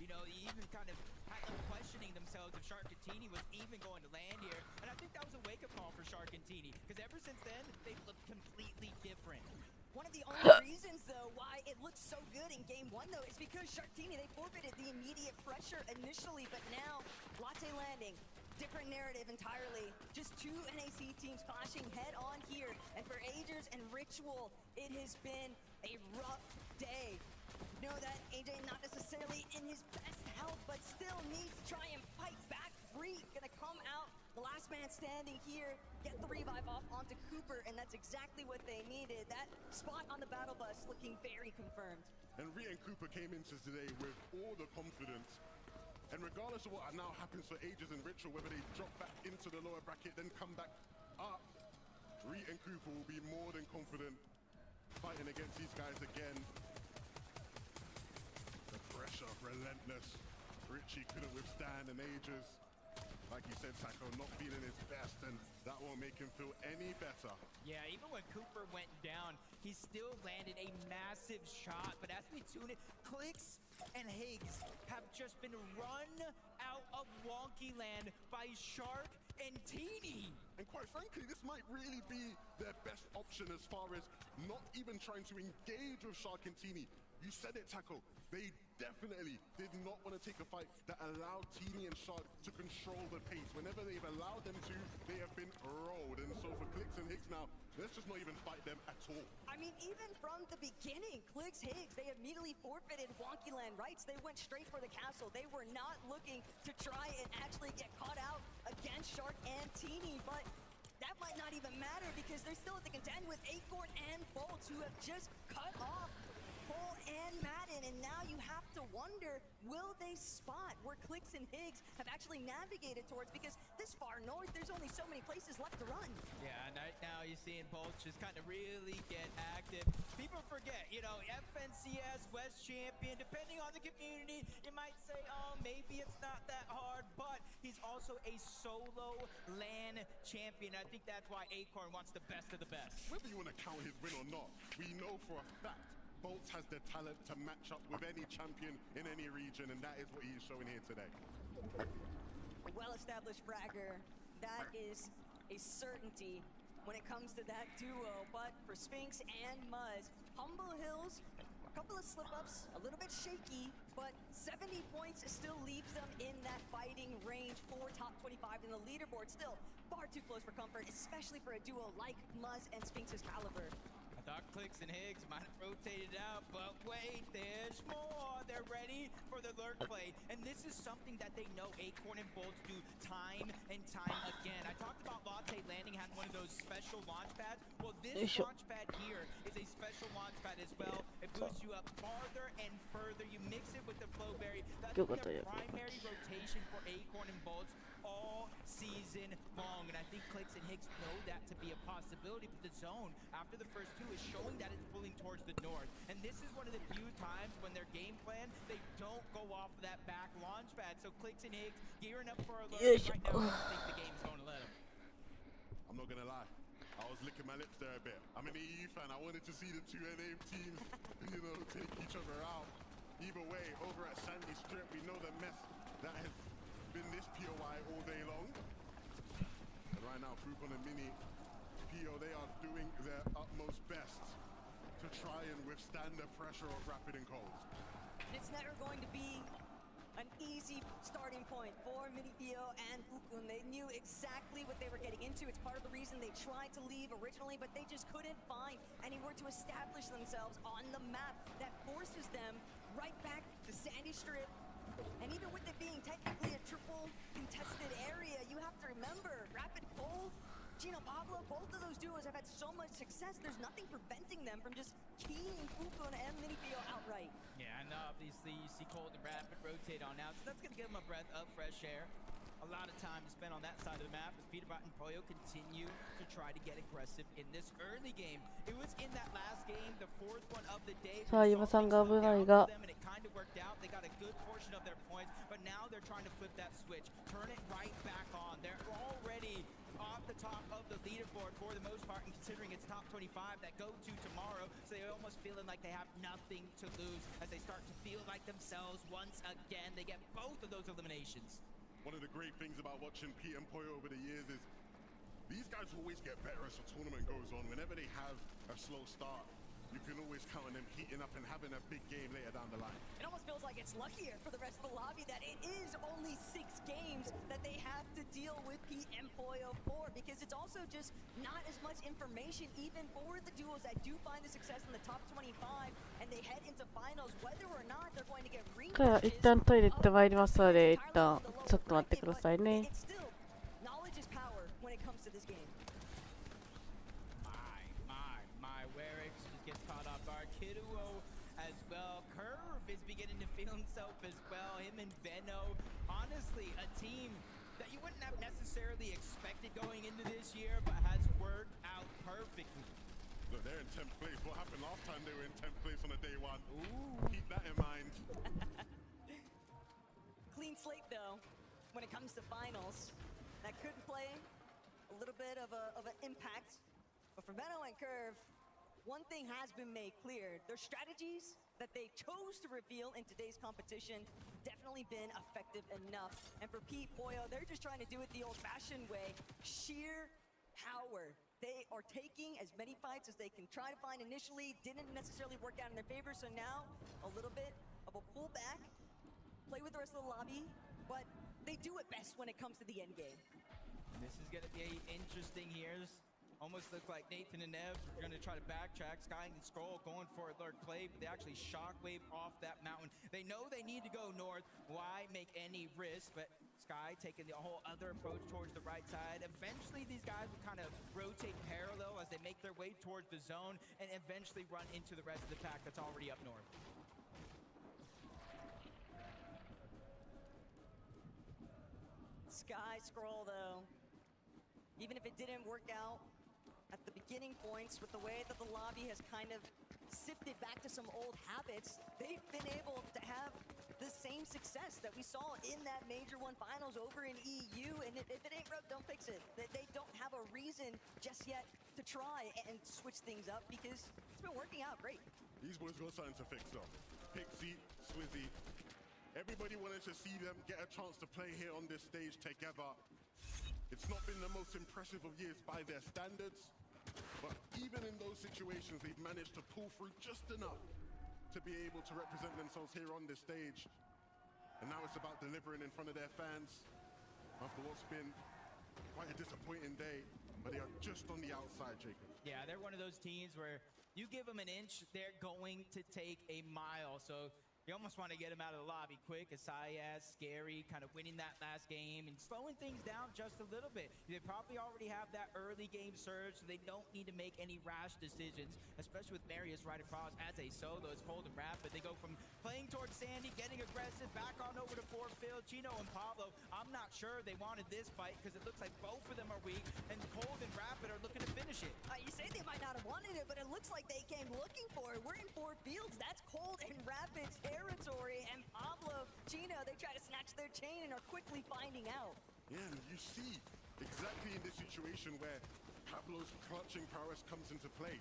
You know, you even kind of had them questioning themselves if Sharkatini was even going to land here. And I think that was a wake-up call for Sharkatini, because ever since then, they've looked completely different. One it looked so good in game one, though, is because Sharktini, they forfeited the immediate pressure initially, but now Latte Landing, different narrative entirely. Just two NAC teams clashing head on here, and for Agers and Ritual, it has been a rough day. Know that AJ not necessarily in his best health, but still needs to try and fight back free. Gonna come out, the last man standing here, get the revive off onto Cooper, and that's exactly what they needed. That spot on the battle bus looking very confirmed. And Rhea and Cooper came into today with all the confidence. And regardless of what now happens for Ages and Ritual, whether they drop back into the lower bracket, then come back up, Rhea and Cooper will be more than confident fighting against these guys again. The pressure, relentless. Richie couldn't withstand, and Ages, like you said, Taco, not feeling his best, and that won't make him feel any better. Yeah, even when Cooper went down, he still landed a massive shot. But as we tune it, Clicks and Higgs have just been run out of Wonky Land by Shark and Teeny. And quite frankly, this might really be their best option as far as not even trying to engage with Shark and Teeny. You said it, Taco. They definitely did not want to take a fight that allowed Teeny and Shark to control the pace. Whenever they've allowed them to, they have been rolled. And so for Clicks and Higgs now, let's just not even fight them at all. I mean, even from the beginning, Clicks, Higgs, they immediately forfeited Wonky Land rights. They went straight for the castle. They were not looking to try and actually get caught out against Shark and Teeny, but that might not even matter because they're still at the contend with Acorn and Bolts, who have just cut off Cole and Madden, and now you have to wonder, will they spot where Clicks and Higgs have actually navigated towards? Because this far north, there's only so many places left to run. Yeah, and right now you're seeing Bolts just kind of really get active. People forget, you know, FNCS West Champion, depending on the community, you might say, oh, maybe it's not that hard, but he's also a solo LAN champion. I think that's why Acorn wants the best of the best. Whether you want to count his win or not, we know for a fact Bolts has the talent to match up with any champion in any region, and that is what he is showing here today. A well-established fragger, that is a certainty when it comes to that duo. But for Spinks and Muzz, Humble Hills, a couple of slip-ups, a little bit shaky, but 70 points still leaves them in that fighting range for top 25 in the leaderboard. Still far too close for comfort, especially for a duo like Muzz and Spinks' caliber. I thought Clicks and Higgs might have rotated out, but wait, there's more. They're ready for the lurk play, and this is something that they know Acorn and Bolts do time and time again. I talked about Latte Landing had one of those special launch pads. Well, this launch pad here is a special launch pad as well. It boosts you up farther and further. You mix it with the Flowberry. That's the primary rotation for Acorn and Bolts all season long, and I think Clicks and Higgs know that to be a possibility, but the zone after the first two is showing that it's pulling towards the north, and this is one of the few times when their game plan, they don't go off of that back launch pad. So Clicks and Higgs gearing up for a load. Right now, I don't think the game's going to let them. I'm not gonna lie, I was licking my lips there a bit. I'm an EU fan. I wanted to see the two NA teams, you know, take each other out. Either way, over at Sandy Strip, we know the mess that has been this POI all day long. And right now, Frucon and Mini, PO, they are doing their utmost best to try and withstand the pressure of Rapid and Cold. It's never going to be an easy starting point for Mini PO and Frucon. They knew exactly what they were getting into. It's part of the reason they tried to leave originally, but they just couldn't find anywhere to establish themselves on the map that forces them right back to Sandy Strip. And even with it being technically a triple contested area, you have to remember, Rapid Cold, Gino Pablo, both of those duos have had so much success, there's nothing preventing them from just keying Frucon and Mini PO outright. Yeah, and obviously you see Cold and Rapid rotate on out, so that's going to give them a breath of fresh air. A lot of time spent on that side of the map as Peterbot and Poyo continue to try to get aggressive in this early game. It was in that last game, the fourth one of the day. さあ今さんが危ないが And it kind of worked out. They got a good portion of their points, but now they're trying to flip that switch, turn it right back on. They're already off the top of the leaderboard for the most part, and considering it's top 25 that go to tomorrow, so they're almost feeling like they have nothing to lose as they start to feel like themselves once again. They get both of those eliminations. One of the great things about watching Pete and Poyo over the years is these guys always get better as the tournament goes on. Whenever they have a slow start, you can always count on them heating up and having a big game later down the line. It almost feels like it's luckier for the rest of the lobby that it is only 6 games that they have to deal with Pete and Pollo for, because it's also just not as much information even for the duos that do find the success in the top 25 and they head into finals, whether or not they're going to get じゃあ一旦トイレ行ってまいりますので、一旦ちょっと待ってくださいね。knowledge is power when it comes to this game. My, where it just gets caught off guard. Kidduo as well. Curve is beginning to feel himself as well. Him and Veno, honestly, a team that you wouldn't have necessarily expected going into this year, but has worked out perfectly. Look, they're in 10th place. What happened last time they were in 10th place on a day one? Ooh. Keep that in mind. Clean slate though, when it comes to finals. That could play a little bit of an impact. But for Veno and Curve, one thing has been made clear. Their strategies that they chose to reveal in today's competition definitely been effective enough. And for Pete, Pollo, they're just trying to do it the old-fashioned way. Sheer power. They are taking as many fights as they can try to find initially. Didn't necessarily work out in their favor, so now a little bit of a pullback. Play with the rest of the lobby, but they do it best when it comes to the end game. This is going to be interesting here. Almost look like Nathan and Nev are going to try to backtrack. Sky and Scroll going for a lurk play, but they actually shockwave off that mountain. They know they need to go north. Why make any risk? But Sky taking the whole other approach towards the right side. Eventually, these guys will kind of rotate parallel as they make their way towards the zone and eventually run into the rest of the pack that's already up north. Sky Scroll, though, even if it didn't work out at the beginning points with the way that the lobby has kind of sifted back to some old habits, they've been able to have the same success that we saw in that Major 1 Finals over in EU, and if it ain't broke, don't fix it. They don't have a reason just yet to try and switch things up because it's been working out great. These boys got something to fix though. Pixie, Swizzy, everybody wanted to see them get a chance to play here on this stage together. It's not been the most impressive of years by their standards, but even in those situations, they've managed to pull through just enough to be able to represent themselves here on this stage. And now it's about delivering in front of their fans after what's been quite a disappointing day, but they are just on the outside, Jacob. Yeah, they're one of those teams where you give them an inch, they're going to take a mile. So you almost want to get him out of the lobby quick. Asayas, Scary, kind of winning that last game and slowing things down just a little bit. They probably already have that early game surge, so they don't need to make any rash decisions, especially with Marius right across as a solo. It's cold and rapid. They go from playing towards Sandy, getting aggressive, back on over to Fort Phil, Chino and Pablo. I'm not sure they wanted this fight because it looks like both of them are weak, and Cold and Rapid are looking to finish it. You say they might not have wanted it, but it looks like they came looking for it. We're in Fort Fields. That's Cold and Rapid's territory, and Pablo, Chino, they try to snatch their chain and are quickly finding out. Yeah, and you see exactly in this situation where Pablo's clutching prowess comes into play.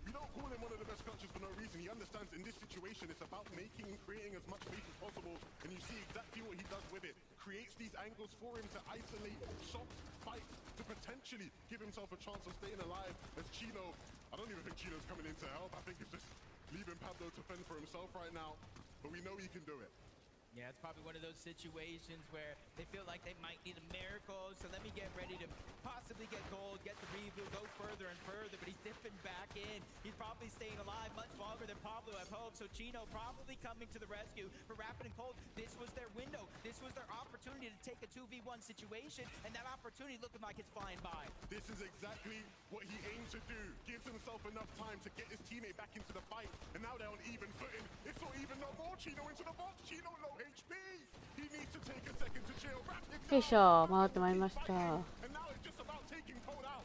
We don't call him one of the best clutchers for no reason. He understands in this situation it's about making and creating as much space as possible, and you see exactly what he does with it. Creates these angles for him to isolate, shots, fights, to potentially give himself a chance of staying alive. As Chino, I don't even think Chino's coming in to help. I think it's just leaving Pablo to fend for himself right now, but we know he can do it. Yeah, it's probably one of those situations where they feel like they might need a miracle, so let me get ready to possibly get gold, get the reboot, go further and further, but he's dipping back in. He's probably staying alive much longer than Pablo have hoped, so Chino probably coming to the rescue for Rapid and Cold. This was their window. This was their opportunity to take a 2v1 situation, and that opportunity looking like it's flying by. This is exactly what he aimed to do. Gives himself enough time to get his teammate back into the fight, and now they're on even footing. It's not even no more. Chino into the box. Chino low HP. He needs to take a second to chill.よいしょ、回ってまいりました。 And now it's just about taking Cold out.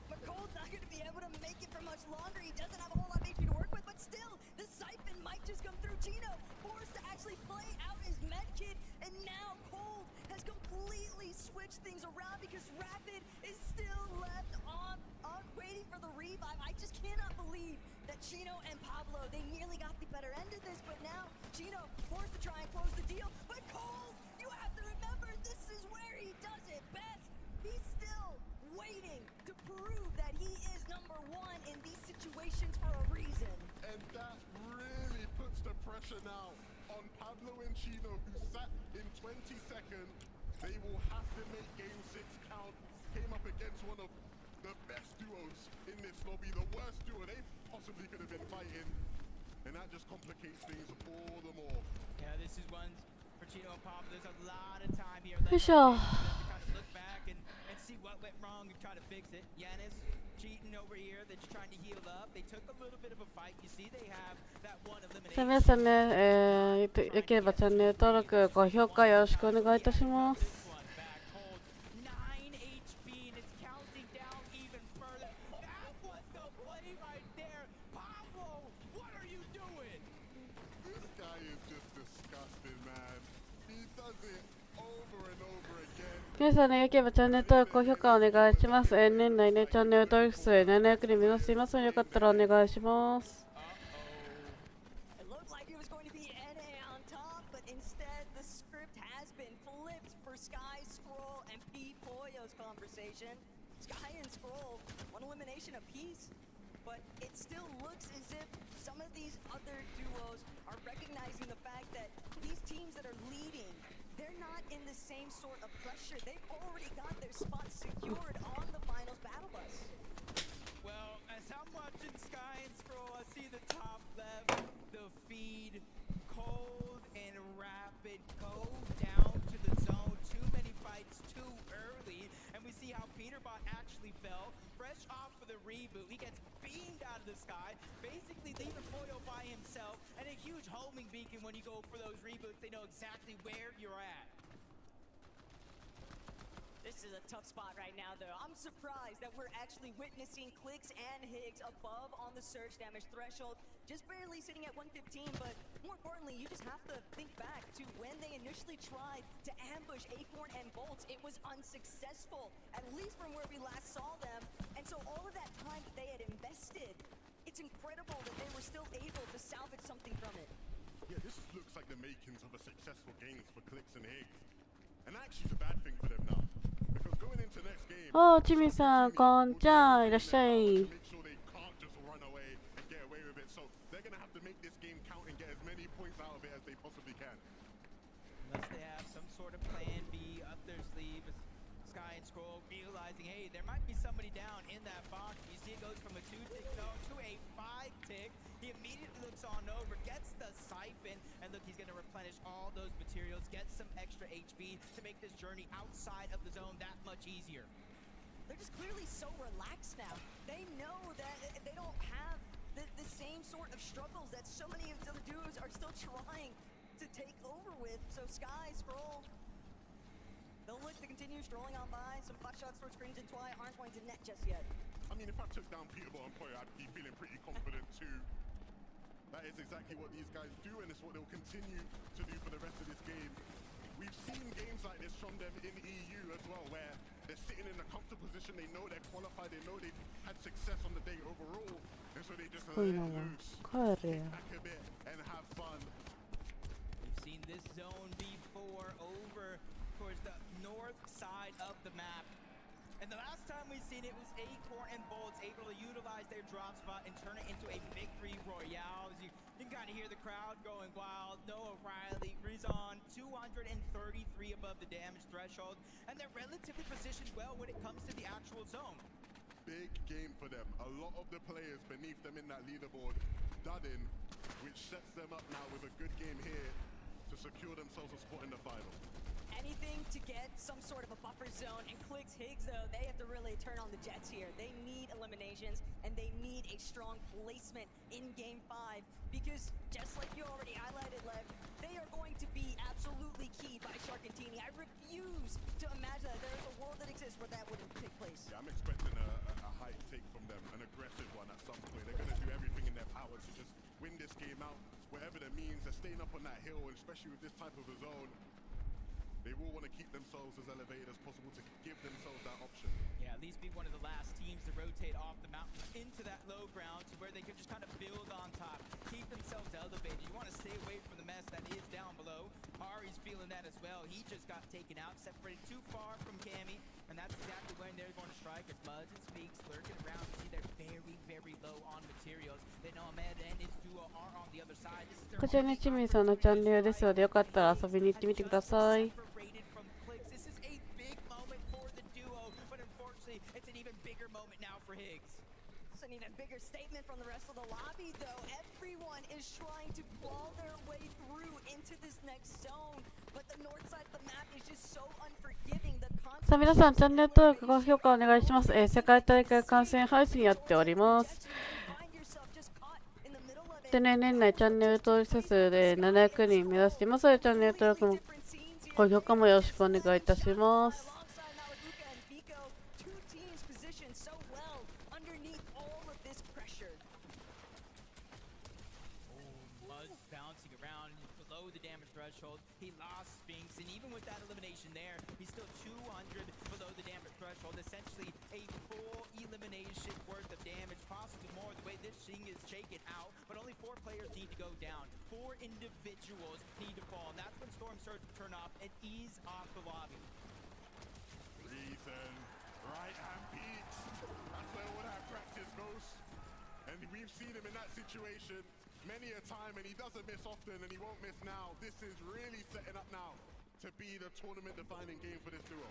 But Cold's not going to be able to make it for much longer. He doesn't have a whole lot of HP to work with, but still, the siphon might just come through. Chino forced to actually play out his med kit, and now Cold has completely switched things around because Rapid is still left on waiting for the revive. I just cannot believe that Chino and Pablo, they nearly got the better end of this, but now Chino forced to try and close the deal. But Cold, you have to remember, this is where he does it best. He's still waiting to prove that he is #1 in these situations for a reason. And that really puts the pressure now on Pablo and Chino, who sat in 20 seconds. They will have to make game 6 count. Came up against one of the best duos in this lobby, the worst duo they possibly could have been fighting. And that just complicates things all the more. Yeah, this is one for Chino and Pablo. There's a lot of time here. よいしょ。 Look back and see what went wrong and try to fix it. Yanis cheating over here. They're just trying to heal up. They took a little bit of a fight. You see, they have that one さあ elimination. 皆さんね、よければチャンネル登録、高評価よろしくお願いいたします。9 HP and it's counting down even further. That was the play right there. Pablo, what are you doing? This guy is just disgusting, man. He does it over and over again. 皆さんね、よければチャンネル登録、高評価お願いします。年内ね、チャンネル登録数700人目指していますので、よかったらお願いします。It looked like it was going to be NA on top, but instead the script has been flipped for Sky, Scroll, and Pete Pollo's conversation. Sky and Scroll, one elimination apiece, but it still looks as if some of these other duos are recognizing the fact that these teams that are leading, they're not in the same sort of pressure. They've already got their spots secured on the finals battle bus. Well, as I'm watching Sky and Scroll, I see the top left, the feed, cold and rapid, go down to the zone. Too many fights too early, and we see how Peterbot actually fell. Fresh off for the reboot, he gets beamed out of the sky, basically leaving Pollo by himself, and a huge homing beacon when you go for those reboots. They know exactly where you're at. This is a tough spot right now, though. I'm surprised that we're actually witnessing Clicks and Higgs above on the surge damage threshold, just barely sitting at 115, but more importantly, you just have to think back to when they initially tried to ambush Acorn and Bolts. It was unsuccessful, at least from where we last saw them, and so all of that time that they had invested, it's incredible that they were still able to salvage something from it. Yeah, this looks like the makings of a successful games for Clicks and Higgs. And actually it's a bad thing for them now. Because going into next game, おー、ちみさん、こんちゃん、いらっしゃい。 make sure they can't just run away and get away with it. So they're going to have to make this game count and get as many points out of it as they possibly can. Unless they have some sort of plan B up their sleeve. Sky and Scroll realizing, hey, there might be somebody down in that box. You see it goes from a 2-tick zone to a 5-tick. He immediately looks on over, gets the siphon, and look, he's going to replenish all those materials, get some extra HP to make this journey outside of the zone that much easier. They're just clearly so relaxed now. They know that they don't have the same sort of struggles that so many of the other duos are still trying to take over with. So Sky, Scroll, they'll look to continue strolling on by. Some pot shots towards screens and Twi aren't going to net just yet. I mean, if I took down Peterbot and Poyo, I'd be feeling pretty confident too. That is exactly what these guys do, and it's what they'll continue to do for the rest of this game. We've seen games like this from them in EU as well, where they're sitting in a comfortable position, they know they're qualified, they know they've had success on the day overall, and so they just let loose, kick back a bit, and have fun. We've seen this zone before over towards the north side of the map. And the last time we've seen it was Acorn and Bolts able to utilize their drop spot and turn it into a victory royale. As you can kind of hear the crowd going wild. Noah Riley, Rizon, 233 above the damage threshold. And they're relatively positioned well when it comes to the actual zone. Big game for them. A lot of the players beneath them in that leaderboard done in, which sets them up now with a good game here to secure themselves a spot in the final. Anything to get some sort of a buffer zone, and Clicks Higgs, though, they have to really turn on the jets here. They need eliminations, and they need a strong placement in Game 5, because just like you already highlighted, Lev, they are going to be absolutely key by Sharkantini. I refuse to imagine that there is a world that exists where that wouldn't take place. Yeah, I'm expecting a high take from them, an aggressive one at some point. They're going to do everything in their power to just win this game out, whatever that means. They're staying up on that hill, and especially with this type of a zone, they will want to keep themselves as elevated as possible to give themselves that option. Yeah, at least be one of the last teams to rotate off the mountain into that low ground to where they can just kind of build on top, keep themselves elevated. You want to stay away from the mess that is down below. Hari's feeling that as well. He just got taken out, separated too far from Cammy, and that's exactly when they're going to strike as Muzz and Speaks lurking around. You see they're very, very low on materials. They know Ahmed and his duo こちらにちみんさんのチャンネルですのでよかったら遊びに行ってみてください。An even bigger statement from the rest of the lobby, though. Everyone is trying to claw their way through into this next zone, but the north side of the map is just so unforgiving. The さあ皆さんチャンネル登録高評価お願いします。世界大会観戦配信やっております。でね、年内チャンネル登録者数で700人目指していますのでチャンネル登録も高評価もよろしくお願いいたします。He lost Sphinx, and even with that elimination there, he's still 200 below the damage threshold. Essentially, a full elimination worth of damage, possibly more the way this thing is shaken out. But only 4 players need to go down. 4 individuals need to fall, and that's when Storm Surge will turn off and ease off the lobby. Reason, right hand beats. That's where all that practice goes. And we've seen him in that situation many a time, and he doesn't miss often, and he won't miss now. This is really setting up now to be the tournament-defining game for this duo.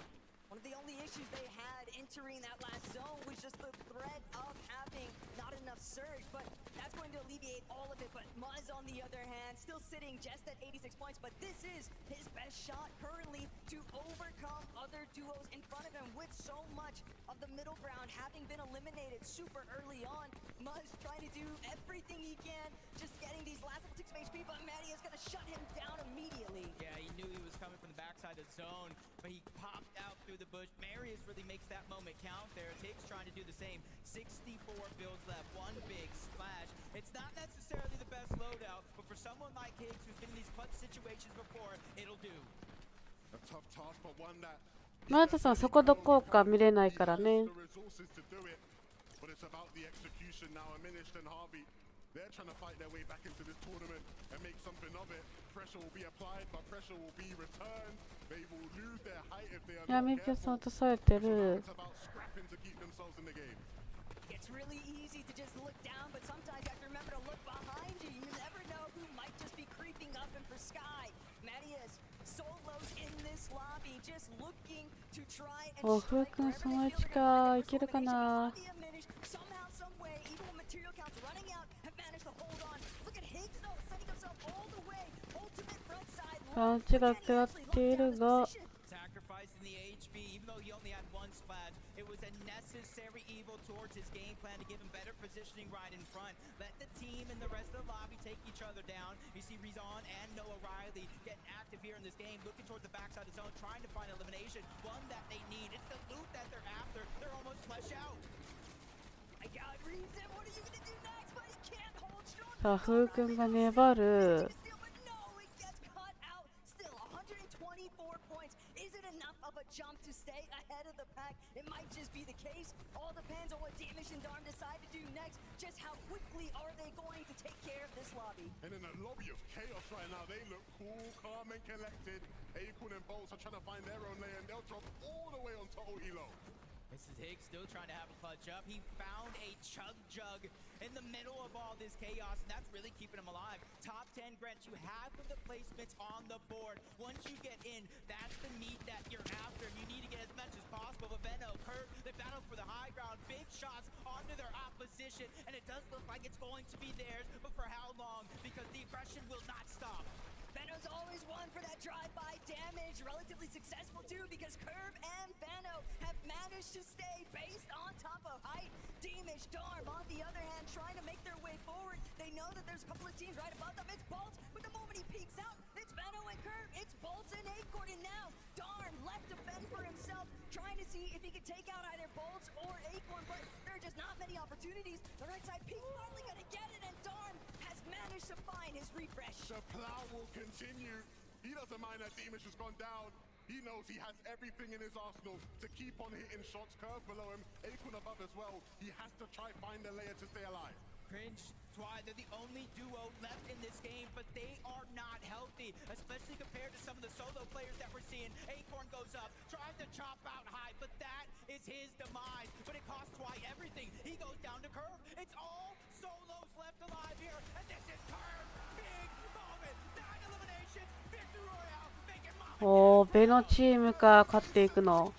One of the only issues they had entering that last zone was just the threat of having not enough surge, but that's going to alleviate all of it. But Muzz, on the other hand, still sitting just at 86 points, but this is his best shot currently to overcome other duos in front of him with so much of the middle ground having been eliminated super early on. Muzz trying to do everything he can, just getting these last 6 HP, but Matty is going to shut him down immediately. Yeah, he knew he was coming from the backside of the zone, but he popped out through the bush. Marius really makes that moment count there. Tig's trying to do the same. 64 builds left, one big splash. It's not necessarily the best loadout, but for someone like Higgs who's been in these clutch situations before, it'll do. A tough task, but one that マータさんそこどこか見れないからね。 but it's about the execution now. Aminished and Harvey, they're trying to fight their way back into this tournament and make something of it. Pressure will be applied, but pressure will be returned. They will lose their height if they are not 闇キャス careful. 落とされてる。 It's about scrapping to keep themselves in the game. It's really easy to just look down, but sometimes you have to remember to look behind you. You never know who might just be creeping up in for Sky. Mattias solos in this lobby, just looking to try and おふうくんその位置かいけるかな。 somehow, some way, even with material counts running out, have managed to hold on. Look at Higgs though, setting himself all the way. Ultimate front side. パンチが食らっているが。 Sacrificing the HP, even though he only had one splash, it was a necessary evil towards his game plan to give him better positioning right in front. Let the team and the rest of the lobby take each other down. You see Rezon and Noah Riley getting active here in this game, looking towards the backside of the zone, trying to find elimination. One that they need. It's the loot that they're after. They're almost flesh out. My God, Reason, what are you gonna do next? But he can't hold strong. さあ、ふうくんが粘る。 Jump to stay ahead of the pack. It might just be the case. All depends on what Damage and Darm decide to do next. Just how quickly are they going to take care of this lobby? And in a lobby of chaos right now, they look cool, calm, and collected. Acorn and Bolts are trying to find their own layer, and they'll drop all the way onto Elo. This is Higgs still trying to have a clutch up. He found a chug jug in the middle of all this chaos, and that's really keeping him alive. Top 10 grants you have of the placements on the board. Once you get in, that's the meat that you're after. You need to get as much as possible. But Venno, Kurt, they battle for the high ground. Big shots onto their opposition, and it does look like it's going to be theirs. But for how long? Because the aggression will not stop. Venno's always one for that drive-by damage. Relatively successful too, because Curve and Venno have managed to stay based on top of height. Damage, Darm, on the other hand, trying to make their way forward. They know that there's a couple of teams right above them. It's Bolts, but the moment he peeks out, it's Venno and Curve. It's Bolts and Acorn, and now Darm left to fend for himself, trying to see if he could take out either Bolts or Acorn, but there are just not many opportunities. The right side peek finally gonna get it, and Darm has managed to find his refresh. The plow will continue. He doesn't mind that Damage has gone down. He knows he has everything in his arsenal to keep on hitting shots. Curve below him, Acorn above as well. He has to try find a layer to stay alive. Cringe, Twy, they're the only duo left in this game, but they are not healthy, especially compared to some of the solo players that we're seeing. Acorn goes up, tries to chop out high, but that is his demise. But it costs Twy everything. He goes down to Curve. It's all solos left alive here, and this is おお、ベノチームか勝っていくの。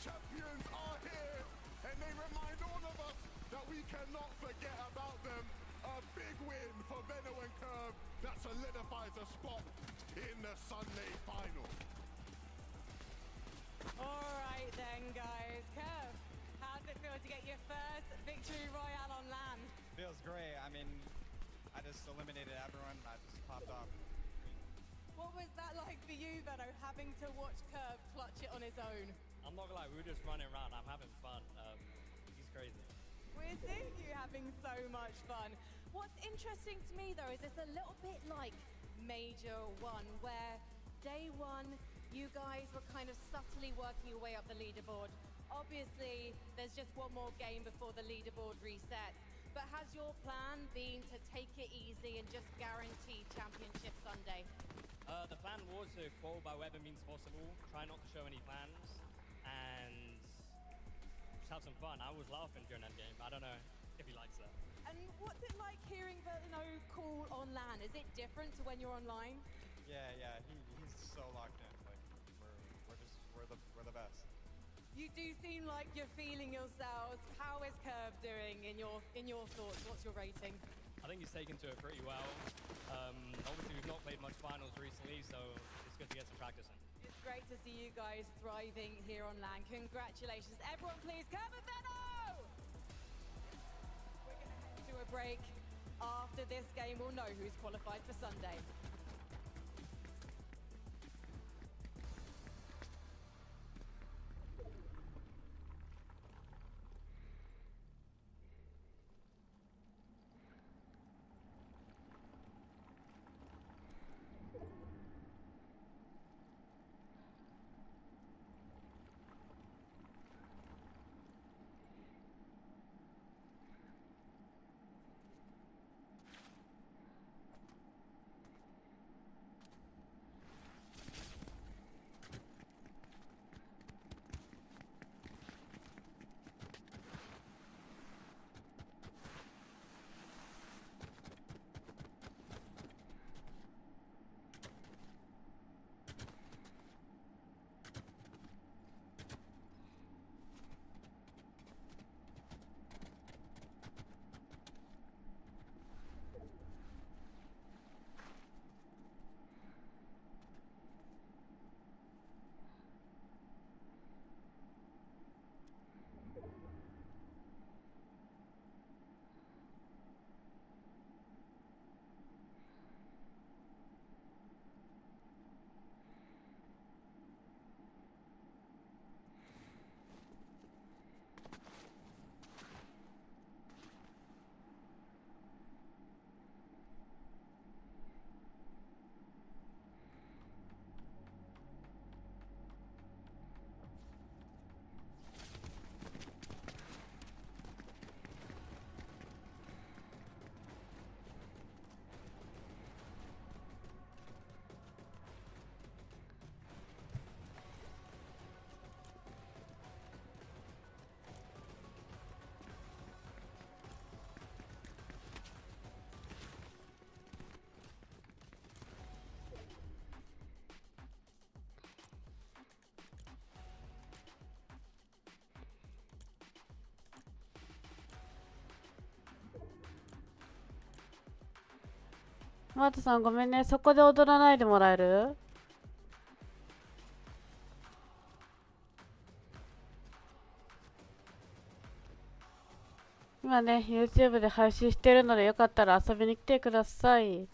Alright then, guys. Kev, how does it feel to get your first victory royale on LAN? Feels great. I mean, I just eliminated everyone. I just popped off. What was that like for you, Veno, having to watch Curve clutch it on his own? I'm not gonna lie, we were just running around. I'm having fun. He's crazy. We're seeing you having so much fun. What's interesting to me, though, is it's a little bit like Major 1, where day 1, you guys were kind of subtly working your way up the leaderboard. Obviously, there's just one more game before the leaderboard resets. But has your plan been to take it easy and just guarantee Championship Sunday? The plan was to qual by whatever means possible, try not to show any plans, and just have some fun. I was laughing during that game. I don't know if he likes that. And what's it like hearing Verno call on LAN? Is it different to when you're online? Yeah, he's so locked in. Like we're the best. You do seem like you're feeling yourselves. How is Curve doing in your thoughts? What's your rating? I think he's taken to it pretty well. Obviously, we've not played much finals recently, so it's good to get some practice in. It's great to see you guys thriving here on LAN. Congratulations. Everyone, please, Curve and Veno! We're going to head to a break. After this game, we'll know who's qualified for Sunday.マートさんごめんね、そこで踊らないでもらえる？今ね、YouTube で配信してるのでよかったら遊びに来てください。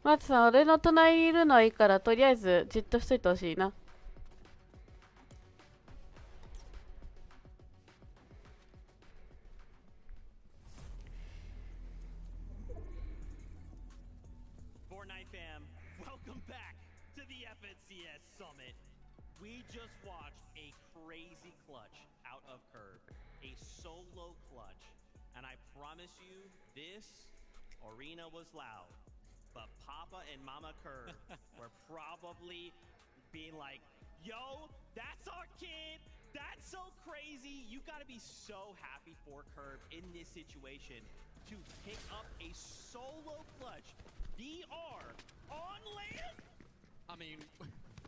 マートさん、俺の隣にいるのはいいから、とりあえずじっとしといてほしいな。Fortnite fam, welcome back to the FNCS Summit. We just watched a crazy clutch out of Curve, a solo clutch, and I promise you, this arena was loud, but Papa and Mama Curve were probably being like, yo, that's our kid, that's so crazy. You gotta be so happy for Curve in this situation to pick up a solo clutch VR on land. I mean,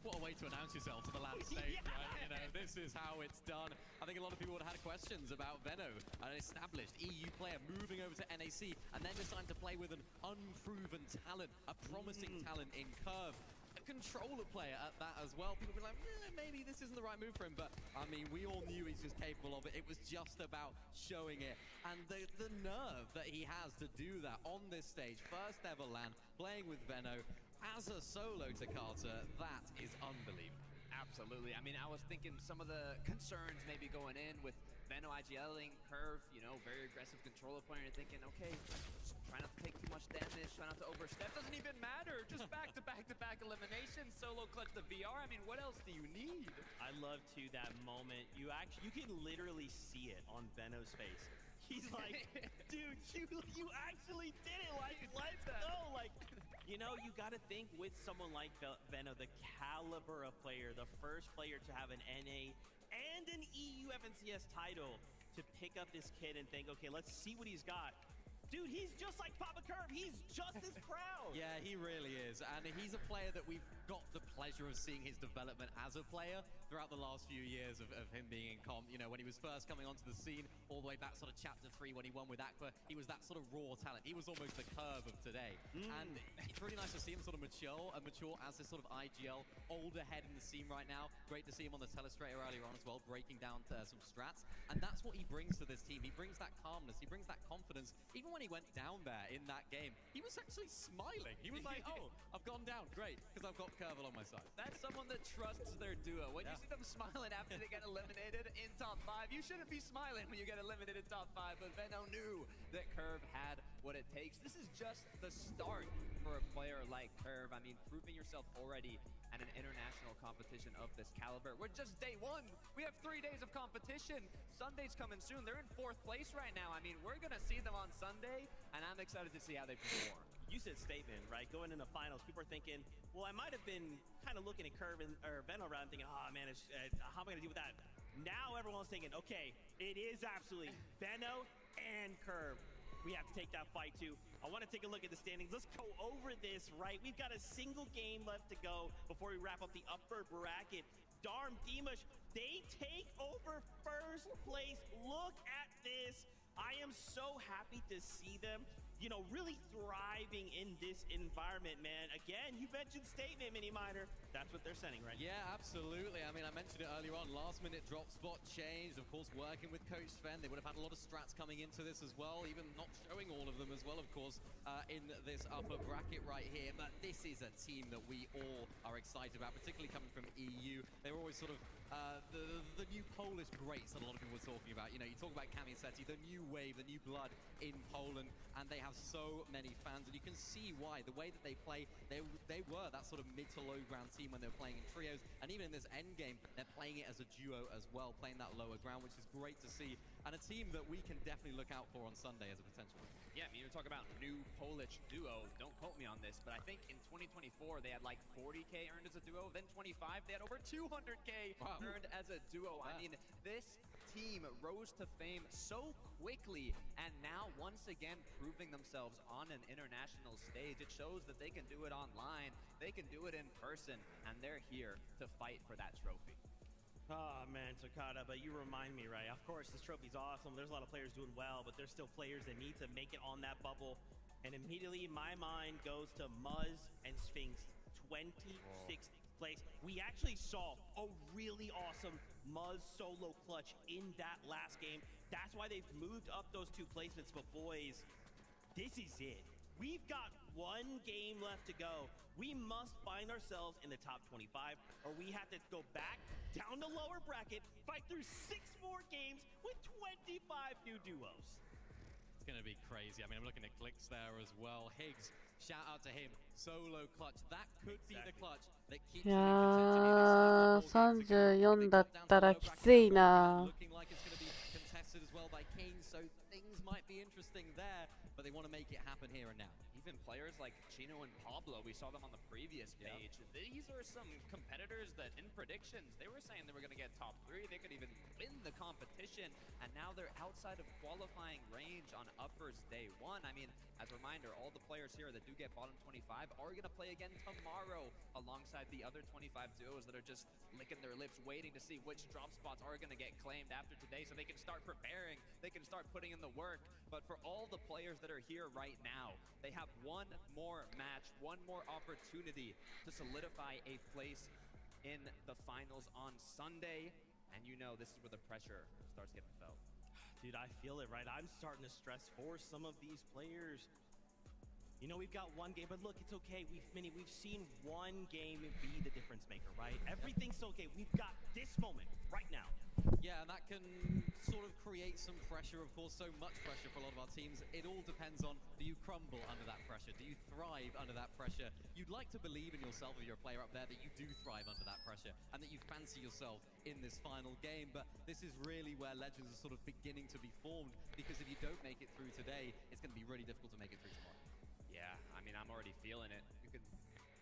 what a way to announce yourself to the land stage, right? You know, this is how it's done. I think a lot of people would have had questions about Veno, an established EU player moving over to NAC and then deciding to play with an unproven talent, a promising talent in Curve. A controller player at that as well. People be like, maybe this isn't the right move for him, but I mean, we all knew he's just capable of it. It was just about showing it. And the nerve that he has to do that on this stage, first ever LAN, playing with Veno, as a solo to Carter, that is unbelievable. Absolutely. I mean, I was thinking some of the concerns maybe going in with Veno IGLing, Curve, you know, very aggressive controller player, and thinking, okay, just try not to take too much damage, try not to overstep. Doesn't even matter. Just back-to-back-to-back elimination, solo clutch the VR. I mean, what else do you need? I love too that moment. You can literally see it on Veno's face. He's like, dude, you actually did it. Like, let's go. Like, you know, you got to think with someone like Veno, the caliber of player, the first player to have an NA and an EU FNCS title, to pick up this kid and think, okay, let's see what he's got. Dude, he's just like Papa Curve. He's just as proud. Yeah, he really is. And he's a player that we've got the pleasure of seeing his development as a player throughout the last few years of him being in comp. You know, when he was first coming onto the scene, all the way back sort of chapter 3 when he won with Aqua, he was that sort of raw talent. He was almost the Curve of today. And it's really nice to see him sort of mature as this sort of IGL older head in the scene right now. Great to see him on the telestrator earlier on as well, breaking down some strats. And that's what he brings to this team. He brings that calmness. He brings that confidence. Even when he went down there in that game, he was actually smiling. He was like, oh, I've gone down, great, because I've got Curve on my side. That's someone that trusts their duo. When you see them smiling after they get eliminated in top 5, you shouldn't be smiling when you get eliminated in top 5, but Veno knew that Curve had what it takes. This is just the start for a player like Curve. I mean, proving yourself already at an international competition of this caliber. We're just day 1. We have 3 days of competition. Sunday's coming soon. They're in 4th place right now. I mean, we're going to see them on Sunday, and I'm excited to see how they perform. You said statement, right? Going into finals, people are thinking, well, I might have been kind of looking at Curve or Veno around thinking, oh man, how am I going to deal with that? Now everyone's thinking, okay, it is absolutely Veno and Curve. We have to take that fight too. I want to take a look at the standings. Let's go over this, right? We've got a single game left to go before we wrap up the upper bracket. Darm, Dimash, they take over first place. Look at this. I am so happy to see them, you know, really thriving in this environment, man. Again, you mentioned statement, Mini Miner. That's what they're sending, right? Yeah, absolutely. I mean, I mentioned it earlier on. Last minute drop spot changed. Of course, working with Coach Sven, they would have had a lot of strats coming into this as well, even not showing all of them as well, of course, in this upper bracket right here. But this is a team that we all are excited about, particularly coming from EU. They were always sort of the new Polish greats that a lot of people were talking about. You know, you talk about Kamisetti, the new wave, the new blood in Poland, and they have so many fans, and you can see why. The way that they play, they were that sort of mid to low ground team when they were playing in trios, and even in this end game, they're playing it as a duo as well, playing that lower ground, which is great to see, and a team that we can definitely look out for on Sunday as a potential. Yeah, I mean, you're talking about new Polish duo. Don't quote me on this, but I think in 2024 they had like 40K earned as a duo. Then 25, they had over 200K earned as a duo. I mean, this team rose to fame so quickly, and now once again proving themselves on an international stage. It shows that they can do it online, they can do it in person, and they're here to fight for that trophy. Oh man, Takada, but you remind me, right? Of course, this trophy's awesome. There's a lot of players doing well, but there's still players that need to make it on that bubble. And immediately my mind goes to Muzz and Sphinx, 26th place. We actually saw a really awesome Muzz solo clutch in that last game. That's why they've moved up those 2 placements. But boys, this is it. We've got 1 game left to go. We must find ourselves in the top 25, or we have to go back down the lower bracket, fight through 6 more games with 25 new duos. It's going to be crazy. I mean, I'm looking at clicks there as well. Higgs, shout out to him. Solo clutch. That could be the clutch that keeps him in contention in this level. 34だったらきついな。 Looking like it's going to be contested as well by Kane, so things might be interesting there, but they want to make it happen here and now. Even players like Chino and Pablo, we saw them on the previous page. These are some competitors that in predictions, they were saying they were going to get top 3. They could even win the competition, and now they're outside of qualifying range on Uppers Day 1. I mean, as a reminder, all the players here that do get bottom 25 are going to play again tomorrow alongside the other 25 duos that are just licking their lips, waiting to see which drop spots are going to get claimed after today so they can start preparing, they can start putting in the work. But for all the players that are here right now, they have one more match, one more opportunity to solidify a place in the finals on Sunday. And you know, this is where the pressure starts getting felt. Dude, I feel it, right? I'm starting to stress for some of these players. You know, we've got one game, but look, it's okay. We've seen one game be the difference maker, right? Everything's okay. We've got this moment right now. Yeah, and that can sort of create some pressure, of course, so much pressure for a lot of our teams. It all depends on, do you crumble under that pressure? Do you thrive under that pressure? You'd like to believe in yourself if you're a player up there that you do thrive under that pressure and that you fancy yourself in this final game. But this is really where legends are sort of beginning to be formed, because if you don't make it through today, it's going to be really difficult to make it through tomorrow. Yeah, I mean, I'm already feeling it. You can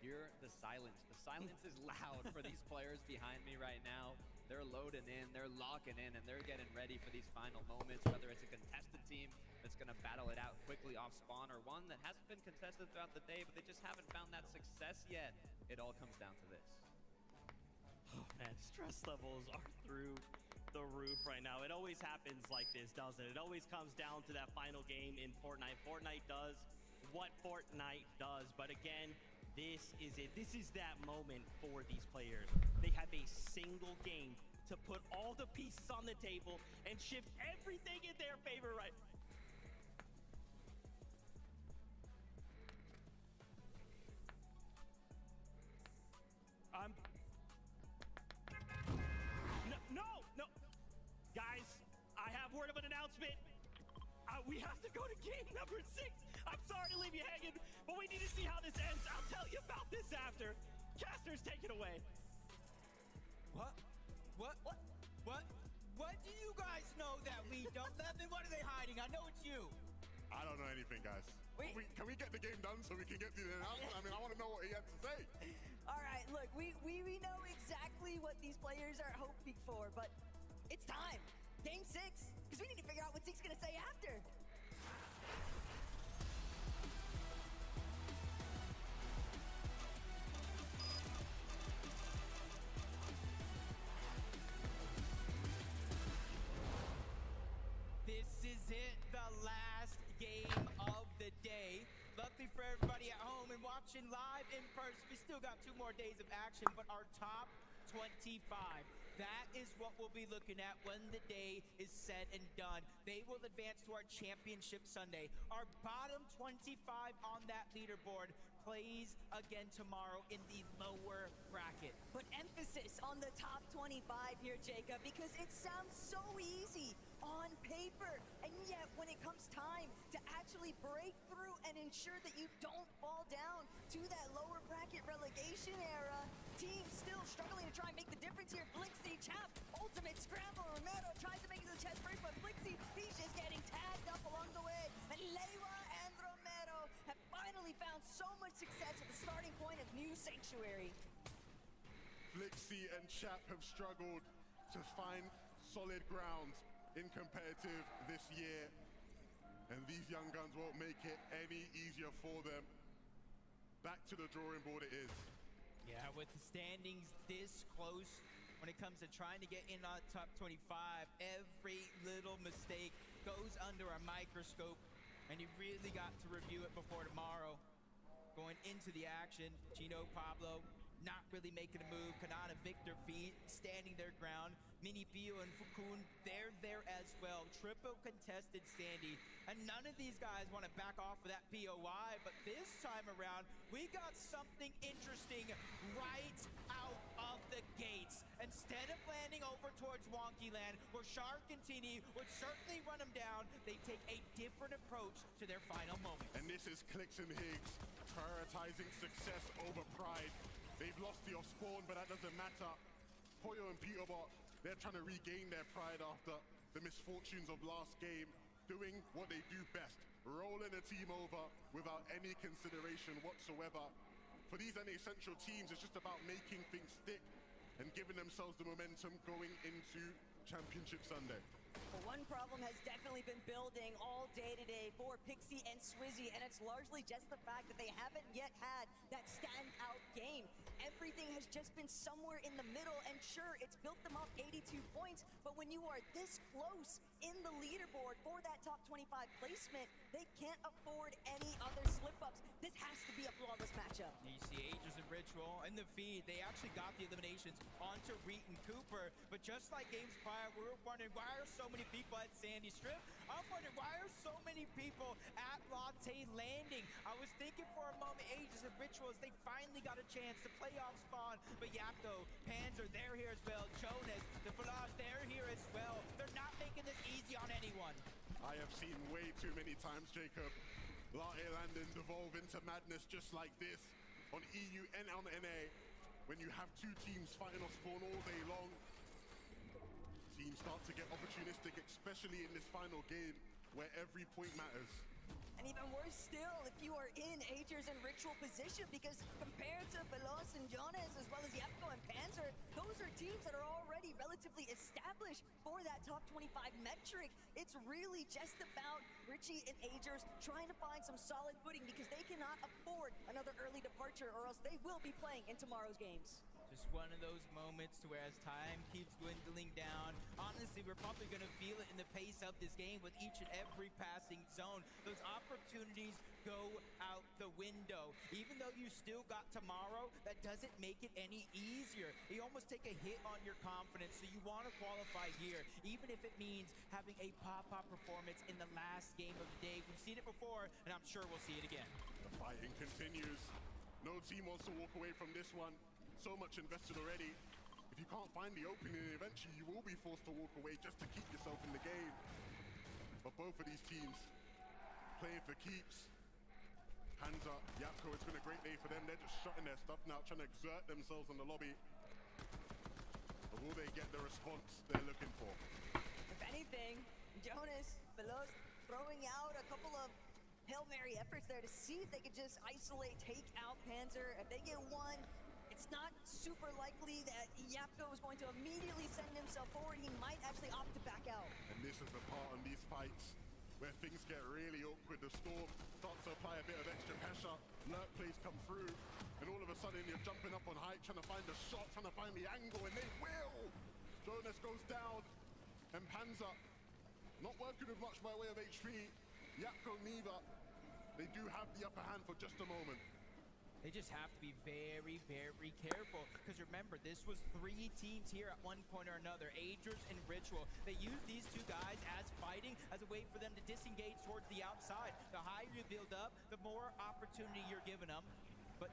hear the silence. The silence is loud for these players behind me right now. They're loading in, they're locking in, and they're getting ready for these final moments, whether it's a contested team that's going to battle it out quickly off spawn, or one that hasn't been contested throughout the day, but they just haven't found that success yet. It all comes down to this. Oh man, stress levels are through the roof right now. It always happens like this, doesn't it? It always comes down to that final game in Fortnite. Fortnite does what Fortnite does, but again, this is it. This is that moment for these players. They have a single game to put all the pieces on the table and shift everything in their favor right. No. Guys, I have word of an announcement. We have to go to game number 6. I'm sorry to leave you hanging, but we need to see how this ends. I'll tell you about this after. Caster's take it away. What do you guys know that we don't? Levin, what are they hiding? I know it's you. I don't know anything, guys. Can we get the game done so we can get to the announcement? I mean, I want to know what he had to say. All right, look, we know exactly what these players are hoping for, but it's time. Game 6, because we need to figure out what Zeke's going to say after. This is it, the last game of the day. Luckily for everybody at home and watching live in person, we still got 2 more days of action, but our top 25. That is what we'll be looking at when the day is said and done. They will advance to our championship Sunday. Our bottom 25 on that leaderboard plays again tomorrow in the lower bracket. But emphasis on the top 25 here, Jacob, because it sounds so easy on paper, and yet when it comes time to actually break through and ensure that you don't fall down to that lower bracket relegation era, teams still struggling to try and make the difference here. Blixie, Chap, ultimate scramble. Romero tries to make it to the chest first, but Blixie, he's just getting tagged up along the way. And Leiva and Romero have finally found so much success at the starting point of New Sanctuary. Blixie and Chap have struggled to find solid ground in competitive this year, and these young guns won't make it any easier for them. Back to the drawing board it is. Yeah, with the standings this close, when it comes to trying to get in on top 25, every little mistake goes under a microscope, and you really got to review it before tomorrow. Going into the action, Gino, Pablo, not really making a move. Kanata, Victor, Feet, standing their ground. Mini Pio and Fukun, they're there as well. Triple contested Sandy. And none of these guys want to back off of that POI, but this time around, we got something interesting right out of the gates. Instead of landing over towards Wonky Land, where Shark and Tini would certainly run them down, they take a different approach to their final moment. And this is Clicks and Higgs prioritizing success over pride. They've lost the off-spawn, but that doesn't matter. Poyo and Peterbot, they're trying to regain their pride after the misfortunes of last game, doing what they do best, rolling a team over without any consideration whatsoever. For these NA Central teams, it's just about making things stick and giving themselves the momentum going into Championship Sunday. Well, one problem has definitely been building all day today for Pixie and Swizzy, and it's largely just the fact that they haven't yet had that standout game. Everything has just been somewhere in the middle, and sure, it's built them up 82 points, but when you are this close in the leaderboard for that top 25 placement, they can't afford any other slip-ups. This has to be a flawless matchup. You see Aegis and Ritual in the feed. They actually got the eliminations onto Reet and Cooper, but just like games prior, we were wondering why are so many people at Sandy Strip? I'm wondering why are so many people at Latte Landing? I was thinking for a moment Aegis and Rituals, they finally got a chance to play off spawn, but Yapto, Panzer, they're here as well. Jonas, the Falage, they're here as well. They're not making this easy on anyone. I have seen way too many times, Jacob, Latte Landing devolve into madness just like this on EU and on NA. When you have two teams fighting off spawn all day long, teams start to get opportunistic, especially in this final game where every point matters. And even worse still, if you are in Aegis and Ritual position, because compared to Veloz and Jonas, as well as Yapko and Panzer, those are teams that are already relatively established for that top 25 metric. It's really just about Richie and Aegis trying to find some solid footing, because they cannot afford another early departure, or else they will be playing in tomorrow's games. Just one of those moments to where as time keeps dwindling down, honestly, we're probably going to feel it in the pace of this game with each and every passing zone. Those opportunities go out the window. Even though you still got tomorrow, that doesn't make it any easier. You almost take a hit on your confidence, so you want to qualify here, even if it means having a pop-up performance in the last game of the day. We've seen it before, and I'm sure we'll see it again. The fighting continues. No team wants to walk away from this one. So much invested already. If you can't find the opening, eventually you will be forced to walk away just to keep yourself in the game. But both of these teams playing for keeps. Hands up, Yapko, it's been a great day for them. They're just shutting their stuff now, trying to exert themselves in the lobby. But will they get the response they're looking for? If anything, Jonas, Veloz throwing out a couple of Hail Mary efforts there to see if they could just isolate, take out Panzer. If they get one, it's not super likely that Yapko is going to immediately send himself forward. He might actually opt to back out. And this is the part in these fights where things get really awkward. The Storm starts to apply a bit of extra pressure. Lurk plays come through, and all of a sudden you're jumping up on height, trying to find the shot, trying to find the angle, and they will! Jonas goes down, and Panzer not working with much by way of HP. Yapko neither. They do have the upper hand for just a moment. They just have to be very, very careful, because remember, this was 3 teams here at one point or another, Aegis and Ritual. They used these two guys as fighting as a way for them to disengage towards the outside. The higher you build up, the more opportunity you're giving them. But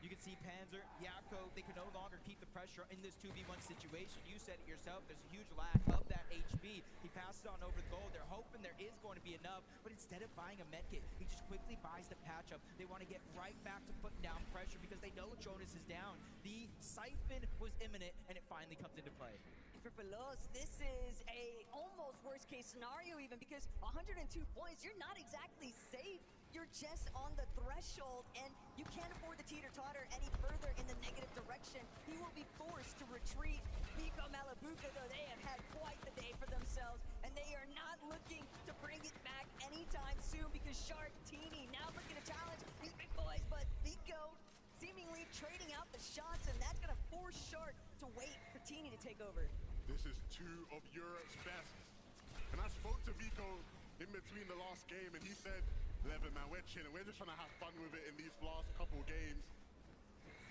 you can see Panzer, Yapko, they can no longer keep the pressure in this 2v1 situation. You said it yourself, there's a huge lack of that HP. He passes on over the goal. They're hoping there is going to be enough, but instead of buying a medkit, he just quickly buys the patch up. They want to get right back to putting down pressure because they know Jonas is down. The siphon was imminent, and it finally comes into play. For Veloz, this is a almost worst case scenario even, because 102 points, you're not exactly safe. You're just on the threshold, and you can't afford to teeter-totter any further in the negative direction. He will be forced to retreat. Pico Malabuca, though, they have had quite the day for themselves, and they are not looking to bring it back anytime soon, because Shark Teeny now looking to challenge these big boys, but Pico seemingly trading out the shots, and that's going to force Shark to wait for Teeny to take over. This is 2 of Europe's best. And I spoke to Vico in between the last game, and he said, Levin, man, we're chilling. We're just trying to have fun with it in these last couple games.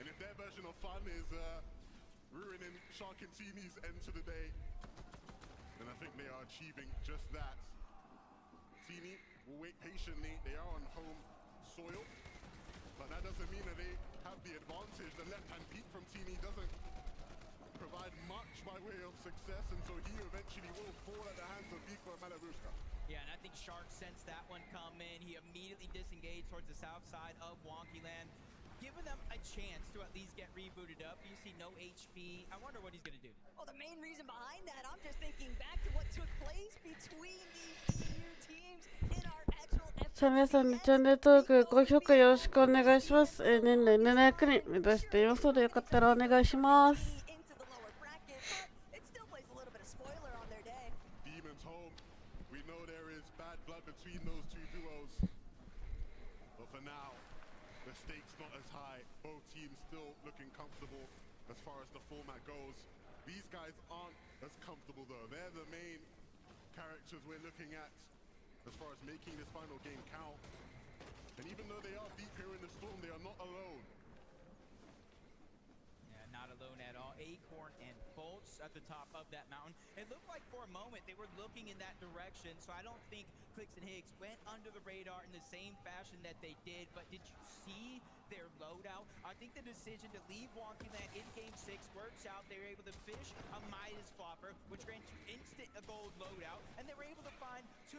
And if their version of fun is ruining Shark and Teeny's end to the day, then I think they are achieving just that. Teeny will wait patiently. They are on home soil, but that doesn't mean that they have the advantage. The left-hand peek from Teeny doesn't provide much by way of success, and so he eventually will fall at the hands of Vico and Malabuska. Yeah, and I think Shark sensed that one come in. He immediately disengaged towards the south side of Wonky Land. giving them a chance to at least get rebooted up. You see no HP. I wonder what he's going to do. Well, the main reason behind that, I'm just thinking back to what took place between these EU teams in our actual さあ皆さんチャンネル登録高評価よろしくお願いします。年内700人目指していますのでよかったらお願いします。Demons home. We know there is bad blood between those two duos. But for now, the stakes not as high. Both teams still looking comfortable as far as the format goes. These guys aren't as comfortable though. They're the main characters we're looking at as far as making this final game count. And even though they are deep here in the storm, they are not alone. Yeah, not alone at all. Acorn and Bolts at the top of that mountain. It looked like for a moment they were looking in that direction, so I don't think Clicks and Higgs went under the radar in the same fashion that they did. But did you see their loadout? I think the decision to leave Wonky Land in Game 6 works out. They were able to fish a Midas Flopper, which grants you instant gold loadout, and they were able to find 2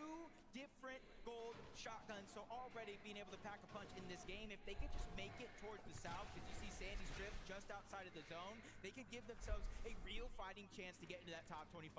different gold shotguns. So already being able to pack a punch in this game, if they could just make it towards the south, because you see Sandy Strip just outside of the zone, they could give themselves a real fighting chance to get into that top 25.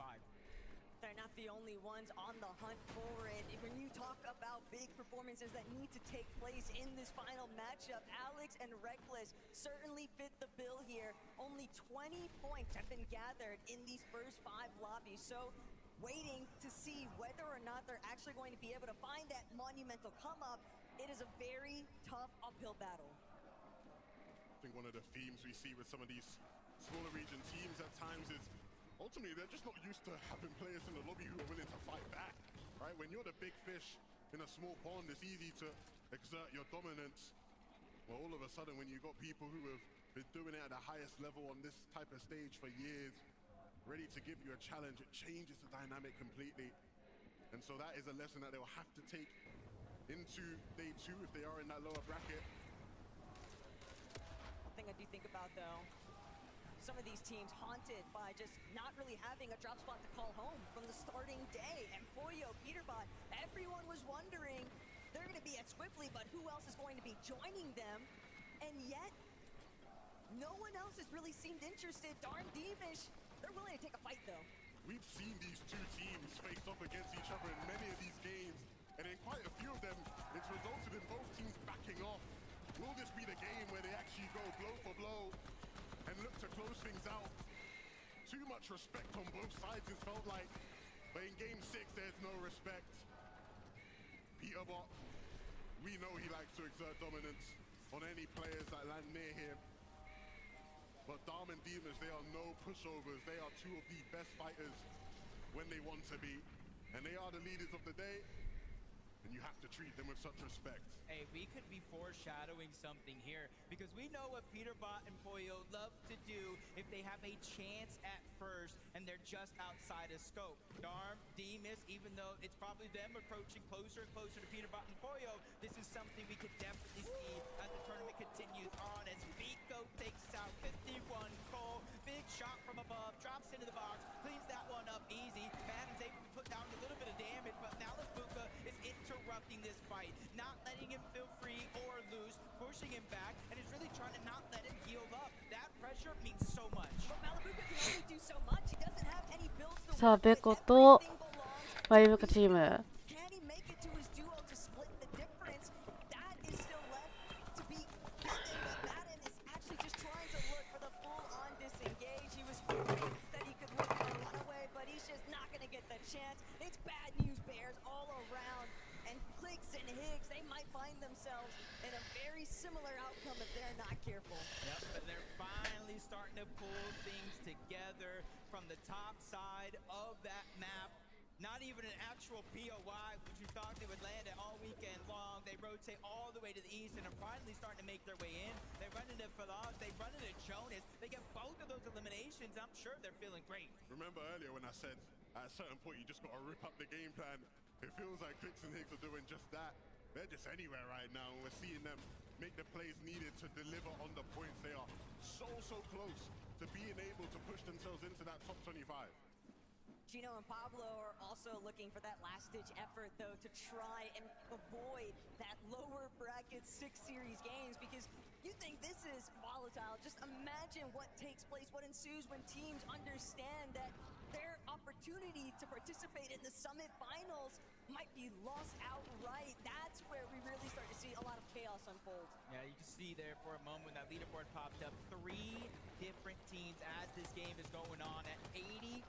They're not the only ones on the hunt for it. When you talk about big performances that need to take place in this final matchup, Alex and Reckless certainly fit the bill here. Only 20 points have been gathered in these first 5 lobbies. So waiting to see whether or not they're actually going to be able to find that monumental come up. It is a very tough uphill battle. I think one of the themes we see with some of these smaller region teams at times is ultimately they're just not used to having players in the lobby who are willing to fight back, right? When you're the big fish in a small pond, it's easy to exert your dominance. Well, all of a sudden when you've got people who have been doing it at the highest level on this type of stage for years, ready to give you a challenge, it changes the dynamic completely. And so that is a lesson that they'll have to take into day 2 if they are in that lower bracket. One thing I do think about though, some of these teams haunted by just not really having a drop spot to call home from the starting day. And Pollo, Peterbot, everyone was wondering, they're going to be at Swiftly, but who else is going to be joining them? And yet, no one else has really seemed interested. Darn Deemish, they're willing to take a fight though. We've seen these 2 teams face off against each other in many of these games, and in quite a few of them, it's resulted in both teams backing off. Will this be the game where they actually go blow for blow and look to close things out? Too much respect on both sides, it felt like. But in Game 6, there's no respect. Peterbot, we know he likes to exert dominance on any players that land near him. But Dom and Deemish, they are no pushovers. They are 2 of the best fighters when they want to be. And they are the leaders of the day. And you have to treat them with such respect. Hey, we could be foreshadowing something here, because we know what Peterbot and Pollo love to do if they have a chance at first and they're just outside of scope. Darm, Deemish, even though it's probably them approaching closer and closer to Peterbot and Pollo, this is something we could definitely see as the tournament continues on, as Vico takes out 51 Cole. Big shot from above, drops into the box, cleans that one up easy. Madden's able to put down a little bit of damage, but now Labuka is interrupting this fight, not letting him feel free or loose, pushing him back, and is really trying to not let him heal up. That pressure means so much. But Malabuka can only do so much. He doesn't have any builds to さあ work ベコ with. と Everything belongs ワイブカチーム Can he make it to his duo to split the difference? That is still left to be given, but Madden is actually just trying to look for the full-on disengage. He was hoping that he could look for a runaway, but he's just not going to get the chance. It's bad news bears all around, and Clicks and Higgs, they might find themselves in a very similar outcome if they're not careful. Yep, but they're finally starting to pull things together from the top side of that map. Not even an actual POI, which we thought they would land it all weekend long. They rotate all the way to the east and are finally starting to make their way in. They run into Falaz, they run into Jonas. They get both of those eliminations. I'm sure they're feeling great. Remember earlier when I said at a certain point you just got to rip up the game plan? It feels like Clicks and Higgs are doing just that. They're just anywhere right now, and we're seeing them make the plays needed to deliver on the points. They are so close to being able to push themselves into that top 25. Gino and Pablo are also looking for that last-ditch effort, though, to try and avoid that lower bracket 6 series games, because you think this is volatile. Just imagine what takes place, what ensues when teams understand that their opportunity to participate in the Summit Finals might be lost outright. That's where we really start to see a lot of chaos unfold. Yeah, you can see there for a moment when that leaderboard popped up. 3 different teams as this game is going on at 82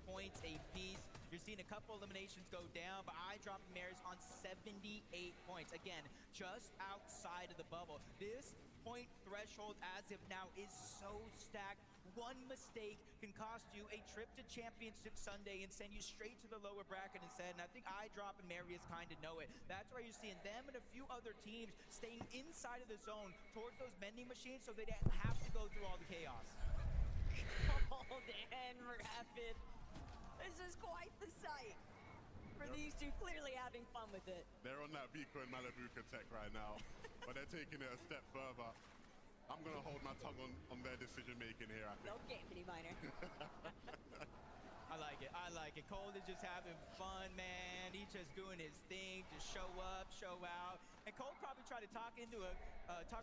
points apiece. You're seeing a couple eliminations go down, but I dropped Maris on 78 points. Again, just outside of the bubble. This point threshold as of now is so stacked. One mistake can cost you a trip to Championship Sunday and send you straight to the lower bracket instead. And I think iDrop and Marius kind of know it. That's why you're seeing them and a few other teams staying inside of the zone towards those vending machines so they don't have to go through all the chaos. Cold and Rapid. This is quite the sight for these two, clearly having fun with it. They're on that Vico and Malibuca tech right now, but they're taking it a step further. I'm going to hold my tongue on their decision-making here, I think. No game, Mini Miner. I like it. I like it. Cold is just having fun, man. He's just doing his thing, just show up, show out. And Cold probably tried to talk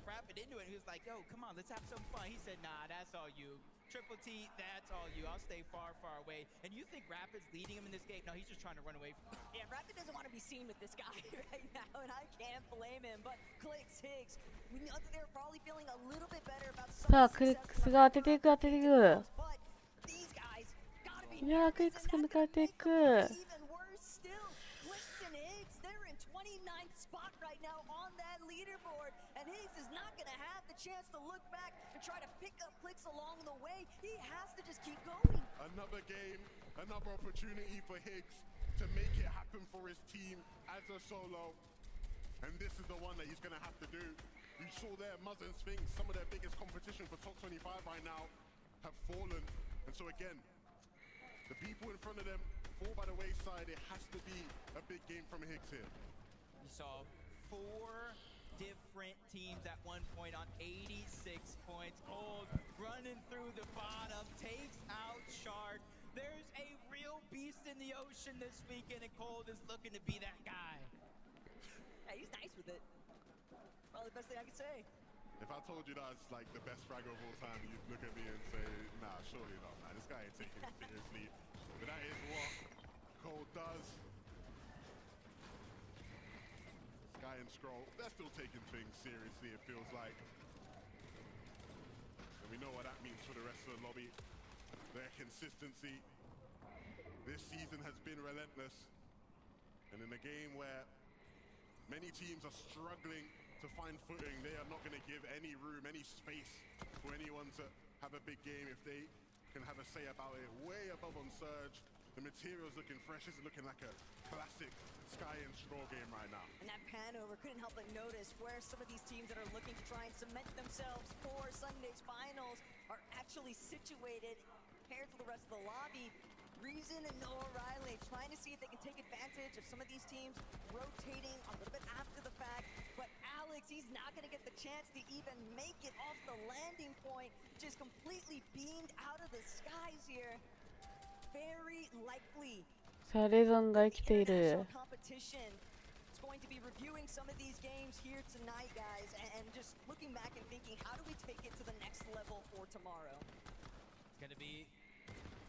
Rapid into it. He was like, yo, come on, let's have some fun. He said, nah, that's all you. Triple T, that's all you. I'll stay far, far away. And you think Rapid's leading him in this game? No, he's just trying to run away from him. Yeah, Rapid doesn't want to be seen with this guy right now, and I can't blame him. But Clicks, Higgs, we know that they're probably feeling a little bit better about some さあクリックスが当てていく当てていく。 but these guys gotta be いやークリックスが抜かれていく。 even worse still. Clicks and Higgs, they're in 29th spot right now on that leaderboard, and Higgs is not gonna have the chance to look back and try to pick up Clicks along the way. He has to just keep going. Another game, another opportunity for Higgs to make it happen for his team as a solo. And this is the one that he's going to have to do. You saw there, Muzz and Sphinx, some of their biggest competition for top 25 right now, have fallen. And so again, the people in front of them fall by the wayside. It has to be a big game from Higgs here. You saw 4 different teams at one point on 86 points. Cold running through the bottom, takes out Shark. There's a real beast in the ocean this weekend, and Cold is looking to be that guy. Yeah, he's nice with it. Probably the best thing I could say. If I told you that's like the best fragger of all time, you'd look at me and say, nah, surely not, man. This guy ain't taking it seriously. But that is what Cold does. Sky and Scroll, they're still taking things seriously, it feels like. And we know what that means for the rest of the lobby. Their consistency this season has been relentless. And in a game where many teams are struggling to find footing, they are not going to give any room, any space for anyone to have a big game if they can have a say about it. Way above on Surge. The material's looking fresh. This is looking like a classic Sky and Straw game right now. And that pan over, couldn't help but notice where some of these teams that are looking to try and cement themselves for Sunday's finals are actually situated compared to the rest of the lobby. Reason and Noah Riley trying to see if they can take advantage of some of these teams rotating a little bit after the fact. But Alex, he's not going to get the chance to even make it off the landing point. Just completely beamed out of the skies here. Very likely. さあレゾンが生きている。 Competition. It's going to be reviewing some of these games here tonight, guys, and just looking back and thinking, how do we take it to the next level for tomorrow? It's going to be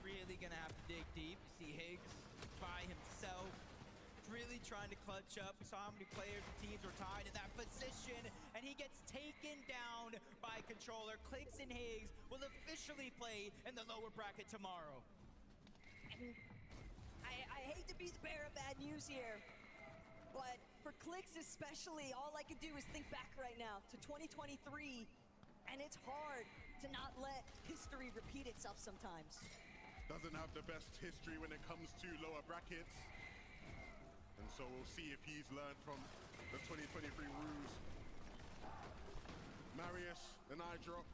really going to have to dig deep. You see Higgs by himself, really trying to clutch up. We saw how many players and teams were tied in that position, and he gets taken down by Controller. Clicks and Higgs will officially play in the lower bracket tomorrow. And I hate to be the bearer of bad news here, but for Clicks especially, all I can do is think back right now to 2023, and it's hard to not let history repeat itself sometimes. Doesn't have the best history when it comes to lower brackets. And so we'll see if he's learned from the 2023 rules. Marius and iDrop.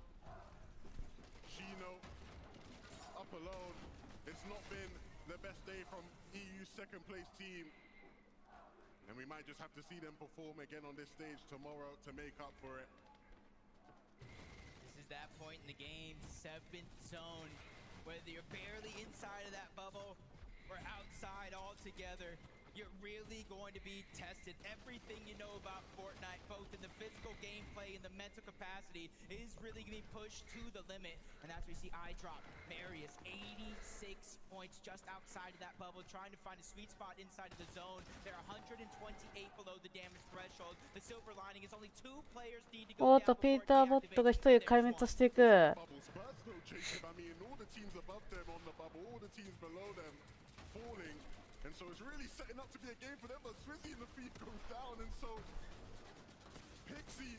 Shino up alone. It's not been the best day from EU's second place team. And we might just have to see them perform again on this stage tomorrow to make up for it. This is that point in the game, 7th zone. Whether you're barely inside of that bubble or outside altogether, you're really going to be tested. Everything you know about Fortnite, both in the physical gameplay and the mental capacity, is really going to be pushed to the limit. And that's where you see iDrop, Marius, 86 points just outside of that bubble, trying to find a sweet spot inside of the zone. They're 128 below the damage threshold. The silver lining is only 2 players need to go おっと、ピーターボットが一人壊滅していく。And so it's really setting up to be a game for them, but Swizzy in the feed goes down, and so Pixie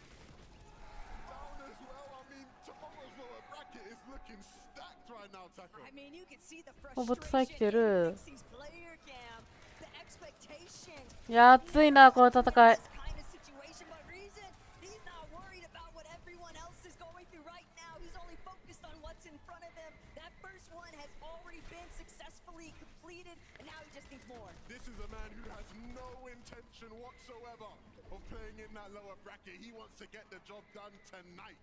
down as well. I mean, tomorrow's lower bracket is looking stacked right now, Taco. I mean, you can see the お、ボットさえ来て frustration in る。 Pixie's player cam, the expectations. いや、熱いな、この戦い。 Kind of situation, but reason he's not worried about what everyone else is going through right now. He's only focused on what's in front of him. That first one has already been successfully completed, and now he just needs more. This is a man who has no intention whatsoever of playing in that lower bracket. He wants to get the job done tonight.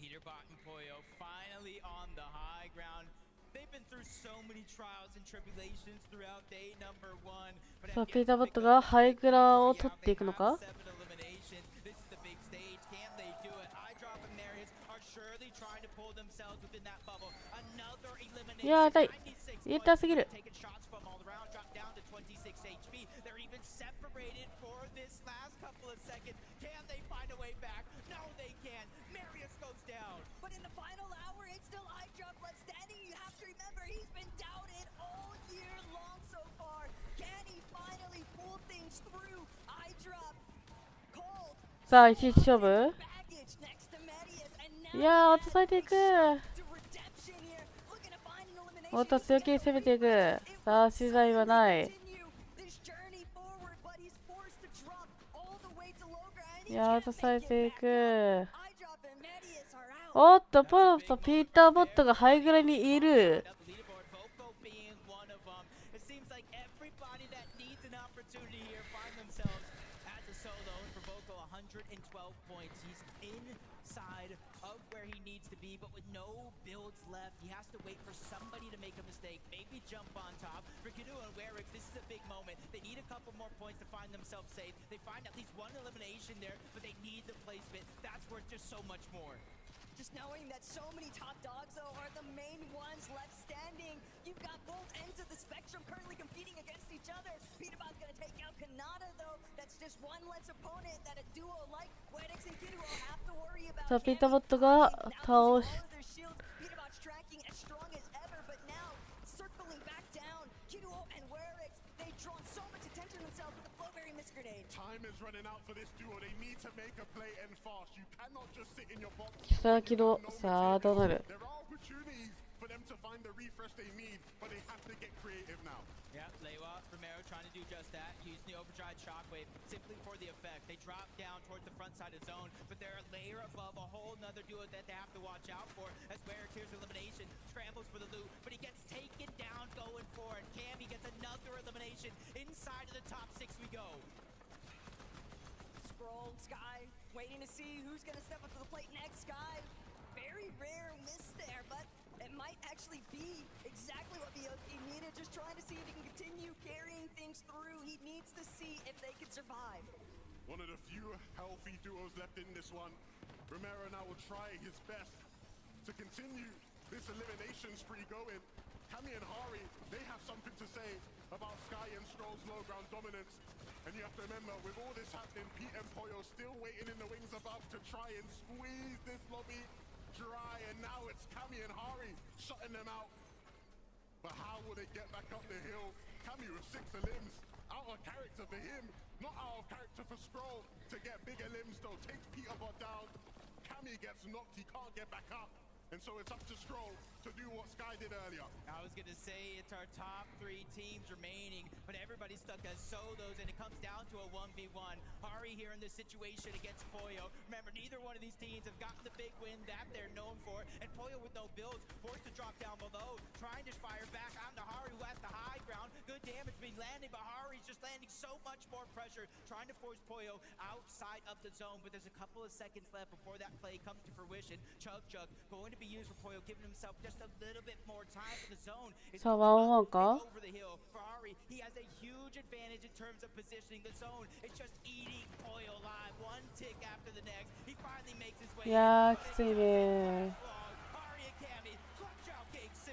Peterbot and Poyo finally on the high ground. They've been through so many trials and tribulations throughout day number 1. さあ、ピーターボットがハイグラを取っていくのか。 This is the big stage. Can they do it? iDrop and Marius are surely trying to pull themselves within that bubble. Another elimination. いや、痛い。痛すぎる。 Taking shots from all around, drop down to 26 HP. They're even separated for this last couple of seconds. Can they find a way back? No, they can't. Marius goes down. But in the final hour, it's still iDrop left standing. You have to remember, he's been doubted all year long so far. Can he finally pull things through? iDrop, cold. さあ、一日勝負。 Baggage next to Marius, and い now やー、落とされていく。 to redemption here. Looking to find an elimination. おっと、強気に攻めていく。さあ、資材はない。 This journey forward, but he's forced to drop all the way to Logra, and い he やー、 can't 落とされ make てい it back. く。 iDrop and Marius are out. おっと、ポロとピーターボットがハイグラにいる。 Being one of them. It seems like everybody that needs an opportunity here find themselves as a solo. For Vocal, 112 points. He's inside of where he needs to be, but with no builds left, he has to wait for somebody to make a mistake. Maybe jump on top. For Kidu and Werix, this is a big moment. They need a couple more points to find themselves safe. They find at least one elimination there, but they need the placement. That's worth just so much more. Just knowing that so many top dogs, though, are the main ones left standing. You've got both ends of the spectrum currently competing against each other. Peterbot's going to take out Kanata, though. That's just one less opponent that a duo like Wedix and Kidu will have to worry about. さあ、ピーターボットが倒し。 Peterbot's tracking as strong as ever, but now circling back down. Kidu and Werix, they've drawn so much attention to themselves with the Flowberry Miss Grenade. Time is running out for this duo. They need to make a play and fast. You cannot just sit in your box. さあ、起動。さあ、どうなる。 There are opportunities for them to find the refresh they need, but they have to get creative now. Yeah, Lewa, Romero trying to do just that. Using the overdrive shockwave simply for the effect. They drop down towards the front side of zone, but they're a layer above a whole nother duo that they have to watch out for. As Werix here's elimination, scrambles for the loot, but he gets taken down going for it. Cammy gets another elimination. Inside of the top 6 we go. Scroll, Sky, waiting to see who's going to step up to the plate next. Sky, very rare miss there, but it might actually be exactly what he needed. Just trying to see if he can continue carrying things through. He needs to see if they can survive. One of the few healthy duos left in this one. Romero now will try his best to continue this elimination spree going. Cammy and Hari, they have something to say about Sky and Stroll's low ground dominance. And you have to remember, with all this happening, Pete and Poyo still waiting in the wings above to try and squeeze this lobby dry. And now it's Cammy and Hari shutting them out. But how will they get back up the hill? Cammy with 6 limbs. Out of character for him, not out of character for Scroll. To get bigger limbs though, takes Peterbot down. Cammy gets knocked, he can't get back up. And so it's up to Scroll to do what Sky did earlier. I was going to say it's our top 3 teams remaining, but everybody's stuck as solos, and it comes down to a 1v1. Hari here in this situation against Poyo. Remember, neither one of these teams have gotten the big win that they're known for, and Poyo with no builds, forced to drop down below, trying to fire back onto Hari, who has the high ground. good damage being landed, but Hari's just landing so much more pressure, trying to force Poyo outside of the zone, but there's a couple of seconds left before that play comes to fruition. Chug going to be used for Poyo, giving himself just a little bit more time for the zone. It's over the hill for Hari. He has a huge advantage in terms of positioning. The zone is just eating Poyo alive, one tick after the next. He finally makes his way. いやーきついね。 Hari and Cammy clutch out game 6.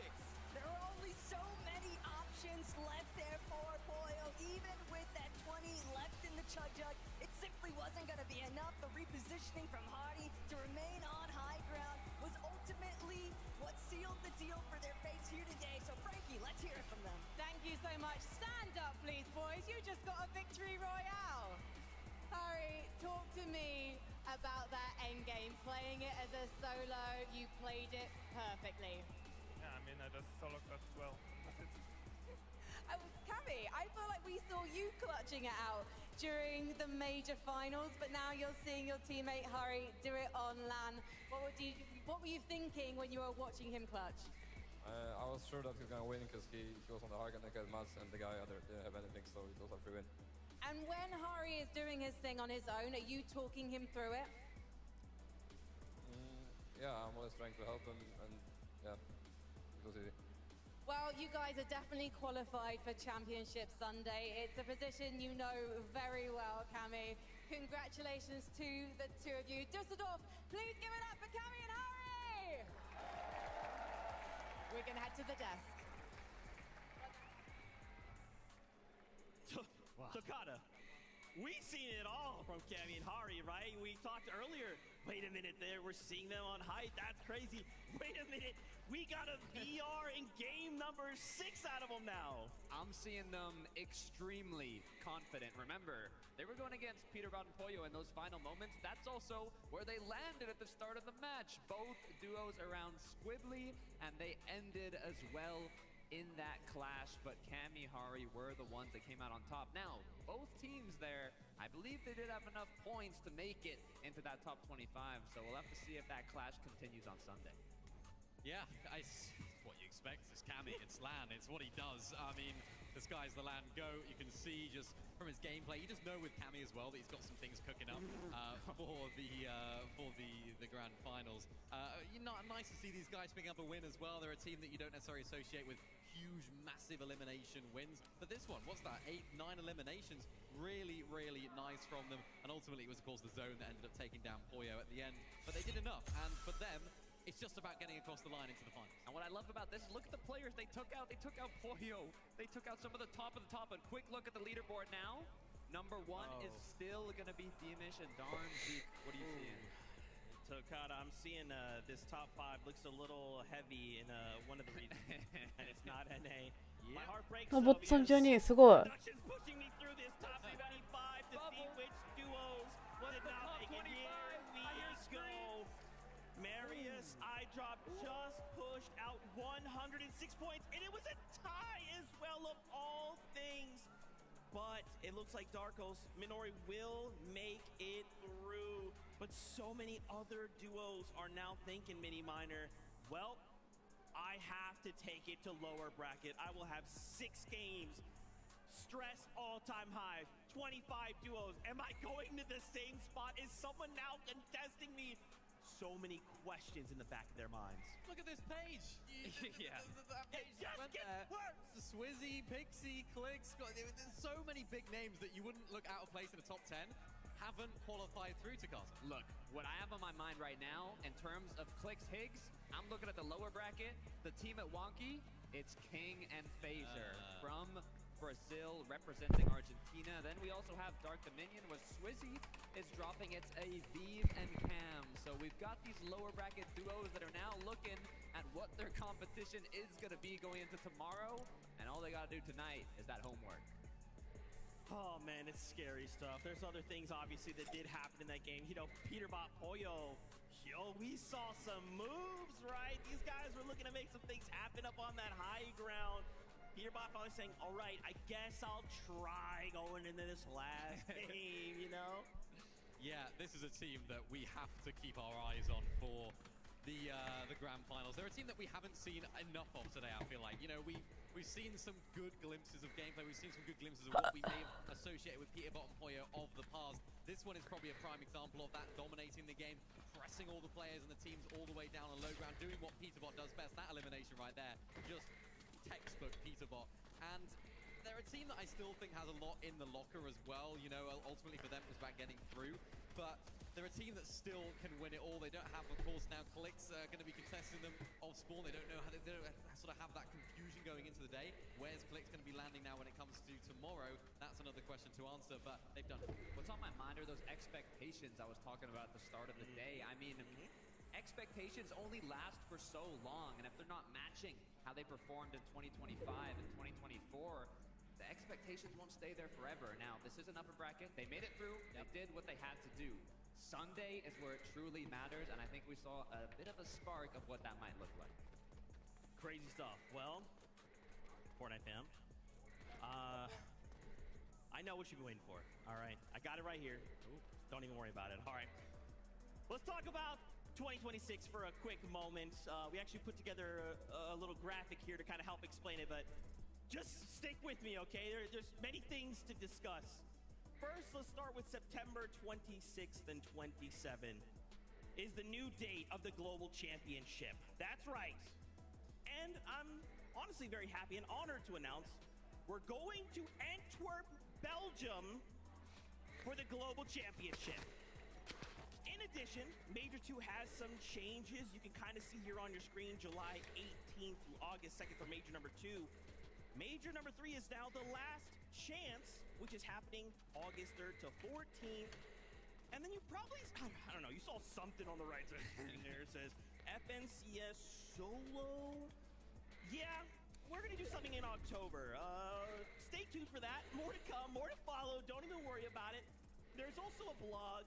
There are only so many options left there for Poyo. Even with that 20 left in the Chug, it simply wasn't going to be enough. The repositioning from Hardy to remain on high ground was ultimately what sealed the deal for their fates here today. So Frankie, let's hear it from them. Thank you so much. Stand up, please, boys. You just got a victory royale. Harry, talk to me about that end game. Playing it as a solo, you played it perfectly. Yeah, I mean, I just solo clutched well. That's it. Cammy, I feel like we saw you clutching it out during the major finals, but now you're seeing your teammate Harry do it on LAN. What were you thinking when you were watching him clutch? I was sure that he was going to win because he was on the hard and naked mats and the guy didn't have anything, so it was a free win. And when Hari is doing his thing on his own, are you talking him through it? Yeah, I'm always trying to help him, and yeah, it was easy. Well, you guys are definitely qualified for Championship Sunday. It's a position you know very well, Cammy. Congratulations to the two of you. Dusseldorf, please give it up for Cammy and Hari! We're going to head to the desk. Takada, we've seen it all from Cammy and Hari, right? We talked earlier. Wait a minute there, we're seeing them on height. That's crazy. Wait a minute, we got a VR in game number 6 out of them now. I'm seeing them extremely confident. Remember, they were going against Peterbot and Poyo in those final moments. That's also where they landed at the start of the match. Both duos around Squibbly, and they ended as well in that clash, but Cammy, Hari were the ones that came out on top. Now, both teams there, I believe they did have enough points to make it into that top 25, so we'll have to see if that clash continues on Sunday. Yeah, it's what you expect. It's Cammy, it's LAN, it's what he does. I mean, this guy's the LAN GOAT. You can see just from his gameplay, you just know with Cammy as well that he's got some things cooking up for the grand finals. Nice to see these guys picking up a win as well. They're a team that you don't necessarily associate with huge, massive elimination wins. But this one, what's that? 8, 9 eliminations. Really, really nice from them. And ultimately, it was, of course, the zone that ended up taking down Poyo at the end. But they did enough. And for them, it's just about getting across the line into the finals. And what I love about this, look at the players they took out. They took out Poyo. They took out some of the top. A quick look at the leaderboard now. Number 1 is still going to be Themish and Darn Zeke. What are you seeing? Takada, I'm seeing this top 5 looks a little heavy in one of the regions, and it's not NA. My heart breaks. ボッツン中にすごい。 Production's pushing me through this top 25 to see which duos would it not make it. Here we go. Marius, iDrop just pushed out 106 points, and it was a tie as well of all things. But it looks like Darkos, Minori will make it through. But so many other duos are now thinking, Mini Miner, well, I have to take it to lower bracket. I will have 6 games. Stress all-time high. 25 duos. Am I going to the same spot? Is someone now contesting me? So many questions in the back of their minds. Look at this page. Yeah. That page just went there. The Swizzy, Pixie, Clicks. There's so many big names that you wouldn't look out of place in the top 10. Haven't qualified through to Casa. Look, what I have on my mind right now, in terms of Clicks Higgs, I'm looking at the lower bracket. The team at Wonky, it's King and Phaser from Brazil representing Argentina. Then we also have Dark Dominion, where Swizzy is dropping its Aviv and Cam. So we've got these lower bracket duos that are now looking at what their competition is going to be going into tomorrow. And all they got to do tonight is that homework. Oh man, it's scary stuff. There's other things obviously that did happen in that game. You know, Peterbot, Poyo, yo, we saw some moves, right? These guys were looking to make some things happen up on that high ground. Peterbot probably saying, all right, I guess I'll try going into this last game, you know? Yeah, this is a team that we have to keep our eyes on for the grand finals. They're a team that we haven't seen enough of today, I feel like. You know, we've seen some good glimpses of gameplay. We've seen some good glimpses of what we may have associated with Peterbot and Poyo of the past. This one is probably a prime example of that, dominating the game, pressing all the players and the teams all the way down on low ground, doing what Peterbot does best. That elimination right there, just textbook Peterbot. And they're a team that I still think has a lot in the locker as well. You know, ultimately for them it was about getting through. But they're a team that still can win it all. They don't have, of course, now Clicks going to be contesting them off spawn. They don't know how they don't sort of have that confusion going into the day. Where's Clicks going to be landing now when it comes to tomorrow? That's another question to answer, but they've done it. What's on my mind are those expectations I was talking about at the start of the day. I mean, expectations only last for so long, and if they're not matching how they performed in 2025 and 2024, the expectations won't stay there forever. Now, this is an upper bracket. They made it through. They did what they had to do. Sunday is where it truly matters, and I think we saw a bit of a spark of what that might look like. Crazy stuff. Well, Fortnite fam, I know what you've been waiting for. All right, I got it right here. Ooh, don't even worry about it. All right, let's talk about 2026 for a quick moment. We actually put together a little graphic here to kind of help explain it, but just stick with me, okay? There's many things to discuss. First, let's start with September 26th and 27th is the new date of the Global Championship. That's right. And I'm honestly very happy and honored to announce we're going to Antwerp, Belgium for the Global Championship. In addition, Major 2 has some changes. You can kind of see here on your screen, July 18th through August 2nd for Major number 2. Major number 3 is now the last chance, which is happening August 3rd to 14th. And then you probably, I don't know, you saw something on the right side there. It says FNCS Solo. Yeah, we're going to do something in October. Stay tuned for that. More to come, more to follow. Don't even worry about it. There's also a blog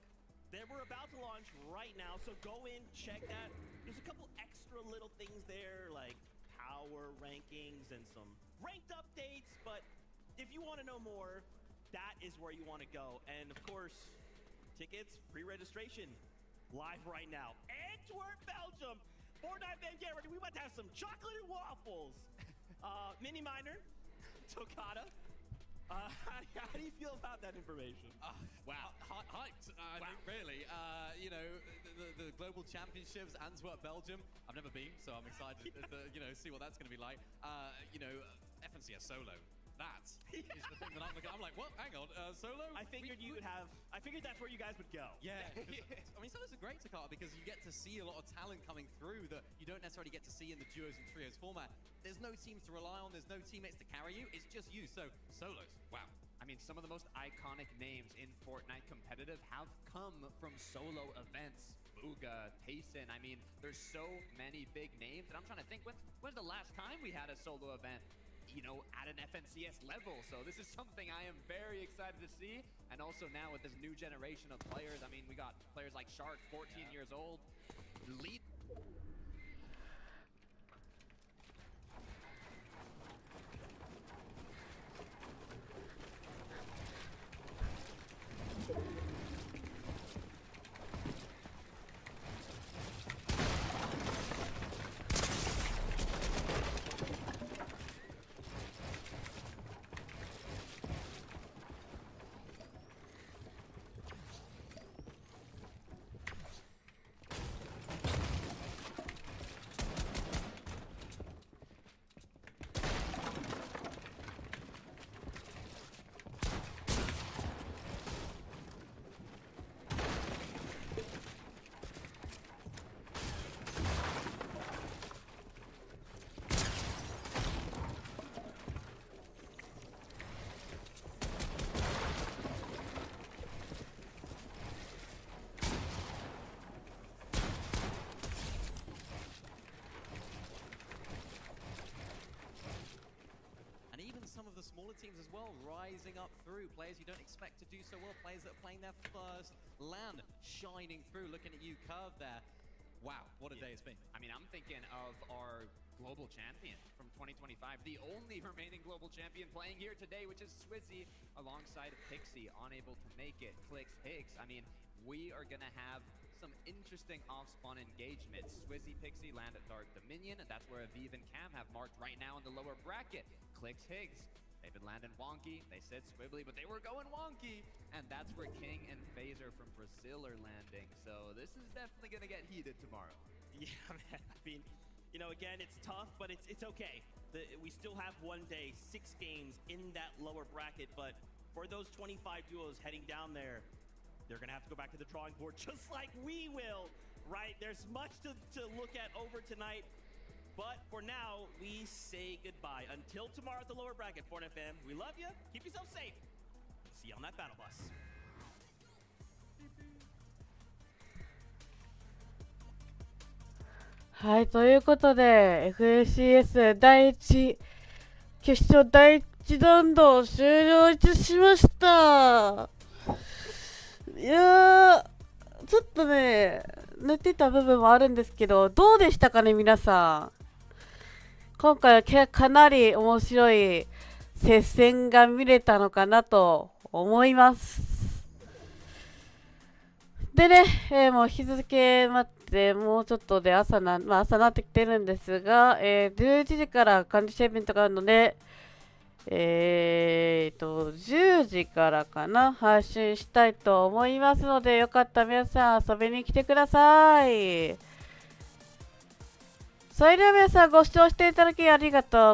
that we're about to launch right now, so go in, check that. There's a couple extra little things there, like power rankings and some ranked updates, but if you want to know more, that is where you want to go. And of course, tickets, pre-registration, live right now. Antwerp, Belgium. Fortnite fan, get ready. We about to have some chocolate and waffles. Mini Miner, Tokata. How do you feel about that information? Wow, hyped, I think, really. You know, the Global Championships, Antwerp, Belgium. I've never been, so I'm excited to, you know, see what that's going to be like. You know, FNCS Solo. That is the thing that I'm looking at. I'm like, what? Hang on, Solo? I figured I figured that's where you guys would go. Yeah. I mean, Solos are great, Takata, because you get to see a lot of talent coming through that you don't necessarily get to see in the duos and trios format. There's no teams to rely on. There's no teammates to carry you. It's just you. So, Solos, wow. I mean, some of the most iconic names in Fortnite competitive have come from solo events. Booga, Tayson, I mean, there's so many big names, and I'm trying to think, when's the last time we had a solo event, you know, at an FNCS level? So this is something I am very excited to see, and also now with this new generation of players, I mean, we got players like Shark, 14 years old, lead. Some of the smaller teams as well rising up through. Players you don't expect to do so well. Players that are playing their first LAN shining through. Looking at you, Curve there. Wow, what a day it's been. I mean, I'm thinking of our global champion from 2025, the only remaining global champion playing here today, which is Swizzy, alongside Pixie, unable to make it. Clicks, Higgs. I mean, we are going to have some interesting off-spawn engagements. Swizzy Pixie land at Dark Dominion, and that's where Aviv and Cam have marked right now in the lower bracket. Clicks Higgs. They've been landing wonky. They said squibbly, but they were going wonky. And that's where King and Phaser from Brazil are landing. So this is definitely going to get heated tomorrow. Yeah, man. I mean, you know, again, it's tough, but it's okay. We still have one day, 6 games in that lower bracket. But for those 25 duos heading down there, they're going to have to go back to the drawing board just like we will, right? There's much to look at over tonight. But for now, we say goodbye. Until tomorrow at the lower bracket, Fortnite fam, we love you. Keep yourself safe. See you on that battle bus. はい、ということで、FACS 第1決勝第1ラウンドを終了いたしました。いやー、ちょっとね、寝てた部分もあるんですけど、どうでしたかね、皆さん。今回はかなり面白い接戦が見れたのかなと思います。でね、もう日付待って、もうちょっとで朝なってきてるんですが、11時から管理者イベントがあるので、10時からかな、配信したいと思いますので、よかったら皆さん遊びに来てください。それでは皆さんご視聴していただきありがとう